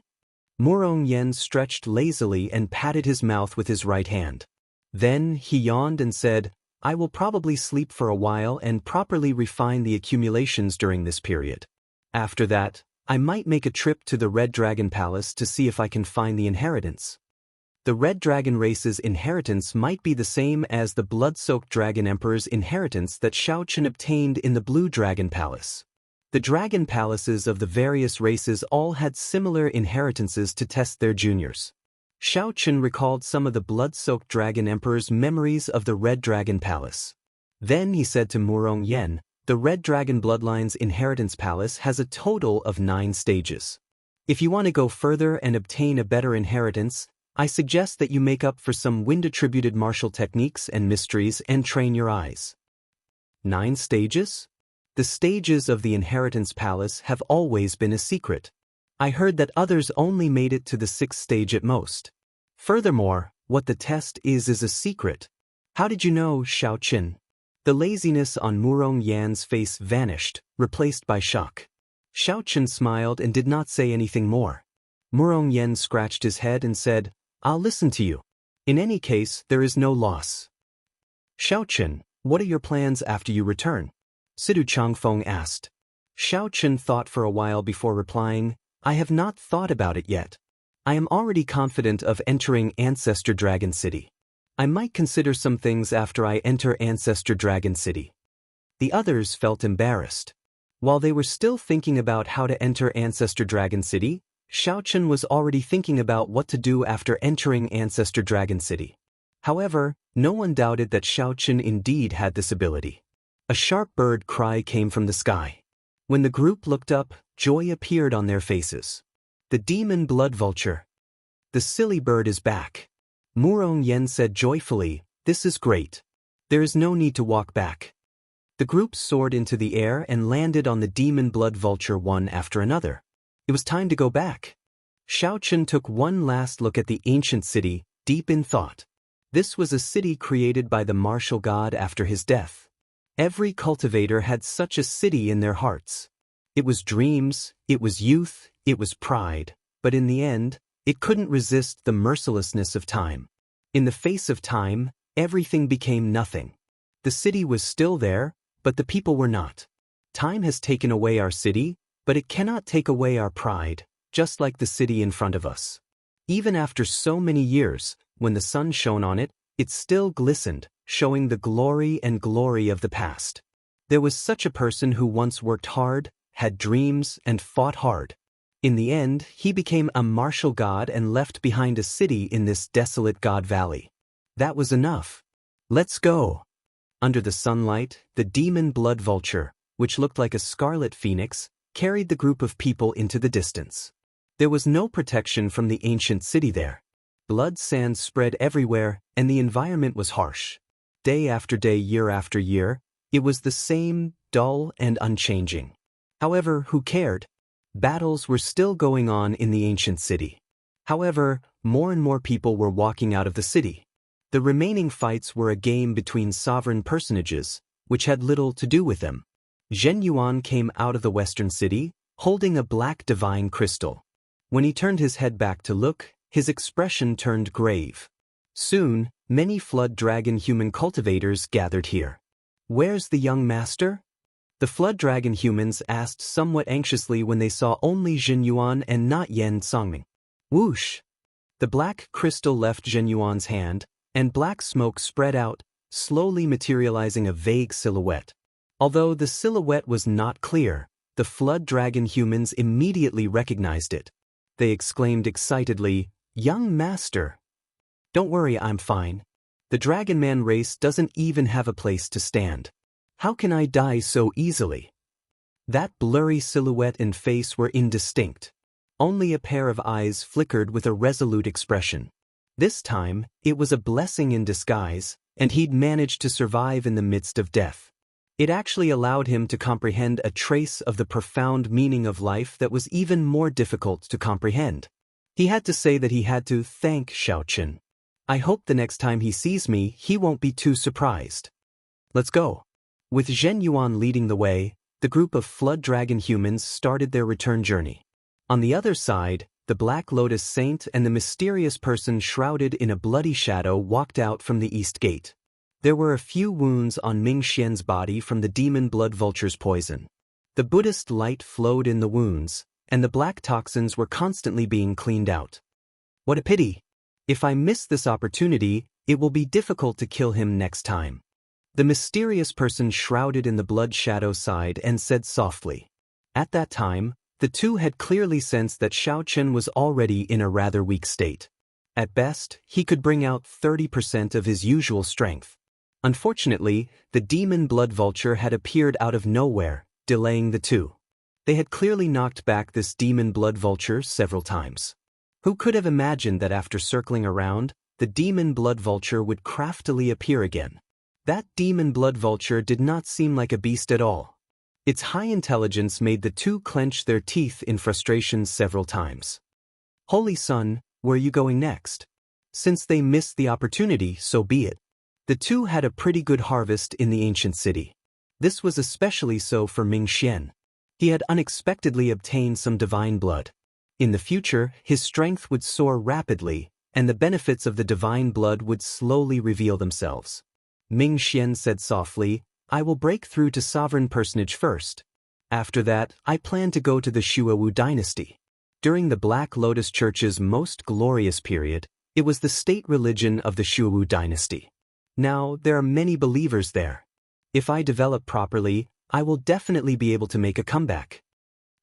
Murong Yen stretched lazily and patted his mouth with his right hand. Then he yawned and said, "I will probably sleep for a while and properly refine the accumulations during this period. After that, I might make a trip to the Red Dragon Palace to see if I can find the inheritance." The Red Dragon race's inheritance might be the same as the blood-soaked Dragon Emperor's inheritance that Xiao Chen obtained in the Blue Dragon Palace. The Dragon Palaces of the various races all had similar inheritances to test their juniors. Xiao Chen recalled some of the blood-soaked Dragon Emperor's memories of the Red Dragon Palace. Then he said to Murong Yen, "The Red Dragon Bloodline's inheritance palace has a total of 9 stages. If you want to go further and obtain a better inheritance, I suggest that you make up for some wind-attributed martial techniques and mysteries and train your eyes." 9 stages? The stages of the inheritance palace have always been a secret. I heard that others only made it to the 6th stage at most. Furthermore, what the test is a secret. How did you know, Xiao Chen? The laziness on Murong Yan's face vanished, replaced by shock. Xiao Chen smiled and did not say anything more. Murong Yan scratched his head and said, "I'll listen to you. In any case, there is no loss." "Xiao Chen, what are your plans after you return?" Sidu Changfeng asked. Xiao Chen thought for a while before replying, "I have not thought about it yet. I am already confident of entering Ancestor Dragon City. I might consider some things after I enter Ancestor Dragon City. The others felt embarrassed. While they were still thinking about how to enter Ancestor Dragon City, Xiaochen was already thinking about what to do after entering Ancestor Dragon City. However, no one doubted that Xiaochen indeed had this ability. A sharp bird cry came from the sky. When the group looked up, joy appeared on their faces. The demon blood vulture. The silly bird is back. Murong Yen said joyfully, "This is great. There is no need to walk back." The group soared into the air and landed on the demon blood vulture one after another. It was time to go back. Xiaochen took one last look at the ancient city, deep in thought. This was a city created by the martial god after his death. Every cultivator had such a city in their hearts. It was dreams, it was youth, it was pride, but in the end, it couldn't resist the mercilessness of time. In the face of time, everything became nothing. The city was still there, but the people were not. Time has taken away our city, but it cannot take away our pride, just like the city in front of us. Even after so many years, when the sun shone on it, it still glistened, showing the glory of the past. There was such a person who once worked hard, had dreams, and fought hard. In the end, he became a martial god and left behind a city in this desolate god valley. That was enough. Let's go. Under the sunlight, the demon blood vulture, which looked like a scarlet phoenix, carried the group of people into the distance. There was no protection from the ancient city there. Blood sands spread everywhere, and the environment was harsh. Day after day, year after year, it was the same, dull and unchanging. However, who cared? Battles were still going on in the ancient city. However, more and more people were walking out of the city. The remaining fights were a game between sovereign personages, which had little to do with them. Zhen Yuan came out of the western city, holding a black divine crystal. When he turned his head back to look, his expression turned grave. Soon, many flood dragon human cultivators gathered here. "Where's the young master?" The flood dragon humans asked somewhat anxiously when they saw only Zhen Yuan and not Yan Songming. Whoosh! The black crystal left Zhen Yuan's hand, and black smoke spread out, slowly materializing a vague silhouette. Although the silhouette was not clear, the flood dragon humans immediately recognized it. They exclaimed excitedly, "Young master!" "Don't worry, I'm fine. The Dragon Man race doesn't even have a place to stand. How can I die so easily?" That blurry silhouette and face were indistinct. Only a pair of eyes flickered with a resolute expression. This time, it was a blessing in disguise, and he'd managed to survive in the midst of death. It actually allowed him to comprehend a trace of the profound meaning of life that was even more difficult to comprehend. He had to say that he had to thank Xiaochen. "I hope the next time he sees me, he won't be too surprised. Let's go." With Zhen Yuan leading the way, the group of flood dragon humans started their return journey. On the other side, the Black Lotus Saint and the mysterious person shrouded in a bloody shadow walked out from the east gate. There were a few wounds on Ming Xian's body from the demon blood vulture's poison. The Buddhist light flowed in the wounds, and the black toxins were constantly being cleaned out. What a pity! If I miss this opportunity, it will be difficult to kill him next time. The mysterious person shrouded in the blood shadow sighed and said softly. At that time, the two had clearly sensed that Xiaochen was already in a rather weak state. At best, he could bring out 30% of his usual strength. Unfortunately, the demon blood vulture had appeared out of nowhere, delaying the two. They had clearly knocked back this demon blood vulture several times. Who could have imagined that after circling around, the demon blood vulture would craftily appear again? That demon blood vulture did not seem like a beast at all. Its high intelligence made the two clench their teeth in frustration several times. "Holy Sun, where are you going next?" Since they missed the opportunity, so be it. The two had a pretty good harvest in the ancient city. This was especially so for Ming Xian. He had unexpectedly obtained some divine blood. In the future, his strength would soar rapidly, and the benefits of the divine blood would slowly reveal themselves. Ming Xian said softly, "I will break through to sovereign personage first. After that, I plan to go to the Shuawu dynasty." During the Black Lotus Church's most glorious period, It was the state religion of the Shuwu dynasty. Now, there are many believers there. If I develop properly, I will definitely be able to make a comeback.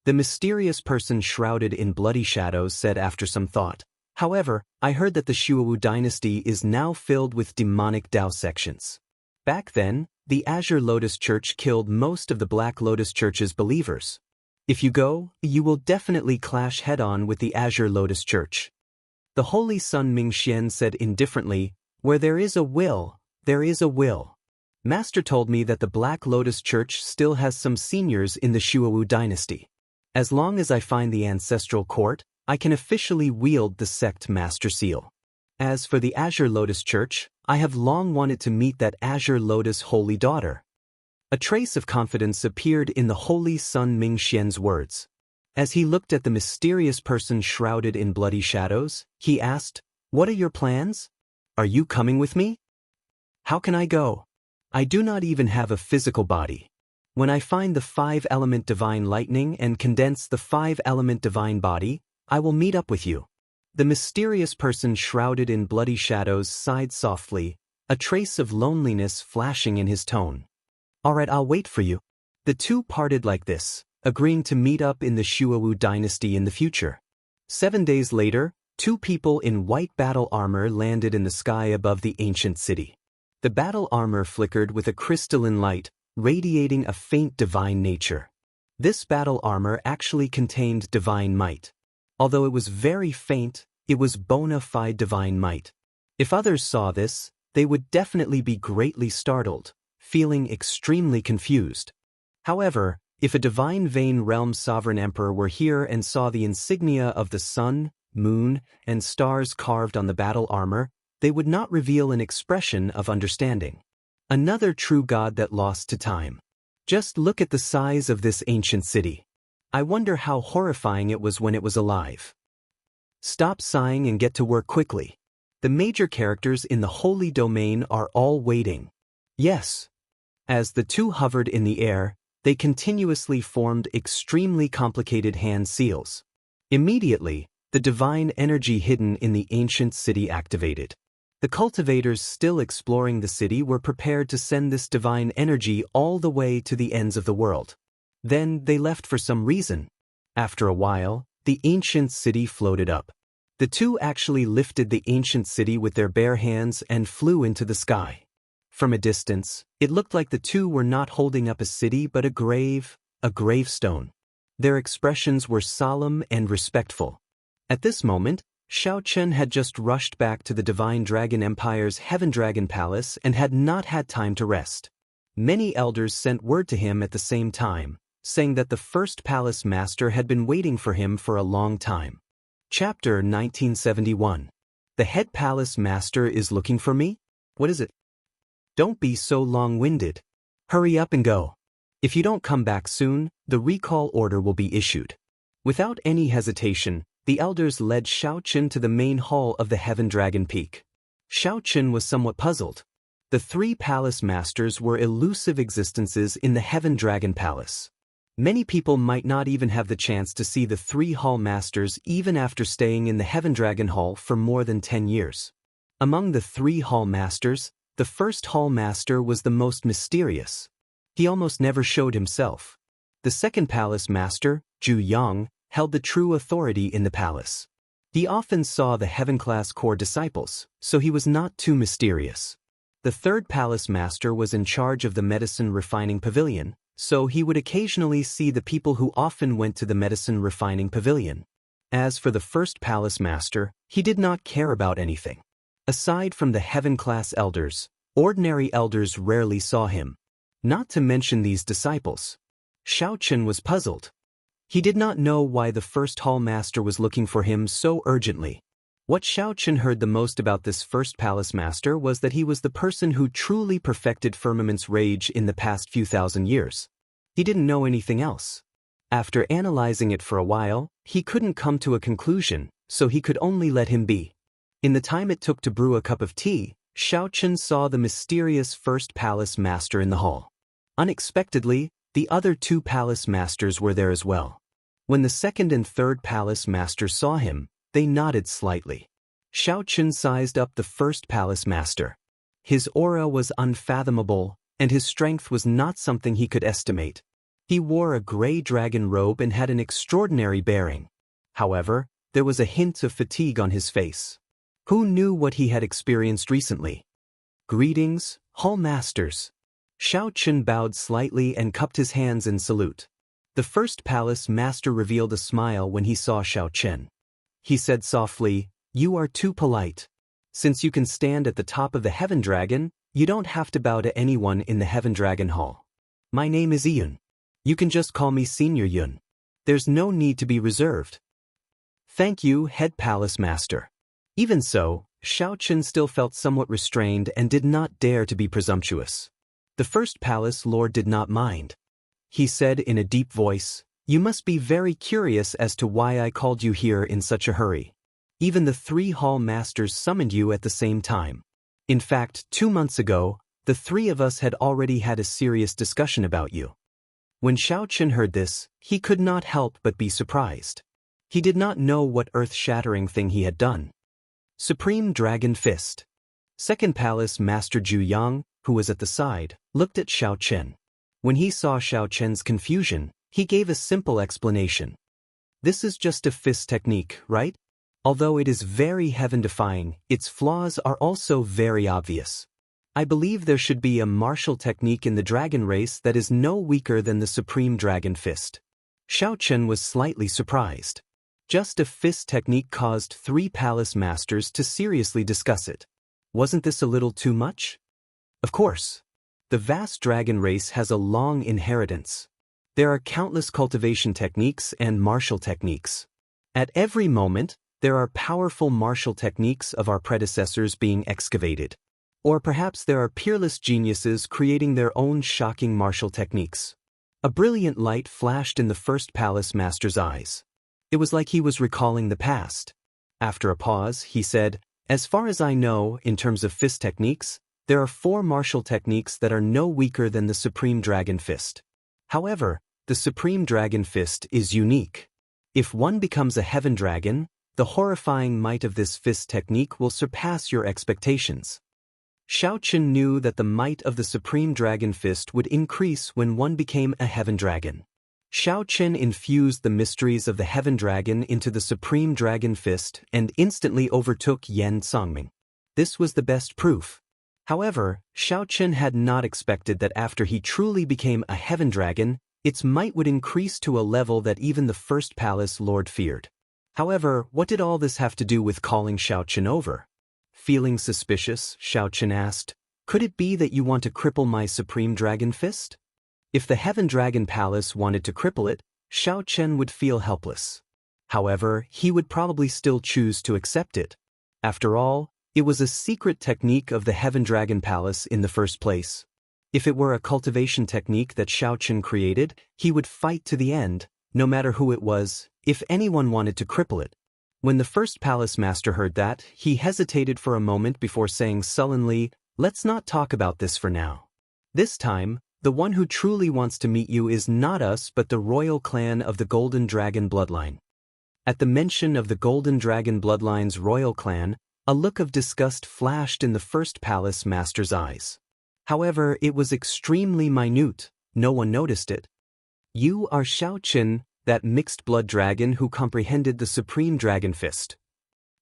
The mysterious person shrouded in bloody shadows said after some thought. However, I heard that the Shuwu dynasty is now filled with demonic Dao sections. Back then, the Azure Lotus Church killed most of the Black Lotus Church's believers. If you go, you will definitely clash head-on with the Azure Lotus Church. The Holy Sun Mingxian said indifferently, "Where there is a will, there is a will." Master told me that the Black Lotus Church still has some seniors in the Shuwu dynasty. As long as I find the ancestral court, I can officially wield the sect master seal. As for the Azure Lotus Church, I have long wanted to meet that Azure Lotus holy daughter. A trace of confidence appeared in the Holy Sun Mingxian's words. As he looked at the mysterious person shrouded in bloody shadows, he asked, "What are your plans? Are you coming with me?" "How can I go? I do not even have a physical body. When I find the 5-element divine lightning and condense the 5-element divine body, I will meet up with you." The mysterious person shrouded in bloody shadows sighed softly, a trace of loneliness flashing in his tone. "All right, I'll wait for you." The two parted like this, agreeing to meet up in the Shuwu dynasty in the future. 7 days later, two people in white battle armor landed in the sky above the ancient city. The battle armor flickered with a crystalline light, radiating a faint divine nature. This battle armor actually contained divine might. Although it was very faint, it was bona fide divine might. If others saw this, they would definitely be greatly startled, feeling extremely confused. However, if a divine Vane Realm Sovereign Emperor were here and saw the insignia of the sun, moon, and stars carved on the battle armor, they would not reveal an expression of understanding. Another true god that lost to time. Just look at the size of this ancient city. I wonder how horrifying it was when it was alive. Stop sighing and get to work quickly. The major characters in the holy domain are all waiting. Yes. As the two hovered in the air, they continuously formed extremely complicated hand seals. Immediately, the divine energy hidden in the ancient city activated. The cultivators still exploring the city were prepared to send this divine energy all the way to the ends of the world. Then they left for some reason. After a while, the ancient city floated up. The two actually lifted the ancient city with their bare hands and flew into the sky. From a distance, it looked like the two were not holding up a city but a gravestone. Their expressions were solemn and respectful. At this moment, Xiao Chen had just rushed back to the Divine Dragon Empire's Heaven Dragon Palace and had not had time to rest. Many elders sent word to him at the same time, saying that the first palace master had been waiting for him for a long time. Chapter 1971. The head palace master is looking for me? What is it? Don't be so long-winded. Hurry up and go. If you don't come back soon, the recall order will be issued. Without any hesitation, the elders led Xiao Chen to the main hall of the Heaven Dragon Peak. Xiao Chen was somewhat puzzled. The three palace masters were elusive existences in the Heaven Dragon Palace. Many people might not even have the chance to see the three hall masters even after staying in the Heaven Dragon Hall for more than 10 years. Among the three hall masters, the first hall master was the most mysterious. He almost never showed himself. The second palace master, Zhu Yang, held the true authority in the palace. He often saw the heaven-class core disciples, so he was not too mysterious. The third palace master was in charge of the medicine refining pavilion, so he would occasionally see the people who often went to the medicine refining pavilion. As for the first palace master, he did not care about anything. Aside from the heaven-class elders, ordinary elders rarely saw him. Not to mention these disciples. Xiao Chen was puzzled. He did not know why the first hall master was looking for him so urgently. What Xiao Chen heard the most about this first palace master was that he was the person who truly perfected Firmament's rage in the past few thousand years. He didn't know anything else. After analyzing it for a while, he couldn't come to a conclusion, so he could only let him be. In the time it took to brew a cup of tea, Xiao Chen saw the mysterious first palace master in the hall. Unexpectedly, the other two palace masters were there as well. When the second and third palace masters saw him, they nodded slightly. Xiao Qun sized up the first palace master. His aura was unfathomable, and his strength was not something he could estimate. He wore a gray dragon robe and had an extraordinary bearing. However, there was a hint of fatigue on his face. Who knew what he had experienced recently? Greetings, Hall Masters. Xiao Qun bowed slightly and cupped his hands in salute. The first palace master revealed a smile when he saw Xiao Qun. He said softly, "You are too polite. Since you can stand at the top of the Heaven Dragon, you don't have to bow to anyone in the Heaven Dragon Hall. My name is Yun. You can just call me Senior Yun. There's no need to be reserved." "Thank you, Head Palace Master." Even so, Xiao Qun still felt somewhat restrained and did not dare to be presumptuous. The first palace lord did not mind. He said in a deep voice, "You must be very curious as to why I called you here in such a hurry. Even the 3 hall masters summoned you at the same time. In fact, 2 months ago, the 3 of us had already had a serious discussion about you." When Xiao Qun heard this, he could not help but be surprised. He did not know what earth-shattering thing he had done. Supreme Dragon Fist. Second Palace Master Zhu Yang, who was at the side, looked at Xiao Qun. When he saw Xiao Qun's confusion, he gave a simple explanation. "This is just a fist technique, right? Although it is very heaven-defying, its flaws are also very obvious. I believe there should be a martial technique in the dragon race that is no weaker than the Supreme Dragon Fist." Xiao Qun was slightly surprised. Just a fist technique caused 3 palace masters to seriously discuss it. Wasn't this a little too much? Of course. The vast dragon race has a long inheritance. There are countless cultivation techniques and martial techniques. At every moment, there are powerful martial techniques of our predecessors being excavated. Or perhaps there are peerless geniuses creating their own shocking martial techniques. A brilliant light flashed in the first palace master's eyes. It was like he was recalling the past. After a pause, he said, "As far as I know, in terms of fist techniques, there are 4 martial techniques that are no weaker than the Supreme Dragon Fist. However, the Supreme Dragon Fist is unique. If one becomes a Heaven Dragon, the horrifying might of this fist technique will surpass your expectations." Xiao Qun knew that the might of the Supreme Dragon Fist would increase when one became a Heaven Dragon. Xiao Qun infused the mysteries of the Heaven Dragon into the Supreme Dragon Fist and instantly overtook Yan Songming. This was the best proof. However, Xiao Qun had not expected that after he truly became a Heaven Dragon, its might would increase to a level that even the first palace lord feared. However, what did all this have to do with calling Xiao Qun over? Feeling suspicious, Xiao Qun asked, "Could it be that you want to cripple my Supreme Dragon Fist?" If the Heaven Dragon Palace wanted to cripple it, Xiao Qun would feel helpless. However, he would probably still choose to accept it. After all, it was a secret technique of the Heaven Dragon Palace in the first place. If it were a cultivation technique that Xiao Qun created, he would fight to the end, no matter who it was, if anyone wanted to cripple it. When the first palace master heard that, he hesitated for a moment before saying sullenly, "Let's not talk about this for now. This time, the one who truly wants to meet you is not us but the royal clan of the Golden Dragon bloodline." At the mention of the Golden Dragon bloodline's royal clan, a look of disgust flashed in the first palace master's eyes. However, it was extremely minute, no one noticed it. "You are Xiao Qun, that mixed-blood dragon who comprehended the Supreme Dragon Fist."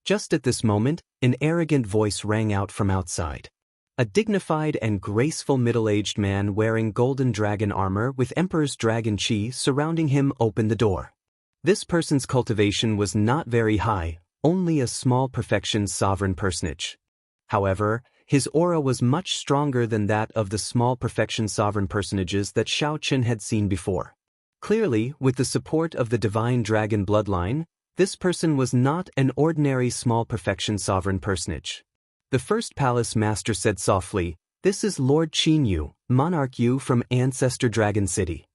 Just at this moment, an arrogant voice rang out from outside. A dignified and graceful middle-aged man wearing golden dragon armor with Emperor's dragon chi surrounding him opened the door. This person's cultivation was not very high, only a small perfection sovereign personage. However, his aura was much stronger than that of the small perfection sovereign personages that Xiao Qun had seen before. Clearly, with the support of the divine dragon bloodline, this person was not an ordinary small perfection sovereign personage. The first palace master said softly, "This is Lord Qin Yu, Monarch Yu from Ancestor Dragon City."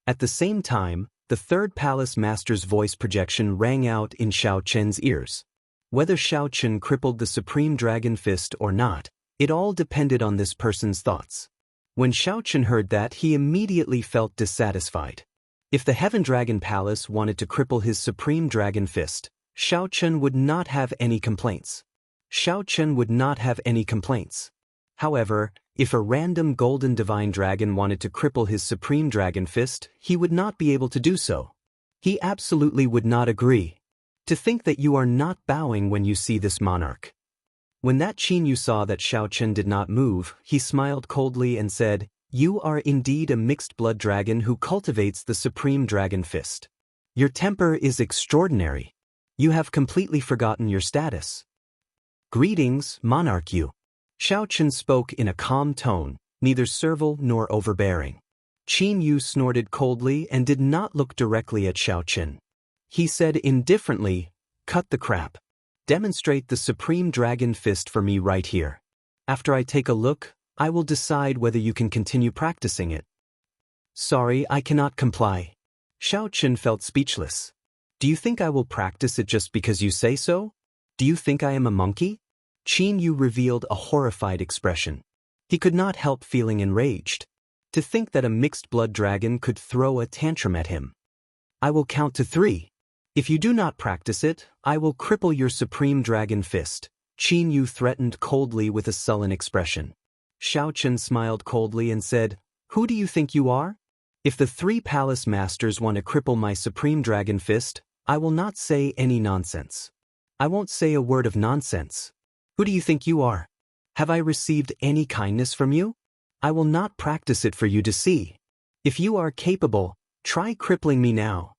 At the same time, the third palace master's voice projection rang out in Xiao Qun's ears. Whether Xiao Qun crippled the Supreme Dragon Fist or not, it all depended on this person's thoughts. When Xiao Qun heard that, he immediately felt dissatisfied. If the Heaven Dragon Palace wanted to cripple his Supreme Dragon Fist, Xiao Qun would not have any complaints. Xiao Chen would not have any complaints. However, if a random golden divine dragon wanted to cripple his supreme dragon fist, he would not be able to do so. He absolutely would not agree. To think that you are not bowing when you see this monarch. When that Qin saw that Xiao Chen did not move, he smiled coldly and said, "You are indeed a mixed-blood dragon who cultivates the supreme dragon fist. Your temper is extraordinary. You have completely forgotten your status." "Greetings, monarch you." Xiao Chen spoke in a calm tone, neither servile nor overbearing. Qin Yu snorted coldly and did not look directly at Xiao Chen. He said indifferently, "Cut the crap. Demonstrate the supreme dragon fist for me right here. After I take a look, I will decide whether you can continue practicing it." "Sorry, I cannot comply." Xiao Chen felt speechless. "Do you think I will practice it just because you say so? Do you think I am a monkey?" Qin Yu revealed a horrified expression. He could not help feeling enraged. To think that a mixed-blood dragon could throw a tantrum at him. "I will count to 3. If you do not practice it, I will cripple your supreme dragon fist," Qin Yu threatened coldly with a sullen expression. Xiao Chen smiled coldly and said, "Who do you think you are? If the 3 palace masters want to cripple my supreme dragon fist, I will not say any nonsense. I won't say a word of nonsense. Who do you think you are? Have I received any kindness from you? I will not practice it for you to see. If you are capable, try crippling me now."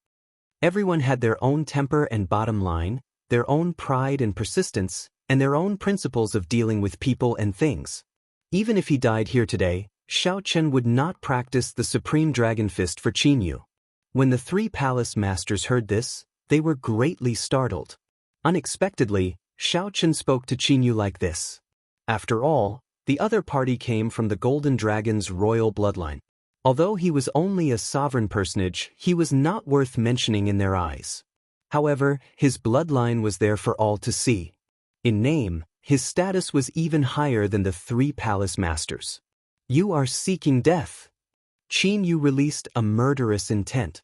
Everyone had their own temper and bottom line, their own pride and persistence, and their own principles of dealing with people and things. Even if he died here today, Xiao Chen would not practice the supreme dragon fist for Qin Yu. When the 3 palace masters heard this, they were greatly startled. Unexpectedly, Xiao Chen spoke to Qin Yu like this. After all, the other party came from the Golden Dragon's royal bloodline. Although he was only a sovereign personage, he was not worth mentioning in their eyes. However, his bloodline was there for all to see. In name, his status was even higher than the 3 palace masters. "You are seeking death." Qin Yu released a murderous intent.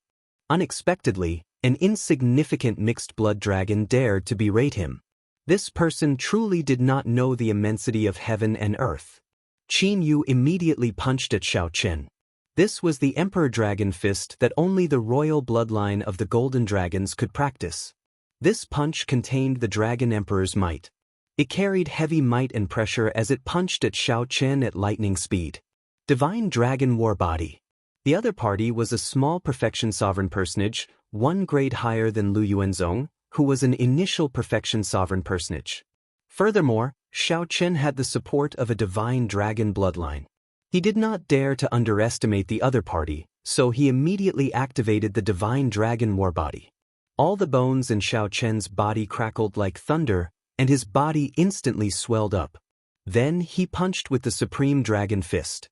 Unexpectedly, an insignificant mixed-blood dragon dared to berate him. This person truly did not know the immensity of heaven and earth. Qin Yu immediately punched at Xiao Chen. This was the Emperor Dragon Fist that only the royal bloodline of the Golden Dragons could practice. This punch contained the Dragon Emperor's might. It carried heavy might and pressure as it punched at Xiao Chen at lightning speed. Divine Dragon War Body. The other party was a small perfection sovereign personage, 1 grade higher than Lu Yuanzong, who was an initial perfection sovereign personage. Furthermore, Xiao Chen had the support of a divine dragon bloodline. He did not dare to underestimate the other party, so he immediately activated the divine dragon war body. All the bones in Xiao Chen's body crackled like thunder, and his body instantly swelled up. Then he punched with the supreme dragon fist.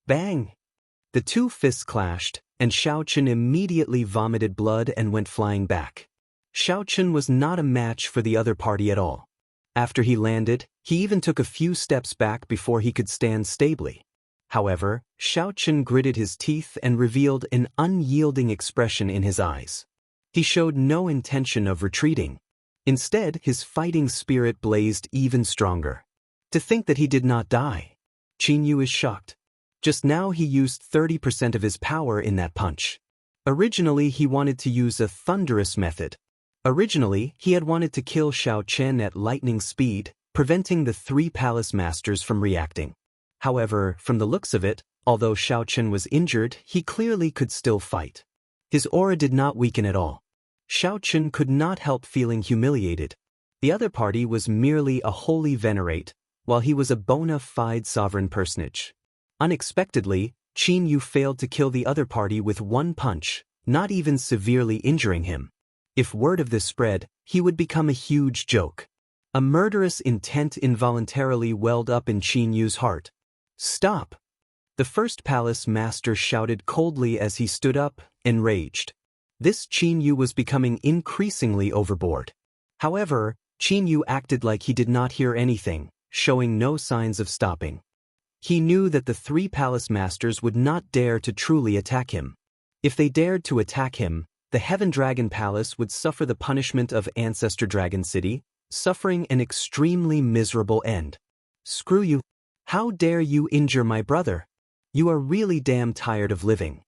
Bang! The 2 fists clashed, and Xiao Chen immediately vomited blood and went flying back. Xiao Chen was not a match for the other party at all. After he landed, he even took a few steps back before he could stand stably. However, Xiao Chen gritted his teeth and revealed an unyielding expression in his eyes. He showed no intention of retreating. Instead, his fighting spirit blazed even stronger. To think that he did not die. Qin Yu is shocked. Just now he used 30% of his power in that punch. Originally, he wanted to use a thunderous method. Originally, he had wanted to kill Xiao Chen at lightning speed, preventing the 3 palace masters from reacting. However, from the looks of it, although Xiao Chen was injured, he clearly could still fight. His aura did not weaken at all. Xiao Chen could not help feeling humiliated. The other party was merely a holy venerate, while he was a bona fide sovereign personage. Unexpectedly, Qin Yu failed to kill the other party with 1 punch, not even severely injuring him. If word of this spread, he would become a huge joke. A murderous intent involuntarily welled up in Qin Yu's heart. "Stop!" The 1st palace master shouted coldly as he stood up, enraged. This Qin Yu was becoming increasingly overboard. However, Qin Yu acted like he did not hear anything, showing no signs of stopping. He knew that the 3 palace masters would not dare to truly attack him. If they dared to attack him, the Heaven Dragon Palace would suffer the punishment of Ancestor Dragon City, suffering an extremely miserable end. Screw you. How dare you injure my brother? You are really damn tired of living.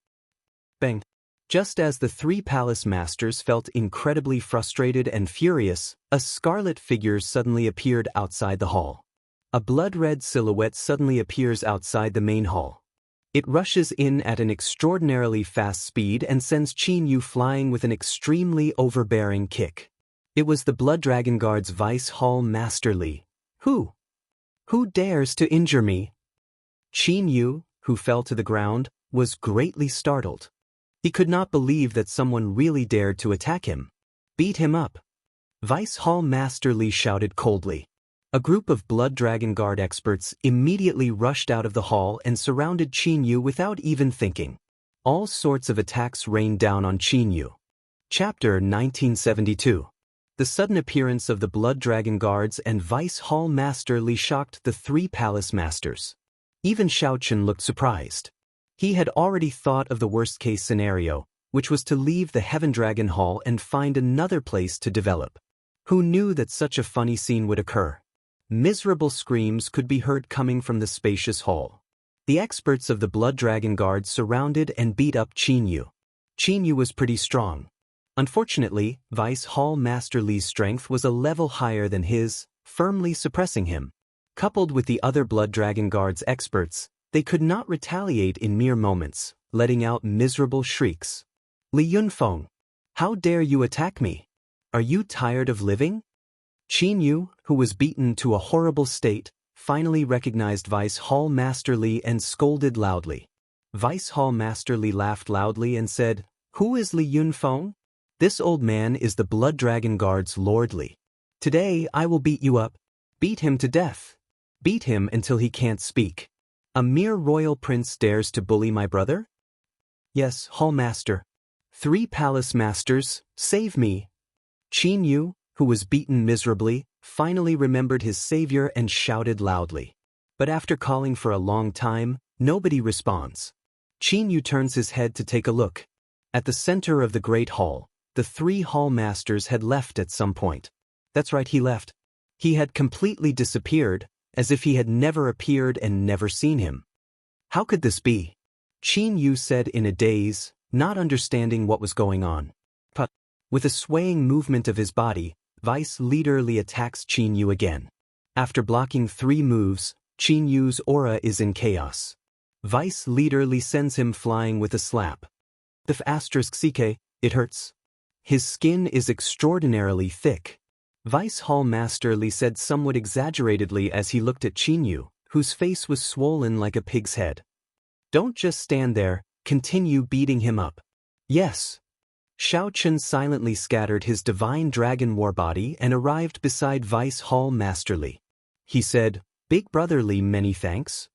Bang. Just as the three palace masters felt incredibly frustrated and furious, a scarlet figure suddenly appeared outside the hall. A blood-red silhouette suddenly appears outside the main hall. It rushes in at an extraordinarily fast speed and sends Qin Yu flying with an extremely overbearing kick. It was the Blood Dragon Guard's Vice Hall Master Li. Who dares to injure me? Qin Yu, who fell to the ground, was greatly startled. He could not believe that someone really dared to attack him. Beat him up. Vice Hall Master Li shouted coldly. A group of Blood Dragon Guard experts immediately rushed out of the hall and surrounded Qin Yu without even thinking. All sorts of attacks rained down on Qin Yu. Chapter 1972. The sudden appearance of the Blood Dragon Guards and Vice Hall Master Li shocked the three palace masters. Even Xiaochen looked surprised. He had already thought of the worst-case scenario, which was to leave the Heaven Dragon Hall and find another place to develop. Who knew that such a funny scene would occur? Miserable screams could be heard coming from the spacious hall. The experts of the Blood Dragon Guard surrounded and beat up Qin Yu. Qin Yu was pretty strong. Unfortunately, Vice Hall Master Li's strength was a level higher than his, firmly suppressing him. Coupled with the other Blood Dragon Guard's experts, they could not retaliate in mere moments, letting out miserable shrieks. Li Yunfeng, how dare you attack me? Are you tired of living? Qin Yu, who was beaten to a horrible state, finally recognized Vice Hall Master Li and scolded loudly. Vice Hall Master Li laughed loudly and said, "Who is Li Yunfeng? This old man is the Blood Dragon Guard's Lord Li. Today I will beat you up. Beat him to death. Beat him until he can't speak. A mere royal prince dares to bully my brother? Yes, Hall Master. Three palace masters, save me." Qin Yu, who was beaten miserably, finally remembered his savior and shouted loudly. But after calling for a long time, nobody responds. Qin Yu turns his head to take a look. At the center of the Great Hall, the three hall masters had left at some point. That's right, he left. He had completely disappeared, as if he had never appeared and never seen him. How could this be? Qin Yu said in a daze, not understanding what was going on. But, with a swaying movement of his body, Vice Leader Li attacks Qin Yu again. After blocking 3 moves, Qin Yu's aura is in chaos. Vice Leader Li sends him flying with a slap. The *CK, it hurts. His skin is extraordinarily thick. Vice Hall Master Li said somewhat exaggeratedly as he looked at Qin Yu, whose face was swollen like a pig's head. Don't just stand there, continue beating him up. Yes. Xiaochen silently scattered his divine dragon war body and arrived beside Vice Hall Master Li. He said, "Big Brother Li, many thanks."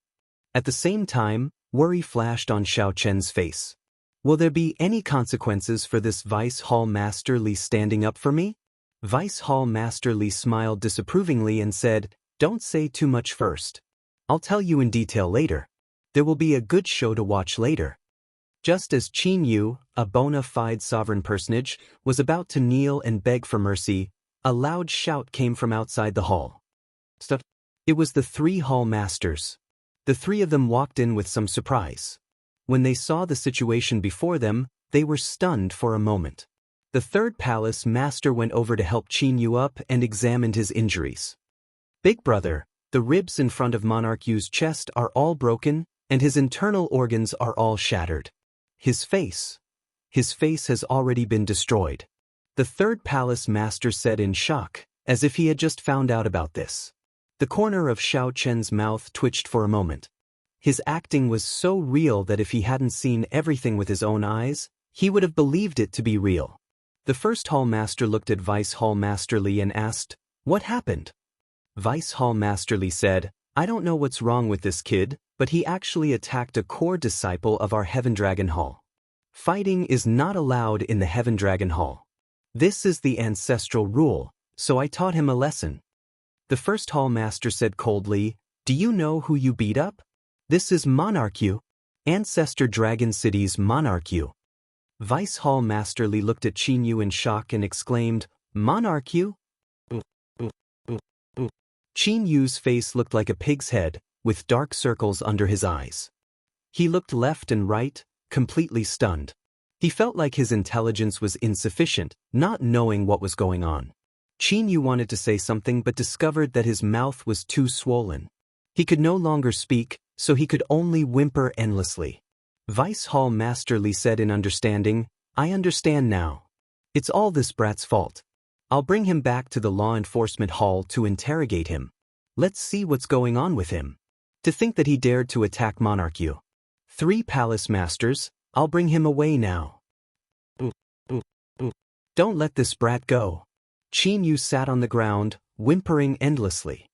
At the same time, worry flashed on Xiaochen's face. Will there be any consequences for this Vice Hall Master Li standing up for me? Vice Hall Master Li smiled disapprovingly and said, "Don't say too much first. I'll tell you in detail later. There will be a good show to watch later." Just as Qin Yu, a bona fide sovereign personage, was about to kneel and beg for mercy, a loud shout came from outside the hall. Stop. It was the 3 hall masters. The 3 of them walked in with some surprise. When they saw the situation before them, they were stunned for a moment. The 3rd palace master went over to help Qin Yu up and examined his injuries. "Big brother, the ribs in front of Monarch Yu's chest are all broken, and his internal organs are all shattered. His face has already been destroyed." The 3rd palace master said in shock, as if he had just found out about this. The corner of Xiaochen's mouth twitched for a moment. His acting was so real that if he hadn't seen everything with his own eyes, he would have believed it to be real. The 1st hall master looked at Vice Hall Master Li and asked, "What happened?" Vice Hall Master Li said, "I don't know what's wrong with this kid, but he actually attacked a core disciple of our Heaven Dragon Hall. Fighting is not allowed in the Heaven Dragon Hall. This is the ancestral rule, so I taught him a lesson." The 1st hall master said coldly, "Do you know who you beat up? This is Monarch Yu, Ancestor Dragon City's Monarch Yu." Vice Hall Master Li looked at Qin Yu in shock and exclaimed, "Monarch Yu? Qin Yu's face looked like a pig's head, with dark circles under his eyes. He looked left and right, completely stunned. He felt like his intelligence was insufficient, not knowing what was going on. Qin Yu wanted to say something but discovered that his mouth was too swollen. He could no longer speak, so he could only whimper endlessly. Vice Hall Master Li said in understanding, "I understand now. It's all this brat's fault. I'll bring him back to the law enforcement hall to interrogate him. Let's see what's going on with him. To think that he dared to attack Monarch Yu. 3 palace masters, I'll bring him away now. Don't let this brat go." Qin Yu sat on the ground, whimpering endlessly.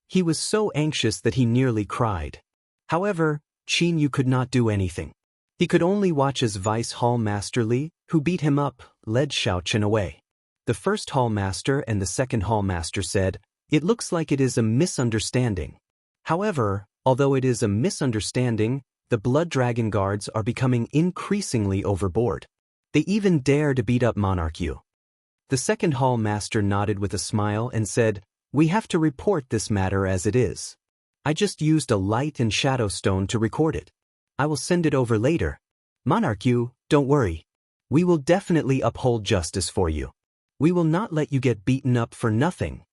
He was so anxious that he nearly cried. However, Qin Yu could not do anything. He could only watch as Vice Hall Master Li, who beat him up, led Xiaoqin away. The first Hall Master and the second Hall Master said, "It looks like it is a misunderstanding." However, although it is a misunderstanding, the Blood Dragon guards are becoming increasingly overboard. They even dare to beat up Monarch Yu. The second Hall Master nodded with a smile and said, "We have to report this matter as it is. I just used a light and shadow stone to record it. I will send it over later. Monarch Yu, don't worry. We will definitely uphold justice for you. We will not let you get beaten up for nothing."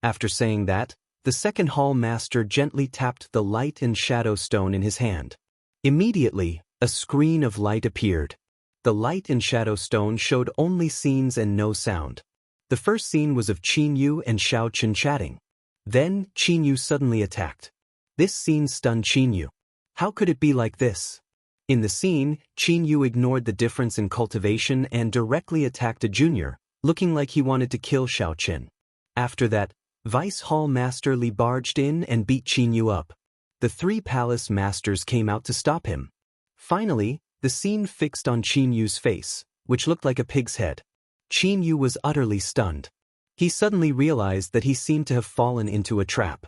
After saying that, the second Hall Master gently tapped the light and shadow stone in his hand. Immediately, a screen of light appeared. The light and shadow stone showed only scenes and no sound. The first scene was of Qin Yu and Xiaoqin chatting. Then, Qin Yu suddenly attacked. This scene stunned Qin Yu. How could it be like this? In the scene, Qin Yu ignored the difference in cultivation and directly attacked a junior, looking like he wanted to kill Xiaoqin. After that, Vice Hall Master Li barged in and beat Qin Yu up. The 3 palace masters came out to stop him. Finally, the scene fixed on Qin Yu's face, which looked like a pig's head. Qin Yu was utterly stunned. He suddenly realized that he seemed to have fallen into a trap.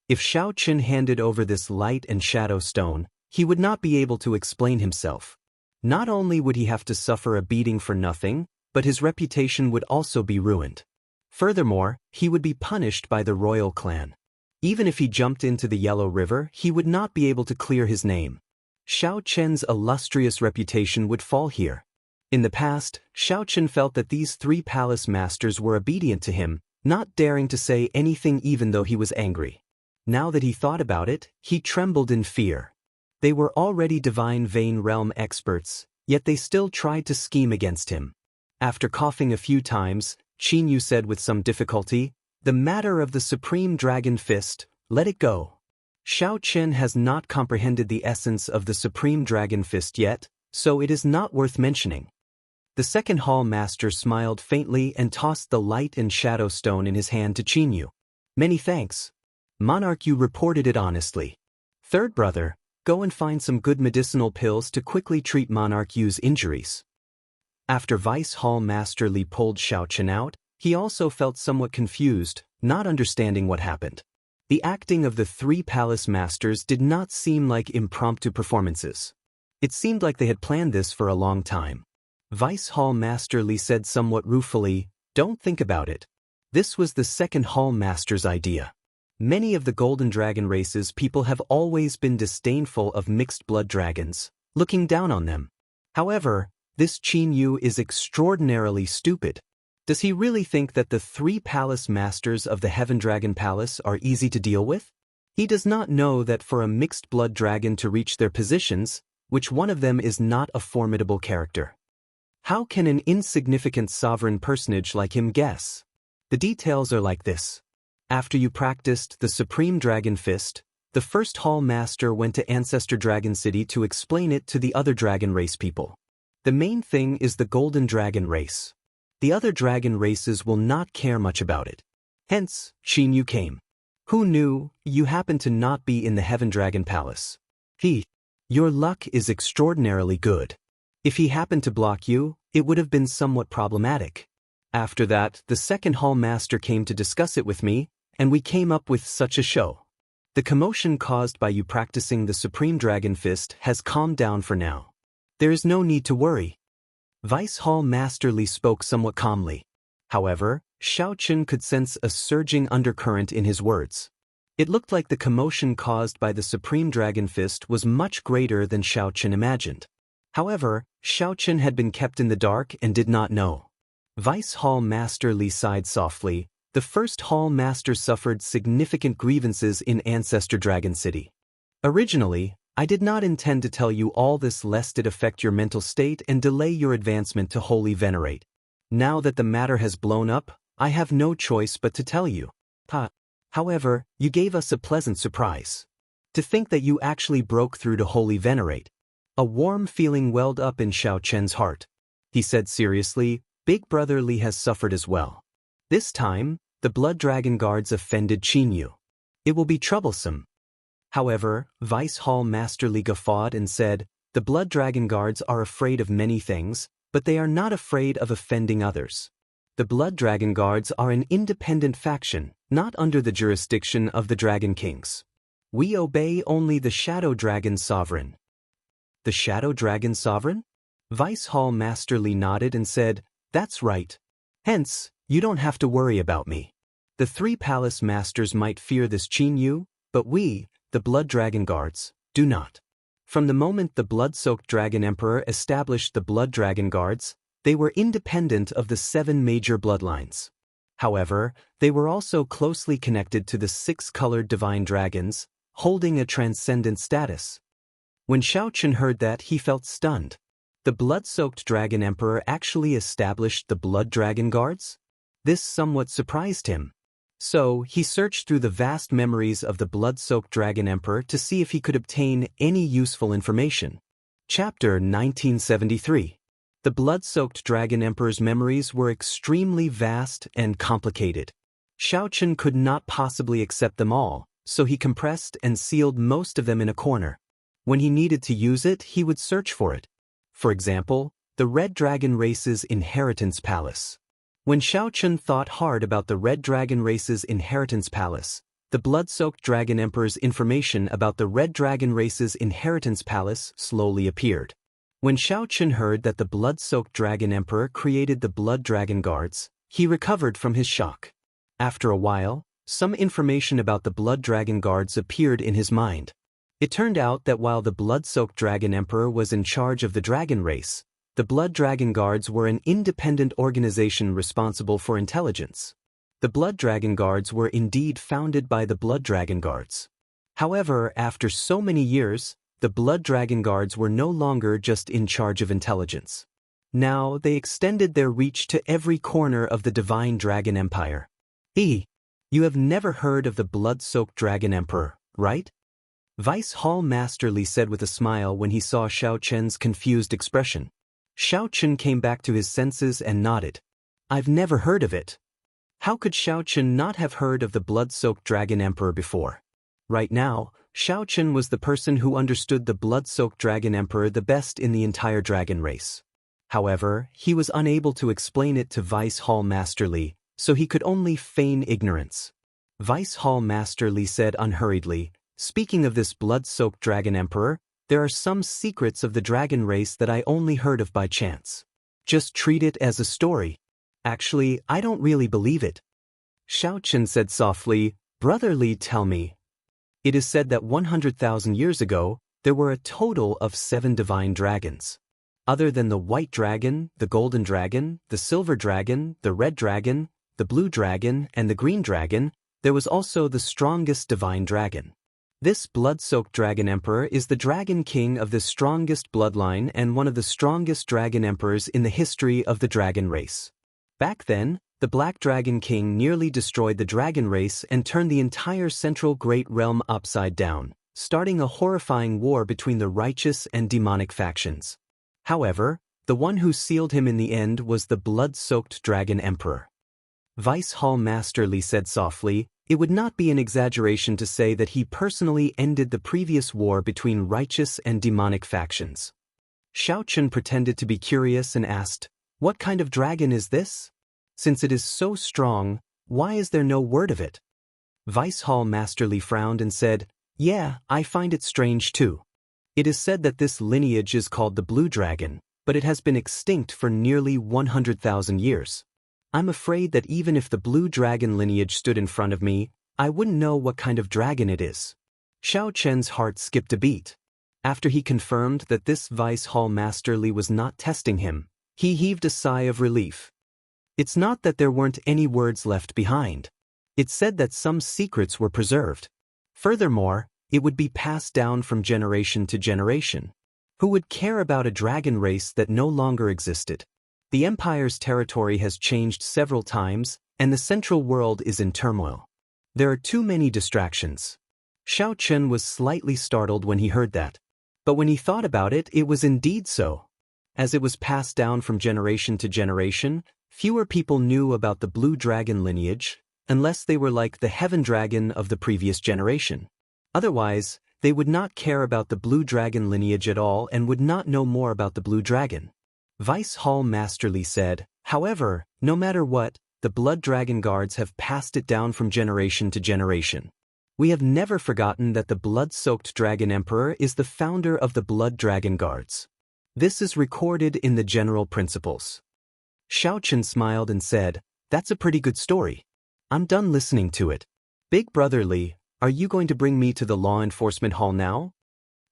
If Xiaoqin handed over this light and shadow stone, he would not be able to explain himself. Not only would he have to suffer a beating for nothing, but his reputation would also be ruined. Furthermore, he would be punished by the royal clan. Even if he jumped into the Yellow River, he would not be able to clear his name. Xiaoqin's illustrious reputation would fall here. In the past, Xiaoqin felt that these 3 palace masters were obedient to him, not daring to say anything even though he was angry. Now that he thought about it, he trembled in fear. They were already divine Vein Realm experts, yet they still tried to scheme against him. After coughing a few times, Qin Yu said with some difficulty, "The matter of the Supreme Dragon Fist, let it go." Xiaoqin has not comprehended the essence of the Supreme Dragon Fist yet, so it is not worth mentioning. The second Hall Master smiled faintly and tossed the light and shadow stone in his hand to Qin Yu. "Many thanks." Monarch Yu reported it honestly. "Third brother, go and find some good medicinal pills to quickly treat Monarch Yu's injuries." After Vice Hall Master Li pulled Xiaoqin out, he also felt somewhat confused, not understanding what happened. The acting of the 3 palace masters did not seem like impromptu performances. It seemed like they had planned this for a long time. Vice Hall Master Li said somewhat ruefully, "Don't think about it. This was the second Hall Master's idea. Many of the Golden Dragon races people have always been disdainful of mixed blood dragons, looking down on them. However, this Qin Yu is extraordinarily stupid. Does he really think that the 3 palace masters of the Heaven Dragon Palace are easy to deal with? He does not know that for a mixed blood dragon to reach their positions, which one of them is not a formidable character? How can an insignificant sovereign personage like him guess? The details are like this. After you practiced the Supreme Dragon Fist, the first Hall Master went to Ancestor Dragon City to explain it to the other dragon race people. The main thing is the Golden Dragon race. The other dragon races will not care much about it. Hence, Qin Yu came. Who knew you happened to not be in the Heaven Dragon Palace? Your luck is extraordinarily good. If he happened to block you, it would have been somewhat problematic. After that, the second Hall Master came to discuss it with me, and we came up with such a show. The commotion caused by you practicing the Supreme Dragon Fist has calmed down for now. There is no need to worry." Vice Hall Master Li spoke somewhat calmly. However, Xiaochen could sense a surging undercurrent in his words. It looked like the commotion caused by the Supreme Dragon Fist was much greater than Xiaochen imagined. However, Xiaochen had been kept in the dark and did not know. Vice Hall Master Li sighed softly. The first Hall Master suffered significant grievances in Ancestor Dragon City. Originally, I did not intend to tell you all this lest it affect your mental state and delay your advancement to Holy Venerate. Now that the matter has blown up, I have no choice but to tell you. However, you gave us a pleasant surprise. To think that you actually broke through to Holy Venerate. A warm feeling welled up in Xiaochen's heart. He said seriously, Big Brother Li has suffered as well. This time, the Blood Dragon Guards offended Qinyu. It will be troublesome. However, Vice Hall Master Li guffawed and said, the Blood Dragon Guards are afraid of many things, but they are not afraid of offending others. The Blood Dragon Guards are an independent faction, not under the jurisdiction of the Dragon Kings. We obey only the Shadow Dragon Sovereign. The Shadow Dragon Sovereign? Vice Hall Master Li nodded and said, that's right. Hence, you don't have to worry about me. The three palace masters might fear this Qinyu, but we, the Blood Dragon Guards, do not. From the moment the blood-soaked Dragon Emperor established the Blood Dragon Guards, they were independent of the 7 major bloodlines. However, they were also closely connected to the 6-colored divine dragons, holding a transcendent status. When Xiaochen heard that, he felt stunned. The blood-soaked Dragon Emperor actually established the Blood Dragon Guards? This somewhat surprised him. So, he searched through the vast memories of the blood-soaked Dragon Emperor to see if he could obtain any useful information. Chapter 1973. The blood-soaked Dragon Emperor's memories were extremely vast and complicated. Xiaochen could not possibly accept them all, so he compressed and sealed most of them in a corner. When he needed to use it, he would search for it. For example, the Red Dragon Race's Inheritance Palace. When Xiaochen thought hard about the Red Dragon Race's Inheritance Palace, the blood-soaked Dragon Emperor's information about the Red Dragon Race's Inheritance Palace slowly appeared. When Xiaochen heard that the blood-soaked Dragon Emperor created the Blood Dragon Guards, he recovered from his shock. After a while, some information about the Blood Dragon Guards appeared in his mind. It turned out that while the blood-soaked Dragon Emperor was in charge of the Dragon Race, the Blood Dragon Guards were an independent organization responsible for intelligence. The Blood Dragon Guards were indeed founded by the Blood Dragon Guards. However, after so many years, the Blood Dragon Guards were no longer just in charge of intelligence. Now they extended their reach to every corner of the Divine Dragon Empire. You have never heard of the blood-soaked Dragon Emperor, right? Vice Hall Master Li said with a smile when he saw Xiaochen's confused expression. Xiaochen came back to his senses and nodded. I've never heard of it. How could Xiaochen not have heard of the blood-soaked Dragon Emperor before? Right now, Xiaochen was the person who understood the blood-soaked Dragon Emperor the best in the entire dragon race. However, he was unable to explain it to Vice Hall Master Li, so he could only feign ignorance. Vice Hall Master Li said unhurriedly, speaking of this blood-soaked Dragon Emperor, there are some secrets of the dragon race that I only heard of by chance. Just treat it as a story. Actually, I don't really believe it. Xiaochen said softly, Brother Li, tell me. It is said that 100,000 years ago, there were a total of 7 divine dragons. Other than the white dragon, the golden dragon, the silver dragon, the red dragon, the blue dragon, and the green dragon, there was also the strongest divine dragon. This blood-soaked Dragon Emperor is the Dragon King of the strongest bloodline and one of the strongest Dragon Emperors in the history of the dragon race. Back then, the Black Dragon King nearly destroyed the dragon race and turned the entire Central Great Realm upside down, starting a horrifying war between the righteous and demonic factions. However, the one who sealed him in the end was the blood-soaked Dragon Emperor. Vice Hall Master Li said softly, it would not be an exaggeration to say that he personally ended the previous war between righteous and demonic factions. Xiaochen pretended to be curious and asked, what kind of dragon is this? Since it is so strong, why is there no word of it? Vice Hall Master Li frowned and said, yeah, I find it strange too. It is said that this lineage is called the Blue Dragon, but it has been extinct for nearly 100,000 years. I'm afraid that even if the blue dragon lineage stood in front of me, I wouldn't know what kind of dragon it is. Xiao Chen's heart skipped a beat. After he confirmed that this Vice Hall Master Li was not testing him, he heaved a sigh of relief. It's not that there weren't any words left behind. It said that some secrets were preserved. Furthermore, it would be passed down from generation to generation. Who would care about a dragon race that no longer existed? The Empire's territory has changed several times, and the central world is in turmoil. There are too many distractions. Xiao Chen was slightly startled when he heard that. But when he thought about it, it was indeed so. As it was passed down from generation to generation, fewer people knew about the blue dragon lineage, unless they were like the heaven dragon of the previous generation. Otherwise, they would not care about the blue dragon lineage at all and would not know more about the blue dragon. Vice Hall Master Li said, however, no matter what, the blood dragon guards have passed it down from generation to generation. We have never forgotten that the blood-soaked dragon emperor is the founder of the blood dragon guards. This is recorded in the general principles. Xiao Chen smiled and said, that's a pretty good story. I'm done listening to it. Big Brother Li, are you going to bring me to the law enforcement hall now?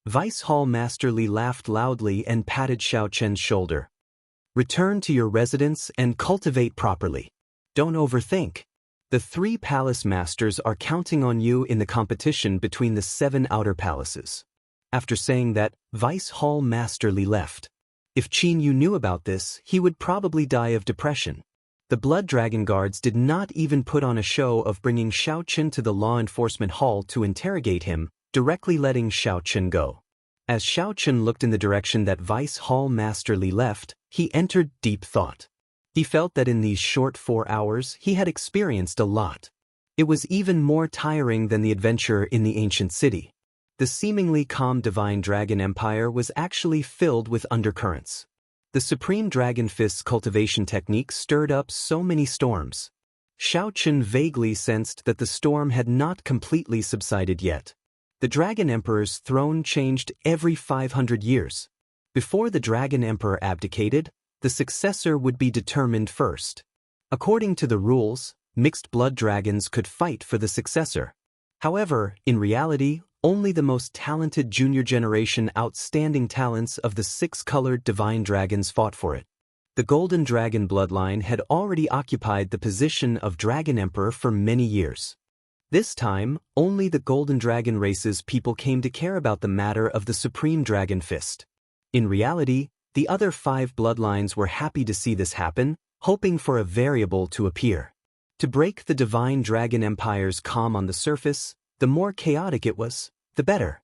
Vice Hall Master Li laughed loudly and patted Xiao Chen's shoulder. Return to your residence and cultivate properly. Don't overthink. The 3 palace masters are counting on you in the competition between the 7 outer palaces. After saying that, Vice Hall Master Li left. If Qin Yu knew about this, he would probably die of depression. The Blood Dragon Guards did not even put on a show of bringing Xiao Chen to the law enforcement hall to interrogate him, directly letting Xiao Chen go. As Xiao Chen looked in the direction that Vice Hall Master Li left, he entered deep thought. He felt that in these short 4 hours he had experienced a lot. It was even more tiring than the adventure in the ancient city. The seemingly calm divine dragon empire was actually filled with undercurrents. The supreme dragon fist's cultivation technique stirred up so many storms. Xiao Chen vaguely sensed that the storm had not completely subsided yet. The dragon emperor's throne changed every 500 years. Before the dragon emperor abdicated, the successor would be determined first. According to the rules, mixed blood dragons could fight for the successor. However, in reality, only the most talented junior generation outstanding talents of the 6-colored divine dragons fought for it. The golden dragon bloodline had already occupied the position of dragon emperor for many years. This time, only the golden dragon race's people came to care about the matter of the supreme dragon fist. In reality, the other 5 bloodlines were happy to see this happen, hoping for a variable to appear. To break the divine dragon empire's calm on the surface, the more chaotic it was, the better.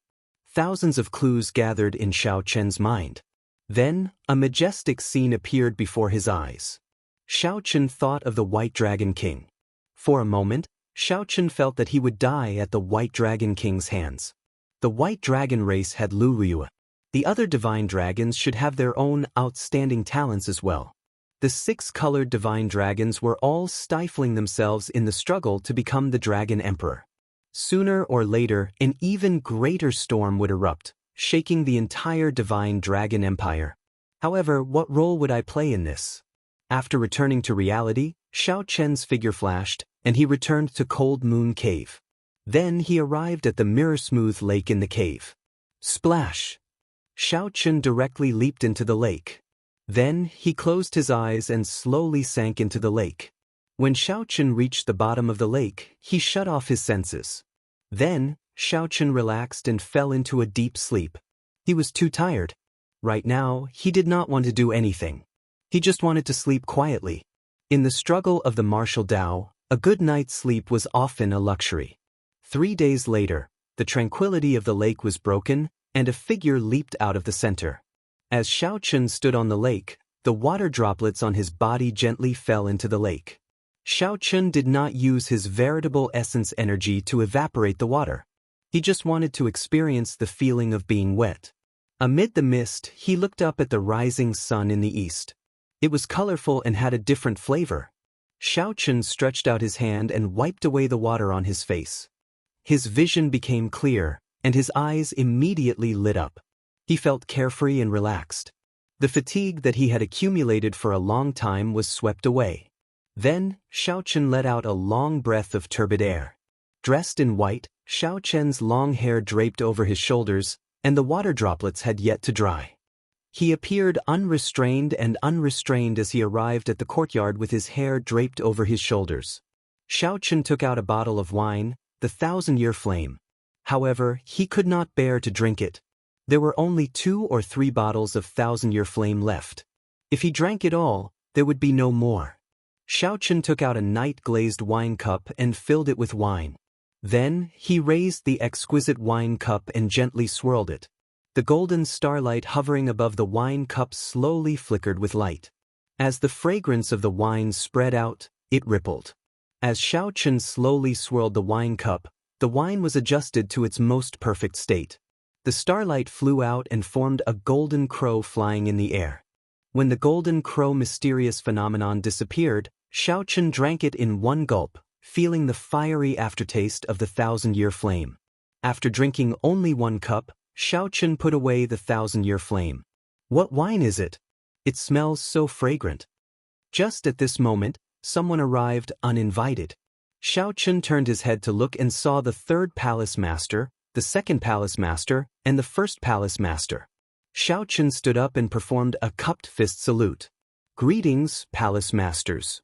Thousands of clues gathered in Xiao Chen's mind. Then, a majestic scene appeared before his eyes. Xiao Chen thought of the White Dragon King. For a moment, Xiao Chen felt that he would die at the White Dragon King's hands. The White Dragon race had Lu Ruyue. The other divine dragons should have their own outstanding talents as well. The 6-colored divine dragons were all stifling themselves in the struggle to become the Dragon Emperor. Sooner or later, an even greater storm would erupt, shaking the entire divine dragon empire. However, what role would I play in this? After returning to reality, Xiao Chen's figure flashed, and he returned to Cold Moon Cave. Then he arrived at the mirror-smooth lake in the cave. Splash! Xiao Chen directly leaped into the lake. Then he closed his eyes and slowly sank into the lake. When Xiao Chen reached the bottom of the lake, he shut off his senses. Then, Xiao Chen relaxed and fell into a deep sleep. He was too tired. Right now, he did not want to do anything. He just wanted to sleep quietly. In the struggle of the martial Tao, a good night's sleep was often a luxury. 3 days later, the tranquility of the lake was broken, and a figure leaped out of the center. As Xiao Chen stood on the lake, the water droplets on his body gently fell into the lake. Xiao Chen did not use his veritable essence energy to evaporate the water. He just wanted to experience the feeling of being wet. Amid the mist, he looked up at the rising sun in the east. It was colorful and had a different flavor. Xiao Chen stretched out his hand and wiped away the water on his face. His vision became clear, and his eyes immediately lit up. He felt carefree and relaxed. The fatigue that he had accumulated for a long time was swept away. Then, Xiao Chen let out a long breath of turbid air. Dressed in white, Xiao Chen's long hair draped over his shoulders, and the water droplets had yet to dry. He appeared unrestrained as he arrived at the courtyard with his hair draped over his shoulders. Xiao Chen took out a bottle of wine, the 1,000-year flame. However, he could not bear to drink it. There were only 2 or 3 bottles of 1,000-year flame left. If he drank it all, there would be no more. Xiao Chen took out a night-glazed wine cup and filled it with wine. Then, he raised the exquisite wine cup and gently swirled it. The golden starlight hovering above the wine cup slowly flickered with light. As the fragrance of the wine spread out, it rippled. As Xiao Chen slowly swirled the wine cup, the wine was adjusted to its most perfect state. The starlight flew out and formed a golden crow flying in the air. When the golden crow mysterious phenomenon disappeared, Xiao Chen drank it in one gulp, feeling the fiery aftertaste of the 1,000-year flame. After drinking only 1 cup, Xiao Chen put away the 1,000-year flame. What wine is it? It smells so fragrant. Just at this moment, someone arrived uninvited. Xiao Chen turned his head to look and saw the 3rd palace master, the 2nd palace master, and the 1st palace master. Xiao Chen stood up and performed a cupped fist salute. Greetings, palace masters.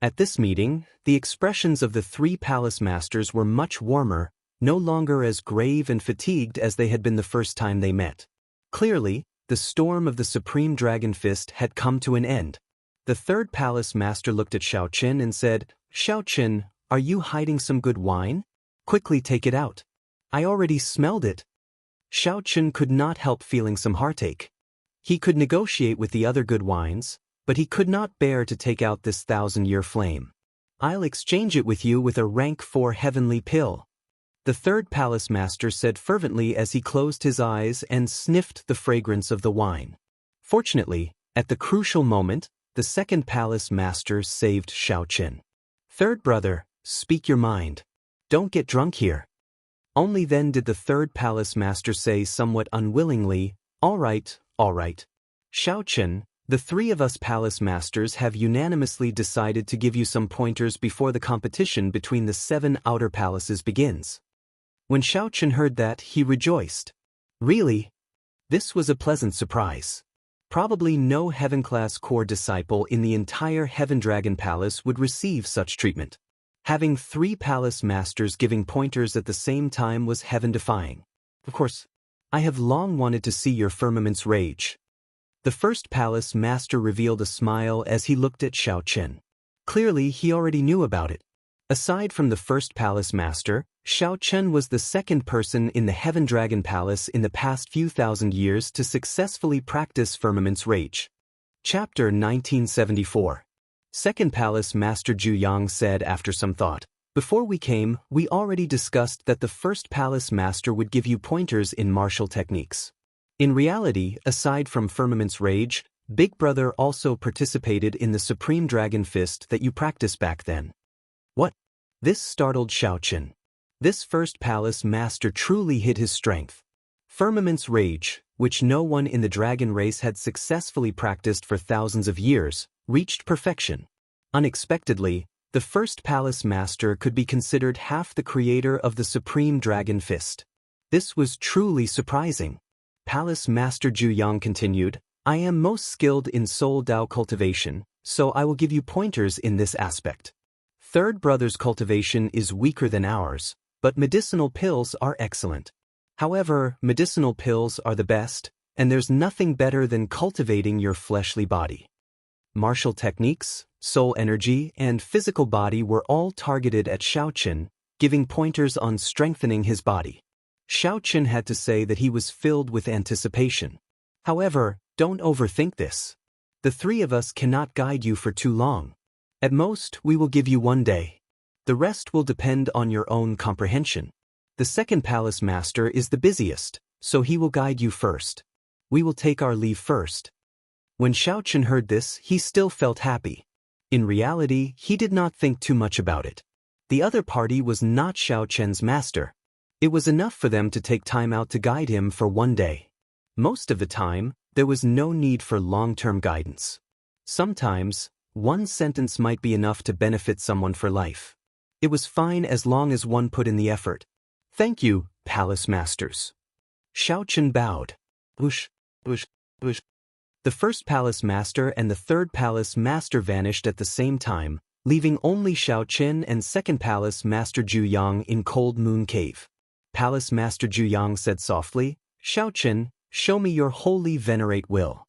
At this meeting, the expressions of the 3 palace masters were much warmer, no longer as grave and fatigued as they had been the first time they met. Clearly, the storm of the Supreme Dragon Fist had come to an end. The 3rd palace master looked at Xiao Chen and said, "Xiao Chen, are you hiding some good wine? Quickly take it out. I already smelled it." Xiao Chen could not help feeling some heartache. He could negotiate with the other good wines, but he could not bear to take out this 1,000-year flame. "I'll exchange it with you with a rank 4 heavenly pill," the 3rd palace master said fervently as he closed his eyes and sniffed the fragrance of the wine. Fortunately, at the crucial moment, the 2nd palace master saved Xiao Chen. "Third brother, speak your mind. Don't get drunk here." Only then did the 3rd palace master say somewhat unwillingly, All right. Xiao Chen, the 3 of us palace masters have unanimously decided to give you some pointers before the competition between the 7 outer palaces begins." When Xiao Chen heard that, he rejoiced. Really? This was a pleasant surprise. Probably no Heaven-class core disciple in the entire Heaven Dragon Palace would receive such treatment. Having 3 palace masters giving pointers at the same time was heaven-defying. Of course, I have long wanted to see your firmament's rage. The 1st palace master revealed a smile as he looked at Xiao Chen. Clearly, he already knew about it. Aside from the 1st palace master, Xiao Chen was the 2nd person in the Heaven Dragon Palace in the past few thousand years to successfully practice firmament's rage. Chapter 1974. 2nd Palace Master Jianghu said after some thought, "Before we came, we already discussed that the 1st Palace Master would give you pointers in martial techniques. In reality, aside from firmament's rage, Big Brother also participated in the Supreme Dragon Fist that you practiced back then." What? This startled Xiao Chen. This 1st Palace Master truly hid his strength. Firmament's rage, which no one in the dragon race had successfully practiced for thousands of years, reached perfection. Unexpectedly, the 1st Palace Master could be considered half the creator of the Supreme Dragon Fist. This was truly surprising. Palace Master Jianghu continued, "I am most skilled in Soul Dao cultivation, so I will give you pointers in this aspect. 3rd Brother's cultivation is weaker than ours, but medicinal pills are excellent. However, medicinal pills are the best, and there's nothing better than cultivating your fleshly body." Martial techniques, soul energy, and physical body were all targeted at Xiao Chen, giving pointers on strengthening his body. Xiao Chen had to say that he was filled with anticipation. However, don't overthink this. The 3 of us cannot guide you for too long. At most, we will give you 1 day. The rest will depend on your own comprehension. The 2nd Palace Master is the busiest, so he will guide you first. We will take our leave first. When Xiao Chen heard this, he still felt happy. In reality, he did not think too much about it. The other party was not Xiao Chen's master. It was enough for them to take time out to guide him for 1 day. Most of the time, there was no need for long-term guidance. Sometimes, One sentence might be enough to benefit someone for life. It was fine as long as one put in the effort. Thank you, Palace Masters. Xiao Chen bowed. Whoosh, whoosh, whoosh. The first Palace Master and the third Palace Master vanished at the same time, leaving only Xiao Chen and second Palace Master Zhu Yang in Cold Moon Cave. Palace Master Zhu Yang said softly, Xiao Chen, show me your holy venerate will.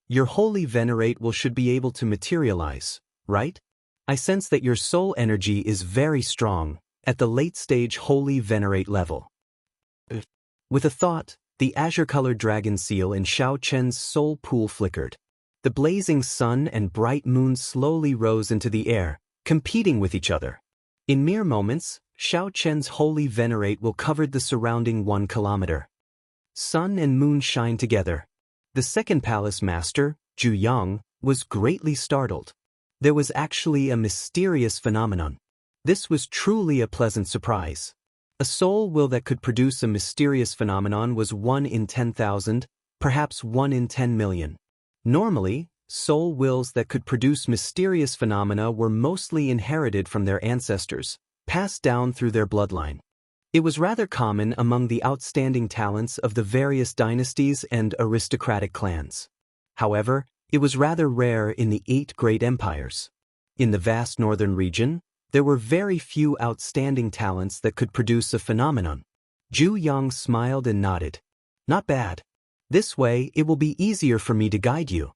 Your holy venerate will should be able to materialize, right? I sense that your soul energy is very strong, at the late-stage holy venerate level. With a thought, the azure-colored dragon seal in Xiao Chen's soul pool flickered. The blazing sun and bright moon slowly rose into the air, competing with each other. In mere moments, Xiao Chen's holy venerate will covered the surrounding 1 kilometer. Sun and moon shine together. The second Palace Master, Zhu Yang, was greatly startled. There was actually a mysterious phenomenon. This was truly a pleasant surprise. A soul will that could produce a mysterious phenomenon was 1 in 10,000, perhaps 1 in 10 million. Normally, soul wills that could produce mysterious phenomena were mostly inherited from their ancestors, passed down through their bloodline. It was rather common among the outstanding talents of the various dynasties and aristocratic clans. However, it was rather rare in the 8 great empires. In the vast northern region, there were very few outstanding talents that could produce a phenomenon. Zhu Yang smiled and nodded. Not bad. This way it will be easier for me to guide you.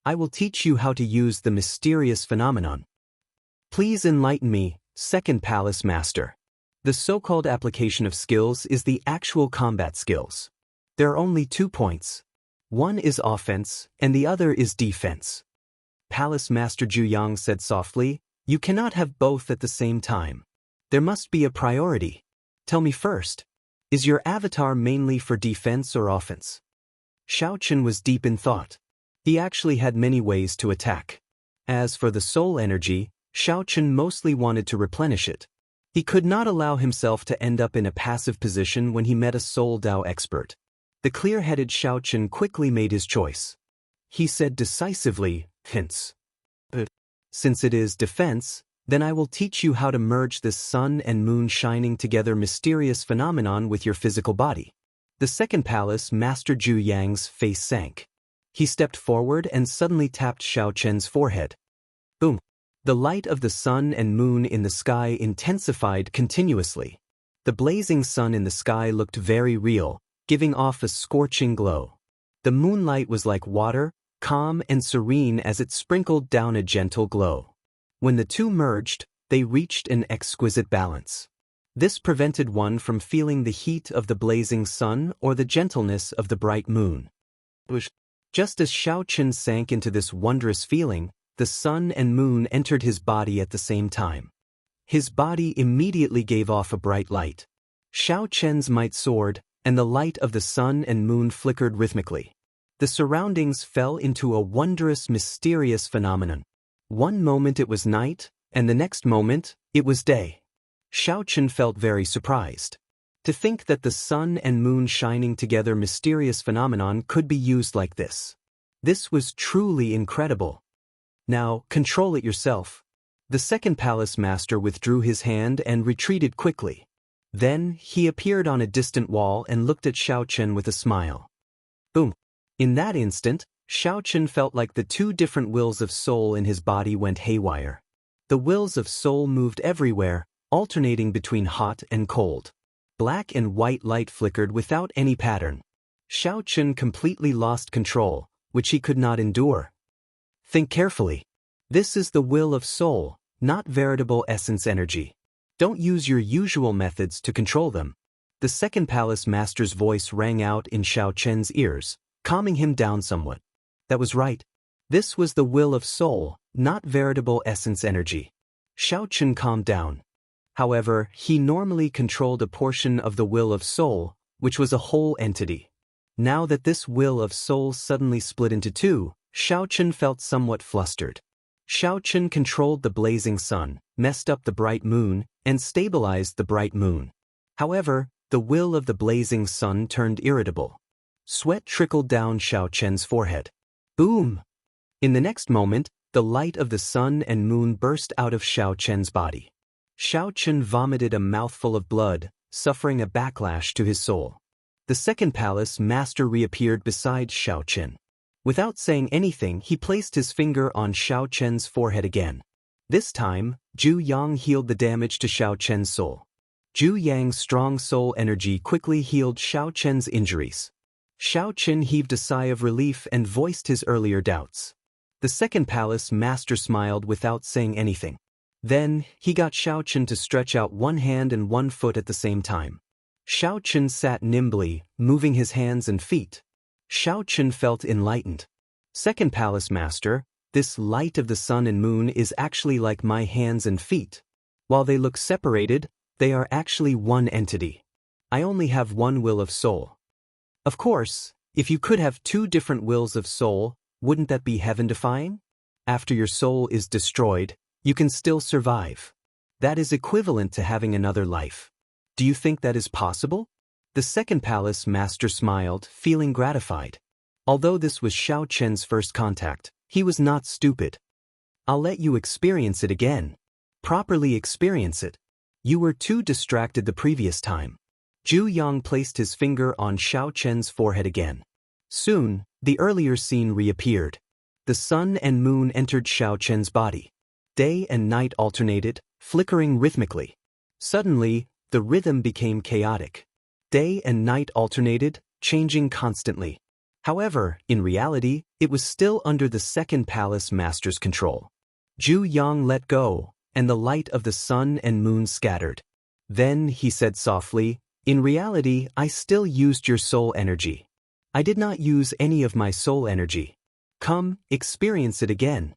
I will teach you how to use the mysterious phenomenon. Please enlighten me, second Palace Master. The so-called application of skills is the actual combat skills. There are only 2 points. One is offense, and the other is defense. Palace Master Zhu Yang said softly, you cannot have both at the same time. There must be a priority. Tell me first, is your avatar mainly for defense or offense? Xiao Chen was deep in thought. He actually had many ways to attack. As for the soul energy, Xiao Chen mostly wanted to replenish it. He could not allow himself to end up in a passive position when he met a soul Dao expert. The clear-headed Xiao Chen quickly made his choice. He said decisively, hence. Since it is defense, then I will teach you how to merge this sun and moon shining together mysterious phenomenon with your physical body. The second Palace Master Zhu Yang's face sank. He stepped forward and suddenly tapped Xiao Chen's forehead. Boom! The light of the sun and moon in the sky intensified continuously. The blazing sun in the sky looked very real, giving off a scorching glow. The moonlight was like water, calm and serene as it sprinkled down a gentle glow. When the two merged, they reached an exquisite balance. This prevented one from feeling the heat of the blazing sun or the gentleness of the bright moon. Just as Xiao Chen sank into this wondrous feeling, the sun and moon entered his body at the same time. His body immediately gave off a bright light. Xiao Chen's might soared, and the light of the sun and moon flickered rhythmically. The surroundings fell into a wondrous, mysterious phenomenon. One moment it was night, and the next moment, it was day. Xiao Chen felt very surprised. To think that the sun and moon shining together mysterious phenomenon could be used like this. This was truly incredible. Now, control it yourself. The second Palace Master withdrew his hand and retreated quickly. Then, he appeared on a distant wall and looked at Xiao Chen with a smile. Boom! In that instant, Xiao Chen felt like the 2 different wills of soul in his body went haywire. The wills of soul moved everywhere, alternating between hot and cold. Black and white light flickered without any pattern. Xiao Chen completely lost control, which he could not endure. Think carefully. This is the will of soul, not veritable essence energy. Don't use your usual methods to control them. The second Palace Master's voice rang out in Xiao Chen's ears, calming him down somewhat. That was right. This was the will of soul, not veritable essence energy. Xiao Chen calmed down. However, he normally controlled a portion of the will of soul, which was a whole entity. Now that this will of soul suddenly split into 2, Xiao Chen felt somewhat flustered. Xiao Chen controlled the blazing sun, messed up the bright moon, and stabilized the bright moon. However, the will of the blazing sun turned irritable. Sweat trickled down Xiao Chen's forehead. Boom! In the next moment, the light of the sun and moon burst out of Xiao Chen's body. Xiao Chen vomited a mouthful of blood, suffering a backlash to his soul. The second palace master reappeared beside Xiao Chen. Without saying anything, he placed his finger on Xiao Chen's forehead again. This time, Zhu Yang healed the damage to Xiao Chen's soul. Zhu Yang's strong soul energy quickly healed Xiao Chen's injuries. Xiao Chen heaved a sigh of relief and voiced his earlier doubts. The second palace master smiled without saying anything. Then, he got Xiao Chen to stretch out one hand and one foot at the same time. Xiao Chen sat nimbly, moving his hands and feet. Xiao Chen felt enlightened. Second palace master, this light of the sun and moon is actually like my hands and feet. While they look separated, they are actually one entity. I only have one will of soul. Of course, if you could have two different wills of soul, wouldn't that be heaven-defying? After your soul is destroyed, you can still survive. That is equivalent to having another life. Do you think that is possible? The second palace master smiled, feeling gratified. Although this was Xiao Chen's first contact, he was not stupid. I'll let you experience it again. Properly experience it. You were too distracted the previous time. Zhu Yang placed his finger on Xiao Chen's forehead again. Soon, the earlier scene reappeared. The sun and moon entered Xiao Chen's body. Day and night alternated, flickering rhythmically. Suddenly, the rhythm became chaotic. Day and night alternated, changing constantly. However, in reality, it was still under the second palace master's control. Zhu Yang let go, and the light of the sun and moon scattered. Then, he said softly, in reality, I still used your soul energy. I did not use any of my soul energy. Come, experience it again.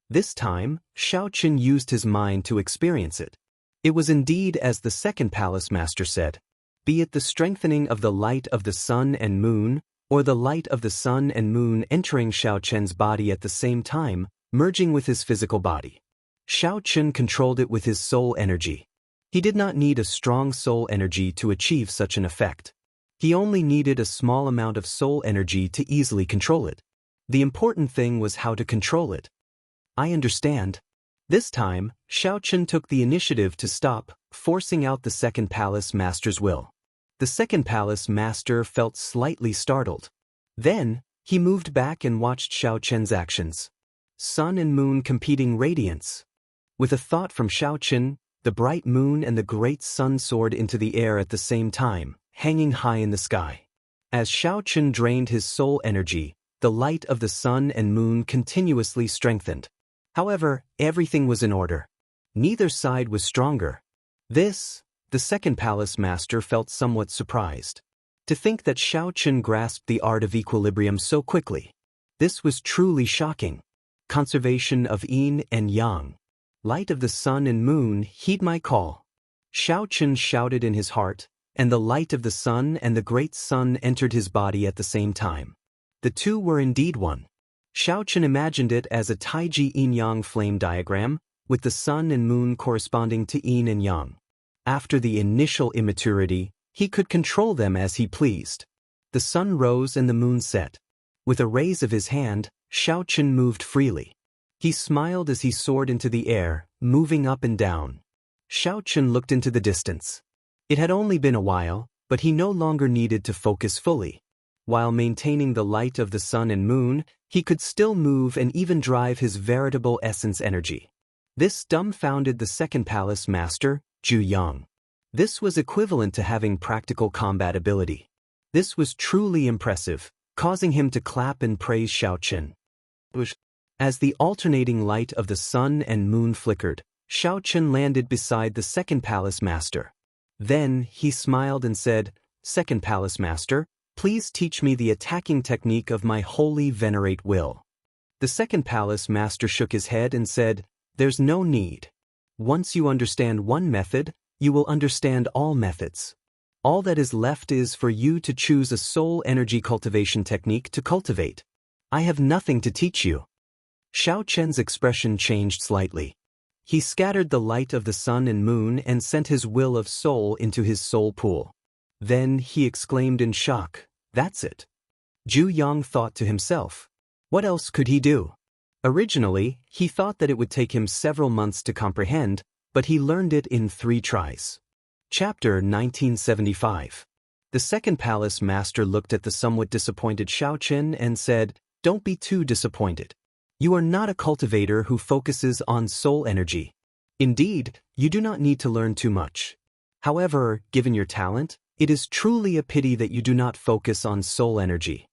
This time, Xiao Chen used his mind to experience it. It was indeed as the second palace master said. Be it the strengthening of the light of the sun and moon, or the light of the sun and moon entering Xiao Chen's body at the same time, merging with his physical body. Xiao Chen controlled it with his soul energy. He did not need a strong soul energy to achieve such an effect. He only needed a small amount of soul energy to easily control it. The important thing was how to control it. I understand. This time, Xiao Chen took the initiative to stop, forcing out the second palace master's will. The second palace master felt slightly startled. Then, he moved back and watched Xiao Chen's actions. Sun and moon competing radiance. With a thought from Xiao Chen, the bright moon and the great sun soared into the air at the same time, hanging high in the sky. As Xiao Chen drained his soul energy, the light of the sun and moon continuously strengthened. However, everything was in order. Neither side was stronger. The second palace master felt somewhat surprised. To think that Xiao Chen grasped the art of equilibrium so quickly. This was truly shocking. Conservation of yin and yang. Light of the sun and moon, heed my call. Xiao Chen shouted in his heart, and the light of the sun and the great sun entered his body at the same time. The two were indeed one. Xiao Chen imagined it as a Taiji yin-yang flame diagram, with the sun and moon corresponding to yin and yang. After the initial immaturity, he could control them as he pleased. The sun rose and the moon set. With a raise of his hand, Xiao Chen moved freely. He smiled as he soared into the air, moving up and down. Xiao Chen looked into the distance. It had only been a while, but he no longer needed to focus fully. While maintaining the light of the sun and moon, he could still move and even drive his veritable essence energy. This dumbfounded the second palace master, Zhu Yang. This was equivalent to having practical combat ability. This was truly impressive, causing him to clap and praise Xiao Chen. As the alternating light of the sun and moon flickered, Xiao Chen landed beside the second palace master. Then, he smiled and said, Second palace master, please teach me the attacking technique of my holy venerate will. The second palace master shook his head and said, There's no need. Once you understand one method, you will understand all methods. All that is left is for you to choose a soul energy cultivation technique to cultivate. I have nothing to teach you. Xiao Chen's expression changed slightly. He scattered the light of the sun and moon and sent his will of soul into his soul pool. Then he exclaimed in shock, That's it. Zhu Yang thought to himself. What else could he do? Originally, he thought that it would take him several months to comprehend, but he learned it in 3 tries. Chapter 1975. The second palace master looked at the somewhat disappointed Xiaoqin and said, "Don't be too disappointed. You are not a cultivator who focuses on soul energy. Indeed, you do not need to learn too much. However, given your talent, it is truly a pity that you do not focus on soul energy."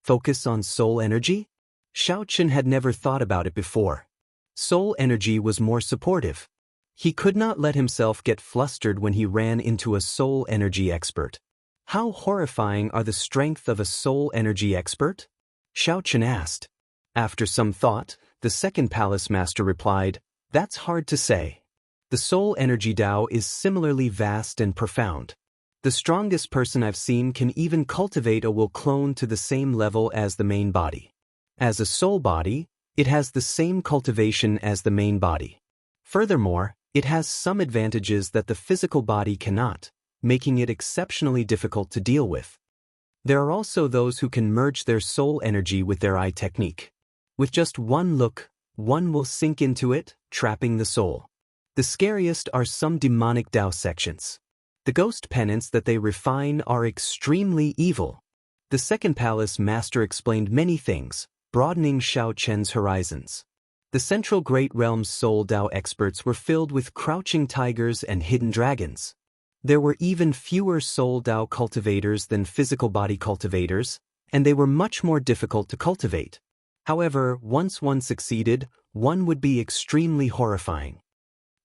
Focus on soul energy? Xiaoqin had never thought about it before. Soul energy was more supportive. He could not let himself get flustered when he ran into a soul energy expert. How horrifying are the strength of a soul energy expert? Xiaoqin asked. After some thought, the second palace master replied, "That's hard to say. The soul energy Tao is similarly vast and profound. The strongest person I've seen can even cultivate a will clone to the same level as the main body. As a soul body, it has the same cultivation as the main body. Furthermore, it has some advantages that the physical body cannot, making it exceptionally difficult to deal with. There are also those who can merge their soul energy with their eye technique. With just one look, one will sink into it, trapping the soul. The scariest are some demonic Tao sections. The ghost penance that they refine are extremely evil." The second palace master explained many things, broadening Xiaoqian's horizons. The central Great Realm's soul Tao experts were filled with crouching tigers and hidden dragons. There were even fewer soul Tao cultivators than physical body cultivators, and they were much more difficult to cultivate. However, once one succeeded, one would be extremely horrifying.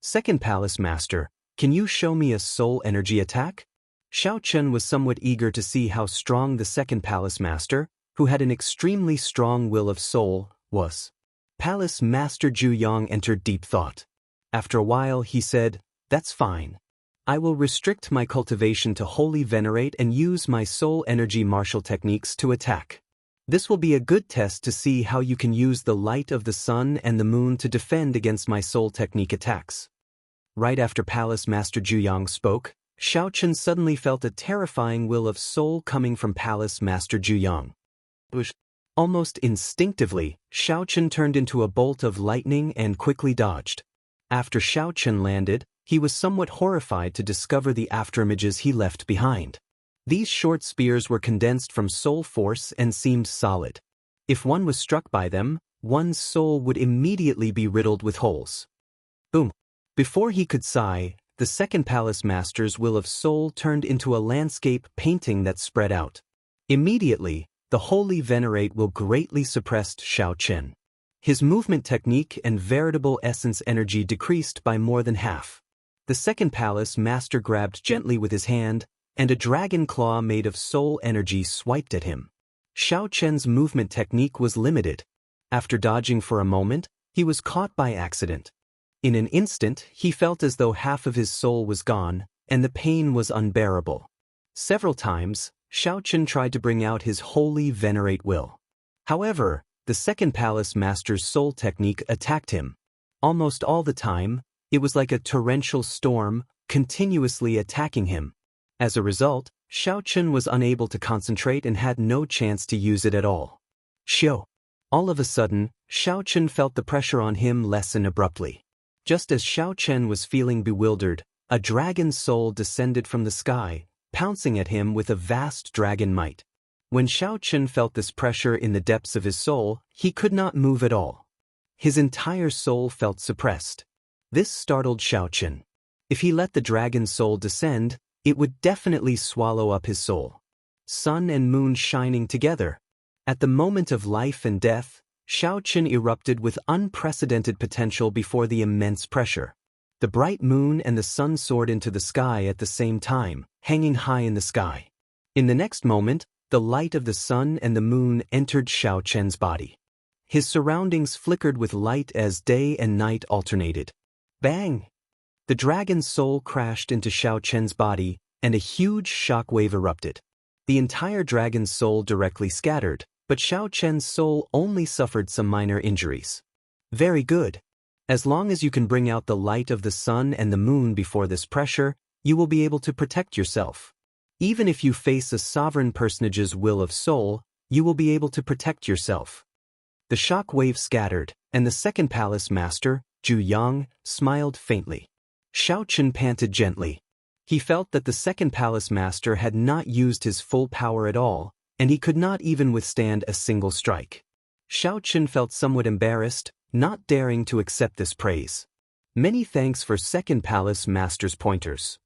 Second palace master, can you show me a soul energy attack? Xiaoqin was somewhat eager to see how strong the second palace master, who had an extremely strong will of soul, was. Palace Master Jianghu entered deep thought. After a while he said, "That's fine. I will restrict my cultivation to wholly venerate and use my soul energy martial techniques to attack. This will be a good test to see how you can use the light of the sun and the moon to defend against my soul technique attacks." Right after Palace Master Jianghu spoke, Xiaoqin suddenly felt a terrifying will of soul coming from Palace Master Jianghu. Almost instinctively, Xiaoqin turned into a bolt of lightning and quickly dodged. After Xiaoqin landed, he was somewhat horrified to discover the afterimages he left behind. These short spears were condensed from soul force and seemed solid. If one was struck by them, one's soul would immediately be riddled with holes. Boom! Before he could sigh, the second palace master's will of soul turned into a landscape painting that spread out. Immediately, the holy venerate will greatly suppressed Xiaoqin. His movement technique and veritable essence energy decreased by more than half. The second palace master grabbed gently with his hand, and a dragon claw made of soul energy swiped at him. Xiaoqin's movement technique was limited. After dodging for a moment, he was caught by accident. In an instant, he felt as though half of his soul was gone, and the pain was unbearable. Several times, Xiaoqin tried to bring out his holy venerate will. However, the second palace master's soul technique attacked him. Almost all the time, it was like a torrential storm, continuously attacking him. As a result, Xiaoqin was unable to concentrate and had no chance to use it at all. Xiao! All of a sudden, Xiaoqin felt the pressure on him lessen abruptly. Just as Xiaoqin was feeling bewildered, a dragon's soul descended from the sky, pouncing at him with a vast dragon might. When Xiaoqin felt this pressure in the depths of his soul, he could not move at all. His entire soul felt suppressed. This startled Xiaoqin. If he let the dragon's soul descend, it would definitely swallow up his soul. Sun and moon shining together. At the moment of life and death, Xiaoqin erupted with unprecedented potential before the immense pressure. The bright moon and the sun soared into the sky at the same time, hanging high in the sky. In the next moment, the light of the sun and the moon entered Xiaoqin's body. His surroundings flickered with light as day and night alternated. Bang! The dragon's soul crashed into Xiaoqin's body, and a huge shockwave erupted. The entire dragon's soul directly scattered, but Xiaoqin's soul only suffered some minor injuries. Very good. As long as you can bring out the light of the sun and the moon before this pressure, you will be able to protect yourself. Even if you face a sovereign personage's will of soul, you will be able to protect yourself. The shock wave scattered, and the second palace master, Zhu Yang, smiled faintly. Xiao Chen panted gently. He felt that the second palace master had not used his full power at all, and he could not even withstand a single strike. Xiao Chen felt somewhat embarrassed, not daring to accept this praise. Many thanks for second palace master's pointers.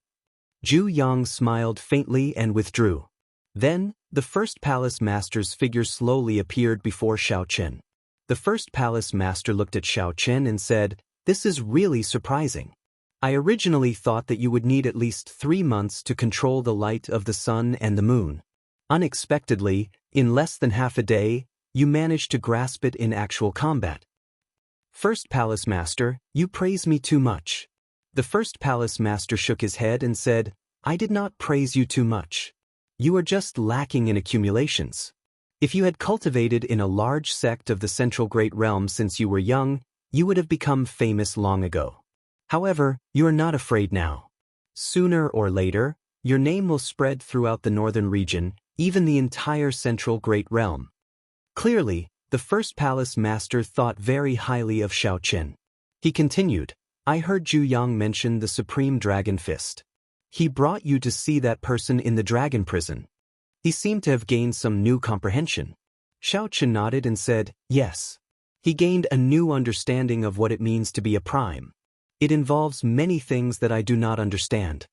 Zhu Yang smiled faintly and withdrew. Then, the first palace master's figure slowly appeared before Xiao Chen. The first palace master looked at Xiao Chen and said, "This is really surprising. I originally thought that you would need at least 3 months to control the light of the sun and the moon. Unexpectedly, in less than half a day, you managed to grasp it in actual combat." First palace master, you praise me too much. The first palace master shook his head and said, "I did not praise you too much. You are just lacking in accumulations. If you had cultivated in a large sect of the Central Great Realm since you were young, you would have become famous long ago. However, you are not afraid now. Sooner or later, your name will spread throughout the northern region, even the entire Central Great Realm." Clearly, the first palace master thought very highly of Xiao Chen. He continued, "I heard Zhu Yang mention the Supreme Dragon Fist. He brought you to see that person in the dragon prison. He seemed to have gained some new comprehension." Xiao Chen nodded and said, "Yes. He gained a new understanding of what it means to be a prime. It involves many things that I do not understand."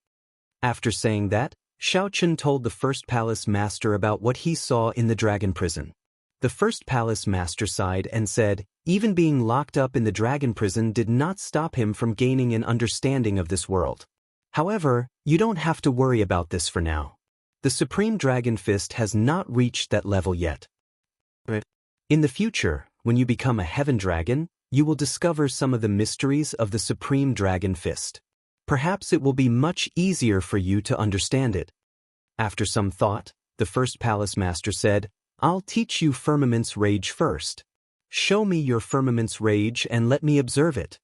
After saying that, Xiao Chen told the first palace master about what he saw in the dragon prison. The first palace master sighed and said, "Even being locked up in the dragon prison did not stop him from gaining an understanding of this world. However, you don't have to worry about this for now. The Supreme Dragon Fist has not reached that level yet. In the future, when you become a heaven dragon, you will discover some of the mysteries of the Supreme Dragon Fist. Perhaps it will be much easier for you to understand it." After some thought, the first palace master said, "I'll teach you Firmament's Rage first. Show me your Firmament's Rage and let me observe it."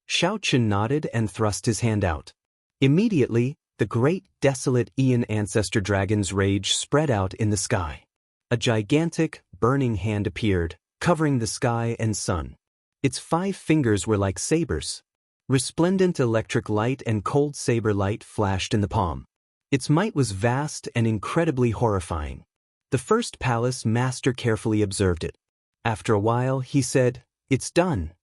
Xiao Chen nodded and thrust his hand out. Immediately, the great desolate Aeon Ancestor Dragon's rage spread out in the sky. A gigantic, burning hand appeared, covering the sky and sun. Its 5 fingers were like sabers. Resplendent electric light and cold saber light flashed in the palm. Its might was vast and incredibly horrifying. The first palace master carefully observed it. After a while, he said, "It's done."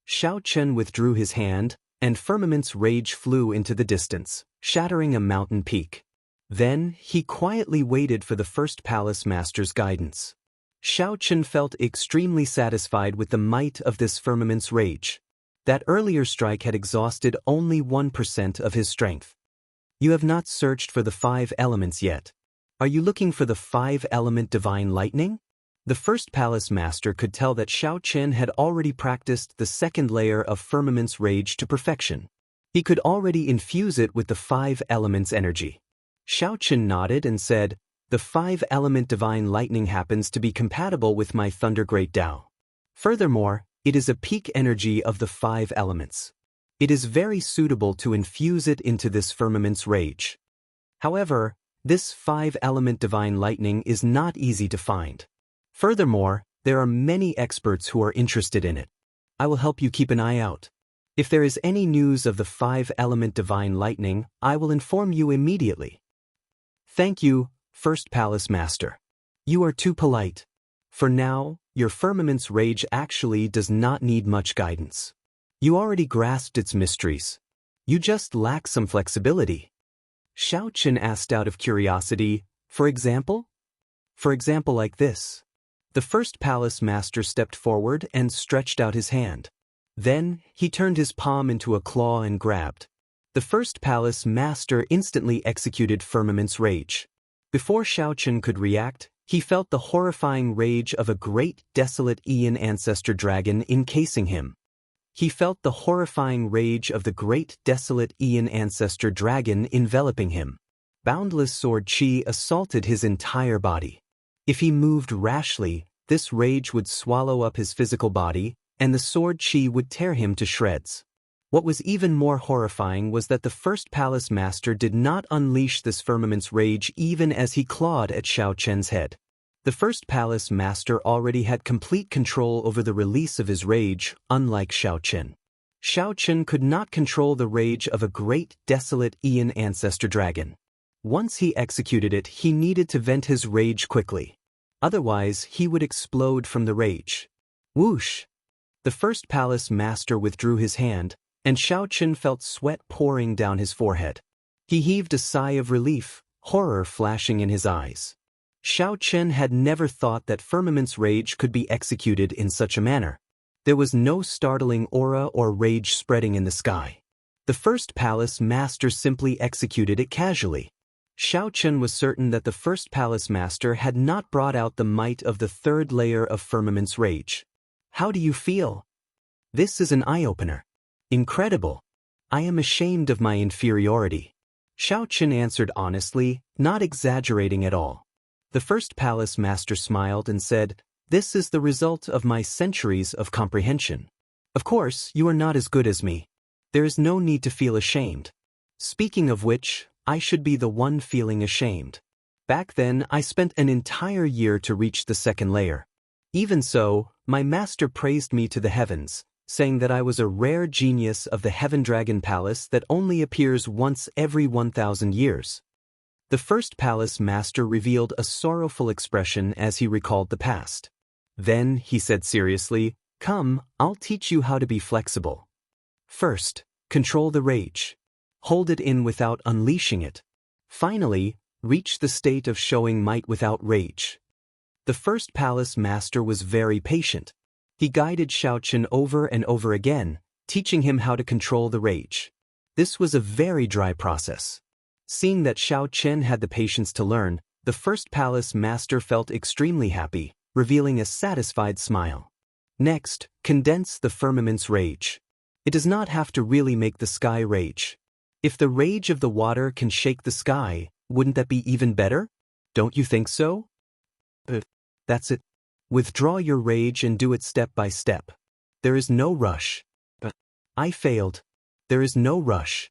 Xiao Chen withdrew his hand, and Firmament's Rage flew into the distance, shattering a mountain peak. Then, he quietly waited for the first palace master's guidance. Xiao Chen felt extremely satisfied with the might of this Firmament's Rage. That earlier strike had exhausted only 1% of his strength. "You have not searched for the 5 elements yet. Are you looking for the 5-element divine lightning?" The first palace master could tell that Xiao Chen had already practiced the second layer of Firmament's Rage to perfection. He could already infuse it with the 5 elements energy. Xiao Chen nodded and said, "The 5-element divine lightning happens to be compatible with my Thunder Great Tao. Furthermore, it is a peak energy of the 5 elements. It is very suitable to infuse it into this Firmament's Rage. However, this 5-element divine lightning is not easy to find. Furthermore, there are many experts who are interested in it. I will help you keep an eye out. If there is any news of the 5-element divine lightning, I will inform you immediately." "Thank you, First Palace Master. You are too polite. For now, your Firmament's Rage actually does not need much guidance. You already grasped its mysteries. You just lack some flexibility." Xiao Chen asked out of curiosity, "For example?" "For example like this." The first palace master stepped forward and stretched out his hand. Then, he turned his palm into a claw and grabbed. The first palace master instantly executed Firmament's Rage. Before Xiao Chen could react, he felt the horrifying rage of a great desolate Aeon Ancestor Dragon encasing him. He felt the horrifying rage of the great desolate Aeon Ancestor Dragon enveloping him. Boundless sword chi assaulted his entire body. If he moved rashly, this rage would swallow up his physical body, and the sword chi would tear him to shreds. What was even more horrifying was that the first palace master did not unleash this Firmament's Rage even as he clawed at Xiao Chen's head. The first palace master already had complete control over the release of his rage, unlike Xiao Qin. Xiao Qin could not control the rage of a great, desolate Aeon ancestor dragon. Once he executed it, he needed to vent his rage quickly. Otherwise, he would explode from the rage. Whoosh! The first palace master withdrew his hand, and Xiao Qin felt sweat pouring down his forehead. He heaved a sigh of relief, horror flashing in his eyes. Xiao Qin had never thought that Firmament's rage could be executed in such a manner. There was no startling aura or rage spreading in the sky. The first palace master simply executed it casually. Xiao Qin was certain that the first palace master had not brought out the might of the third layer of Firmament's rage. How do you feel? This is an eye-opener. Incredible. I am ashamed of my inferiority. Xiao Qin answered honestly, not exaggerating at all. The first palace master smiled and said, "This is the result of my centuries of comprehension. Of course, you are not as good as me. There is no need to feel ashamed. Speaking of which, I should be the one feeling ashamed. Back then, I spent an entire year to reach the second layer. Even so, my master praised me to the heavens, saying that I was a rare genius of the Heaven Dragon Palace that only appears once every 1,000 years. The first palace master revealed a sorrowful expression as he recalled the past. Then, he said seriously, "Come, I'll teach you how to be flexible. First, control the rage. Hold it in without unleashing it. Finally, reach the state of showing might without rage." The first palace master was very patient. He guided Xiao Qin over and over again, teaching him how to control the rage. This was a very dry process. Seeing that Xiao Qin had the patience to learn, the first palace master felt extremely happy, revealing a satisfied smile. Next, condense the firmament's rage. It does not have to really make the sky rage. If the rage of the water can shake the sky, wouldn't that be even better? Don't you think so? That's it. Withdraw your rage and do it step by step. There is no rush. I failed. There is no rush.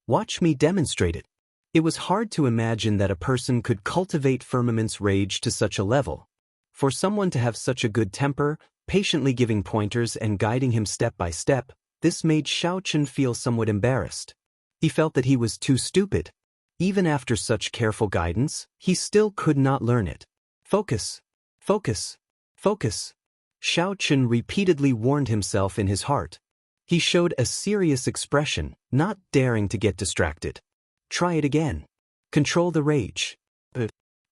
Watch me demonstrate it. It was hard to imagine that a person could cultivate Firmament's rage to such a level. For someone to have such a good temper, patiently giving pointers and guiding him step by step, this made Xiao Qin feel somewhat embarrassed. He felt that he was too stupid. Even after such careful guidance, he still could not learn it. Focus. Focus. Focus. Xiao Qin repeatedly warned himself in his heart. He showed a serious expression, not daring to get distracted. Try it again. Control the rage.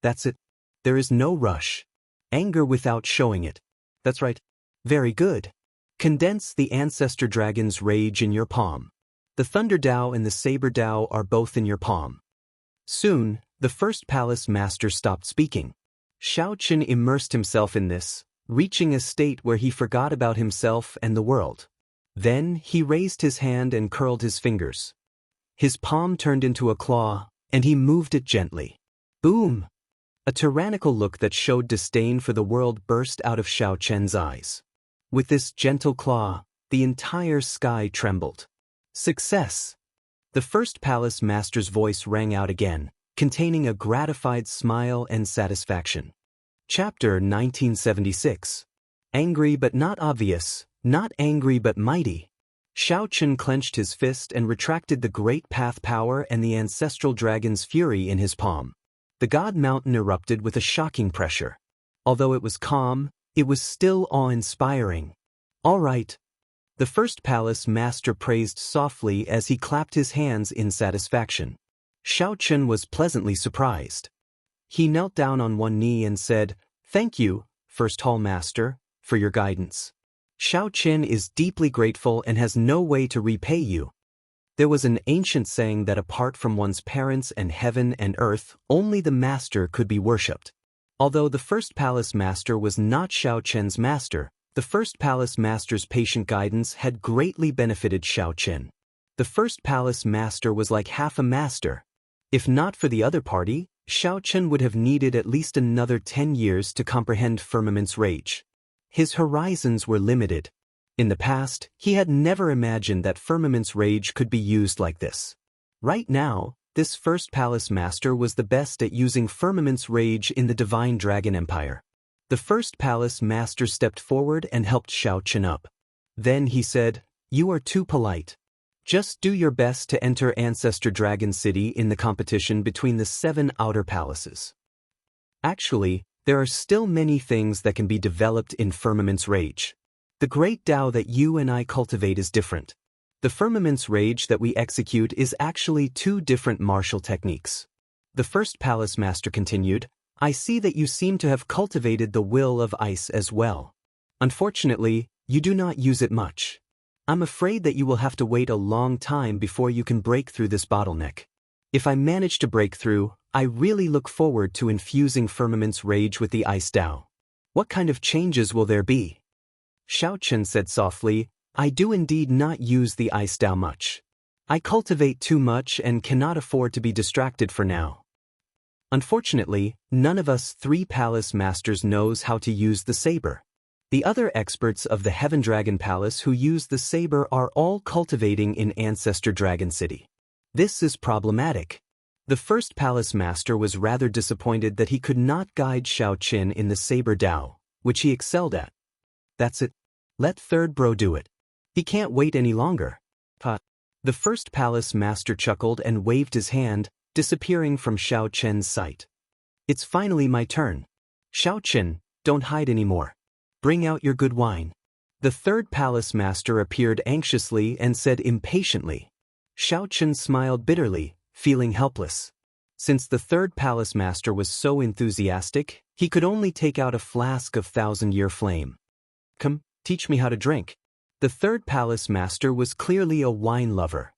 That's it. There is no rush. Anger without showing it. That's right. Very good. Condense the ancestor dragon's rage in your palm. The Thunder Dao and the Saber Dao are both in your palm. Soon, the first palace master stopped speaking. Xiao Qin immersed himself in this, reaching a state where he forgot about himself and the world. Then he raised his hand and curled his fingers. His palm turned into a claw, and he moved it gently. Boom! A tyrannical look that showed disdain for the world burst out of Xiao Qin's eyes. With this gentle claw, the entire sky trembled. Success! The first palace master's voice rang out again, containing a gratified smile and satisfaction. Chapter 1976. Angry but not obvious, not angry but mighty. Xiao Qin clenched his fist and retracted the great path power and the ancestral dragon's fury in his palm. The god mountain erupted with a shocking pressure. Although it was calm, it was still awe-inspiring. All right. The first palace master praised softly as he clapped his hands in satisfaction. Xiao Qin was pleasantly surprised. He knelt down on one knee and said, "Thank you, First Hall Master, for your guidance. Xiao Qin is deeply grateful and has no way to repay you." There was an ancient saying that apart from one's parents and heaven and earth, only the master could be worshipped. Although the first palace master was not Xiao Qin's master, the first palace master's patient guidance had greatly benefited Xiao Qin. The first palace master was like half a master. If not for the other party, Xiao Qin would have needed at least another 10 years to comprehend Firmament's rage. His horizons were limited. In the past, he had never imagined that Firmament's rage could be used like this. Right now, this first palace master was the best at using Firmament's rage in the Divine Dragon Empire. The first palace master stepped forward and helped Xiao Chen up. Then he said, "You are too polite. Just do your best to enter Ancestor Dragon City in the competition between the 7 outer palaces. Actually, there are still many things that can be developed in Firmament's rage. The great Tao that you and I cultivate is different. The Firmament's rage that we execute is actually 2 different martial techniques." The first palace master continued, "I see that you seem to have cultivated the will of ice as well. Unfortunately, you do not use it much. I'm afraid that you will have to wait a long time before you can break through this bottleneck. If I manage to break through, I really look forward to infusing Firmament's rage with the ice Tao. What kind of changes will there be?" Xiao Chen said softly, "I do indeed not use the ice Tao much. I cultivate too much and cannot afford to be distracted for now. Unfortunately, none of us 3 palace masters knows how to use the saber. The other experts of the Heaven Dragon Palace who use the saber are all cultivating in Ancestor Dragon City. This is problematic." The first palace master was rather disappointed that he could not guide Xiao Chen in the saber Tao, which he excelled at. "That's it. Let third bro do it. He can't wait any longer." The first palace master chuckled and waved his hand, disappearing from Xiao Chen's sight. "It's finally my turn. Xiao Chen, don't hide anymore. Bring out your good wine." The third palace master appeared anxiously and said impatiently. Xiao Chen smiled bitterly, feeling helpless. Since the third palace master was so enthusiastic, he could only take out a flask of 1,000-year flame. "Come, teach me how to drink." The third palace master was clearly a wine lover.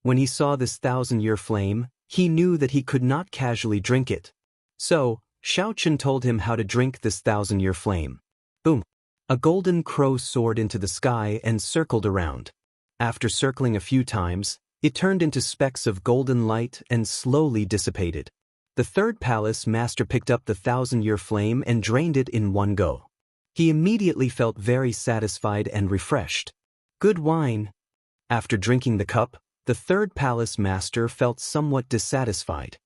When he saw this 1,000-year flame, he knew that he could not casually drink it. So, Xiao Chen told him how to drink this 1,000-year flame. Boom! A golden crow soared into the sky and circled around. After circling a few times, it turned into specks of golden light and slowly dissipated. The third palace master picked up the 1,000-year flame and drained it in one go. He immediately felt very satisfied and refreshed. Good wine. After drinking the cup, the third palace master felt somewhat dissatisfied.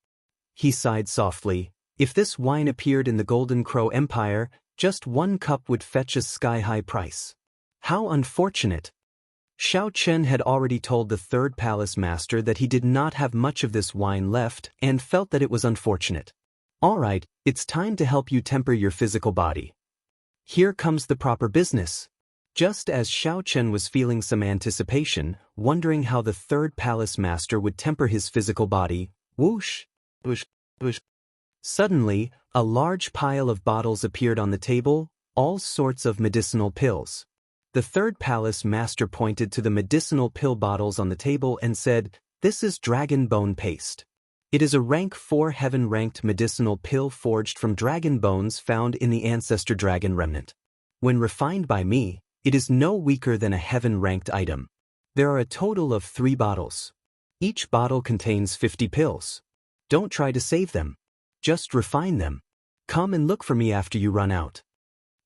He sighed softly. If this wine appeared in the Golden Crow Empire, just 1 cup would fetch a sky-high price. How unfortunate. Xiao Chen had already told the third palace master that he did not have much of this wine left and felt that it was unfortunate. "All right, it's time to help you temper your physical body. Here comes the proper business." Just as Xiao Chen was feeling some anticipation, wondering how the third palace master would temper his physical body, whoosh, whoosh, whoosh. Suddenly, a large pile of bottles appeared on the table, all sorts of medicinal pills. The third palace master pointed to the medicinal pill bottles on the table and said, "This is dragon bone paste. It is a rank 4 heaven-ranked medicinal pill forged from dragon bones found in the Ancestor Dragon Remnant. When refined by me, it is no weaker than a heaven-ranked item. There are a total of 3 bottles. Each bottle contains 50 pills. Don't try to save them. Just refine them. Come and look for me after you run out.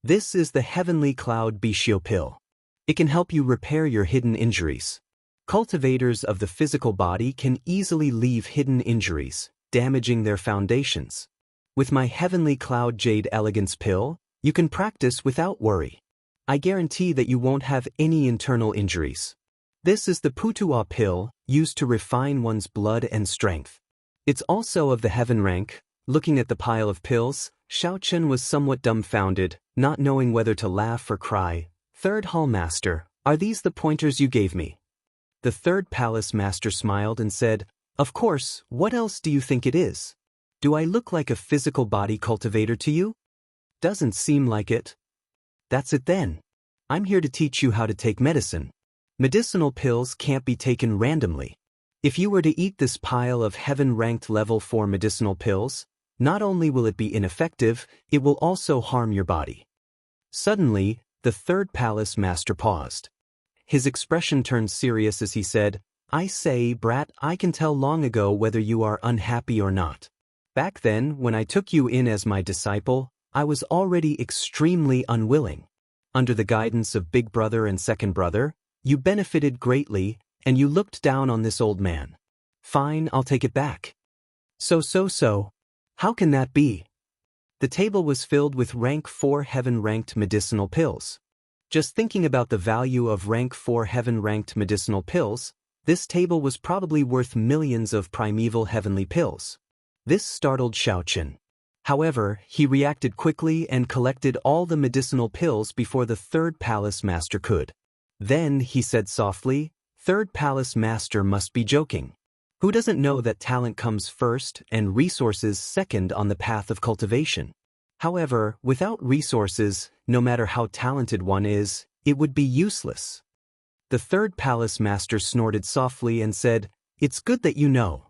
This is the Heavenly Cloud Bishio pill. It can help you repair your hidden injuries. Cultivators of the physical body can easily leave hidden injuries, damaging their foundations. With my Heavenly Cloud Jade Elegance pill, you can practice without worry. I guarantee that you won't have any internal injuries. This is the Putua pill, used to refine one's blood and strength. It's also of the heaven rank. Looking at the pile of pills, Xiao Chen was somewhat dumbfounded, not knowing whether to laugh or cry. "Third Hall Master, are these the pointers you gave me?" The third palace master smiled and said, "Of course, what else do you think it is? Do I look like a physical body cultivator to you? Doesn't seem like it. That's it then. I'm here to teach you how to take medicine. Medicinal pills can't be taken randomly. If you were to eat this pile of heaven-ranked level 4 medicinal pills, not only will it be ineffective, it will also harm your body." Suddenly, the third palace master paused. His expression turned serious as he said, "I say, brat, I can tell long ago whether you are unhappy or not. Back then, when I took you in as my disciple, I was already extremely unwilling. Under the guidance of Big Brother and Second Brother, you benefited greatly, and you looked down on this old man. Fine, I'll take it back. So. How can that be? The table was filled with rank 4 heaven-ranked medicinal pills. Just thinking about the value of rank 4 heaven-ranked medicinal pills, this table was probably worth millions of primeval heavenly pills. This startled Xiaochen. However, he reacted quickly and collected all the medicinal pills before the third palace master could. Then he said softly, "Third palace master must be joking. Who doesn't know that talent comes first and resources second on the path of cultivation? However, without resources, no matter how talented one is, it would be useless." The third palace master snorted softly and said, "It's good that you know."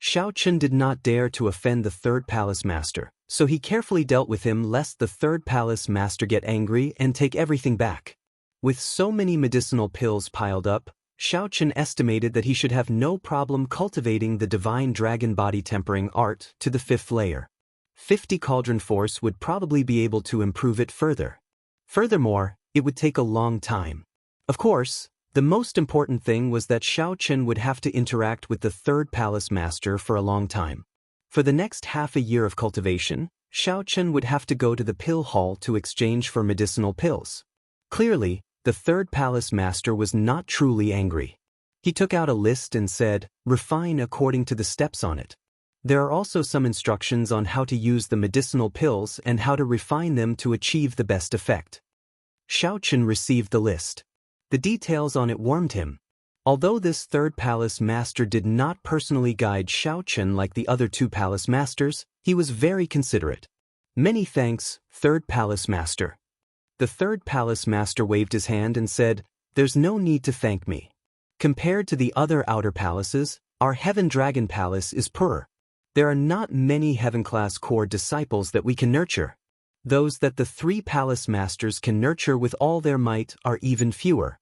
Xiaochen did not dare to offend the third palace master, so he carefully dealt with him lest the third palace master get angry and take everything back. With so many medicinal pills piled up, Xiaochen estimated that he should have no problem cultivating the divine dragon body tempering art to the 5th layer. 50 cauldron force would probably be able to improve it further. Furthermore, it would take a long time. Of course, the most important thing was that Xiaochen would have to interact with the third palace master for a long time. For the next half a year of cultivation, Xiaochen would have to go to the pill hall to exchange for medicinal pills. Clearly, the third palace master was not truly angry. He took out a list and said, "Refine according to the steps on it." There are also some instructions on how to use the medicinal pills and how to refine them to achieve the best effect. Xiaochen received the list. The details on it warmed him. Although this third palace master did not personally guide Xiaochen like the other 2 palace masters, he was very considerate. "Many thanks, third palace master." The third palace master waved his hand and said, "There's no need to thank me. Compared to the other outer palaces, our Heaven Dragon Palace is poor. There are not many heaven-class core disciples that we can nurture. Those that the 3 palace masters can nurture with all their might are even fewer."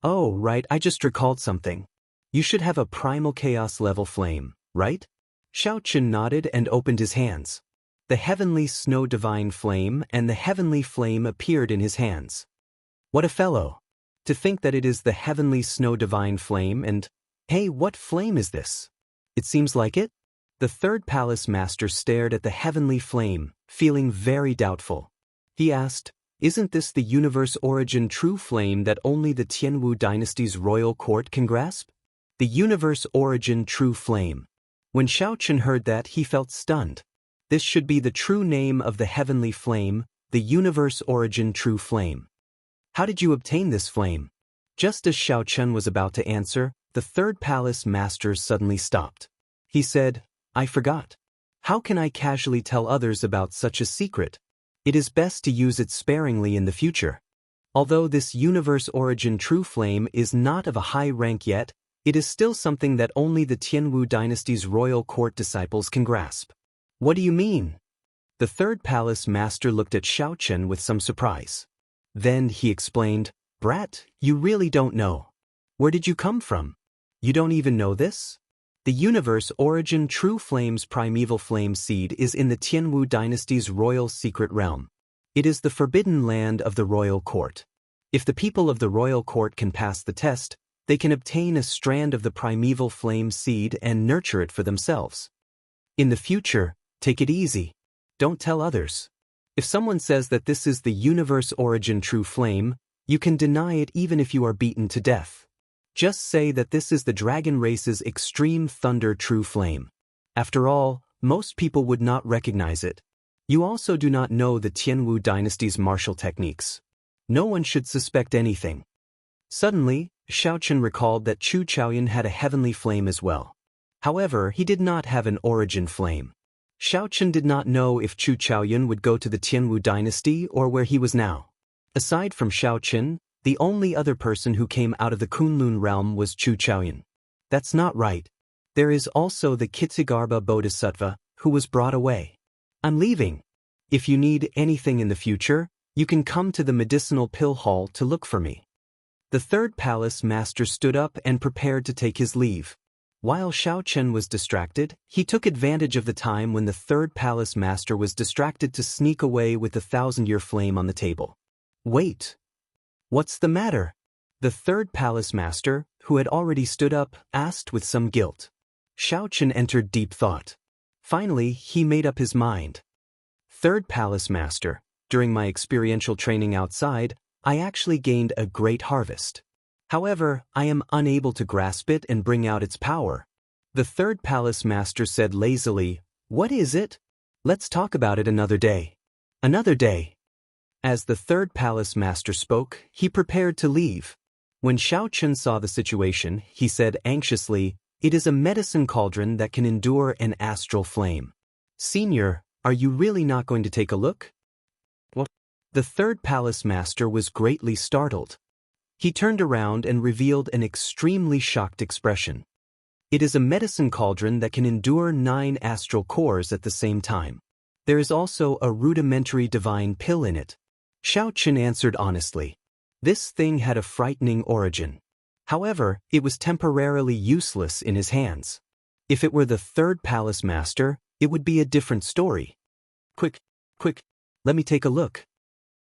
"Oh, right, I just recalled something. You should have a primal chaos level flame, right?" Xiaochen nodded and opened his hands. The heavenly snow divine flame and the heavenly flame appeared in his hands. What a fellow! To think that it is the heavenly snow divine flame and, hey, what flame is this? It seems like it? The third palace master stared at the heavenly flame, feeling very doubtful. He asked, "Isn't this the universe origin true flame that only the Jianghu dynasty's royal court can grasp?" The universe origin true flame. When Xiaochen heard that, he felt stunned. This should be the true name of the heavenly flame, the universe origin true flame. "How did you obtain this flame?" Just as Xiaochen was about to answer, the third palace master suddenly stopped. He said, "I forgot. How can I casually tell others about such a secret? It is best to use it sparingly in the future. Although this universe origin true flame is not of a high rank yet, it is still something that only the Jianghu dynasty's royal court disciples can grasp." "What do you mean?" The third palace master looked at Xiaochen with some surprise. Then he explained, "Brat, you really don't know. Where did you come from? You don't even know this? The universe origin true flame's primeval flame seed is in the Jianghu dynasty's royal secret realm. It is the forbidden land of the royal court. If the people of the royal court can pass the test, they can obtain a strand of the primeval flame seed and nurture it for themselves. In the future, take it easy. Don't tell others. If someone says that this is the universe origin true flame, you can deny it even if you are beaten to death. Just say that this is the dragon race's extreme thunder true flame. After all, most people would not recognize it. You also do not know the Jianghu dynasty's martial techniques. No one should suspect anything." Suddenly, Xiaochen recalled that Chu Chaoyan had a heavenly flame as well. However, he did not have an origin flame. Xiaochen did not know if Chu Chaoyan would go to the Jianghu dynasty or where he was now. Aside from Xiaochen, the only other person who came out of the Kunlun realm was Chu Chaoyan. That's not right. There is also the Kitsugarbha Bodhisattva, who was brought away. "I'm leaving. If you need anything in the future, you can come to the medicinal pill hall to look for me." The third palace master stood up and prepared to take his leave. While Xiaochen was distracted, he took advantage of the time when the third palace master was distracted to sneak away with the 1,000-year flame on the table. "Wait. What's the matter?" The third palace master, who had already stood up, asked with some guilt. Xiao Chen entered deep thought. Finally, he made up his mind. Third Palace Master, during my experiential training outside, I actually gained a great harvest. However, I am unable to grasp it and bring out its power. The Third Palace Master said lazily, "What is it? Let's talk about it another day." Another day. As the Third Palace Master spoke, he prepared to leave. When Xiao Chen saw the situation, he said anxiously, "It is a medicine cauldron that can endure an astral flame. Senior, are you really not going to take a look?" What? The Third Palace Master was greatly startled. He turned around and revealed an extremely shocked expression. It is a medicine cauldron that can endure 9 astral cores at the same time. There is also a rudimentary divine pill in it. Xiao Chen answered honestly. This thing had a frightening origin. However, it was temporarily useless in his hands. If it were the Third Palace Master, it would be a different story. Quick, let me take a look.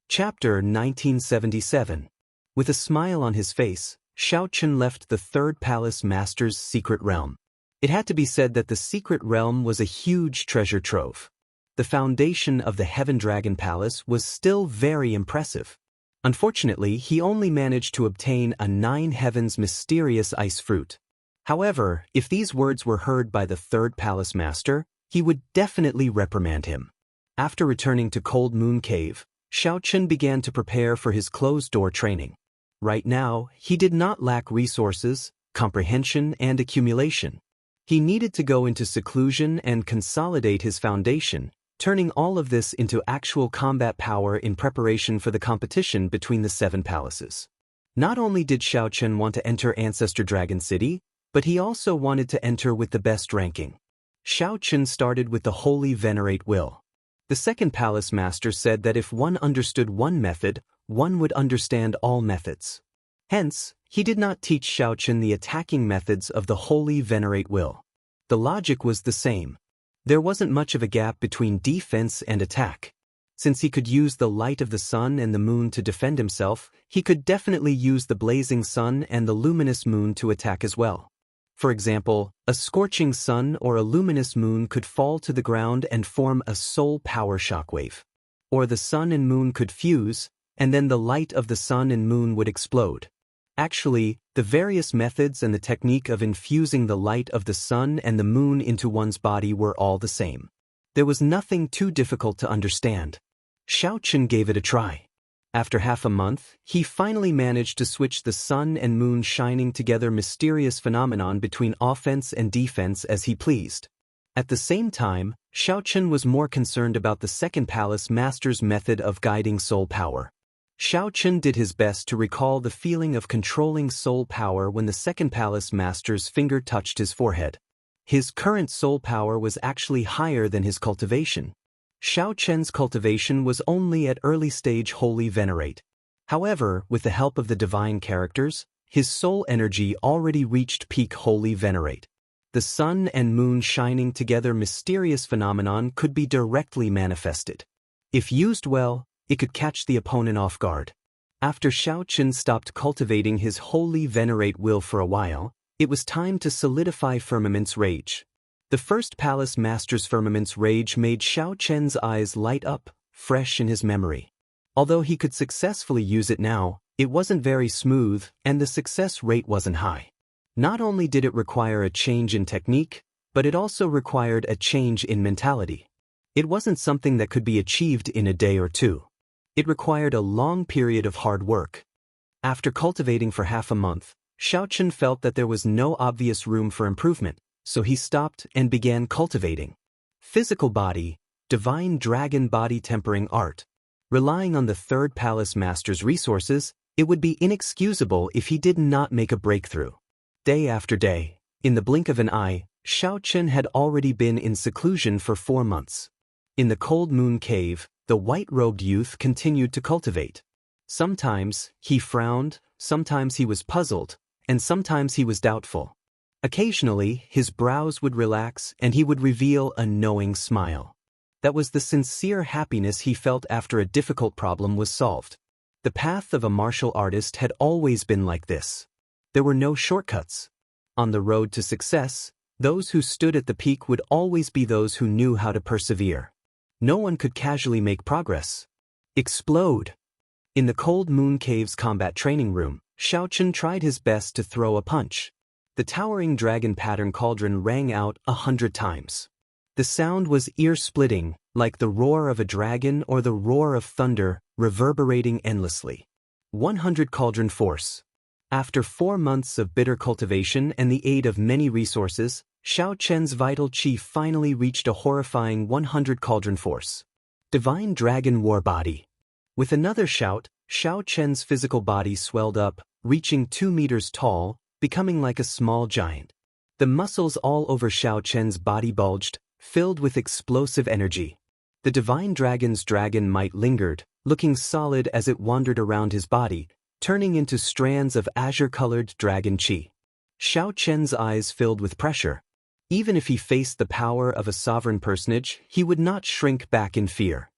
Chapter 1977. With a smile on his face, Xiao Chen left the Third Palace Master's secret realm. It had to be said that the secret realm was a huge treasure trove. The foundation of the Heaven Dragon Palace was still very impressive. Unfortunately, he only managed to obtain a 9 heavens mysterious ice fruit. However, if these words were heard by the Third Palace Master, he would definitely reprimand him. After returning to Cold Moon Cave, Xiao Chen began to prepare for his closed-door training. Right now, he did not lack resources, comprehension, and accumulation. He needed to go into seclusion and consolidate his foundation, turning all of this into actual combat power in preparation for the competition between the 7 palaces. Not only did Xiao Chen want to enter Ancestor Dragon City, but he also wanted to enter with the best ranking. Xiao Chen started with the Holy Venerate Will. The Second Palace Master said that if one understood one method, one would understand all methods. Hence, he did not teach Xiao Chen the attacking methods of the Holy Venerate Will. The logic was the same. There wasn't much of a gap between defense and attack. Since he could use the light of the sun and the moon to defend himself, he could definitely use the blazing sun and the luminous moon to attack as well. For example, a scorching sun or a luminous moon could fall to the ground and form a soul power shockwave. Or the sun and moon could fuse, and then the light of the sun and moon would explode. Actually, the various methods and the technique of infusing the light of the sun and the moon into one's body were all the same. There was nothing too difficult to understand. Xiao Chen gave it a try. After half a month, he finally managed to switch the sun and moon shining together mysterious phenomenon between offense and defense as he pleased. At the same time, Xiao Chen was more concerned about the Second Palace Master's method of guiding soul power. Xiao Chen did his best to recall the feeling of controlling soul power when the Second Palace Master's finger touched his forehead. His current soul power was actually higher than his cultivation. Xiao Chen's cultivation was only at early stage Holy Venerate. However, with the help of the divine characters, his soul energy already reached peak Holy Venerate. The sun and moon shining together mysterious phenomenon could be directly manifested. If used well, it could catch the opponent off guard. After Xiao Chen stopped cultivating his Holy Venerate Will for a while, it was time to solidify Firmament's Rage. The First Palace Master's Firmament's Rage made Xiao Chen's eyes light up, fresh in his memory. Although he could successfully use it now, it wasn't very smooth and the success rate wasn't high. Not only did it require a change in technique, but it also required a change in mentality. It wasn't something that could be achieved in a day or two. It required a long period of hard work. After cultivating for half a month, Xiao Chen felt that there was no obvious room for improvement, so he stopped and began cultivating. Physical body, divine dragon body tempering art. Relying on the Third Palace Master's resources, it would be inexcusable if he did not make a breakthrough. Day after day, in the blink of an eye, Xiao Chen had already been in seclusion for 4 months. In the Cold Moon Cave, the white-robed youth continued to cultivate. Sometimes he frowned, sometimes he was puzzled, and sometimes he was doubtful. Occasionally, his brows would relax and he would reveal a knowing smile. That was the sincere happiness he felt after a difficult problem was solved. The path of a martial artist had always been like this. There were no shortcuts. On the road to success, Those who stood at the peak would always be those who knew how to persevere. No one could casually make progress. Explode! In the cold moon cave's combat training room, Xiaochen tried his best to throw a punch. The towering dragon pattern cauldron rang out 100 times. The sound was ear-splitting, like the roar of a dragon or the roar of thunder, reverberating endlessly. 100 cauldron force. After 4 months of bitter cultivation and the aid of many resources, Xiaochen's vital chi finally reached a horrifying 100 cauldron force. Divine Dragon War Body. With another shout, Xiaochen's physical body swelled up, reaching 2 meters tall, becoming like a small giant. The muscles all over Xiaochen's body bulged, filled with explosive energy. The divine dragon's dragon might lingered, looking solid as it wandered around his body, turning into strands of azure-colored dragon chi. Xiaochen's eyes filled with pressure. Even if he faced the power of a sovereign personage, he would not shrink back in fear.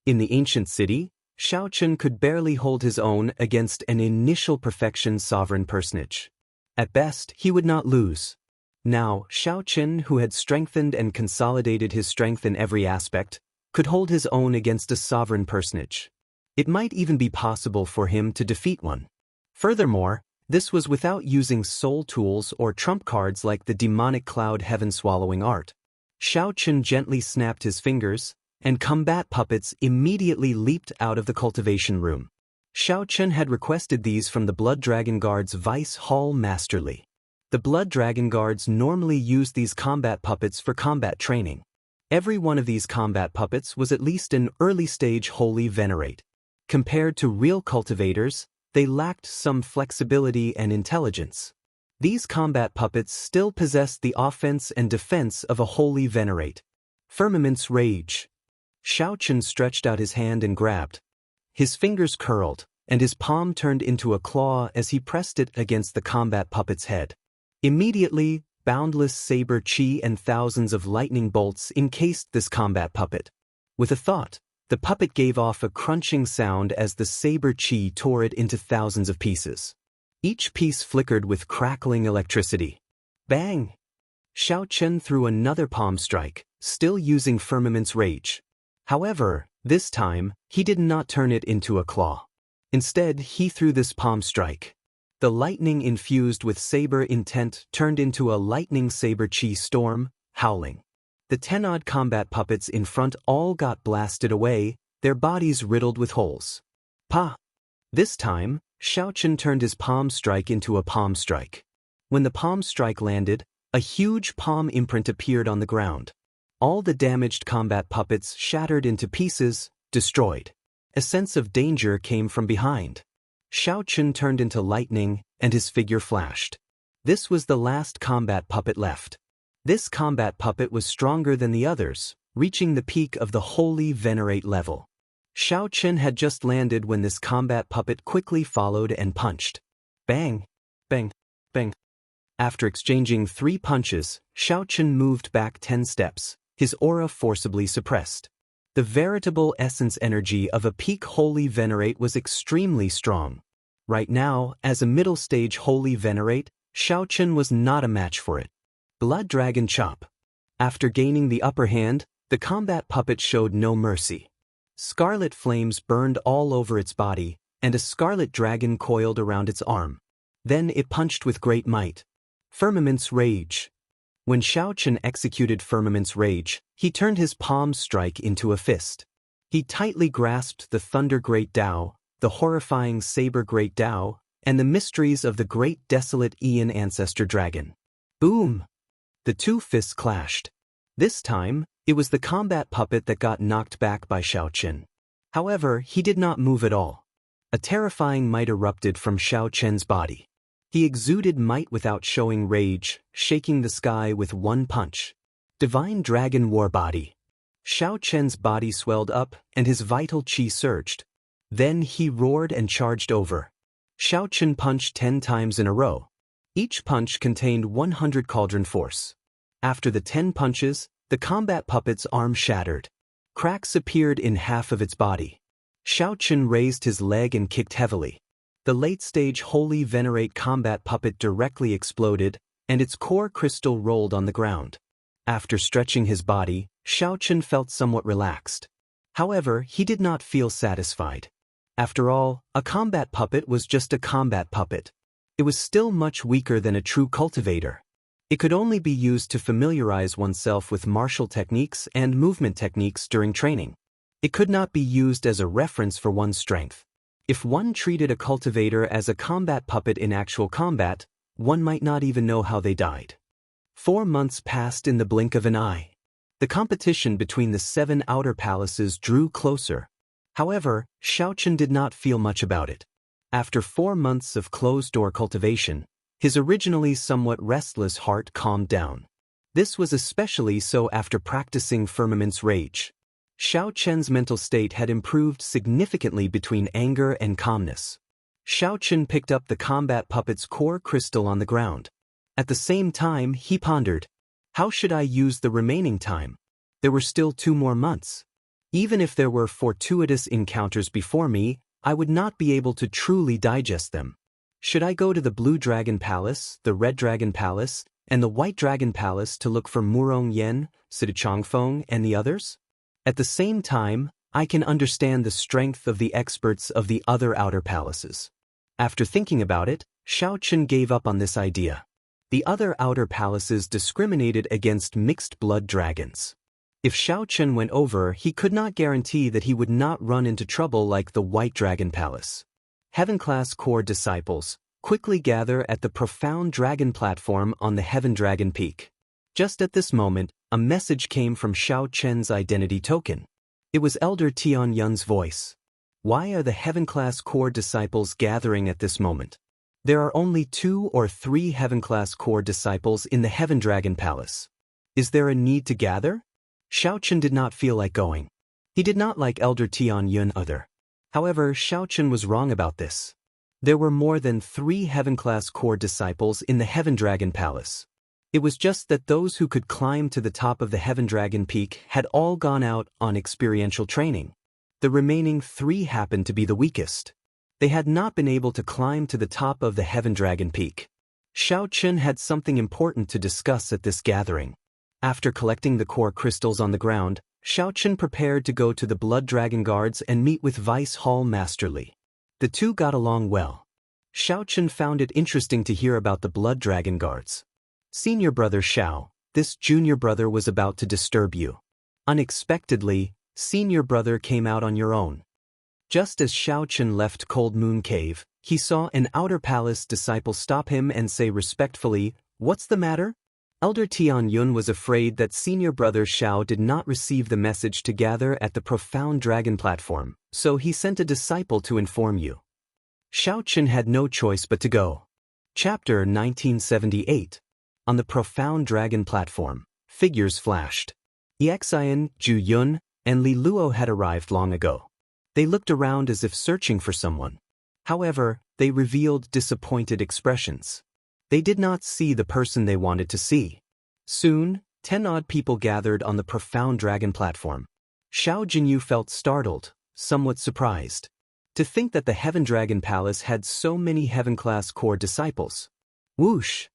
In the ancient city, Xiaochen could barely hold his own against an initial perfection sovereign personage. At best, he would not lose. Now, Xiaochen, who had strengthened and consolidated his strength in every aspect, could hold his own against a sovereign personage. It might even be possible for him to defeat one. Furthermore, this was without using soul tools or trump cards like the demonic cloud heaven-swallowing art. Xiaochen gently snapped his fingers, and combat puppets immediately leaped out of the cultivation room. Xiaochen had requested these from the Blood Dragon Guard's Vice Hall Masterly. The Blood Dragon Guards normally used these combat puppets for combat training. Every one of these combat puppets was at least an early-stage holy venerate. Compared to real cultivators, they lacked some flexibility and intelligence. These combat puppets still possessed the offense and defense of a holy venerate. Firmament's Rage. Xiaochen stretched out his hand and grabbed. His fingers curled, and his palm turned into a claw as he pressed it against the combat puppet's head. Immediately, boundless saber chi and thousands of lightning bolts encased this combat puppet. With a thought, the puppet gave off a crunching sound as the saber chi tore it into thousands of pieces. Each piece flickered with crackling electricity. Bang! Xiaochen threw another palm strike, still using Firmament's Rage. However, this time, he did not turn it into a claw. Instead, he threw this palm strike. The lightning infused with saber intent turned into a lightning saber chi storm, howling. The 10-odd combat puppets in front all got blasted away, their bodies riddled with holes. Pa! This time, Xiaochen turned his palm strike into a palm strike. When the palm strike landed, a huge palm imprint appeared on the ground. All the damaged combat puppets shattered into pieces, destroyed. A sense of danger came from behind. Xiaochen turned into lightning, and his figure flashed. This was the last combat puppet left. This combat puppet was stronger than the others, reaching the peak of the holy venerate level. Xiaochen had just landed when this combat puppet quickly followed and punched. Bang! Bang! Bang! After exchanging 3 punches, Xiaochen moved back 10 steps, his aura forcibly suppressed. The veritable essence energy of a peak holy venerate was extremely strong. Right now, as a middle-stage holy venerate, Xiaochen was not a match for it. Blood Dragon Chop. After gaining the upper hand, the combat puppet showed no mercy. Scarlet flames burned all over its body, and a scarlet dragon coiled around its arm. Then it punched with great might. Firmament's Rage. When Xiaochen executed Firmament's Rage, he turned his palm strike into a fist. He tightly grasped the Thunder Great Tao, the horrifying Saber Great Tao, and the mysteries of the great desolate Aeon Ancestor Dragon. Boom! The 2 fists clashed. This time, it was the combat puppet that got knocked back by Xiaochen. However, he did not move at all. A terrifying might erupted from Xiaochen's body. He exuded might without showing rage, shaking the sky with 1 punch. Divine Dragon War Body. Xiaochen's body swelled up, and his vital chi surged. Then he roared and charged over. Xiaochen punched 10 times in a row. Each punch contained 100 cauldron force. After the 10 punches, the combat puppet's arm shattered. Cracks appeared in half of its body. Xiaochen raised his leg and kicked heavily. The late-stage holy venerate combat puppet directly exploded, and its core crystal rolled on the ground. After stretching his body, Xiaochen felt somewhat relaxed. However, he did not feel satisfied. After all, a combat puppet was just a combat puppet. It was still much weaker than a true cultivator. It could only be used to familiarize oneself with martial techniques and movement techniques during training. It could not be used as a reference for one's strength. If one treated a cultivator as a combat puppet in actual combat, one might not even know how they died. 4 months passed in the blink of an eye. The competition between the 7 outer palaces drew closer. However, Xiaochen did not feel much about it. After 4 months of closed-door cultivation, his originally somewhat restless heart calmed down. This was especially so after practicing Firmament's Rage. Xiaochen's mental state had improved significantly between anger and calmness. Xiaochen picked up the combat puppet's core crystal on the ground. At the same time, he pondered, how should I use the remaining time? There were still 2 more months. Even if there were fortuitous encounters before me, I would not be able to truly digest them. Should I go to the Blue Dragon Palace, the Red Dragon Palace, and the White Dragon Palace to look for Murong Yen, Sidichangfeng, and the others? At the same time, I can understand the strength of the experts of the other outer palaces. After thinking about it, Xiaochen gave up on this idea. The other outer palaces discriminated against mixed-blood dragons. If Xiaochen went over, he could not guarantee that he would not run into trouble like the White Dragon Palace. Heaven-class core disciples quickly gather at the Profound Dragon platform on the Heaven Dragon Peak. Just at this moment, a message came from Xiaochen's identity token. It was Elder Tian Yun's voice. Why are the Heaven-class core disciples gathering at this moment? There are only 2 or 3 Heaven-class core disciples in the Heaven Dragon Palace. Is there a need to gather? Xiaochen did not feel like going. He did not like Elder Tian Yun either. However, Xiaochen was wrong about this. There were more than 3 Heaven-class core disciples in the Heaven Dragon Palace. It was just that those who could climb to the top of the Heaven Dragon Peak had all gone out on experiential training. The remaining 3 happened to be the weakest. They had not been able to climb to the top of the Heaven Dragon Peak. Xiaochen had something important to discuss at this gathering. After collecting the core crystals on the ground, Xiaochen prepared to go to the Blood Dragon Guards and meet with Vice Hall Master Li. The 2 got along well. Xiaochen found it interesting to hear about the Blood Dragon Guards. Senior brother Xiao, this junior brother was about to disturb you. Unexpectedly, senior brother came out on your own. Just as Xiaochen left Cold Moon Cave, he saw an outer palace disciple stop him and say respectfully, "What's the matter?" Elder Tian Yun was afraid that senior brother Xiao did not receive the message to gather at the Profound Dragon platform, so he sent a disciple to inform you. Xiaochen had no choice but to go. Chapter 1978. On the Profound Dragon platform, figures flashed. Exian, Ju Yun, and Li Luo had arrived long ago. They looked around as if searching for someone. However, they revealed disappointed expressions. They did not see the person they wanted to see. Soon, 10 odd people gathered on the Profound Dragon platform. Xiao Jinyu felt startled, somewhat surprised. To think that the Heaven Dragon Palace had so many Heaven-class core disciples. Whoosh!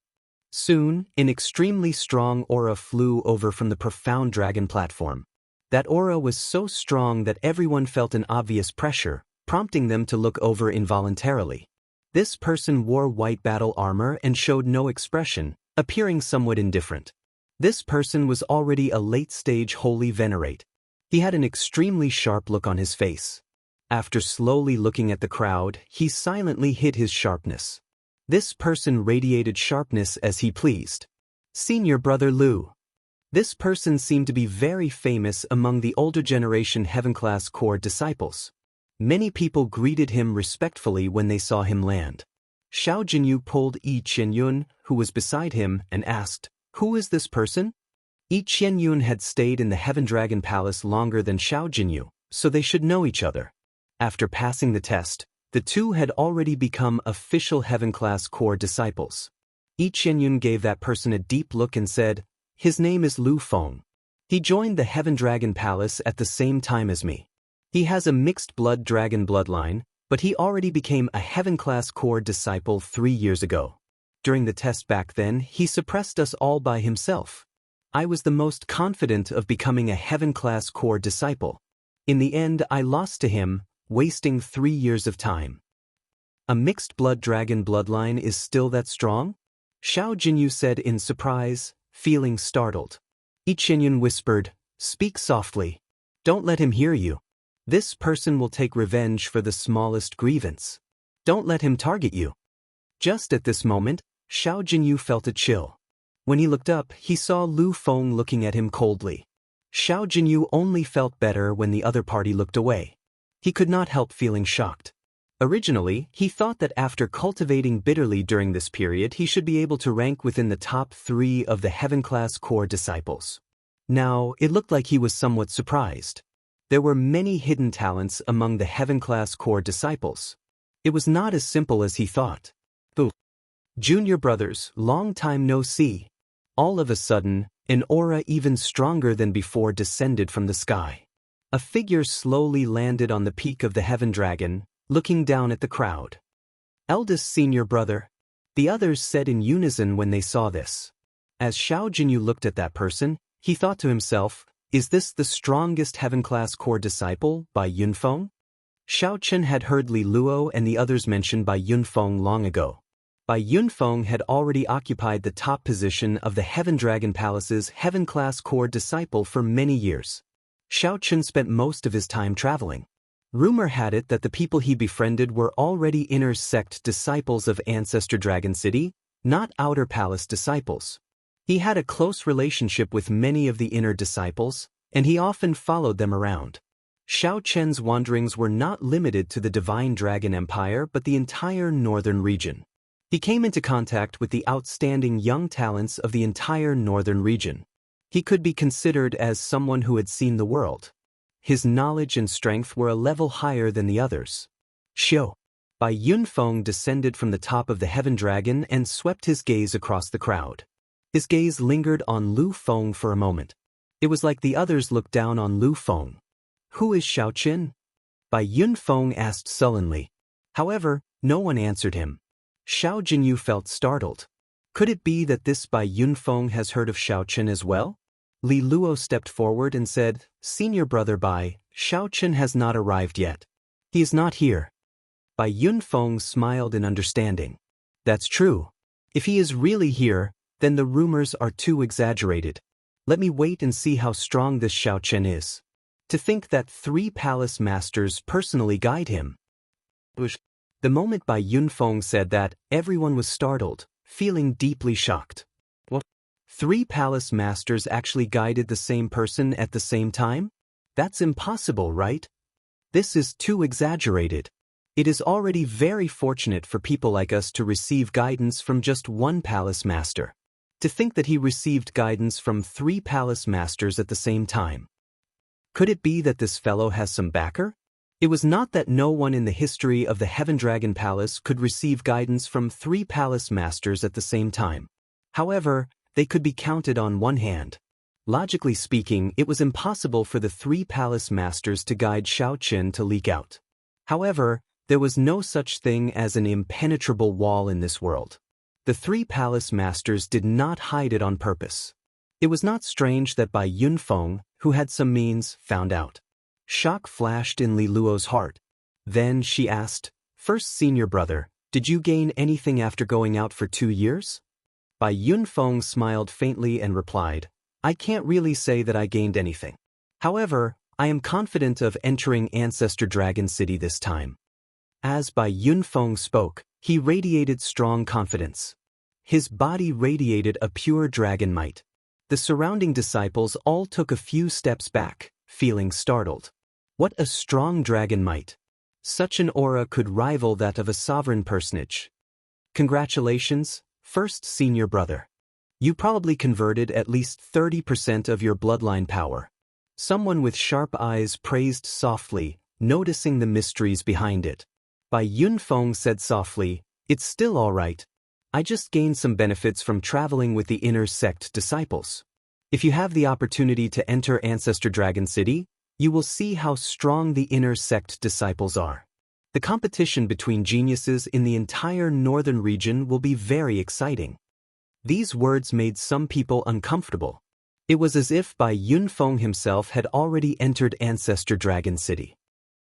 Soon, an extremely strong aura flew over from the Profound Dragon platform. That aura was so strong that everyone felt an obvious pressure, prompting them to look over involuntarily. This person wore white battle armor and showed no expression, appearing somewhat indifferent. This person was already a late-stage holy venerate. He had an extremely sharp look on his face. After slowly looking at the crowd, he silently hid his sharpness. This person radiated sharpness as he pleased. Senior brother Lu. This person seemed to be very famous among the older generation Heaven-class core disciples. Many people greeted him respectfully when they saw him land. Xiao Jinyu pulled Yi Qianyun, who was beside him, and asked, "Who is this person?" Yi Qianyun had stayed in the Heaven Dragon Palace longer than Xiao Jinyu, so they should know each other. After passing the test, the 2 had already become official Heaven-class core disciples. Yi Qianyun gave that person a deep look and said, "His name is Lu Feng. He joined the Heaven Dragon Palace at the same time as me. He has a mixed-blood dragon bloodline, but he already became a Heaven-class core disciple 3 years ago." During the test back then, he suppressed us all by himself. I was the most confident of becoming a heaven-class core disciple. In the end, I lost to him, wasting 3 years of time. A mixed blood dragon bloodline is still that strong? Xiao Jinyu said in surprise, feeling startled. Yi Qinyun whispered, "Speak softly. Don't let him hear you. This person will take revenge for the smallest grievance. Don't let him target you." Just at this moment, Xiao Jinyu felt a chill. When he looked up, he saw Lu Feng looking at him coldly. Xiao Jinyu only felt better when the other party looked away. He could not help feeling shocked. Originally, he thought that after cultivating bitterly during this period, he should be able to rank within the top 3 of the heaven-class core disciples. Now, it looked like he was somewhat surprised. There were many hidden talents among the heaven-class core disciples. It was not as simple as he thought. Junior brothers, long time no see. All of a sudden, an aura even stronger than before descended from the sky. A figure slowly landed on the peak of the heaven dragon, looking down at the crowd. "Eldest senior brother," the others said in unison when they saw this. As Xiao Jinyu looked at that person, he thought to himself, "Is this the strongest heaven-class core disciple, by Yunfeng?" Xiao Chen had heard Li Luo and the others mentioned by Yunfeng long ago. Bai Yunfeng had already occupied the top position of the Heaven Dragon Palace's heaven-class core disciple for many years. Xiao Chen spent most of his time traveling. Rumor had it that the people he befriended were already inner sect disciples of Ancestor Dragon City, not outer palace disciples. He had a close relationship with many of the inner disciples, and he often followed them around. Xiao Chen's wanderings were not limited to the Divine Dragon Empire but the entire northern region. He came into contact with the outstanding young talents of the entire northern region. He could be considered as someone who had seen the world. His knowledge and strength were a level higher than the others. Xiao. Bai Yunfeng descended from the top of the Heaven Dragon and swept his gaze across the crowd. His gaze lingered on Lu Feng for a moment. It was like the others looked down on Lu Feng. "Who is Xiao Qin?" Bai Yunfeng asked sullenly. However, no one answered him. Xiao Jinyu felt startled. Could it be that this Bai Yunfeng has heard of Xiao Qin as well? Li Luo stepped forward and said, "Senior brother Bai, Xiao Qin has not arrived yet. He is not here." Bai Yunfeng smiled in understanding. "That's true. If he is really here, then the rumors are too exaggerated. Let me wait and see how strong this Xiao Qin is. To think that 3 palace masters personally guide him." The moment Bai Yunfeng said that, everyone was startled, feeling deeply shocked. What? 3 palace masters actually guided the same person at the same time? That's impossible, right? This is too exaggerated. It is already very fortunate for people like us to receive guidance from just 1 palace master. To think that he received guidance from 3 palace masters at the same time. Could it be that this fellow has some backer? It was not that no one in the history of the Heaven Dragon Palace could receive guidance from 3 palace masters at the same time. However, they could be counted on one hand. Logically speaking, it was impossible for the 3 palace masters to guide Xiao Qin to leak out. However, there was no such thing as an impenetrable wall in this world. The 3 palace masters did not hide it on purpose. It was not strange that Bai Yunfeng, who had some means, found out. Shock flashed in Li Luo's heart. Then she asked, "First senior brother, did you gain anything after going out for 2 years?" Bai Yunfeng smiled faintly and replied, "I can't really say that I gained anything. However, I am confident of entering Ancestor Dragon City this time." As Bai Yunfeng spoke, he radiated strong confidence. His body radiated a pure dragon might. The surrounding disciples all took a few steps back, feeling startled. What a strong dragon might! Such an aura could rival that of a sovereign personage. Congratulations, first senior brother. You probably converted at least 30% of your bloodline power. Someone with sharp eyes praised softly, noticing the mysteries behind it. Bai Yunfeng said softly, "It's still all right. I just gained some benefits from traveling with the inner sect disciples. If you have the opportunity to enter Ancestor Dragon City, you will see how strong the inner sect disciples are." The competition between geniuses in the entire northern region will be very exciting. These words made some people uncomfortable. It was as if Bai Yunfeng himself had already entered Ancestor Dragon City.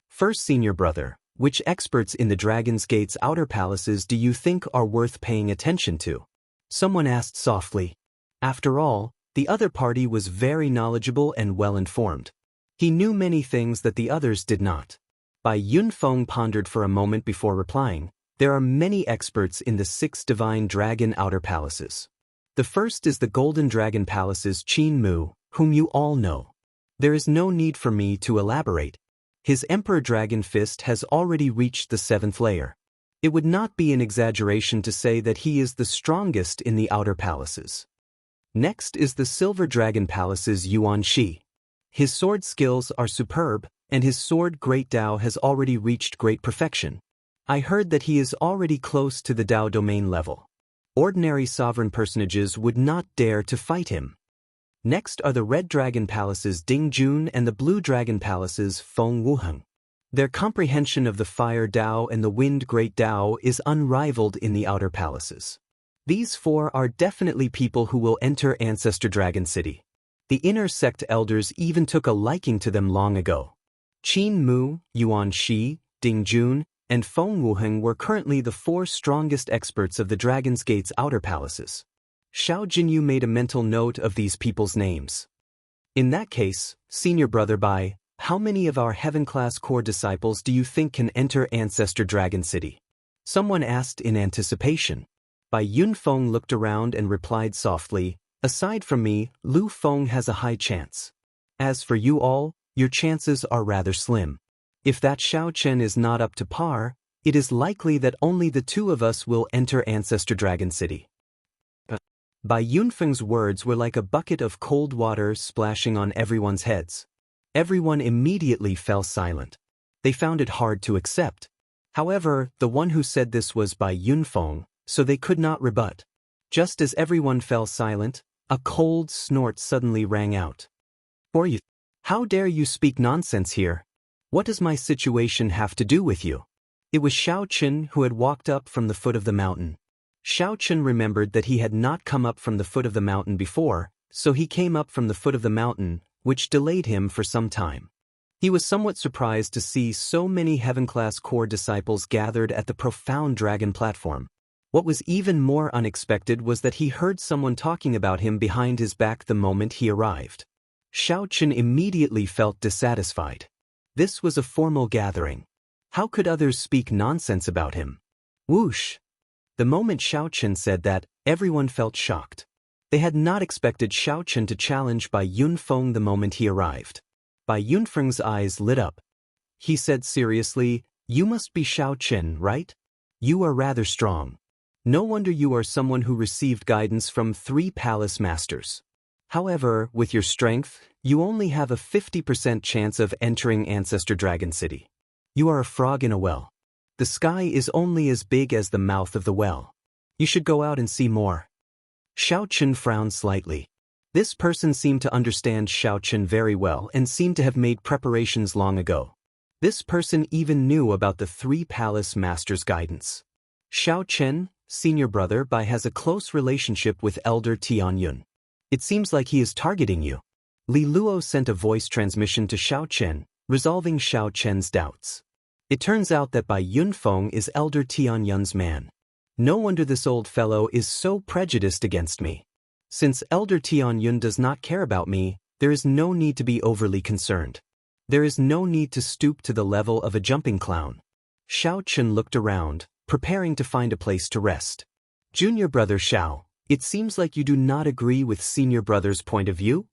First, senior brother, which experts in the Dragon's Gate's outer palaces do you think are worth paying attention to? Someone asked softly. After all, the other party was very knowledgeable and well-informed. He knew many things that the others did not. Bai Yunfeng pondered for a moment before replying. There are many experts in the 6 divine dragon outer palaces. The first is the Golden Dragon Palace's Qin Mu, whom you all know. There is no need for me to elaborate. His Emperor Dragon Fist has already reached the 7th layer. It would not be an exaggeration to say that he is the strongest in the outer palaces. Next is the Silver Dragon Palace's Yuan Shi. His sword skills are superb, and his sword Great Dao has already reached great perfection. I heard that he is already close to the Dao domain level. Ordinary sovereign personages would not dare to fight him. Next are the Red Dragon Palace's Ding Jun and the Blue Dragon Palace's Feng Wuheng. Their comprehension of the Fire Dao and the Wind Great Dao is unrivaled in the outer palaces. These 4 are definitely people who will enter Ancestor Dragon City. The inner sect elders even took a liking to them long ago. Qin Mu, Yuan Shi, Ding Jun, and Feng Wuheng were currently the 4 strongest experts of the Dragon's Gate's outer palaces. Xiao Jinyu made a mental note of these people's names. In that case, senior brother Bai, how many of our heaven-class core disciples do you think can enter Ancestor Dragon City? Someone asked in anticipation. Bai Yunfeng looked around and replied softly, aside from me, Lu Feng has a high chance. As for you all, your chances are rather slim. If that Xiao Chen is not up to par, it is likely that only the 2 of us will enter Ancestor Dragon City. Bai Yunfeng's words were like a bucket of cold water splashing on everyone's heads. Everyone immediately fell silent. They found it hard to accept. However, the one who said this was Bai Yunfeng, so they could not rebut. Just as everyone fell silent, a cold snort suddenly rang out. For you, how dare you speak nonsense here? What does my situation have to do with you? It was Xiao Chen who had walked up from the foot of the mountain. Xiao Chen remembered that he had not come up from the foot of the mountain before, so he came up from the foot of the mountain, which delayed him for some time. He was somewhat surprised to see so many heaven-class core disciples gathered at the profound dragon platform. What was even more unexpected was that he heard someone talking about him behind his back the moment he arrived. Xiao Chen immediately felt dissatisfied. This was a formal gathering. How could others speak nonsense about him? Whoosh! The moment Xiao Chen said that, everyone felt shocked. They had not expected Xiao Chen to challenge Bai Yunfeng the moment he arrived. Bai Yunfeng's eyes lit up. He said seriously, "You must be Xiao Chen, right? You are rather strong. No wonder you are someone who received guidance from 3 palace masters. However, with your strength, you only have a 50% chance of entering Ancestor Dragon City. You are a frog in a well. The sky is only as big as the mouth of the well. You should go out and see more." Xiao Chen frowned slightly. This person seemed to understand Xiao Chen very well and seemed to have made preparations long ago. This person even knew about the 3 palace masters' guidance. Xiao Chen, senior brother Bai, has a close relationship with Elder Tianyun. It seems like he is targeting you. Li Luo sent a voice transmission to Xiao Chen, resolving Xiao Chen's doubts. It turns out that Bai Yunfeng is Elder Tianyun's man. No wonder this old fellow is so prejudiced against me. Since Elder Tianyun does not care about me, there is no need to be overly concerned. There is no need to stoop to the level of a jumping clown. Xiao Chen looked around, preparing to find a place to rest. Junior brother Xiao, it seems like you do not agree with senior brother's point of view?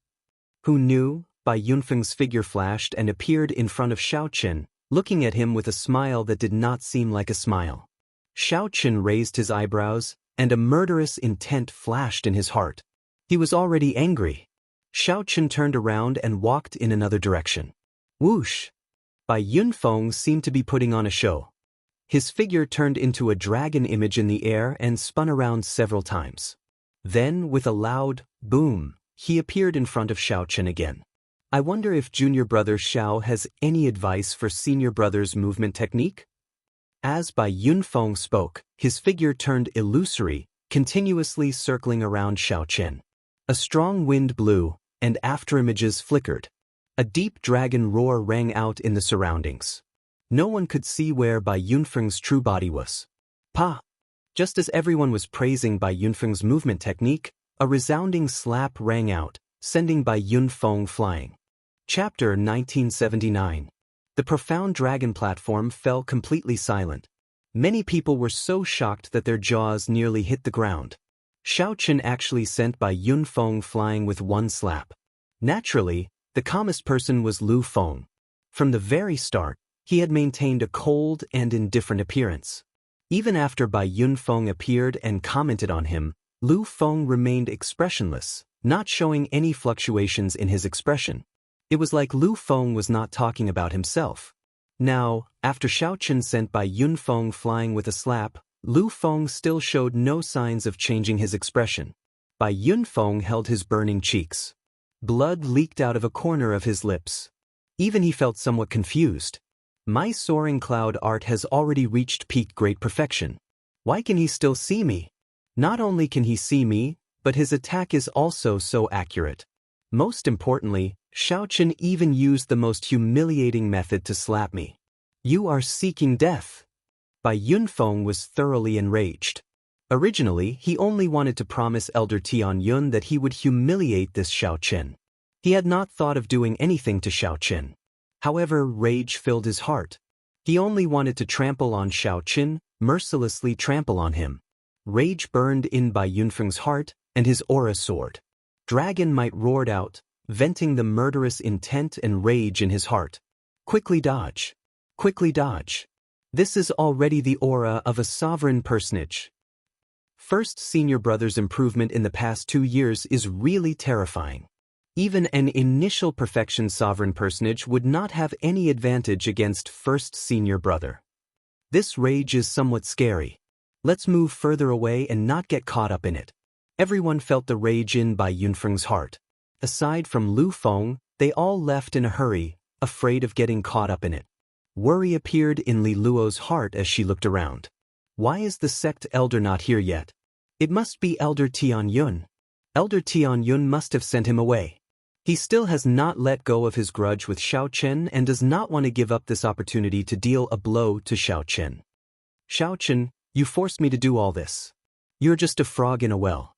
Who knew? Bai Yunfeng's figure flashed and appeared in front of Xiao Chen, looking at him with a smile that did not seem like a smile. Xiao Chen raised his eyebrows, and a murderous intent flashed in his heart. He was already angry. Xiao Chen turned around and walked in another direction. Whoosh! Bai Yunfeng seemed to be putting on a show. His figure turned into a dragon image in the air and spun around several times. Then, with a loud boom, he appeared in front of Xiao Chen again. I wonder if junior brother Xiao has any advice for senior brother's movement technique? As Bai Yunfeng spoke, his figure turned illusory, continuously circling around Xiaochen. A strong wind blew, and afterimages flickered. A deep dragon roar rang out in the surroundings. No one could see where Bai Yunfeng's true body was. Pa! Just as everyone was praising Bai Yunfeng's movement technique, a resounding slap rang out, sending Bai Yunfeng flying. Chapter 1979. The profound dragon platform fell completely silent. Many people were so shocked that their jaws nearly hit the ground. Xiaochen actually sent Bai Yunfeng flying with one slap. Naturally, the calmest person was Lu Feng. From the very start, he had maintained a cold and indifferent appearance. Even after Bai Yunfeng appeared and commented on him, Lu Feng remained expressionless, not showing any fluctuations in his expression. It was like Lu Feng was not talking about himself. Now, after Xiaochen sent Bai Yunfeng flying with a slap, Lu Feng still showed no signs of changing his expression. Bai Yunfeng held his burning cheeks. Blood leaked out of a corner of his lips. Even he felt somewhat confused. My soaring cloud art has already reached peak great perfection. Why can he still see me? Not only can he see me, but his attack is also so accurate. Most importantly, Xiaochen even used the most humiliating method to slap me. You are seeking death. Bai Yunfeng was thoroughly enraged. Originally, he only wanted to promise Elder Tianyun that he would humiliate this Xiaochen. He had not thought of doing anything to Xiaochen. However, rage filled his heart. He only wanted to trample on Xiaochen, mercilessly trample on him. Rage burned in Bai Yunfeng's heart, and his aura soared. Dragon might roared out, venting the murderous intent and rage in his heart. Quickly dodge. Quickly dodge. This is already the aura of a sovereign personage. First senior brother's improvement in the past 2 years is really terrifying. Even an initial perfection sovereign personage would not have any advantage against first senior brother. This rage is somewhat scary. Let's move further away and not get caught up in it. Everyone felt the rage in Bai Yunfeng's heart. Aside from Lu Feng, they all left in a hurry, afraid of getting caught up in it. Worry appeared in Li Luo's heart as she looked around. Why is the sect elder not here yet? It must be Elder Tianyun. Elder Tianyun must have sent him away. He still has not let go of his grudge with Xiaochen and does not want to give up this opportunity to deal a blow to Xiaochen. Xiaochen, you forced me to do all this. You're just a frog in a well.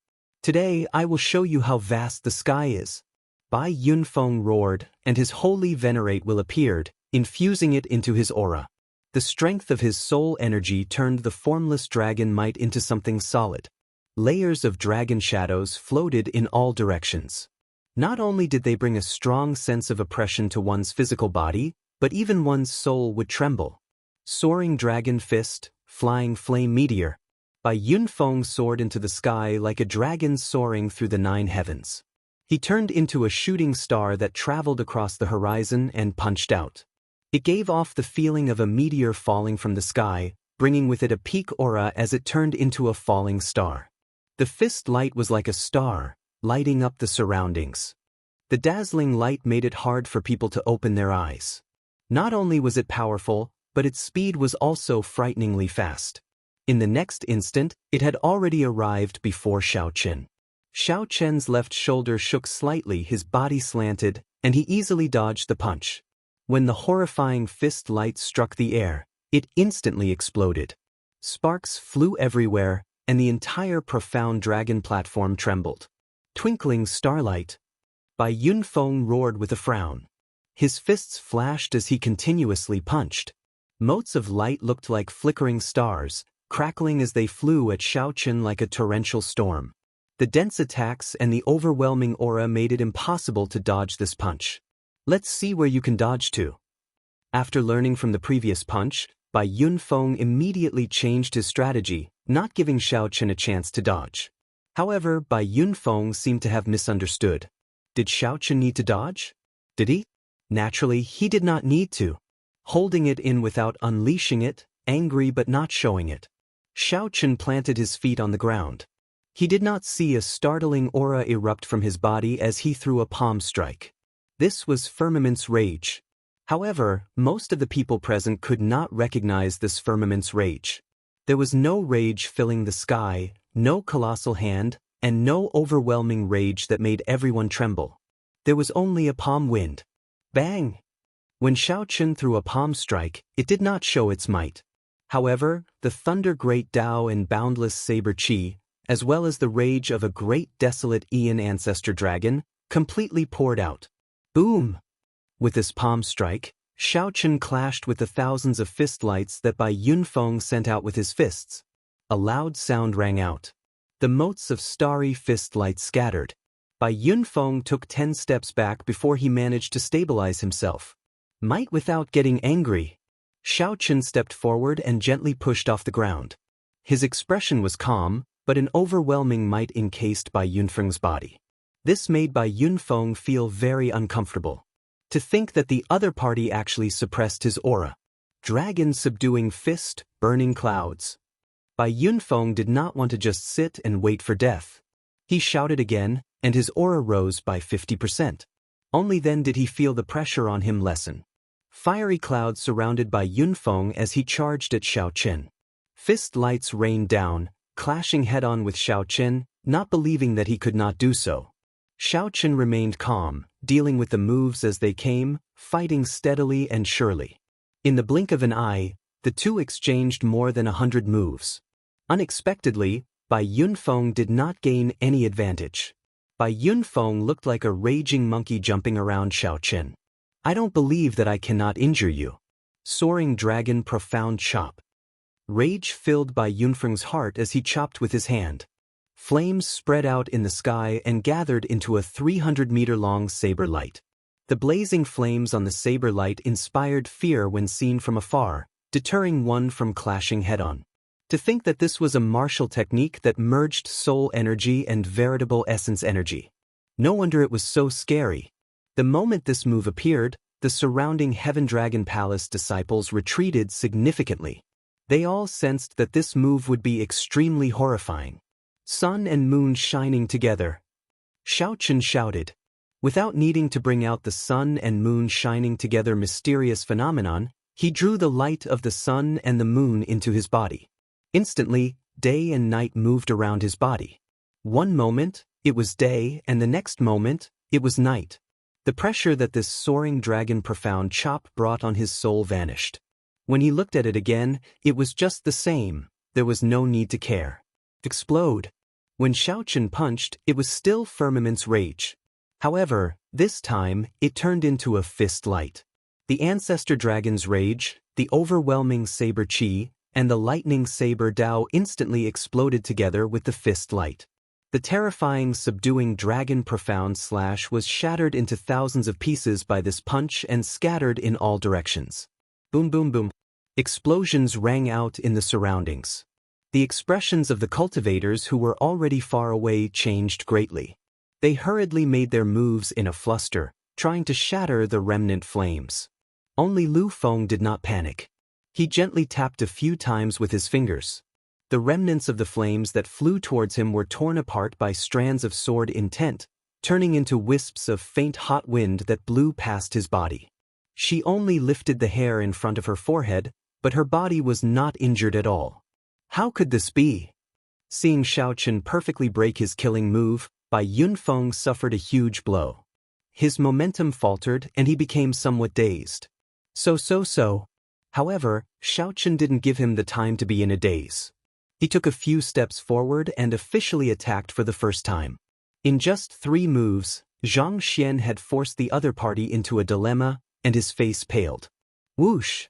Today I will show you how vast the sky is. Bai Yunfeng roared, and his holy venerate will appeared, infusing it into his aura. The strength of his soul energy turned the formless dragon might into something solid. Layers of dragon shadows floated in all directions. Not only did they bring a strong sense of oppression to one's physical body, but even one's soul would tremble. Soaring dragon fist, flying flame meteor. Bai Yunfeng soared into the sky like a dragon soaring through the 9 heavens. He turned into a shooting star that traveled across the horizon and punched out. It gave off the feeling of a meteor falling from the sky, bringing with it a peak aura as it turned into a falling star. The fist light was like a star, lighting up the surroundings. The dazzling light made it hard for people to open their eyes. Not only was it powerful, but its speed was also frighteningly fast. In the next instant, it had already arrived before Xiaochen. Xiaochen's left shoulder shook slightly, his body slanted, and he easily dodged the punch. When the horrifying fist light struck the air, it instantly exploded. Sparks flew everywhere, and the entire profound dragon platform trembled. Twinkling starlight. Bai Yunfeng roared with a frown. His fists flashed as he continuously punched. Motes of light looked like flickering stars, crackling as they flew at Xiaochen like a torrential storm. The dense attacks and the overwhelming aura made it impossible to dodge this punch. Let's see where you can dodge to. After learning from the previous punch, Bai Yunfeng immediately changed his strategy, not giving Xiaochen a chance to dodge. However, Bai Yunfeng seemed to have misunderstood. Did Xiaochen need to dodge? Did he? Naturally, he did not need to. Holding it in without unleashing it, angry but not showing it. Xiaochen planted his feet on the ground. He did not see a startling aura erupt from his body as he threw a palm strike. This was Firmament's rage. However, most of the people present could not recognize this firmament's rage. There was no rage filling the sky, no colossal hand, and no overwhelming rage that made everyone tremble. There was only a palm wind. Bang! When Xiaoqun threw a palm strike, it did not show its might. However, the thunder great Tao and boundless saber chi, as well as the rage of a great desolate Aeon ancestor dragon, completely poured out. Boom! With this palm strike, Xiaoqun clashed with the thousands of fist lights that Bai Yunfeng sent out with his fists. A loud sound rang out. The motes of starry fist lights scattered. Bai Yunfeng took 10 steps back before he managed to stabilize himself. Might without getting angry. Xiaoqun stepped forward and gently pushed off the ground. His expression was calm, but an overwhelming might encased Bai Yunfeng's body. This made Bai Yunfeng feel very uncomfortable. To think that the other party actually suppressed his aura. Dragon subduing fist, burning clouds. Bai Yunfeng did not want to just sit and wait for death. He shouted again, and his aura rose by 50%. Only then did he feel the pressure on him lessen. Fiery clouds surrounded Bai Yunfeng as he charged at Xiaoqun. Fist lights rained down, clashing head-on with Xiaoqun, not believing that he could not do so. Xiaoqun remained calm, dealing with the moves as they came, fighting steadily and surely. In the blink of an eye, the two exchanged more than 100 moves. Unexpectedly, Bai Yunfeng did not gain any advantage. Bai Yunfeng looked like a raging monkey jumping around Xiaoqun. I don't believe that I cannot injure you. Soaring dragon profound chop. Rage filled Bai Yunfeng's heart as he chopped with his hand. Flames spread out in the sky and gathered into a 300-meter-long saber light. The blazing flames on the saber light inspired fear when seen from afar, deterring one from clashing head-on. To think that this was a martial technique that merged soul energy and veritable essence energy. No wonder it was so scary. The moment this move appeared, the surrounding Heaven Dragon Palace disciples retreated significantly. They all sensed that this move would be extremely horrifying. Sun and moon shining together. Xiaoqun shouted. Without needing to bring out the sun and moon shining together mysterious phenomenon, he drew the light of the sun and the moon into his body. Instantly, day and night moved around his body. One moment, it was day, and the next moment, it was night. The pressure that this soaring dragon profound chop brought on his soul vanished. When he looked at it again, it was just the same. There was no need to care. Explode. When Xiaoqun punched, it was still firmament's rage. However, this time, it turned into a fist light. The ancestor dragon's rage, the overwhelming saber chi, and the lightning saber Dao instantly exploded together with the fist light. The terrifying subduing dragon profound slash was shattered into thousands of pieces by this punch and scattered in all directions. Boom boom boom. Explosions rang out in the surroundings. The expressions of the cultivators who were already far away changed greatly. They hurriedly made their moves in a fluster, trying to shatter the remnant flames. Only Lu Feng did not panic. He gently tapped a few times with his fingers. The remnants of the flames that flew towards him were torn apart by strands of sword intent, turning into wisps of faint hot wind that blew past his body. She only lifted the hair in front of her forehead, but her body was not injured at all. How could this be? Seeing Xiaoqun perfectly break his killing move, Bai Yunfeng suffered a huge blow. His momentum faltered and he became somewhat dazed. So. However, Xiaoqun didn't give him the time to be in a daze. He took a few steps forward and officially attacked for the first time. In just 3 moves, Zhang Xian had forced the other party into a dilemma, and his face paled. Whoosh!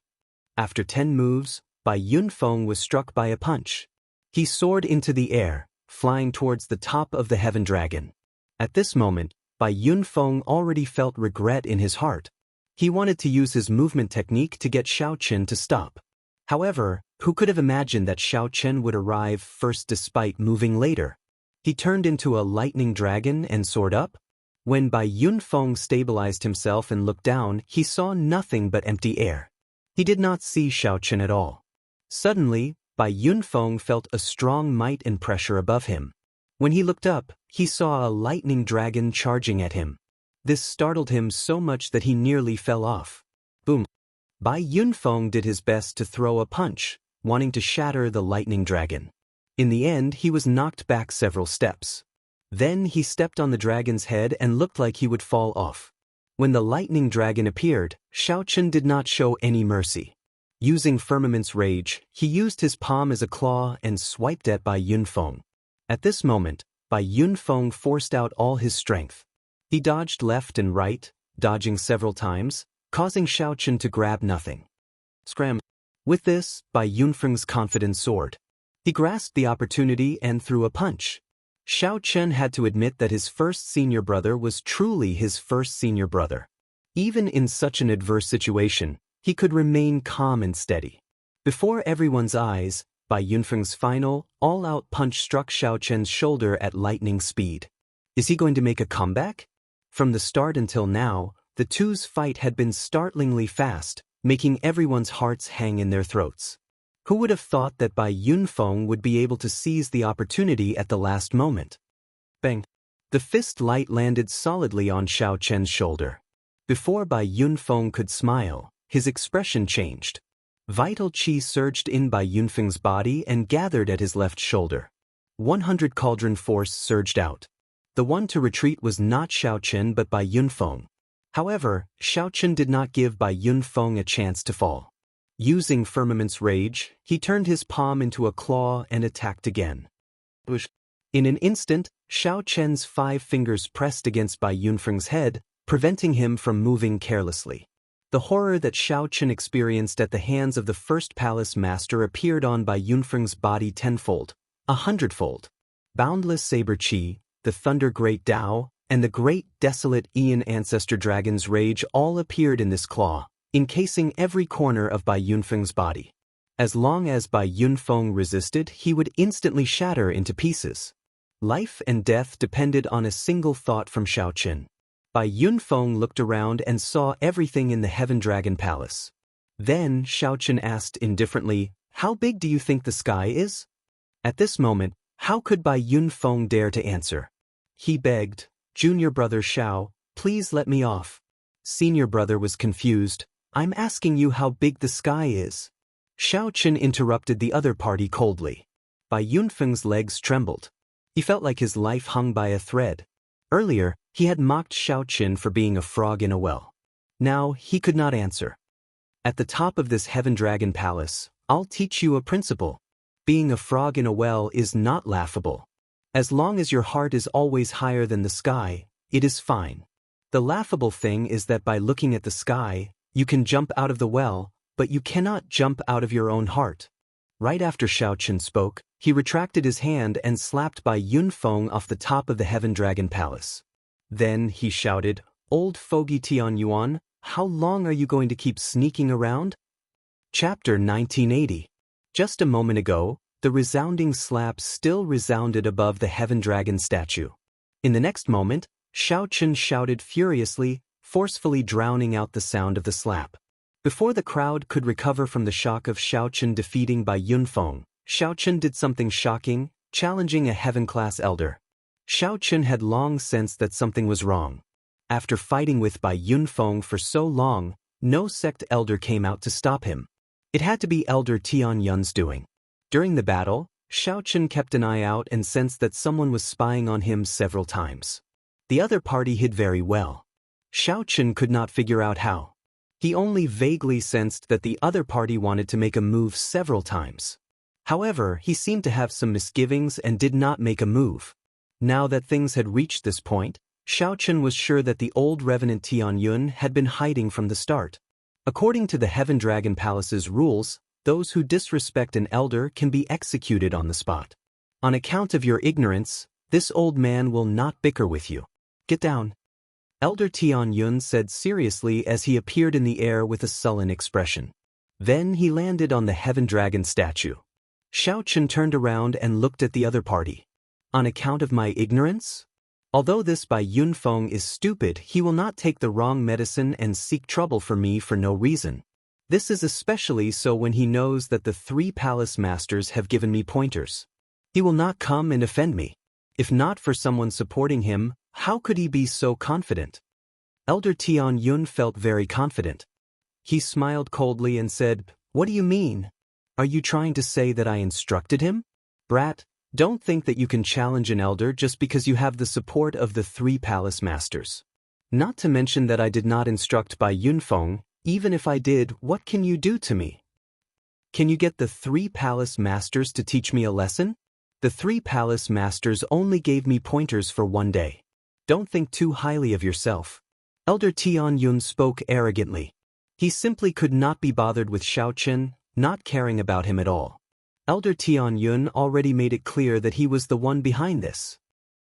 After 10 moves, Bai Yunfeng was struck by a punch. He soared into the air, flying towards the top of the Heaven Dragon. At this moment, Bai Yunfeng already felt regret in his heart. He wanted to use his movement technique to get Xiaoqun to stop. However, who could have imagined that Xiaoqun would arrive first despite moving later? He turned into a lightning dragon and soared up. When Bai Yunfeng stabilized himself and looked down, he saw nothing but empty air. He did not see Xiaoqun at all. Suddenly, Bai Yunfeng felt a strong might and pressure above him. When he looked up, he saw a lightning dragon charging at him. This startled him so much that he nearly fell off. Boom. Bai Yunfeng did his best to throw a punch, wanting to shatter the lightning dragon. In the end, he was knocked back several steps. Then he stepped on the dragon's head and looked like he would fall off. When the lightning dragon appeared, Xiaochen did not show any mercy. Using Firmament's rage, he used his palm as a claw and swiped at Bai Yunfeng. At this moment, Bai Yunfeng forced out all his strength. He dodged left and right, dodging several times, causing Xiaochen to grab nothing. Scram. With this, Bai Yunfeng's confidence soared. He grasped the opportunity and threw a punch. Xiaochen had to admit that his first senior brother was truly his first senior brother. Even in such an adverse situation, he could remain calm and steady. Before everyone's eyes, Bai Yunfeng's final, all-out punch struck Xiaochen's shoulder at lightning speed. Is he going to make a comeback? From the start until now, the two's fight had been startlingly fast, making everyone's hearts hang in their throats. Who would have thought that Bai Yunfeng would be able to seize the opportunity at the last moment? Bang! The fist light landed solidly on Xiaochen's shoulder. Before Bai Yunfeng could smile, his expression changed. Vital qi surged in Bai Yunfeng's body and gathered at his left shoulder. 100 cauldron force surged out. The one to retreat was not Xiaochen but Bai Yunfeng. However, Xiaochen did not give Bai Yunfeng a chance to fall. Using Firmament's rage, he turned his palm into a claw and attacked again. In an instant, Xiaochen's 5 fingers pressed against Bai Yunfeng's head, preventing him from moving carelessly. The horror that Xiaochen experienced at the hands of the first palace master appeared on Bai Yunfeng's body tenfold, 100-fold. Boundless saber qi, the thunder great Tao, and the great desolate Aeon ancestor dragon's rage all appeared in this claw, encasing every corner of Bai Yunfeng's body. As long as Bai Yunfeng resisted, he would instantly shatter into pieces. Life and death depended on a single thought from Xiaochen. Bai Yunfeng looked around and saw everything in the Heaven Dragon Palace. Then Xiaochen asked indifferently, "How big do you think the sky is?" At this moment, how could Bai Yunfeng dare to answer? He begged, "Junior brother Xiao, please let me off." Senior brother was confused. "I'm asking you how big the sky is." Xiaochen interrupted the other party coldly. Bai Yunfeng's legs trembled. He felt like his life hung by a thread. Earlier, he had mocked Xiaochen for being a frog in a well. Now, he could not answer. "At the top of this Heaven Dragon Palace, I'll teach you a principle. Being a frog in a well is not laughable. As long as your heart is always higher than the sky, it is fine. The laughable thing is that by looking at the sky, you can jump out of the well, but you cannot jump out of your own heart." Right after Xiaochen spoke, he retracted his hand and slapped Bai Yunfeng off the top of the Heaven Dragon Palace. Then he shouted, "Old fogey Tianyuan, how long are you going to keep sneaking around?" Chapter 1980. Just a moment ago, the resounding slap still resounded above the Heaven Dragon statue. In the next moment, Xiaochen shouted furiously, forcefully drowning out the sound of the slap. Before the crowd could recover from the shock of Xiaochen defeating Bai Yunfeng, Xiaochen did something shocking, challenging a heaven-class elder. Xiaochen had long sensed that something was wrong. After fighting with Bai Yunfeng for so long, no sect elder came out to stop him. It had to be Elder Tianyun's doing. During the battle, Xiaochen kept an eye out and sensed that someone was spying on him several times. The other party hid very well. Xiaochen could not figure out how. He only vaguely sensed that the other party wanted to make a move several times. However, he seemed to have some misgivings and did not make a move. Now that things had reached this point, Xiaochen was sure that the old Revenant Tianyun had been hiding from the start. According to the Heaven Dragon Palace's rules, those who disrespect an elder can be executed on the spot. On account of your ignorance, this old man will not bicker with you. Get down. Elder Tianyun said seriously as he appeared in the air with a sullen expression. Then he landed on the Heaven Dragon statue. Xiaochen turned around and looked at the other party. On account of my ignorance? Although this Bai Yunfeng is stupid, he will not take the wrong medicine and seek trouble for me for no reason. This is especially so when he knows that the 3 palace masters have given me pointers. He will not come and offend me. If not for someone supporting him, how could he be so confident? Elder Tianyun felt very confident. He smiled coldly and said, "What do you mean? Are you trying to say that I instructed him? Brat, don't think that you can challenge an elder just because you have the support of the 3 palace masters. Not to mention that I did not instruct by Yunfeng. Even if I did, what can you do to me? Can you get the 3 palace masters to teach me a lesson? The 3 palace masters only gave me pointers for 1 day. Don't think too highly of yourself." Elder Tianyun spoke arrogantly. He simply could not be bothered with Xiaochen, not caring about him at all. Elder Tianyun already made it clear that he was the one behind this.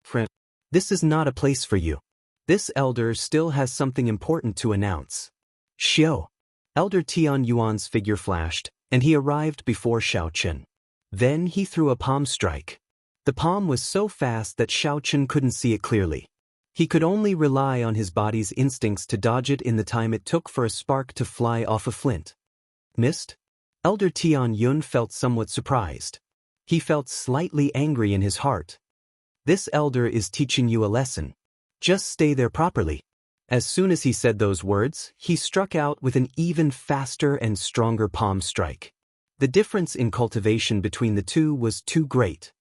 "Friend, this is not a place for you. This elder still has something important to announce." "Xiao." Elder Tianyuan's figure flashed, and he arrived before Xiaochen. Then he threw a palm strike. The palm was so fast that Xiaochen couldn't see it clearly. He could only rely on his body's instincts to dodge it in the time it took for a spark to fly off a flint. "Missed?" Elder Tianyun felt somewhat surprised. He felt slightly angry in his heart. "This elder is teaching you a lesson. Just stay there properly." As soon as he said those words, he struck out with an even faster and stronger palm strike. The difference in cultivation between the two was too great.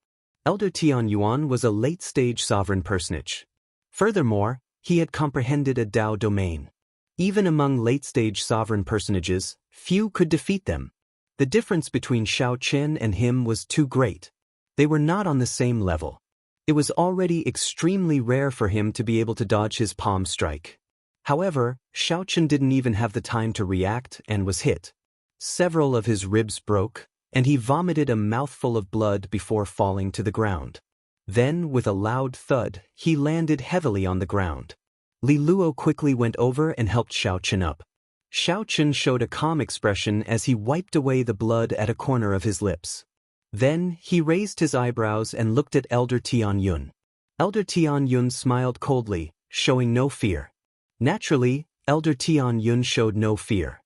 Elder Tianyuan was a late-stage sovereign personage. Furthermore, he had comprehended a Dao domain. Even among late-stage sovereign personages, few could defeat them. The difference between Xiaochen and him was too great. They were not on the same level. It was already extremely rare for him to be able to dodge his palm strike. However, Xiaochen didn't even have the time to react and was hit. Several of his ribs broke, and he vomited a mouthful of blood before falling to the ground. Then, with a loud thud, he landed heavily on the ground. Li Luo quickly went over and helped Xiaochen up. Xiaochen showed a calm expression as he wiped away the blood at a corner of his lips. Then, he raised his eyebrows and looked at Elder Tianyun. Elder Tianyun smiled coldly, showing no fear. Naturally, Elder Tianyun showed no fear.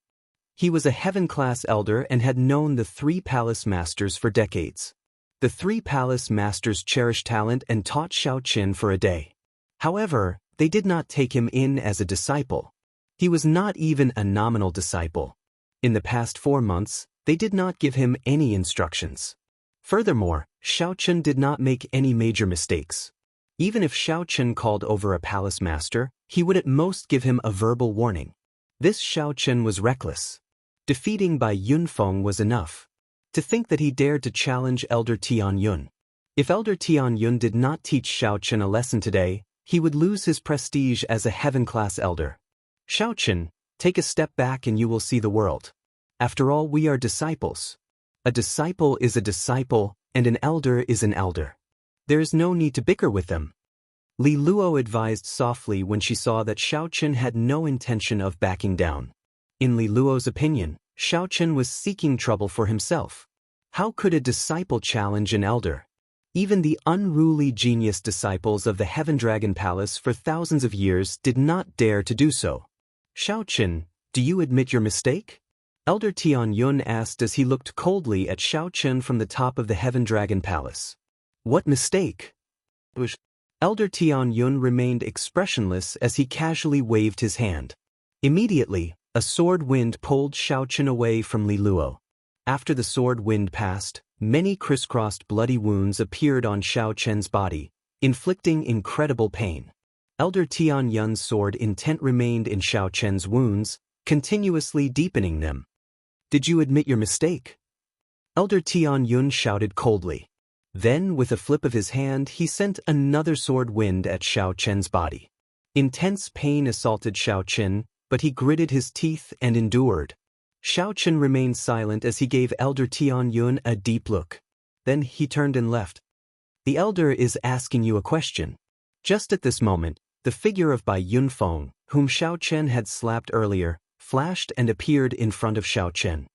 He was a heaven-class elder and had known the 3 palace masters for decades. The 3 palace masters cherished talent and taught Xiaochen for a day. However, they did not take him in as a disciple. He was not even a nominal disciple. In the past 4 months, they did not give him any instructions. Furthermore, Xiaochen did not make any major mistakes. Even if Xiaochen called over a palace master, he would at most give him a verbal warning. This Xiaochen was reckless. Defeating by Yunfeng was enough. To think that he dared to challenge Elder Tianyun. If Elder Tianyun did not teach Xiaochen a lesson today, he would lose his prestige as a heaven-class elder. "Xiaochen, take a step back and you will see the world. After all, we are disciples. A disciple is a disciple, and an elder is an elder. There is no need to bicker with them." Li Luo advised softly when she saw that Xiaochen had no intention of backing down. In Li Luo's opinion, Xiaochen was seeking trouble for himself. How could a disciple challenge an elder? Even the unruly genius disciples of the Heaven Dragon Palace for thousands of years did not dare to do so. "Xiaochen, do you admit your mistake?" Elder Tianyun asked as he looked coldly at Xiaochen from the top of the Heaven Dragon Palace. "What mistake?" Elder Tianyun remained expressionless as he casually waved his hand. Immediately, a sword wind pulled Xiaochen away from Li Luo. After the sword wind passed, many crisscrossed bloody wounds appeared on Xiaochen's body, inflicting incredible pain. Elder Tianyun's sword intent remained in Xiaochen's wounds, continuously deepening them. "Did you admit your mistake?" Elder Tianyun shouted coldly. Then, with a flip of his hand, he sent another sword wind at Xiaochen's body. Intense pain assaulted Xiaochen, but he gritted his teeth and endured. Xiaochen remained silent as he gave Elder Tianyun a deep look. Then he turned and left. "The elder is asking you a question." Just at this moment, the figure of Bai Yunfeng, whom Xiaochen had slapped earlier, flashed and appeared in front of Xiaochen.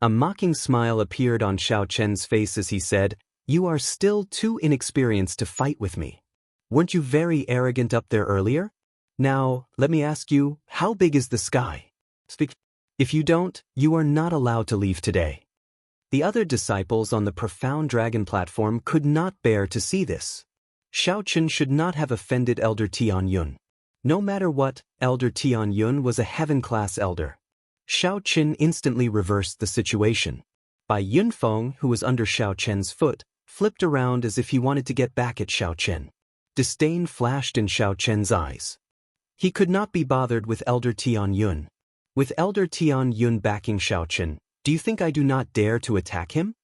A mocking smile appeared on Xiaochen's face as he said, "You are still too inexperienced to fight with me. Weren't you very arrogant up there earlier? Now, let me ask you, how big is the sky? Speak. If you don't, you are not allowed to leave today." The other disciples on the profound dragon platform could not bear to see this. Xiaochen should not have offended Elder Tianyun. No matter what, Elder Tianyun was a heaven-class elder. Xiao Qin instantly reversed the situation. Bai Yunfeng, who was under Xiao Chen's foot, flipped around as if he wanted to get back at Xiao Chen. Disdain flashed in Xiao Chen's eyes. He could not be bothered with Elder Tian Yun. With Elder Tian Yun backing Xiao Chen, do you think I do not dare to attack him?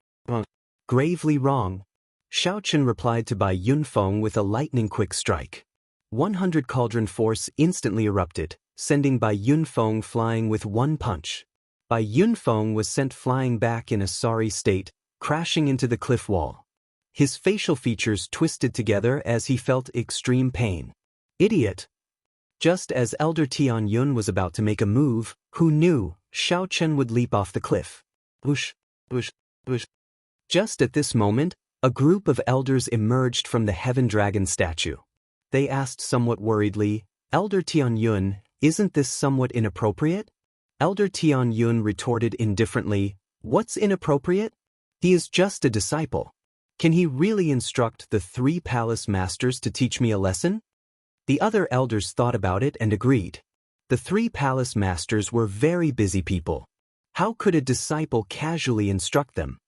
Gravely wrong. Xiao Chen replied to Bai Yunfeng with a lightning-quick strike. 100 cauldron force instantly erupted, sending Bai Yunfeng flying with one punch. Bai Yunfeng was sent flying back in a sorry state, crashing into the cliff wall. His facial features twisted together as he felt extreme pain. Idiot! Just as Elder Tian Yun was about to make a move, who knew Xiao Chen would leap off the cliff? Whoosh, whoosh, whoosh. Just at this moment, a group of elders emerged from the Heaven Dragon statue. They asked somewhat worriedly, Elder Tian Yun, isn't this somewhat inappropriate? Elder Tian Yun retorted indifferently, what's inappropriate? He is just a disciple. Can he really instruct the 3 palace masters to teach me a lesson? The other elders thought about it and agreed. The 3 palace masters were very busy people. How could a disciple casually instruct them?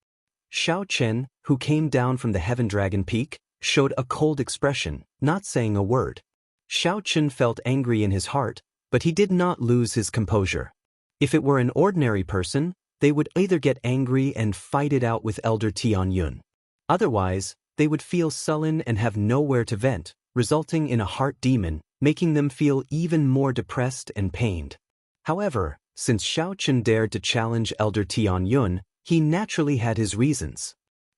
Xiao Chen, who came down from the Heaven Dragon Peak, showed a cold expression, not saying a word. Xiao Chen felt angry in his heart, but he did not lose his composure. If it were an ordinary person, they would either get angry and fight it out with Elder Tian Yun. Otherwise, they would feel sullen and have nowhere to vent, resulting in a heart demon, making them feel even more depressed and pained. However, since Xiao Chen dared to challenge Elder Tian Yun, he naturally had his reasons.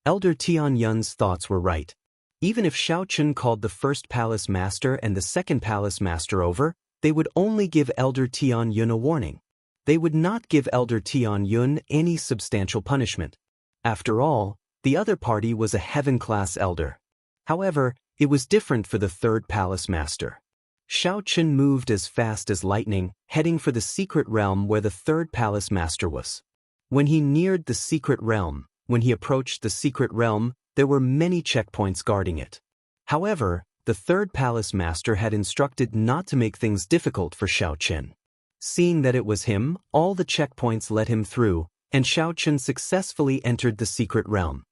Elder Tian Yun's thoughts were right. Even if Xiao Chen called the first palace master and the second palace master over, they would only give Elder Tian Yun a warning. They would not give Elder Tian Yun any substantial punishment. After all, the other party was a heaven-class elder. However, it was different for the third palace master. Xiao Chen moved as fast as lightning, heading for the secret realm where the third palace master was. When he neared the secret realm, when he approached the secret realm, there were many checkpoints guarding it. However, the third palace master had instructed not to make things difficult for Xiao Chen. Seeing that it was him, all the checkpoints let him through, and Xiao Chen successfully entered the secret realm.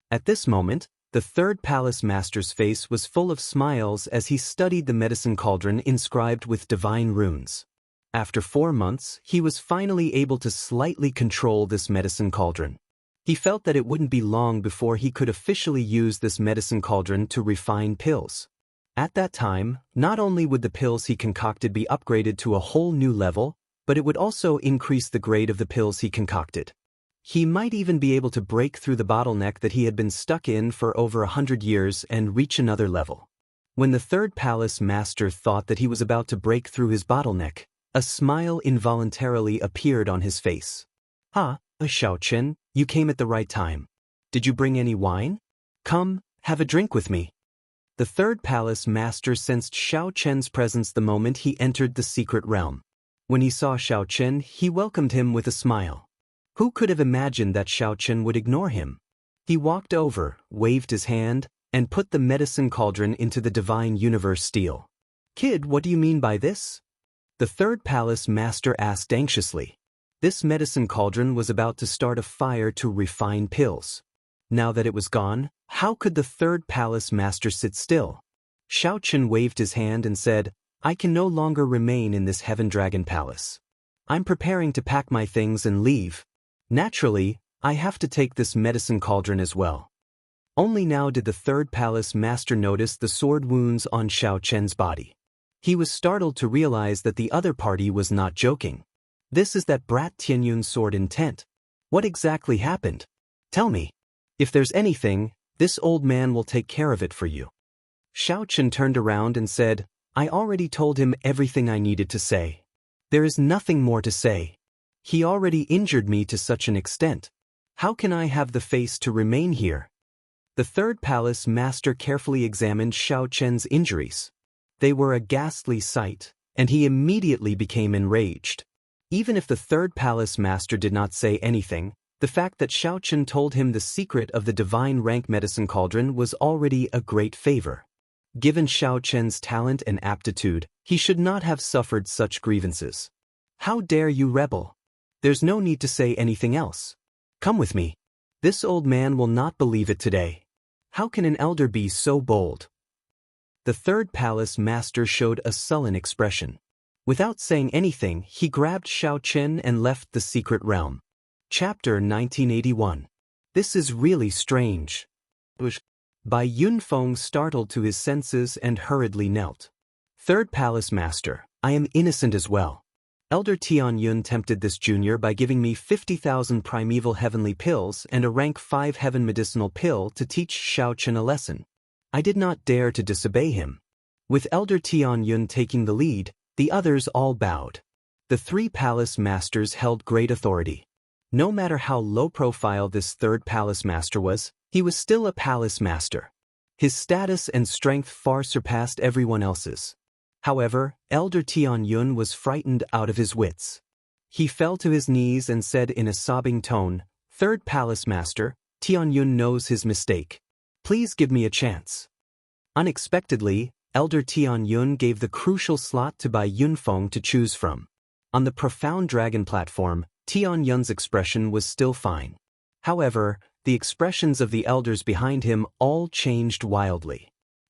At this moment, the third palace master's face was full of smiles as he studied the medicine cauldron inscribed with divine runes. After 4 months, he was finally able to slightly control this medicine cauldron. He felt that it wouldn't be long before he could officially use this medicine cauldron to refine pills. At that time, not only would the pills he concocted be upgraded to a whole new level, but it would also increase the grade of the pills he concocted. He might even be able to break through the bottleneck that he had been stuck in for over 100 years and reach another level. When the third palace master thought that he was about to break through his bottleneck, a smile involuntarily appeared on his face. Xiao Chen, you came at the right time. Did you bring any wine? Come, have a drink with me. The third palace master sensed Xiao Chen's presence the moment he entered the secret realm. When he saw Xiao Chen, he welcomed him with a smile. Who could have imagined that Xiao Chen would ignore him? He walked over, waved his hand, and put the medicine cauldron into the divine universe steel. Kid, what do you mean by this? The third palace master asked anxiously. This medicine cauldron was about to start a fire to refine pills. Now that it was gone, how could the third palace master sit still? Xiao Chen waved his hand and said, I can no longer remain in this Heaven Dragon Palace. I'm preparing to pack my things and leave. Naturally, I have to take this medicine cauldron as well. Only now did the third palace master notice the sword wounds on Xiao Chen's body. He was startled to realize that the other party was not joking. This is that brat Tianyun's sword intent. What exactly happened? Tell me. If there's anything, this old man will take care of it for you. Xiao Chen turned around and said, I already told him everything I needed to say. There is nothing more to say. He already injured me to such an extent. How can I have the face to remain here? The third palace master carefully examined Xiao Chen's injuries. They were a ghastly sight, and he immediately became enraged. Even if the third palace master did not say anything, the fact that Xiao Chen told him the secret of the divine rank medicine cauldron was already a great favor. Given Xiao Chen's talent and aptitude, he should not have suffered such grievances. How dare you rebel? There's no need to say anything else. Come with me. This old man will not believe it today. How can an elder be so bold? The third palace master showed a sullen expression. Without saying anything, he grabbed Xiaochen and left the secret realm. Chapter 1981. This is really strange. Bai Yunfeng startled to his senses and hurriedly knelt. Third palace master, I am innocent as well. Elder Tianyun tempted this junior by giving me 50,000 primeval heavenly pills and a rank 5 heaven medicinal pill to teach Xiaochen a lesson. I did not dare to disobey him. With Elder Tianyun taking the lead, the others all bowed. The 3 palace masters held great authority. No matter how low profile this third palace master was, he was still a palace master. His status and strength far surpassed everyone else's. However, Elder Tianyun was frightened out of his wits. He fell to his knees and said in a sobbing tone, Third Palace Master, Tianyun knows his mistake. Please give me a chance. Unexpectedly, Elder Tianyun gave the crucial slot to Bai Yunfeng to choose from. On the profound dragon platform, Tianyun's expression was still fine. However, the expressions of the elders behind him all changed wildly.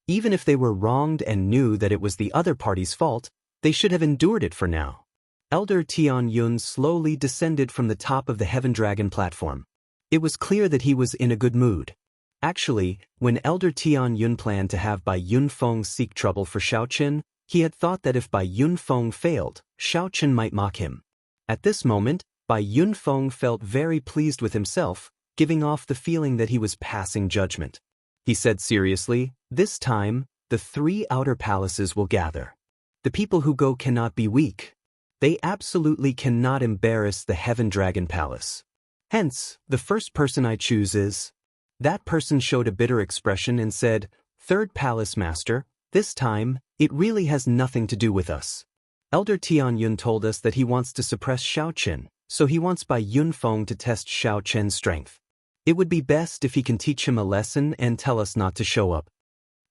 Even if they were wronged and knew that it was the other party's fault, they should have endured it for now. Elder Tianyun slowly descended from the top of the Heaven Dragon platform. It was clear that he was in a good mood. Actually, when Elder Tianyun planned to have Bai Yunfeng seek trouble for Xiaochen, he had thought that if Bai Yunfeng failed, Xiaochen might mock him. At this moment, Bai Yunfeng felt very pleased with himself, giving off the feeling that he was passing judgment. He said seriously, this time, the 3 outer palaces will gather. The people who go cannot be weak. They absolutely cannot embarrass the Heaven Dragon Palace. Hence, the first person I choose is... That person showed a bitter expression and said, Third Palace Master, this time, it really has nothing to do with us. Elder Tianyun told us that he wants to suppress Xiaochen, so he wants Bai Yunfeng to test Xiaochen's strength. It would be best if he can teach him a lesson and tell us not to show up.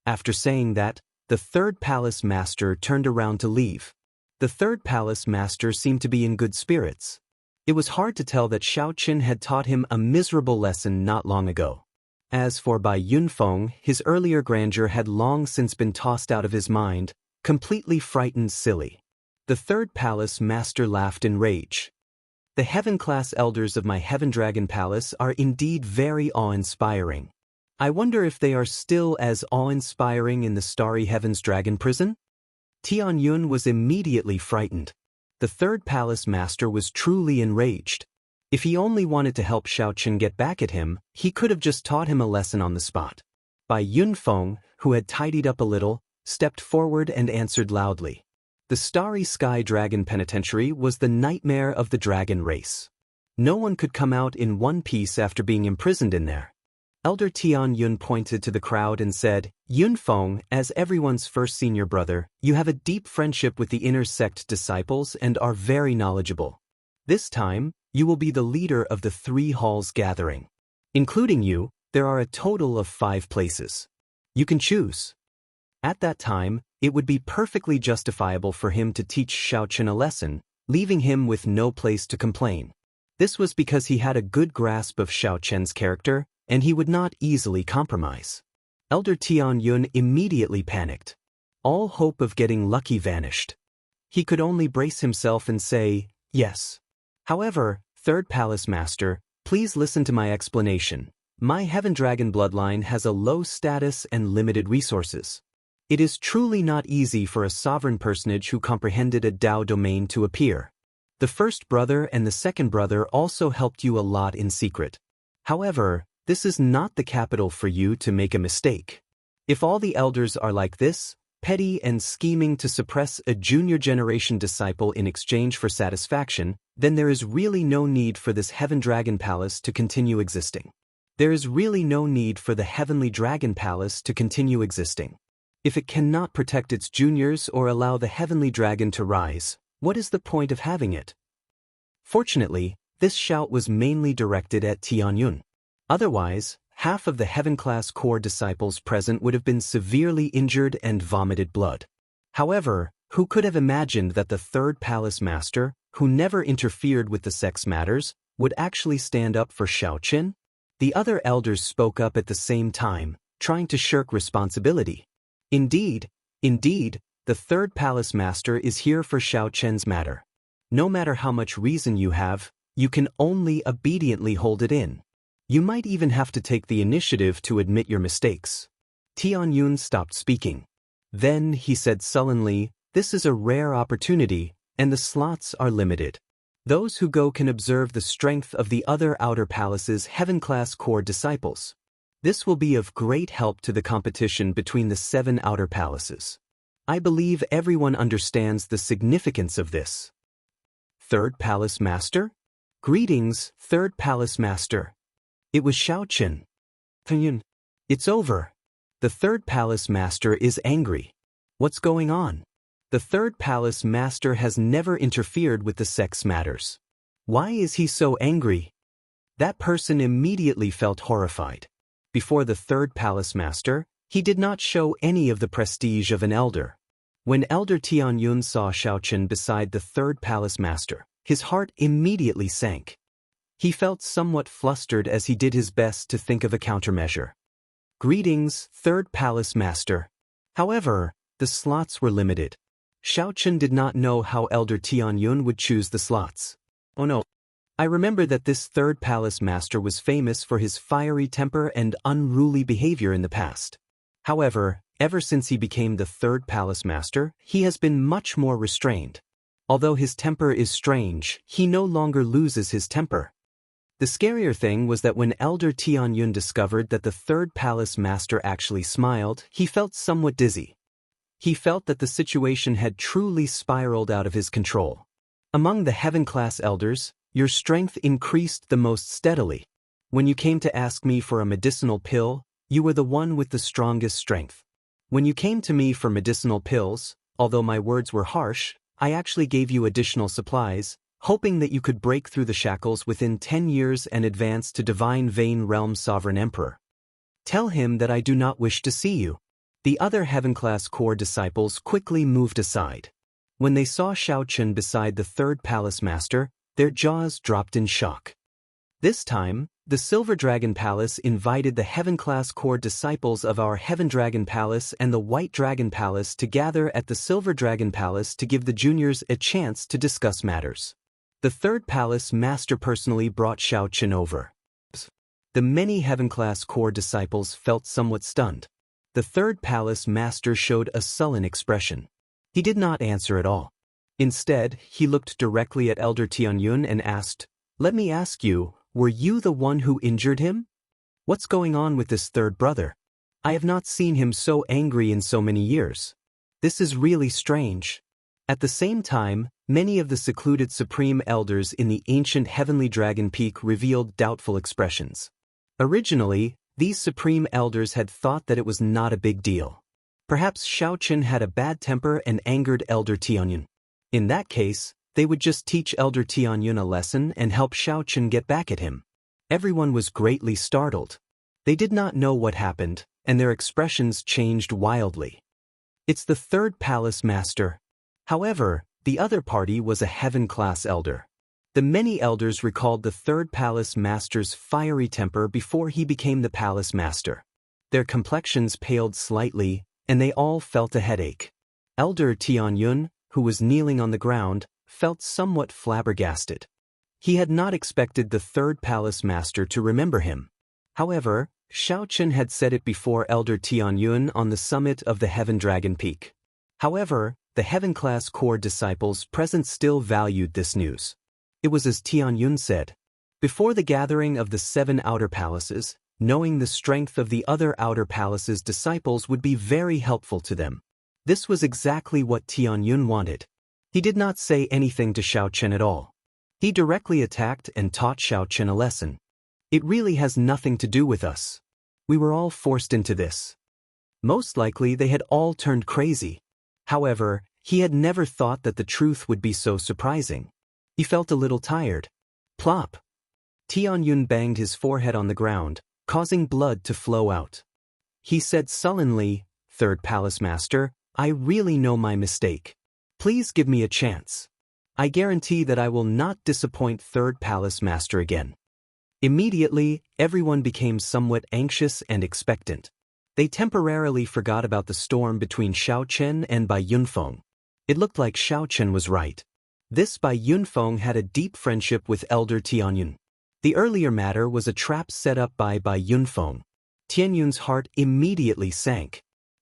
After saying that, the third palace master turned around to leave. The third palace master seemed to be in good spirits. It was hard to tell that Xiaochen had taught him a miserable lesson not long ago. As for Bai Yunfeng, his earlier grandeur had long since been tossed out of his mind, completely frightened silly. The third palace master laughed in rage. The heaven-class elders of my Heaven Dragon Palace are indeed very awe-inspiring. I wonder if they are still as awe-inspiring in the Starry Heaven's Dragon Prison? Tianyun was immediately frightened. The third palace master was truly enraged. If he only wanted to help Xiaochen get back at him, he could have just taught him a lesson on the spot. Bai Yunfeng, who had tidied up a little, stepped forward and answered loudly. The Starry Sky Dragon Penitentiary was the nightmare of the dragon race. No one could come out in one piece after being imprisoned in there. Elder Tianyun pointed to the crowd and said, Yunfeng, as everyone's first senior brother, you have a deep friendship with the inner sect disciples and are very knowledgeable. This time, you will be the leader of the 3 halls gathering. Including you, there are a total of 5 places. You can choose. At that time, it would be perfectly justifiable for him to teach Xiaochen a lesson, leaving him with no place to complain. This was because he had a good grasp of Xiaochen's character, and he would not easily compromise. Elder Tianyun immediately panicked. All hope of getting lucky vanished. He could only brace himself and say, yes. However, Third Palace Master, please listen to my explanation. My Heaven Dragon bloodline has a low status and limited resources. It is truly not easy for a sovereign personage who comprehended a Dao domain to appear. The first brother and the second brother also helped you a lot in secret. However, this is not the capital for you to make a mistake. If all the elders are like this, petty and scheming to suppress a junior generation disciple in exchange for satisfaction, then there is really no need for this Heaven Dragon Palace to continue existing. There is really no need for the Heavenly Dragon Palace to continue existing. If it cannot protect its juniors or allow the Heavenly Dragon to rise, what is the point of having it? Fortunately, this shout was mainly directed at Tianyun. Otherwise, half of the Heaven-class core disciples present would have been severely injured and vomited blood. However, who could have imagined that the third palace master, who never interfered with the sex matters, would actually stand up for Xiaoqin? The other elders spoke up at the same time, trying to shirk responsibility. Indeed, the third palace master is here for Xiaoqin's matter. No matter how much reason you have, you can only obediently hold it in. You might even have to take the initiative to admit your mistakes. Tianyun stopped speaking. Then he said sullenly, "This is a rare opportunity, and the slots are limited. Those who go can observe the strength of the other outer palace's heaven-class core disciples. This will be of great help to the competition between the 7 outer palaces. I believe everyone understands the significance of this." Third Palace Master? Greetings, Third Palace Master. It was Xiaoqin. It's over. The Third Palace Master is angry. What's going on? The Third Palace Master has never interfered with the sex matters. Why is he so angry? That person immediately felt horrified. Before the Third Palace Master, he did not show any of the prestige of an elder. When Elder Tianyun saw Xiaoqin beside the Third Palace Master, his heart immediately sank. He felt somewhat flustered as he did his best to think of a countermeasure. Greetings, Third Palace Master. However, the slots were limited. Xiaoqin did not know how Elder Tianyun would choose the slots. Oh no. I remember that this Third Palace Master was famous for his fiery temper and unruly behavior in the past. However, ever since he became the Third Palace Master, he has been much more restrained. Although his temper is strange, he no longer loses his temper. The scarier thing was that when Elder Tianyun discovered that the Third Palace Master actually smiled, he felt somewhat dizzy. He felt that the situation had truly spiraled out of his control. Among the heaven-class elders, your strength increased the most steadily. When you came to ask me for a medicinal pill, you were the one with the strongest strength. When you came to me for medicinal pills, although my words were harsh, I actually gave you additional supplies, hoping that you could break through the shackles within 10 years and advance to Divine Vein Realm Sovereign Emperor. Tell him that I do not wish to see you. The other heaven-class core disciples quickly moved aside. When they saw Xiaoqin beside the Third Palace Master, their jaws dropped in shock. This time, the Silver Dragon Palace invited the heaven-class core disciples of our Heaven Dragon Palace and the White Dragon Palace to gather at the Silver Dragon Palace to give the juniors a chance to discuss matters. The Third Palace Master personally brought Xiaoqin over. The many heaven-class core disciples felt somewhat stunned. The Third Palace Master showed a sullen expression. He did not answer at all. Instead, he looked directly at Elder Tianyun and asked, "Let me ask you, were you the one who injured him? What's going on with this third brother? I have not seen him so angry in so many years. This is really strange." At the same time, many of the secluded supreme elders in the ancient heavenly dragon peak revealed doubtful expressions. Originally, these supreme elders had thought that it was not a big deal. Perhaps Xiaoqin had a bad temper and angered Elder Tianyun. In that case, they would just teach Elder Tianyun a lesson and help Xiaoqin get back at him. Everyone was greatly startled. They did not know what happened, and their expressions changed wildly. It's the Third Palace Master. However, the other party was a heaven-class elder. The many elders recalled the Third Palace Master's fiery temper before he became the Palace Master. Their complexions paled slightly, and they all felt a headache. Elder Tianyun, who was kneeling on the ground, felt somewhat flabbergasted. He had not expected the Third Palace Master to remember him. However, Xiaoqin had said it before Elder Tianyun on the summit of the Heaven Dragon Peak. However, the heaven-class core disciples present still valued this news. It was as Tianyun said. Before the gathering of the 7 outer palaces, knowing the strength of the other outer palaces' disciples would be very helpful to them. This was exactly what Tianyun wanted. He did not say anything to Xiaoqin at all. He directly attacked and taught Xiaoqin a lesson. It really has nothing to do with us. We were all forced into this. Most likely they had all turned crazy. However, he had never thought that the truth would be so surprising. He felt a little tired. Plop! Tianyun banged his forehead on the ground, causing blood to flow out. He said sullenly, "Third Palace Master, I really know my mistake. Please give me a chance." I guarantee that I will not disappoint Third Palace Master again. Immediately, everyone became somewhat anxious and expectant. They temporarily forgot about the storm between Xiao Chen and Bai Yunfeng. It looked like Xiao Chen was right. This Bai Yunfeng had a deep friendship with Elder Tianyun. The earlier matter was a trap set up by Bai Yunfeng. Tianyun's heart immediately sank.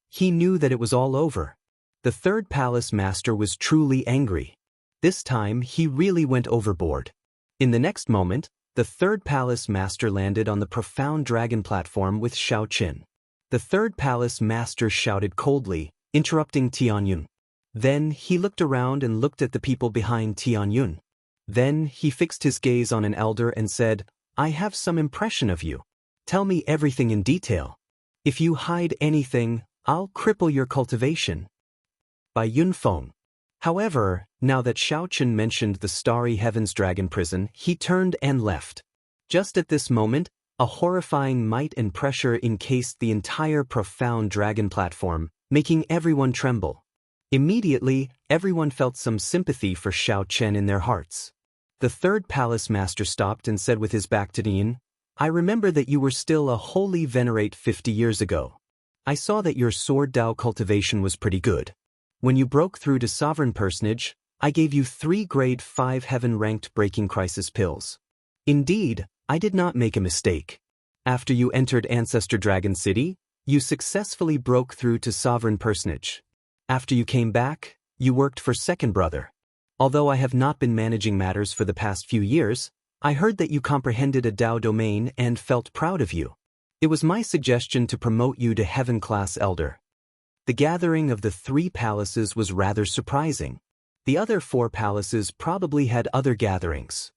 He knew that it was all over. The Third Palace Master was truly angry. This time he really went overboard. In the next moment, the Third Palace Master landed on the profound dragon platform with Xiao Qin. The Third Palace Master shouted coldly, interrupting Tianyun. Then he looked around and looked at the people behind Tianyun. Then he fixed his gaze on an elder and said, I have some impression of you. Tell me everything in detail. If you hide anything, I'll cripple your cultivation. By Yunfeng. However, now that Xiao Qin mentioned the Starry Heavens Dragon Prison, he turned and left. Just at this moment, a horrifying might and pressure encased the entire profound dragon platform, making everyone tremble. Immediately, everyone felt some sympathy for Xiao Chen in their hearts. The Third Palace Master stopped and said with his back to Dian, I remember that you were still a holy venerate 50 years ago. I saw that your sword Dao cultivation was pretty good. When you broke through to Sovereign Personage, I gave you 3 grade 5 heaven-ranked Breaking Crisis pills. Indeed, I did not make a mistake. After you entered Ancestor Dragon City, you successfully broke through to Sovereign Personage. After you came back, you worked for Second Brother. Although I have not been managing matters for the past few years, I heard that you comprehended a Dao domain and felt proud of you. It was my suggestion to promote you to Heaven Class Elder. The gathering of the 3 palaces was rather surprising. The other 4 palaces probably had other gatherings.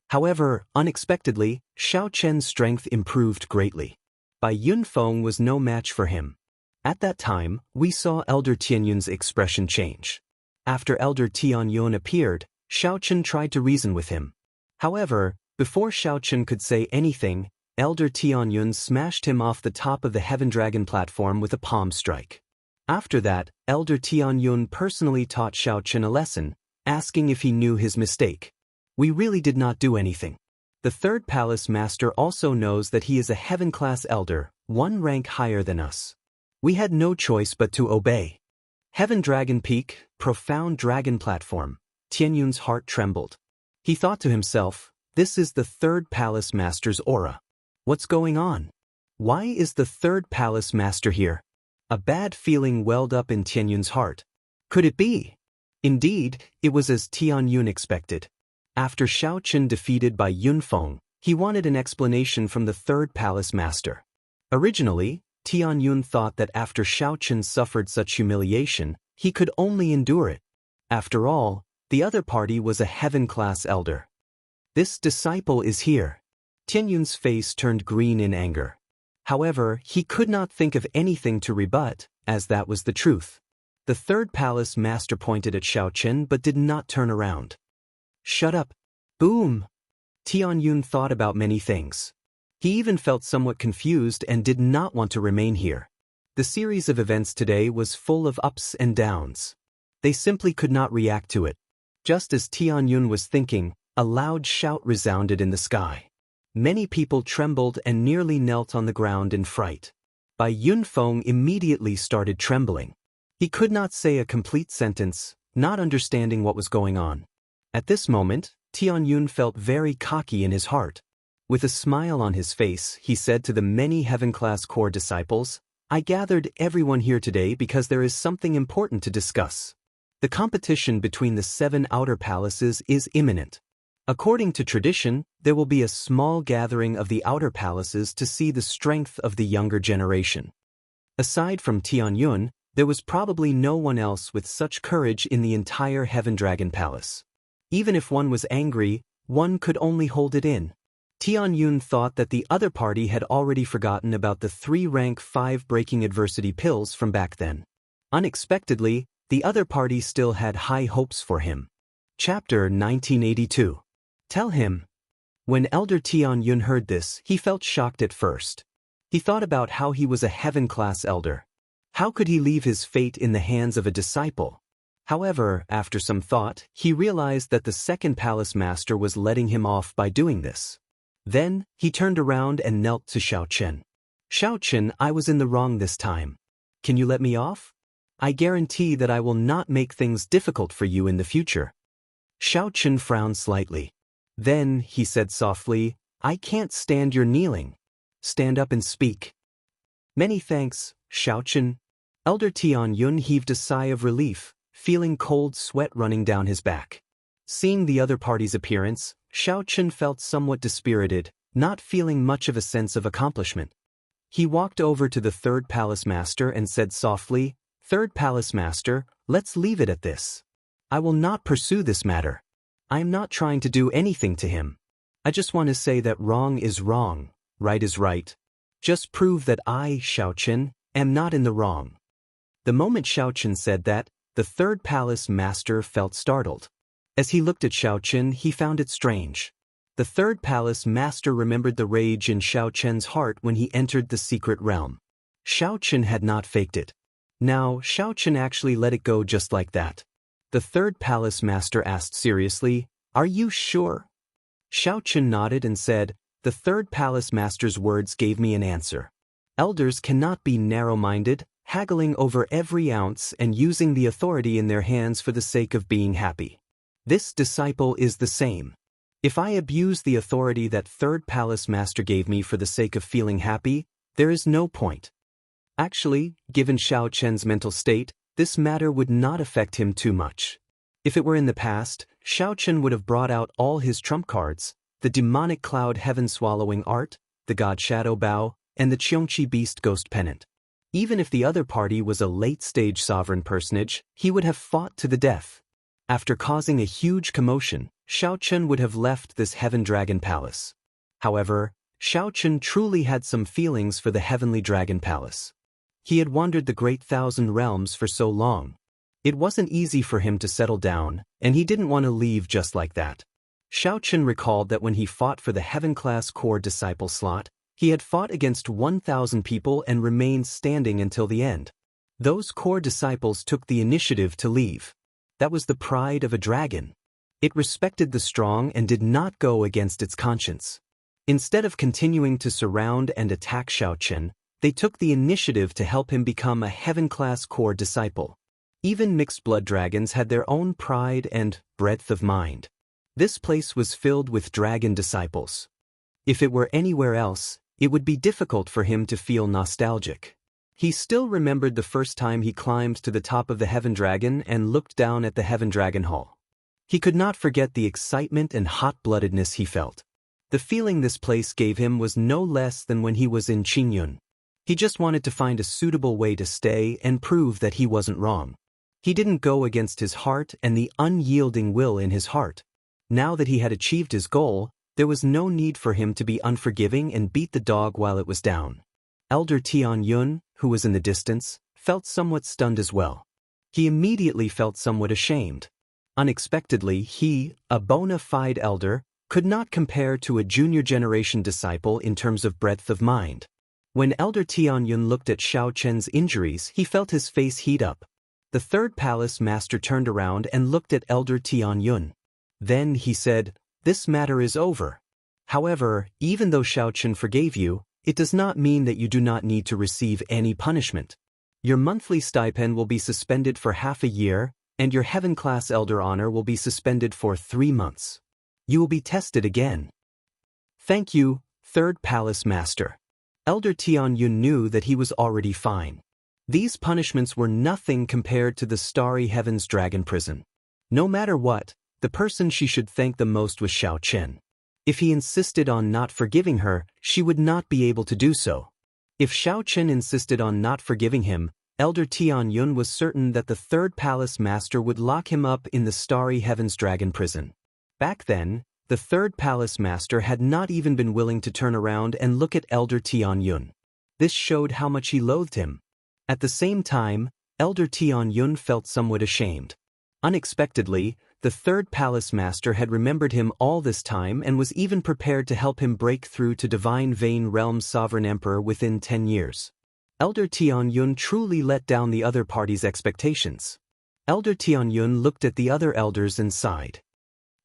However, unexpectedly, Xiao Chen's strength improved greatly. Bai Yunfeng was no match for him. At that time, we saw Elder Tianyun's expression change. After Elder Tianyun appeared, Xiao Chen tried to reason with him. However, before Xiao Chen could say anything, Elder Tianyun smashed him off the top of the Heaven Dragon platform with a palm strike. After that, Elder Tianyun personally taught Xiao Chen a lesson, asking if he knew his mistake. We really did not do anything. The Third Palace Master also knows that he is a Heaven-class elder, 1 rank higher than us. We had no choice but to obey. Heaven Dragon Peak, profound dragon platform. Tianyun's heart trembled. He thought to himself, this is the Third Palace Master's aura. What's going on? Why is the Third Palace Master here? A bad feeling welled up in Tianyun's heart. Could it be? Indeed, it was as Tianyun expected. After Xiao Chen defeated by Yunfeng, he wanted an explanation from the Third Palace Master. Originally, Tianyun thought that after Xiao Chen suffered such humiliation, he could only endure it. After all, the other party was a Heaven-class elder. This disciple is here. Tianyun's face turned green in anger. However, he could not think of anything to rebut, as that was the truth. The Third Palace Master pointed at Xiao Chen but did not turn around. Shut up. Boom. Tianyun thought about many things. He even felt somewhat confused and did not want to remain here. The series of events today was full of ups and downs. They simply could not react to it. Just as Tianyun was thinking, a loud shout resounded in the sky. Many people trembled and nearly knelt on the ground in fright. Bai Yunfeng immediately started trembling. He could not say a complete sentence, not understanding what was going on. At this moment, Tianyun felt very cocky in his heart. With a smile on his face, he said to the many Heaven-class core disciples, I gathered everyone here today because there is something important to discuss. The competition between the 7 outer palaces is imminent. According to tradition, there will be a small gathering of the outer palaces to see the strength of the younger generation. Aside from Tianyun, there was probably no one else with such courage in the entire Heaven Dragon Palace. Even if one was angry, one could only hold it in. Tianyun thought that the other party had already forgotten about the 3 rank 5 breaking adversity pills from back then. Unexpectedly, the other party still had high hopes for him. Chapter 1982. Tell him. When Elder Tianyun heard this, he felt shocked at first. He thought about how he was a Heaven-class elder. How could he leave his fate in the hands of a disciple? However, after some thought, he realized that the second palace master was letting him off by doing this. Then, he turned around and knelt to Xiaochen. Xiaochen, I was in the wrong this time. Can you let me off? I guarantee that I will not make things difficult for you in the future. Xiaochen frowned slightly. Then, he said softly, I can't stand your kneeling. Stand up and speak. Many thanks, Xiaochen. Elder Tianyun heaved a sigh of relief, feeling cold sweat running down his back. Seeing the other party's appearance, Xiaochen felt somewhat dispirited, not feeling much of a sense of accomplishment. He walked over to the third palace master and said softly, Third palace master, let's leave it at this. I will not pursue this matter. I am not trying to do anything to him. I just want to say that wrong is wrong, right is right. Just prove that I, Xiaochen, am not in the wrong. The moment Xiaochen said that, the third palace master felt startled. As he looked at Xiaochen, he found it strange. The third palace master remembered the rage in Xiaochen's heart when he entered the secret realm. Xiaochen had not faked it. Now, Xiaochen actually let it go just like that. The third palace master asked seriously, Are you sure? Xiaochen nodded and said, The third palace master's words gave me an answer. Elders cannot be narrow-minded, haggling over every ounce and using the authority in their hands for the sake of being happy. This disciple is the same. If I abuse the authority that third palace master gave me for the sake of feeling happy, there is no point. Actually, given Xiaochen's mental state, this matter would not affect him too much. If it were in the past, Xiaochen would have brought out all his trump cards, the demonic cloud heaven-swallowing art, the god shadow bow, and the Qiongqi beast ghost pennant. Even if the other party was a late-stage sovereign personage, he would have fought to the death. After causing a huge commotion, Xiaochen would have left this Heaven Dragon Palace. However, Xiaochen truly had some feelings for the Heavenly Dragon Palace. He had wandered the Great Thousand Realms for so long. It wasn't easy for him to settle down, and he didn't want to leave just like that. Xiaochen recalled that when he fought for the Heaven-class core disciple slot, he had fought against 1,000 people and remained standing until the end. Those core disciples took the initiative to leave. That was the pride of a dragon. It respected the strong and did not go against its conscience. Instead of continuing to surround and attack Xiaochen, they took the initiative to help him become a heaven-class core disciple. Even mixed blood dragons had their own pride and breadth of mind. This place was filled with dragon disciples. If it were anywhere else, it would be difficult for him to feel nostalgic. He still remembered the first time he climbed to the top of the Heaven Dragon and looked down at the Heaven Dragon Hall. He could not forget the excitement and hot-bloodedness he felt. The feeling this place gave him was no less than when he was in Qingyun. He just wanted to find a suitable way to stay and prove that he wasn't wrong. He didn't go against his heart and the unyielding will in his heart. Now that he had achieved his goal, there was no need for him to be unforgiving and beat the dog while it was down. Elder Tianyun, who was in the distance, felt somewhat stunned as well. He immediately felt somewhat ashamed. Unexpectedly, he, a bona fide elder, could not compare to a junior generation disciple in terms of breadth of mind. When Elder Tianyun looked at Xiaochen's injuries, he felt his face heat up. The third palace master turned around and looked at Elder Tianyun. Then he said, This matter is over. However, even though Xiaochen forgave you, it does not mean that you do not need to receive any punishment. Your monthly stipend will be suspended for half a year, and your heaven-class elder honor will be suspended for 3 months. You will be tested again. Thank you, third palace master. Elder Tianyun knew that he was already fine. These punishments were nothing compared to the starry heaven's dragon prison. No matter what, the person she should thank the most was Xiaochen. If he insisted on not forgiving her, she would not be able to do so. If Xiaochen insisted on not forgiving him, Elder Tianyun was certain that the third palace master would lock him up in the starry heaven's dragon prison. Back then, the third palace master had not even been willing to turn around and look at Elder Tianyun. This showed how much he loathed him. At the same time, Elder Tianyun felt somewhat ashamed. Unexpectedly, the third palace master had remembered him all this time and was even prepared to help him break through to Divine Vein Realm's sovereign emperor within 10 years. Elder Tianyun truly let down the other party's expectations. Elder Tianyun looked at the other elders and sighed.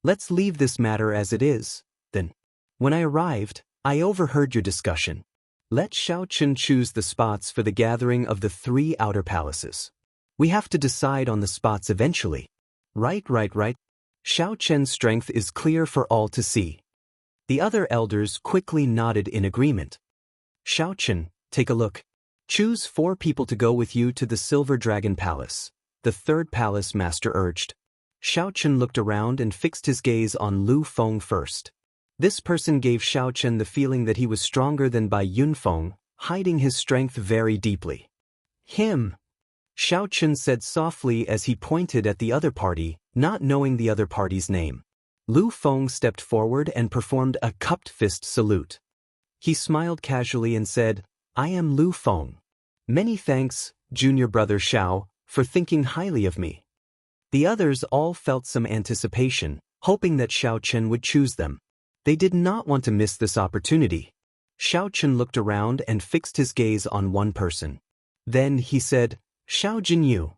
Let's leave this matter as it is, then. When I arrived, I overheard your discussion. Let Xiaochen choose the spots for the gathering of the 3 outer palaces. We have to decide on the spots eventually. Right. Xiaochen's strength is clear for all to see. The other elders quickly nodded in agreement. Xiaochen, take a look. Choose 4 people to go with you to the Silver Dragon Palace, the 3rd palace master urged. Xiaochen looked around and fixed his gaze on Lu Feng first. This person gave Xiaochen the feeling that he was stronger than Bai Yunfeng, hiding his strength very deeply. Him, Xiaochen said softly as he pointed at the other party, not knowing the other party's name. Lu Feng stepped forward and performed a cupped fist salute. He smiled casually and said, I am Lu Feng. Many thanks, junior brother Xiao, for thinking highly of me. The others all felt some anticipation, hoping that Xiaochen would choose them. They did not want to miss this opportunity. Xiaochen looked around and fixed his gaze on one person. Then he said, Xiao Jinyu.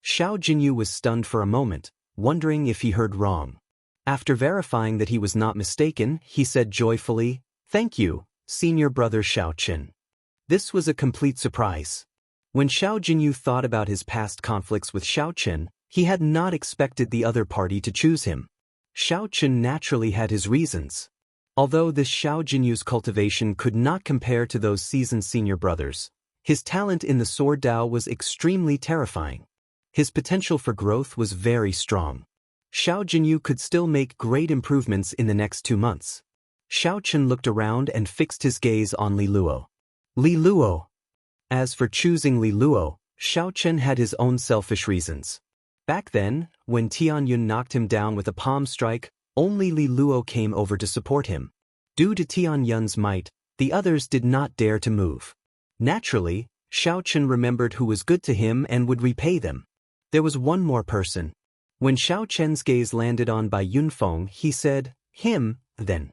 Xiao Jinyu was stunned for a moment, wondering if he heard wrong. After verifying that he was not mistaken, he said joyfully, Thank you, senior brother Xiaochen. This was a complete surprise. When Xiao Jinyu thought about his past conflicts with Xiaochen, he had not expected the other party to choose him. Xiaochen naturally had his reasons. Although this Xiao Jinyu's cultivation could not compare to those seasoned senior brothers, his talent in the sword Dao was extremely terrifying. His potential for growth was very strong. Xiao Jinyu could still make great improvements in the next 2 months. Xiaochen looked around and fixed his gaze on Li Luo. Li Luo. As for choosing Li Luo, Xiaochen had his own selfish reasons. Back then, when Tianyun knocked him down with a palm strike, only Li Luo came over to support him. Due to Tianyun's might, the others did not dare to move. Naturally, Xiaochen remembered who was good to him and would repay them. There was one more person. When Xiaochen's gaze landed on Bai Yunfeng, he said, Him, then.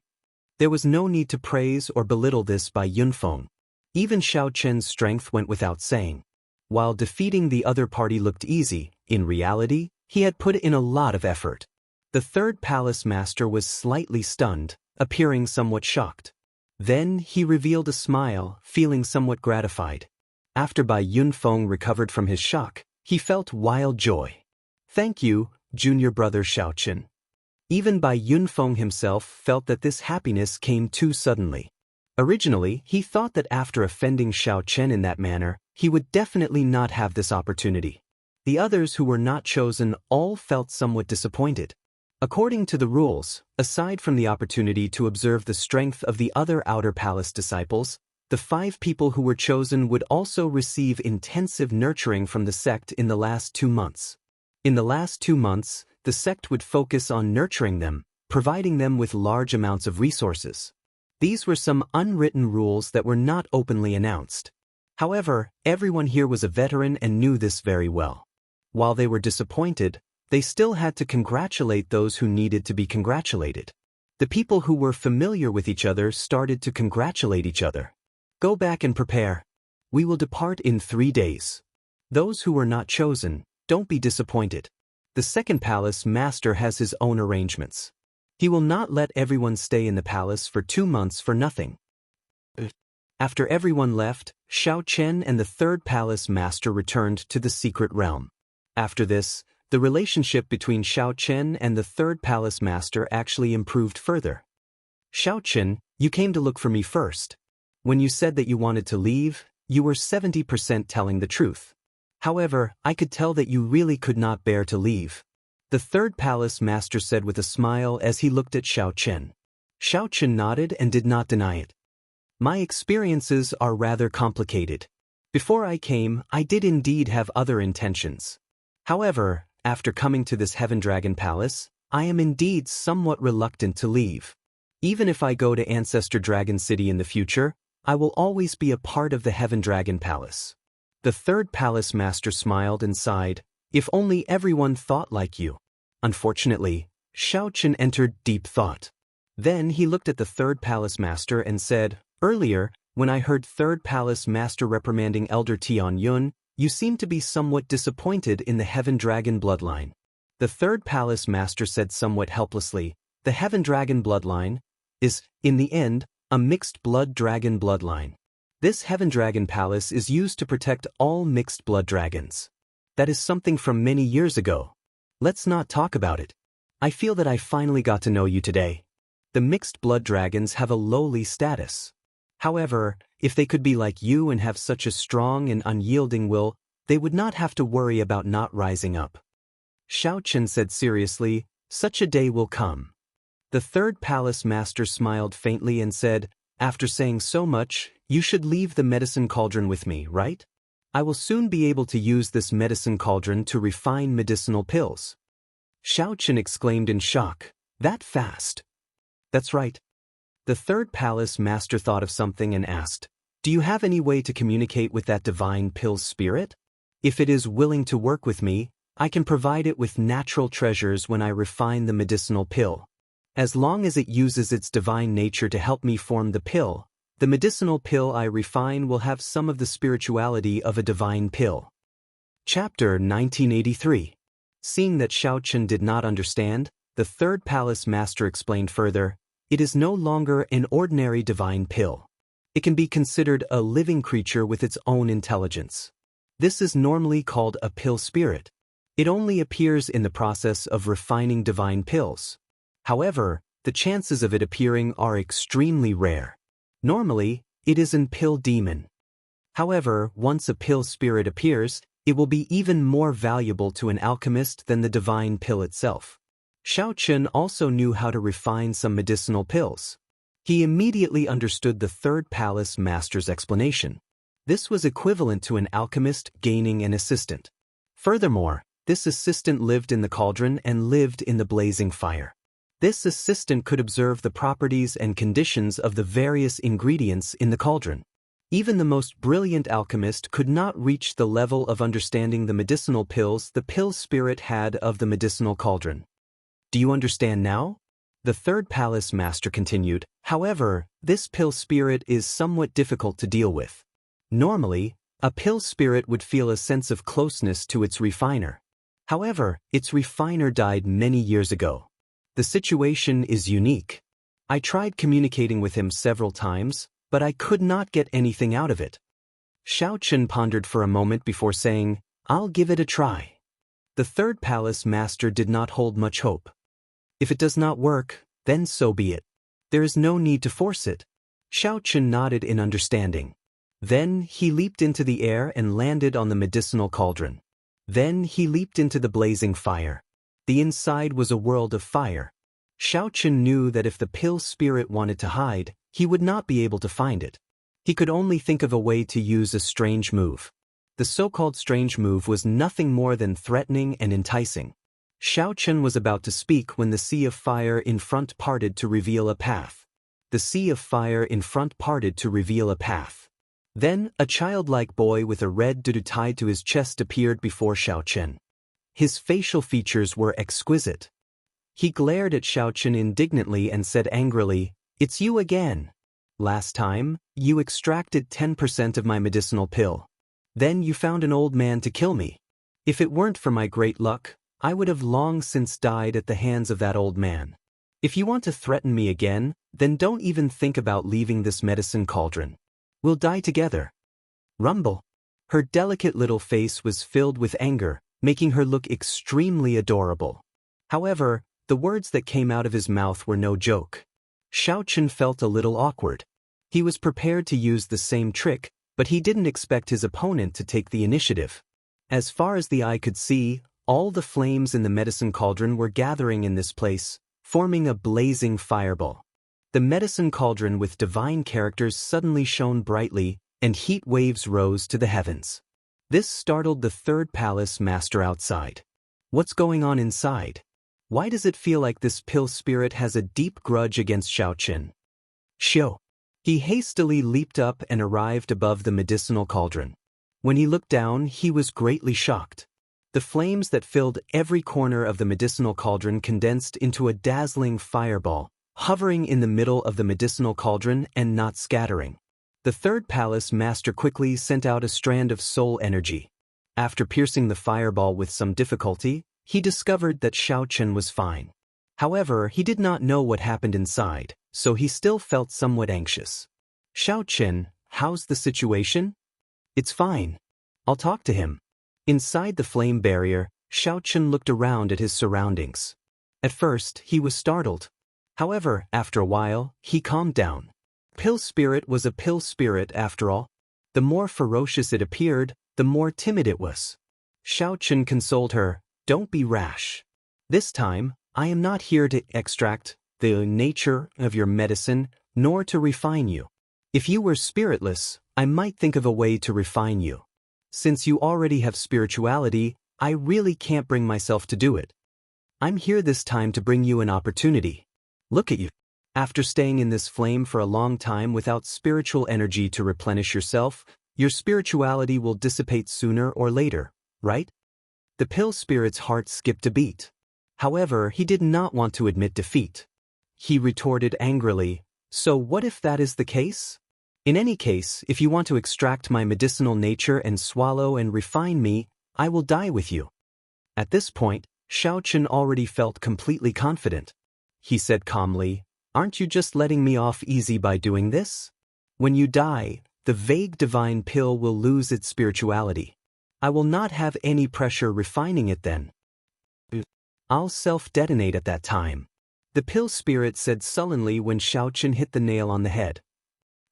There was no need to praise or belittle this Bai Yunfeng. Even Xiaochen's strength went without saying. While defeating the other party looked easy, in reality, he had put in a lot of effort. The 3rd palace master was slightly stunned, appearing somewhat shocked. Then he revealed a smile, feeling somewhat gratified. After Bai Yunfeng recovered from his shock, he felt wild joy. Thank you, junior brother Xiaochen. Even Bai Yunfeng himself felt that this happiness came too suddenly. Originally, he thought that after offending Xiaochen in that manner, he would definitely not have this opportunity. The others who were not chosen all felt somewhat disappointed. According to the rules, aside from the opportunity to observe the strength of the other outer palace disciples, the 5 people who were chosen would also receive intensive nurturing from the sect in the last 2 months. In the last 2 months, the sect would focus on nurturing them, providing them with large amounts of resources. These were some unwritten rules that were not openly announced. However, everyone here was a veteran and knew this very well. While they were disappointed, they still had to congratulate those who needed to be congratulated. The people who were familiar with each other started to congratulate each other. Go back and prepare. We will depart in 3 days. Those who were not chosen, don't be disappointed. The 2nd palace master has his own arrangements. He will not let everyone stay in the palace for 2 months for nothing. After everyone left, Xiaochen and the 3rd palace master returned to the secret realm. After this, the relationship between Xiaochen and the 3rd palace master actually improved further. Xiaochen, you came to look for me first. When you said that you wanted to leave, you were 70% telling the truth. However, I could tell that you really could not bear to leave. The 3rd palace master said with a smile as he looked at Xiaochen. Xiaochen nodded and did not deny it. My experiences are rather complicated. Before I came, I did indeed have other intentions. However, after coming to this Heaven Dragon Palace, I am indeed somewhat reluctant to leave. Even if I go to Ancestor Dragon City in the future, I will always be a part of the Heaven Dragon Palace. The 3rd palace master smiled and sighed, if only everyone thought like you. Unfortunately, Xiaochen entered deep thought. Then he looked at the 3rd palace master and said, earlier, when I heard 3rd palace master reprimanding Elder Tianyun, You seem to be somewhat disappointed in the Heaven Dragon bloodline. The third palace master said somewhat helplessly. The Heaven Dragon bloodline is, in the end, a mixed blood dragon bloodline. This Heaven Dragon palace is used to protect all mixed blood dragons. That is something from many years ago. Let's not talk about it. I feel that I finally got to know you today. The mixed blood dragons have a lowly status. However, if they could be like you and have such a strong and unyielding will, they would not have to worry about not rising up. Xiao Chen said seriously, such a day will come. The third palace master smiled faintly and said, after saying so much, you should leave the medicine cauldron with me, right? I will soon be able to use this medicine cauldron to refine medicinal pills. Xiao Chen exclaimed in shock, that fast? That's right. The third palace master thought of something and asked, do you have any way to communicate with that divine pill's spirit? If it is willing to work with me, I can provide it with natural treasures when I refine the medicinal pill. As long as it uses its divine nature to help me form the pill, the medicinal pill I refine will have some of the spirituality of a divine pill. Chapter 1983. Seeing that Xiao Chen did not understand, the third palace master explained further, it is no longer an ordinary divine pill. It can be considered a living creature with its own intelligence. This is normally called a pill spirit. It only appears in the process of refining divine pills. However, the chances of it appearing are extremely rare. Normally, it is an pill demon. However, once a pill spirit appears, it will be even more valuable to an alchemist than the divine pill itself. Xiao Chen also knew how to refine some medicinal pills. He immediately understood the third palace master's explanation. This was equivalent to an alchemist gaining an assistant. Furthermore, this assistant lived in the cauldron and lived in the blazing fire. This assistant could observe the properties and conditions of the various ingredients in the cauldron. Even the most brilliant alchemist could not reach the level of understanding the medicinal pills the pill spirit had of the medicinal cauldron. Do you understand now? The third palace master continued, however, this pill spirit is somewhat difficult to deal with. Normally, a pill spirit would feel a sense of closeness to its refiner. However, its refiner died many years ago. The situation is unique. I tried communicating with him several times, but I could not get anything out of it. Xiao Chen pondered for a moment before saying, I'll give it a try. The third palace master did not hold much hope. If it does not work, then so be it. There is no need to force it. Xiao Chen nodded in understanding. Then he leaped into the air and landed on the medicinal cauldron. Then he leaped into the blazing fire. The inside was a world of fire. Xiao Chen knew that if the pill spirit wanted to hide, he would not be able to find it. He could only think of a way to use a strange move. The so-called strange move was nothing more than threatening and enticing. Xiao Chen was about to speak when the sea of fire in front parted to reveal a path. The sea of fire in front parted to reveal a path. Then, a childlike boy with a red doodoo tied to his chest appeared before Xiao Chen. His facial features were exquisite. He glared at Xiao Chen indignantly and said angrily, It's you again. Last time, you extracted 10% of my medicinal pill. Then you found an old man to kill me. If it weren't for my great luck, I would have long since died at the hands of that old man. If you want to threaten me again, then don't even think about leaving this medicine cauldron. We'll die together. Rumble. Her delicate little face was filled with anger, making her look extremely adorable. However, the words that came out of his mouth were no joke. Xiao Chen felt a little awkward. He was prepared to use the same trick, but he didn't expect his opponent to take the initiative. As far as the eye could see, all the flames in the medicine cauldron were gathering in this place, forming a blazing fireball. The medicine cauldron with divine characters suddenly shone brightly, and heat waves rose to the heavens. This startled the third palace master outside. What's going on inside? Why does it feel like this pill spirit has a deep grudge against Xiao Chen? Xiao. He hastily leaped up and arrived above the medicinal cauldron. When he looked down, he was greatly shocked. The flames that filled every corner of the medicinal cauldron condensed into a dazzling fireball, hovering in the middle of the medicinal cauldron and not scattering. The third palace master quickly sent out a strand of soul energy. After piercing the fireball with some difficulty, he discovered that Xiaochen was fine. However, he did not know what happened inside, so he still felt somewhat anxious. Xiaochen, how's the situation? It's fine. I'll talk to him. Inside the flame barrier, Xiaochen looked around at his surroundings. At first, he was startled. However, after a while, he calmed down. Pill spirit was a pill spirit after all. The more ferocious it appeared, the more timid it was. Xiaochen consoled her, "Don't be rash. This time, I am not here to extract the nature of your medicine, nor to refine you. If you were spiritless, I might think of a way to refine you. Since you already have spirituality, I really can't bring myself to do it. I'm here this time to bring you an opportunity. Look at you. After staying in this flame for a long time without spiritual energy to replenish yourself, your spirituality will dissipate sooner or later, right?" The pill spirit's heart skipped a beat. However, he did not want to admit defeat. He retorted angrily, "So what if that is the case? In any case, if you want to extract my medicinal nature and swallow and refine me, I will die with you." At this point, Xiaochen already felt completely confident. He said calmly, "Aren't you just letting me off easy by doing this? When you die, the vague divine pill will lose its spirituality. I will not have any pressure refining it then. I'll self-detonate at that time." The pill spirit said sullenly when Xiaochen hit the nail on the head.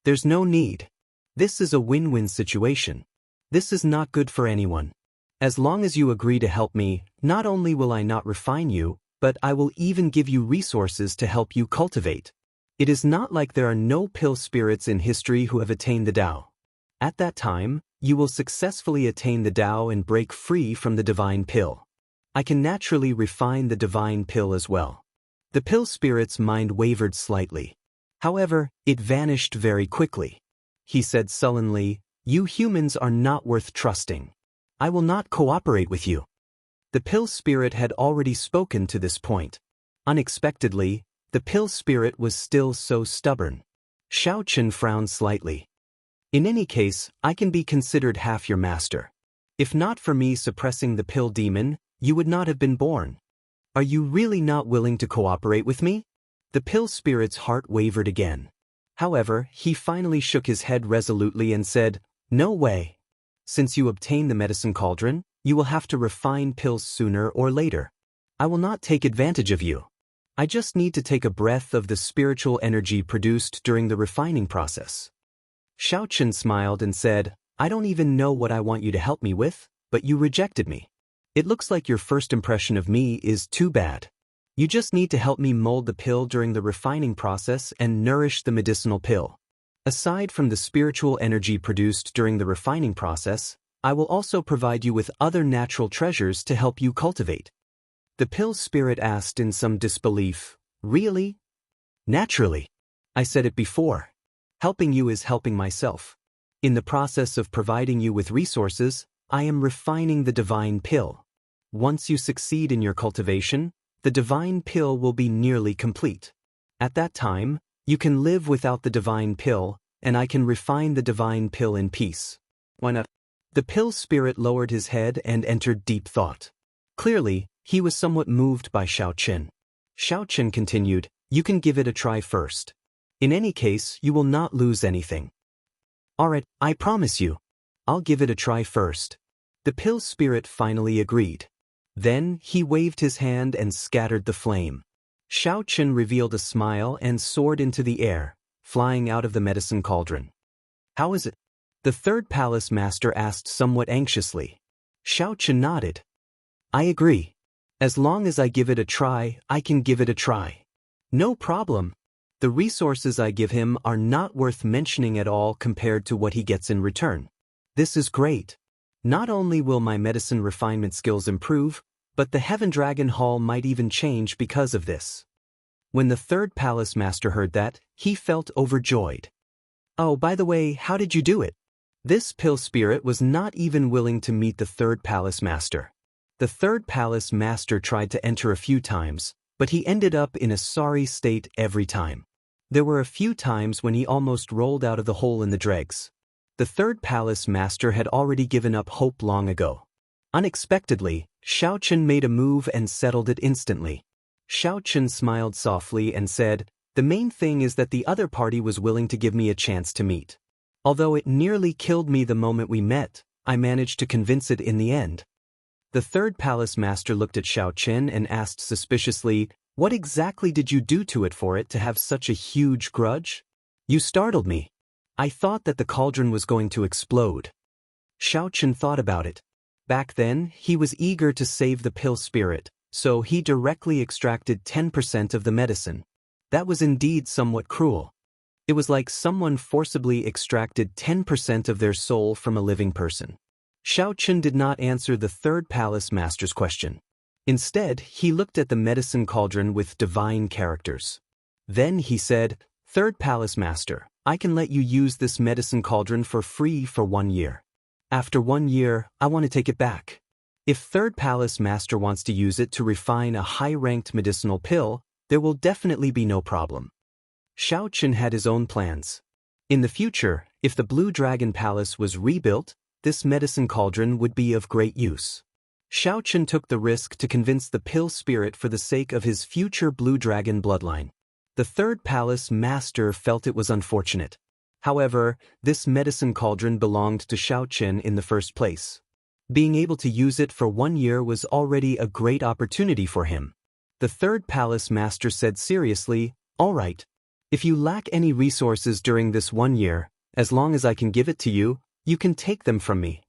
"There's no need. This is a win-win situation. This is not good for anyone. As long as you agree to help me, not only will I not refine you, but I will even give you resources to help you cultivate. It is not like there are no pill spirits in history who have attained the Tao. At that time, you will successfully attain the Tao and break free from the divine pill. I can naturally refine the divine pill as well." The pill spirit's mind wavered slightly. However, it vanished very quickly. He said sullenly, "You humans are not worth trusting. I will not cooperate with you." The pill spirit had already spoken to this point. Unexpectedly, the pill spirit was still so stubborn. Xiaochen frowned slightly. "In any case, I can be considered half your master. If not for me suppressing the pill demon, you would not have been born. Are you really not willing to cooperate with me?" The pill spirit's heart wavered again. However, he finally shook his head resolutely and said, "No way. Since you obtain the medicine cauldron, you will have to refine pills sooner or later. I will not take advantage of you. I just need to take a breath of the spiritual energy produced during the refining process." Xiaochen smiled and said, "I don't even know what I want you to help me with, but you rejected me. It looks like your first impression of me is too bad. You just need to help me mold the pill during the refining process and nourish the medicinal pill. Aside from the spiritual energy produced during the refining process, I will also provide you with other natural treasures to help you cultivate." The pill spirit asked in some disbelief, "Really?" "Naturally. I said it before. Helping you is helping myself. In the process of providing you with resources, I am refining the divine pill. Once you succeed in your cultivation, the divine pill will be nearly complete. At that time, you can live without the divine pill, and I can refine the divine pill in peace. Why not?" The pill spirit lowered his head and entered deep thought. Clearly, he was somewhat moved by Xiaochen. Xiaochen continued, "You can give it a try first. In any case, you will not lose anything." "Alright, I promise you. I'll give it a try first." The pill spirit finally agreed. Then, he waved his hand and scattered the flame. Xiaochen revealed a smile and soared into the air, flying out of the medicine cauldron. "How is it?" the third palace master asked somewhat anxiously. Xiaochen nodded. "I agree. As long as I give it a try, I can give it a try. No problem. The resources I give him are not worth mentioning at all compared to what he gets in return. This is great. Not only will my medicine refinement skills improve, but the Heaven Dragon Hall might even change because of this." When the third palace master heard that, he felt overjoyed. "Oh, by the way, how did you do it?" This pill spirit was not even willing to meet the third palace master. The third palace master tried to enter a few times, but he ended up in a sorry state every time. There were a few times when he almost rolled out of the hole in the dregs. The third palace master had already given up hope long ago. Unexpectedly, Xiao Chen made a move and settled it instantly. Xiao Chen smiled softly and said, "The main thing is that the other party was willing to give me a chance to meet. Although it nearly killed me the moment we met, I managed to convince it in the end." The third palace master looked at Xiao Chen and asked suspiciously, "What exactly did you do to it for it to have such a huge grudge? You startled me. I thought that the cauldron was going to explode." Xiao Chen thought about it. Back then, he was eager to save the pill spirit, so he directly extracted 10% of the medicine. That was indeed somewhat cruel. It was like someone forcibly extracted 10% of their soul from a living person. Xiao Chen did not answer the third palace master's question. Instead, he looked at the medicine cauldron with divine characters. Then he said, "Third palace master, I can let you use this medicine cauldron for free for 1 year. After 1 year, I want to take it back. If third palace master wants to use it to refine a high-ranked medicinal pill, there will definitely be no problem." Xiao Chen had his own plans. In the future, if the Blue Dragon Palace was rebuilt, this medicine cauldron would be of great use. Xiao Chen took the risk to convince the pill spirit for the sake of his future Blue Dragon bloodline. The third palace master felt it was unfortunate. However, this medicine cauldron belonged to Xiao Chen in the first place. Being able to use it for 1 year was already a great opportunity for him. The third palace master said seriously, "All right. If you lack any resources during this 1 year, as long as I can give it to you, you can take them from me."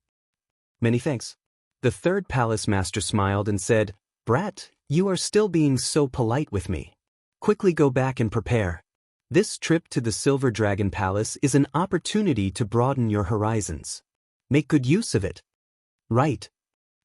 "Many thanks." The third palace master smiled and said, "Brat, you are still being so polite with me. Quickly go back and prepare. This trip to the Silver Dragon Palace is an opportunity to broaden your horizons. Make good use of it." Right.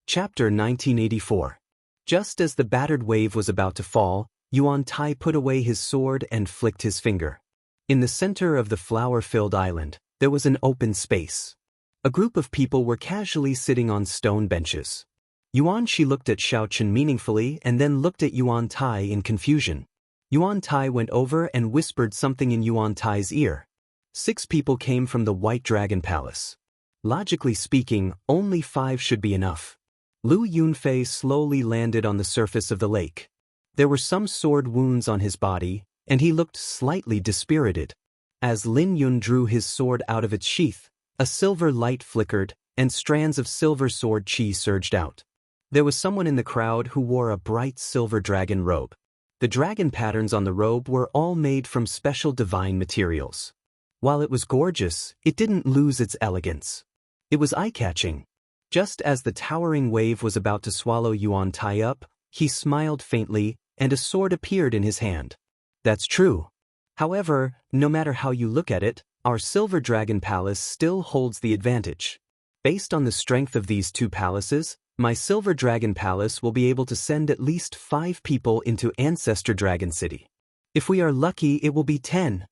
Chapter 1984. Just as the battered wave was about to fall, Yuan Tai put away his sword and flicked his finger. In the center of the flower-filled island, there was an open space. A group of people were casually sitting on stone benches. Yuan Shi looked at Xiao Chen meaningfully and then looked at Yuan Tai in confusion. Yuan Tai went over and whispered something in Yuan Tai's ear. 6 people came from the White Dragon Palace. Logically speaking, only 5 should be enough. Lu Yunfei slowly landed on the surface of the lake. There were some sword wounds on his body, and he looked slightly dispirited. As Lin Yun drew his sword out of its sheath, a silver light flickered, and strands of silver sword chi surged out. There was someone in the crowd who wore a bright silver dragon robe. The dragon patterns on the robe were all made from special divine materials. While it was gorgeous, it didn't lose its elegance. It was eye-catching. Just as the towering wave was about to swallow Yuan Tai up, he smiled faintly, and a sword appeared in his hand. That's true. However, no matter how you look at it, our Silver Dragon Palace still holds the advantage. Based on the strength of these 2 palaces, my Silver Dragon Palace will be able to send at least 5 people into Ancestor Dragon City. If we are lucky, it will be 10.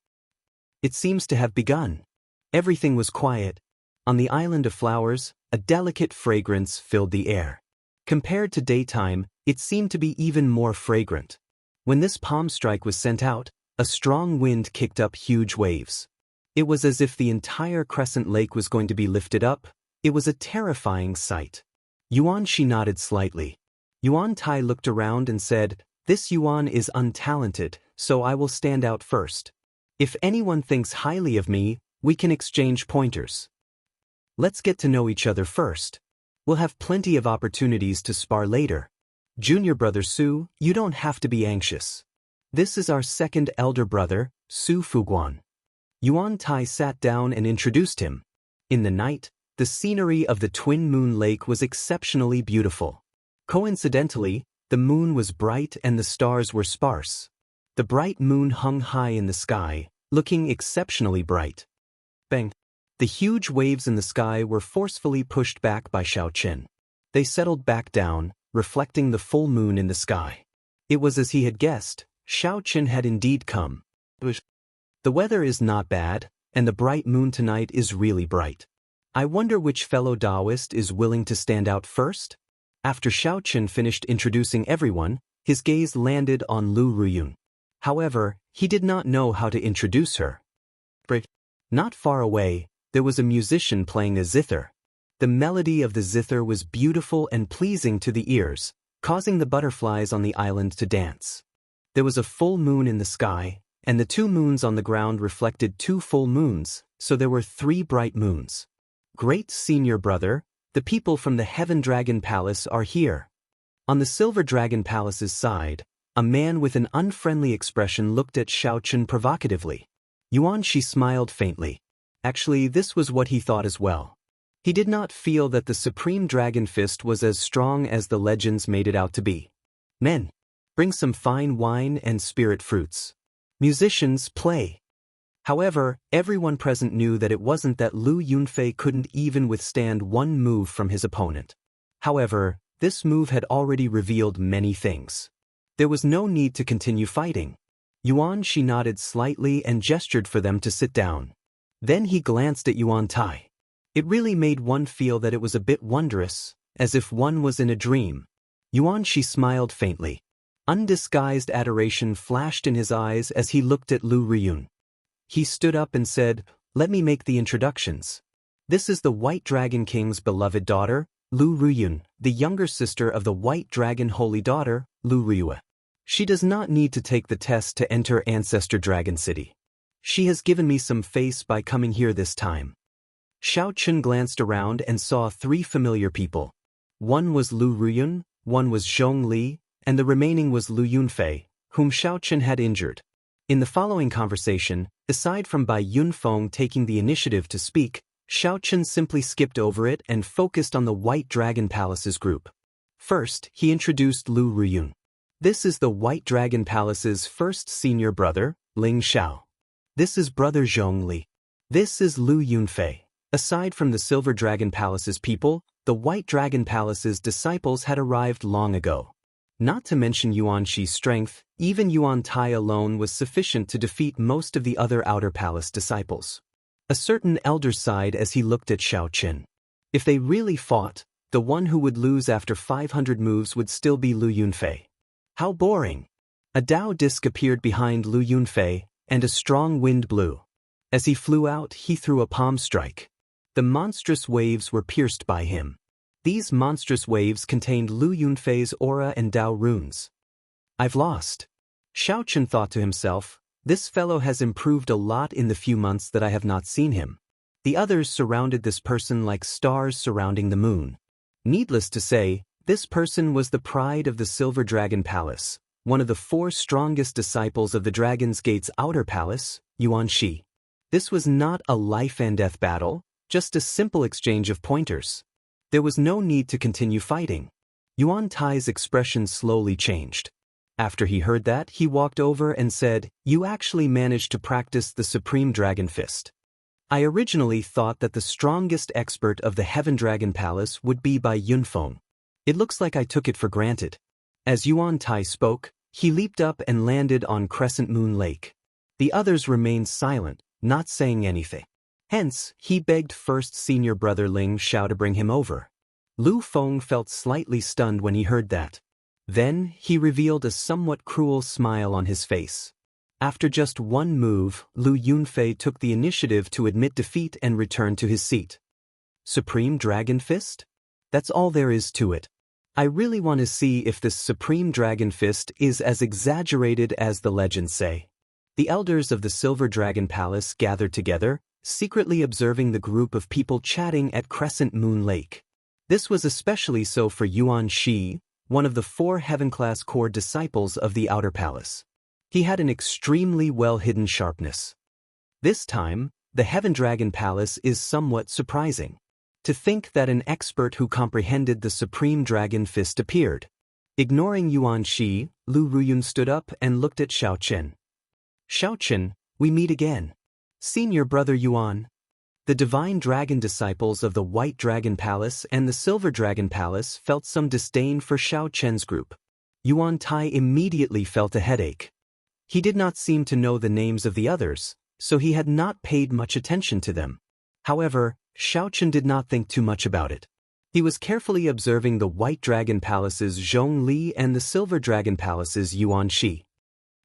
It seems to have begun. Everything was quiet. On the island of flowers, a delicate fragrance filled the air. Compared to daytime, it seemed to be even more fragrant. When this palm strike was sent out, a strong wind kicked up huge waves. It was as if the entire Crescent Lake was going to be lifted up. It was a terrifying sight. Yuan Shi nodded slightly. Yuan Tai looked around and said, "This Yuan is untalented, so I will stand out first. If anyone thinks highly of me, we can exchange pointers. Let's get to know each other first. We'll have plenty of opportunities to spar later. Junior brother Su, you don't have to be anxious. This is our second elder brother, Su Fuguan." Yuan Tai sat down and introduced him. In the night, the scenery of the Twin Moon Lake was exceptionally beautiful. Coincidentally, the moon was bright and the stars were sparse. The bright moon hung high in the sky, looking exceptionally bright. Bang! The huge waves in the sky were forcefully pushed back by Xiao Chen. They settled back down, reflecting the full moon in the sky. It was as he had guessed, Xiao Chen had indeed come. The weather is not bad, and the bright moon tonight is really bright. I wonder which fellow Taoist is willing to stand out first? After Xiao Chen finished introducing everyone, his gaze landed on Lu Ruyun. However, he did not know how to introduce her. Not far away, there was a musician playing a zither. The melody of the zither was beautiful and pleasing to the ears, causing the butterflies on the island to dance. There was a full moon in the sky, and the 2 moons on the ground reflected 2 full moons, so there were 3 bright moons. Great senior brother, the people from the Heaven Dragon Palace are here. On the Silver Dragon Palace's side, a man with an unfriendly expression looked at Xiao Chen provocatively. Yuan Shi smiled faintly. Actually, this was what he thought as well. He did not feel that the Supreme Dragon Fist was as strong as the legends made it out to be. Men, bring some fine wine and spirit fruits. Musicians, play. However, everyone present knew that it wasn't that Lu Yunfei couldn't even withstand one move from his opponent. However, this move had already revealed many things. There was no need to continue fighting. Yuan Shi nodded slightly and gestured for them to sit down. Then he glanced at Yuan Tai. It really made one feel that it was a bit wondrous, as if one was in a dream. Yuan Shi smiled faintly. Undisguised adoration flashed in his eyes as he looked at Lu Riyun. He stood up and said, "Let me make the introductions. This is the White Dragon King's beloved daughter, Lu Riyun, the younger sister of the White Dragon Holy Daughter, Lu Riyue. She does not need to take the test to enter Ancestor Dragon City. She has given me some face by coming here this time." Xiao Chen glanced around and saw 3 familiar people. One was Lu Riyun, one was Zhong Li, and the remaining was Lu Yunfei, whom Xiao Chen had injured. In the following conversation, aside from Bai Yunfeng taking the initiative to speak, Xiao Chen simply skipped over it and focused on the White Dragon Palace's group. First, he introduced Lu Riyun. This is the White Dragon Palace's first senior brother, Ling Xiao. This is brother Zhong Li. This is Lu Yunfei. Aside from the Silver Dragon Palace's people, the White Dragon Palace's disciples had arrived long ago. Not to mention Yuan Shi's strength, even Yuan Tai alone was sufficient to defeat most of the other Outer Palace disciples. A certain elder sighed as he looked at Xiao Chen. If they really fought, the one who would lose after 500 moves would still be Lu Yunfei. How boring! A Dao disc appeared behind Lu Yunfei, and a strong wind blew. As he flew out, he threw a palm strike. The monstrous waves were pierced by him. These monstrous waves contained Lu Yunfei's aura and Dao runes. I've lost. Xiao Chen thought to himself, this fellow has improved a lot in the few months that I have not seen him. The others surrounded this person like stars surrounding the moon. Needless to say, this person was the pride of the Silver Dragon Palace, one of the 4 strongest disciples of the Dragon's Gate's outer palace, Yuan Shi. This was not a life-and-death battle, just a simple exchange of pointers. There was no need to continue fighting. Yuan Tai's expression slowly changed. After he heard that, he walked over and said, "You actually managed to practice the Supreme Dragon Fist. I originally thought that the strongest expert of the Heaven Dragon Palace would be Bai Yunfeng. It looks like I took it for granted." As Yuan Tai spoke, he leaped up and landed on Crescent Moon Lake. The others remained silent, not saying anything. Hence, he begged first senior brother Ling Xiao to bring him over. Lu Feng felt slightly stunned when he heard that. Then, he revealed a somewhat cruel smile on his face. After just one move, Lu Yunfei took the initiative to admit defeat and return to his seat. Supreme Dragon Fist? That's all there is to it. I really want to see if this Supreme Dragon Fist is as exaggerated as the legends say. The elders of the Silver Dragon Palace gathered together, secretly observing the group of people chatting at Crescent Moon Lake. This was especially so for Yuan Shi, one of the 4 Heaven-class core disciples of the Outer Palace. He had an extremely well-hidden sharpness. This time, the Heaven Dragon Palace is somewhat surprising. To think that an expert who comprehended the Supreme Dragon Fist appeared. Ignoring Yuan Shi, Lu Riyun stood up and looked at Xiao Chen. "Xiao Chen, we meet again. Senior brother Yuan." The Divine Dragon disciples of the White Dragon Palace and the Silver Dragon Palace felt some disdain for Xiao Chen's group. Yuan Tai immediately felt a headache. He did not seem to know the names of the others, so he had not paid much attention to them. However, Xiao Chen did not think too much about it. He was carefully observing the White Dragon Palace's Zhong Li and the Silver Dragon Palace's Yuan Shi.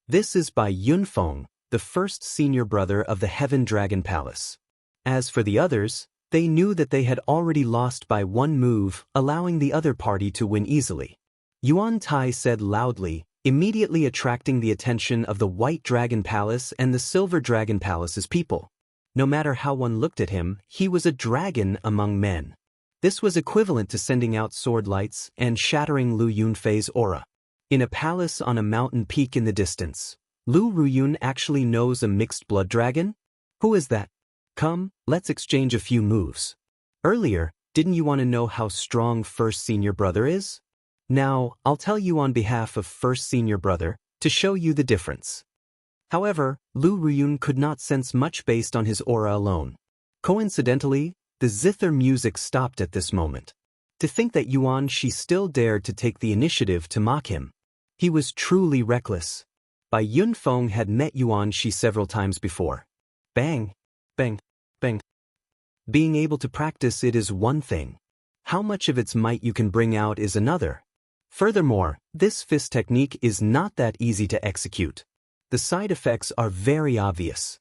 This is Bai Yunfeng, the first senior brother of the Heaven Dragon Palace. As for the others, They knew that they had already lost by one move, allowing the other party to win easily. Yuan Tai said loudly, immediately attracting the attention of the White Dragon Palace and the Silver Dragon Palace's people. No matter how one looked at him, he was a dragon among men. This was equivalent to sending out sword lights and shattering Lu Yunfei's aura. In a palace on a mountain peak in the distance, Lu Ruyun actually knows a mixed blood dragon? Who is that? Come, let's exchange a few moves. Earlier, didn't you want to know how strong First Senior Brother is? Now, I'll tell you on behalf of First Senior Brother, to show you the difference. However, Lu Ruyun could not sense much based on his aura alone. Coincidentally, the zither music stopped at this moment. To think that Yuan Shi still dared to take the initiative to mock him. He was truly reckless. Bai Yunfeng had met Yuan Shi several times before. Bang, bang, bang. Being able to practice it is one thing. How much of its might you can bring out is another. Furthermore, this fist technique is not that easy to execute. The side effects are very obvious.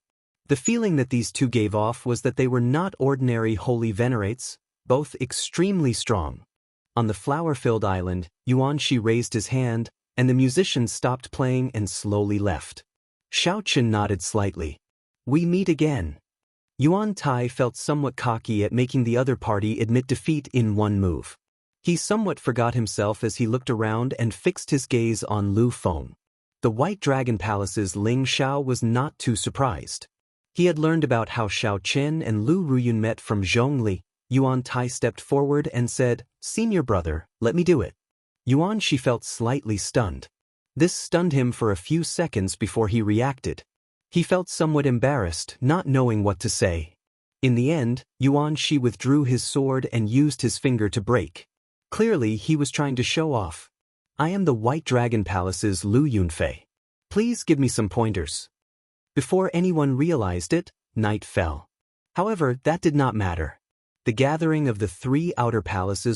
The feeling that these two gave off was that they were not ordinary holy venerates, both extremely strong. On the flower-filled island, Yuan Shi raised his hand, and the musician stopped playing and slowly left. Xiaoqun nodded slightly. We meet again. Yuan Tai felt somewhat cocky at making the other party admit defeat in one move. He somewhat forgot himself as he looked around and fixed his gaze on Lu Feng. The White Dragon Palace's Ling Xiao was not too surprised. He had learned about how Xiao Chen and Lu Ruyun met from Zhongli. Yuan Tai stepped forward and said, Senior Brother, let me do it. Yuan Shi felt slightly stunned. This stunned him for a few seconds before he reacted. He felt somewhat embarrassed, not knowing what to say. In the end, Yuan Shi withdrew his sword and used his finger to break. Clearly, he was trying to show off. I am the White Dragon Palace's Lu Yunfei. Please give me some pointers. Before anyone realized it, night fell. However, that did not matter. The gathering of the three outer palaces